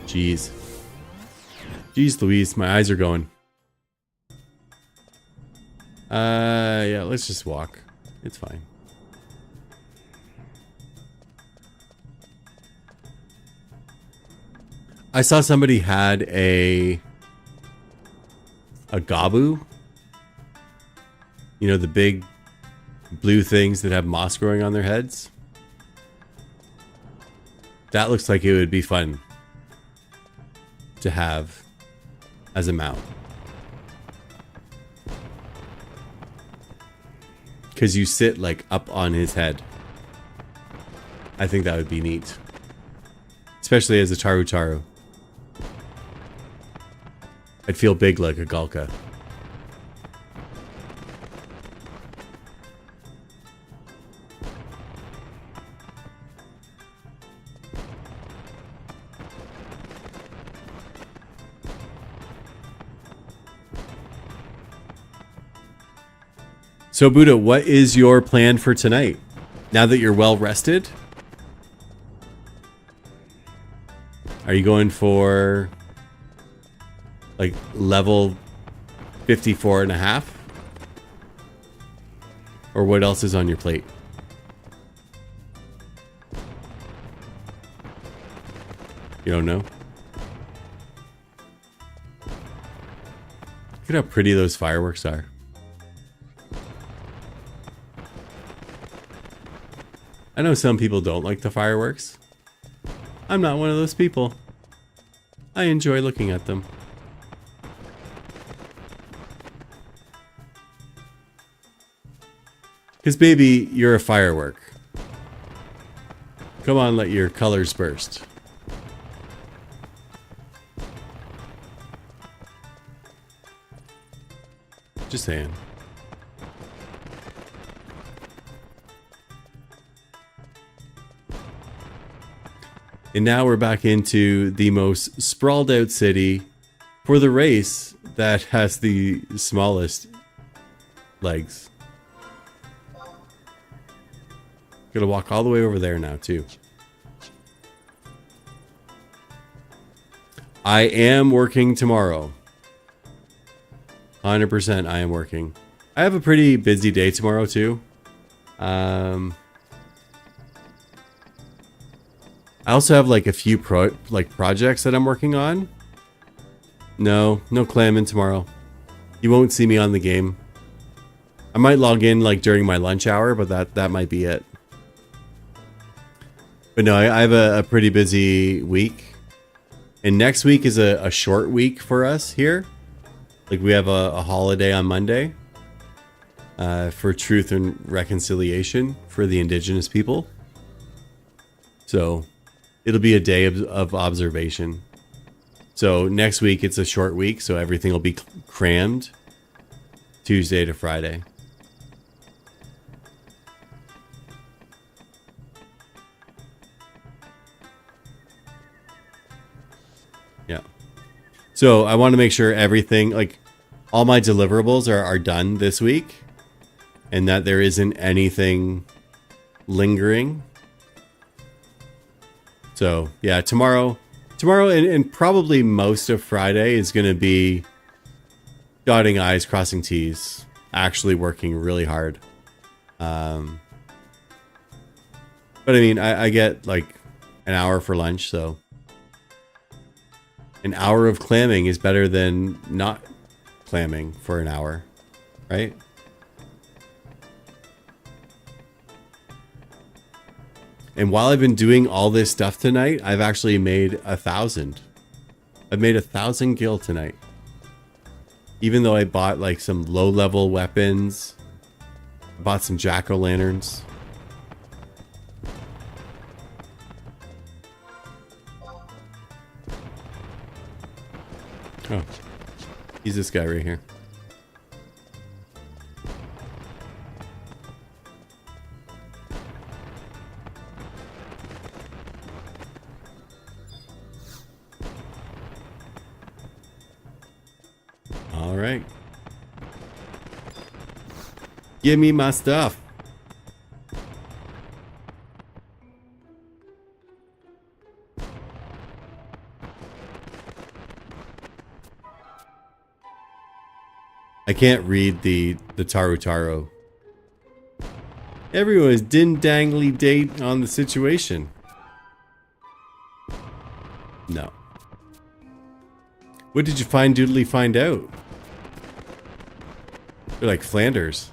Jeez. Jeez Louise, my eyes are going. Yeah, let's just walk. It's fine. I saw somebody had a gabu. You know, the big blue things that have moss growing on their heads. That looks like it would be fun to have as a mount. Because you sit like up on his head. I think that would be neat. Especially as a Taru Taru. I'd feel big like a Galka. So Buddha, what is your plan for tonight? Now that you're well rested? Are you going for like level 54.5? Or what else is on your plate? You don't know? Look at how pretty those fireworks are. I know some people don't like the fireworks. I'm not one of those people. I enjoy looking at them. Because baby, you're a firework. Come on, let your colors burst. Just saying. And now we're back into the most sprawled out city for the race that has the smallest legs. Gonna walk all the way over there now too. I am working tomorrow. 100% I am working. I have a pretty busy day tomorrow too. I also have like a few projects that I'm working on. No clamming tomorrow. You won't see me on the game. I might log in like during my lunch hour, but that might be it. But no, I have a pretty busy week. And next week is a short week for us here. Like we have a holiday on Monday. For Truth and Reconciliation for the indigenous people. So it'll be a day of observation. So next week it's a short week, so everything will be crammed Tuesday to Friday. Yeah. So I want to make sure everything, like all my deliverables are done this week and that there isn't anything lingering. So yeah, tomorrow and probably most of Friday is going to be dotting I's, crossing T's, actually working really hard. But I mean, I get like an hour for lunch, so an hour of clamming is better than not clamming for an hour, right? And while I've been doing all this stuff tonight, I've actually made 1,000. I've made 1,000 gil tonight. Even though I bought like some low-level weapons. I bought some jack-o'-lanterns. Oh. He's this guy right here. All right. Give me my stuff. I can't read the Tarutaro. Everyone is din-dangly date on the situation. No. What did you find doodly find out? You're like Flanders.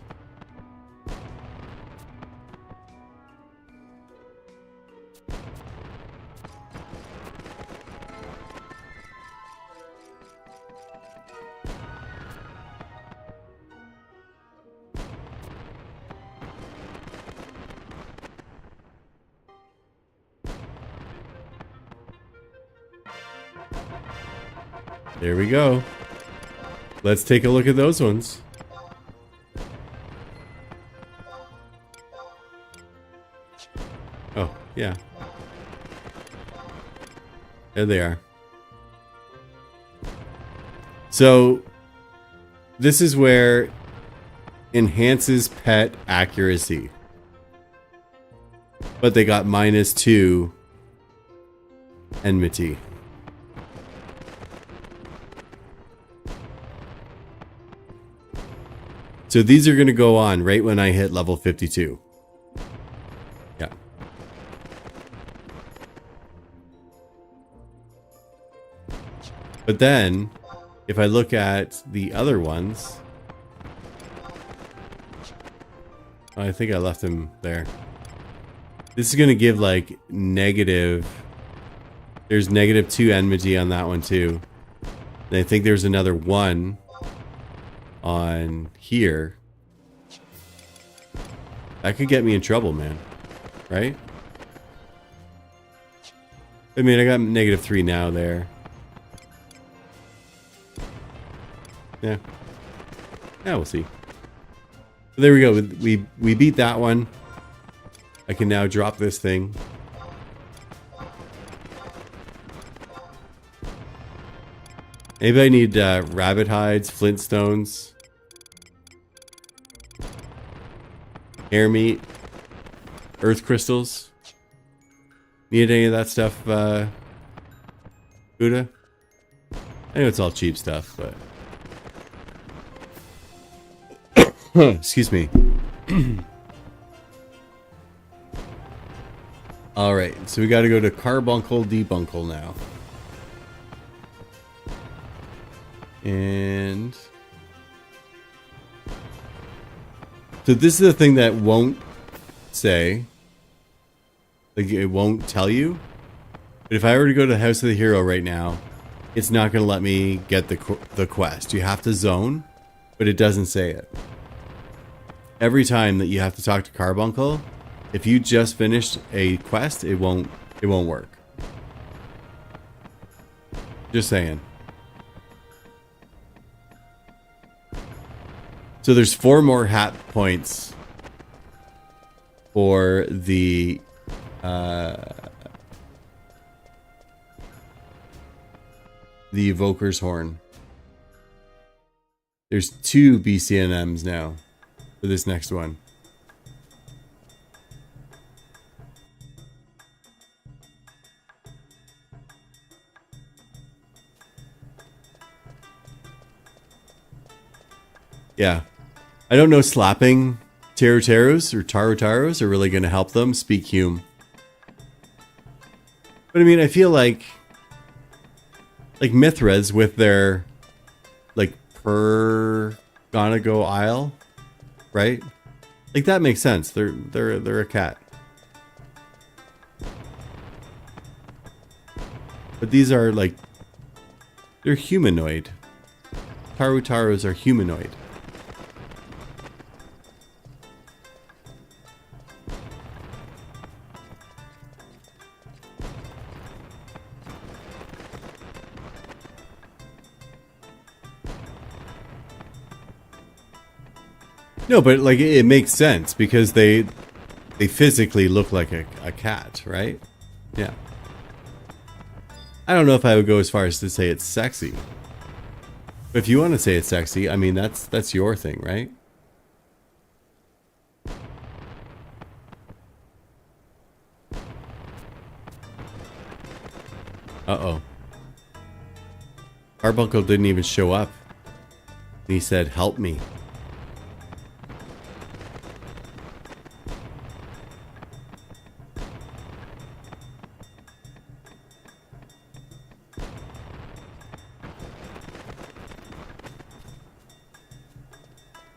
There we go. Let's take a look at those ones. Oh, yeah. There they are. So, this is where enhances pet accuracy. But they got -2 enmity. So these are going to go on right when I hit level 52. Yeah. But then, if I look at the other ones... I think I left him there. This is going to give like negative... There's -2 enmity on that one too. And I think there's another 1 on here. That could get me in trouble, man. Right? I mean, I got -3 now there. Yeah. Yeah, we'll see. So there we go. We beat that one. I can now drop this thing. Maybe I need rabbit hides, flintstones, hair meat, earth crystals. Need any of that stuff, Gbuddha? I know it's all cheap stuff, but... Excuse me. Alright, so we gotta go to Carbuncle Debuncle now. And... so this is the thing that won't say. Like, it won't tell you. But if I were to go to the House of the Hero right now, it's not going to let me get the quest. You have to zone, but it doesn't say it. Every time that you have to talk to Carbuncle, if you just finished a quest, it won't work. Just saying. So there's 4 more hat points for the Evoker's Horn. There's 2 BCNMs now for this next one. Yeah. I don't know slapping Tarutaros or Tarutaros are really going to help them speak Hume. But I mean, I feel like Mithras with their like Pergonago Isle, right? Like that makes sense. They're a cat. But these are like, they're humanoid. Tarutaros are humanoid. No, but like it makes sense because they physically look like a cat, right? Yeah. I don't know if I would go as far as to say it's sexy. But if you want to say it's sexy, I mean that's your thing, right? Uh-oh. Carbuncle didn't even show up. And he said, "Help me."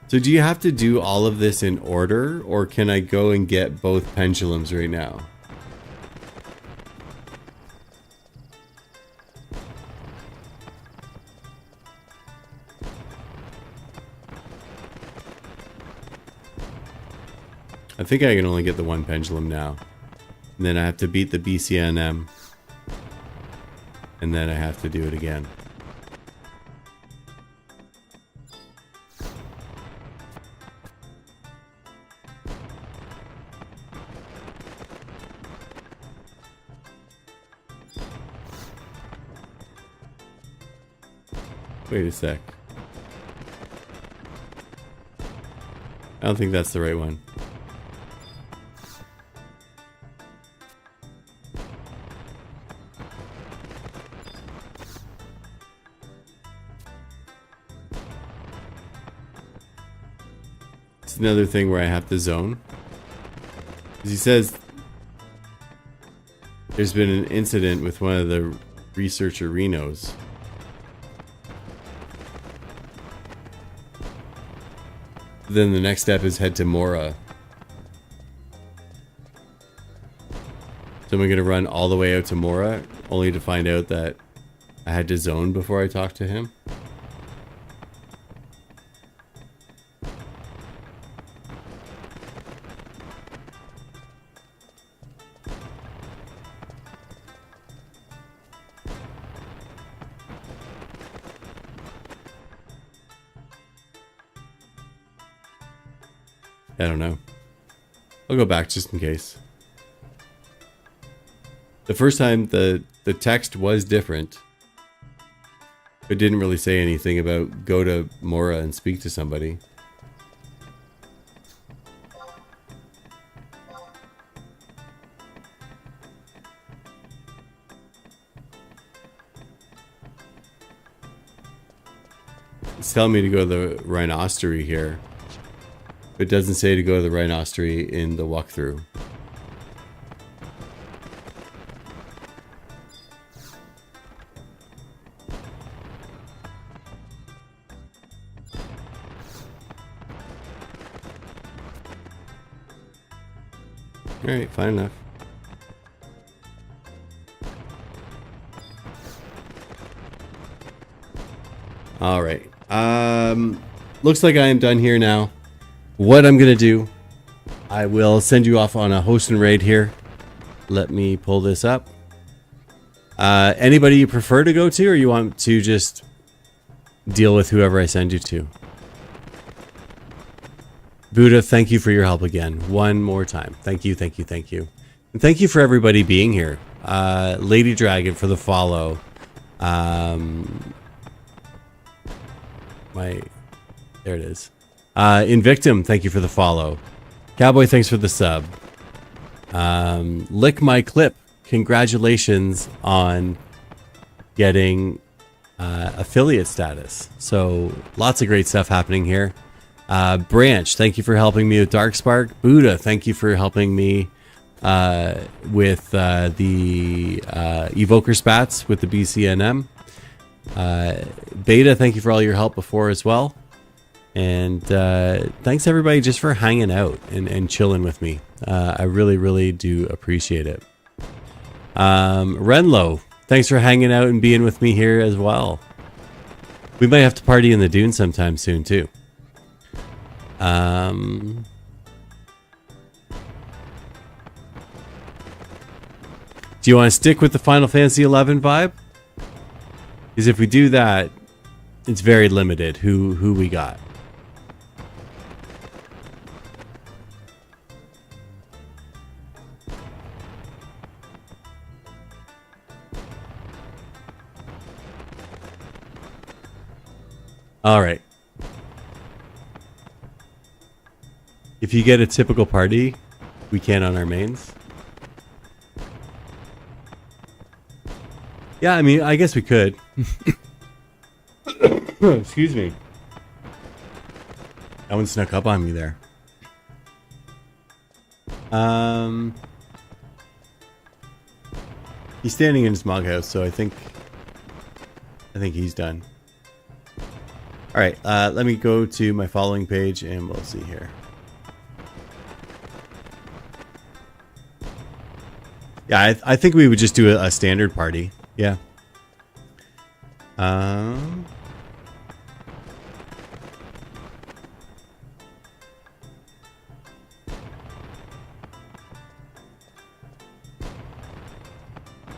So do you have to do all of this in order, or can I go and get both pendulums right now? I think I can only get the one pendulum now. And then I have to beat the BCNM. And then I have to do it again. Wait a sec. I don't think that's the right one. It's another thing where I have to zone. Because he says there's been an incident with one of the researcher Renos. Then the next step is head to Mora. So am I going to run all the way out to Mora, only to find out that I had to zone before I talked to him? I don't know. I'll go back just in case. The first time the text was different. It didn't really say anything about go to Mora and speak to somebody. It's telling me to go to the Rhinostery here. It doesn't say to go to the Rhinostery in the walkthrough. Alright, fine enough. Alright. Looks like I am done here now. What I'm gonna do, I will send you off on a host and raid here. Let me pull this up. Anybody you prefer to go to, or you want to just deal with whoever I send you to? Buddha, thank you for your help again. One more time. Thank you, thank you, thank you. And thank you for everybody being here. Lady Dragon for the follow. There it is. Invictum, thank you for the follow. Cowboy, thanks for the sub. Lick My Clip, congratulations on getting affiliate status. So lots of great stuff happening here. Branch, thank you for helping me with Darkspark. Buddha, thank you for helping me with the Evoker Spats with the BCNM. Beta, thank you for all your help before as well. And thanks everybody just for hanging out and chilling with me. I really, really do appreciate it. Renlo, Thanks for hanging out and being with me here as well. We might have to party in the dune sometime soon too. Do you want to stick with the Final Fantasy XI vibe? Because if we do that, it's very limited who we got. All right. If you get a typical party, we can on our mains. Yeah, I mean, I guess we could. Excuse me. That one snuck up on me there. He's standing in his mog house, so I think he's done. All right, let me go to my following page and we'll see here. Yeah, I think we would just do a standard party. Yeah.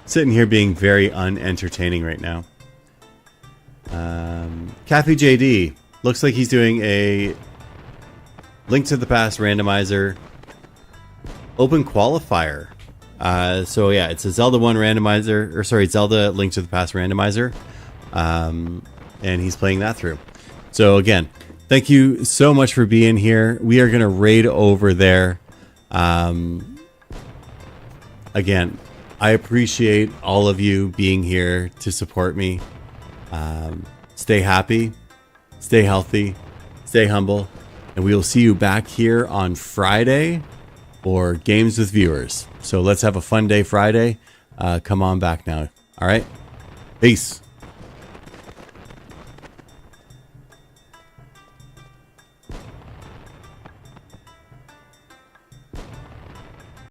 Sitting here being very unentertaining right now. Kathy JD looks like he's doing a Link to the Past randomizer open qualifier. So yeah, it's a Zelda 1 randomizer, or sorry, Zelda Link to the Past randomizer. And he's playing that through. So again, thank you so much for being here. We are going to raid over there. Again, I appreciate all of you being here to support me. Stay happy, stay healthy, stay humble, and we will see you back here on Friday for Games with Viewers. So let's have a fun day Friday. Come on back now. All right. Peace.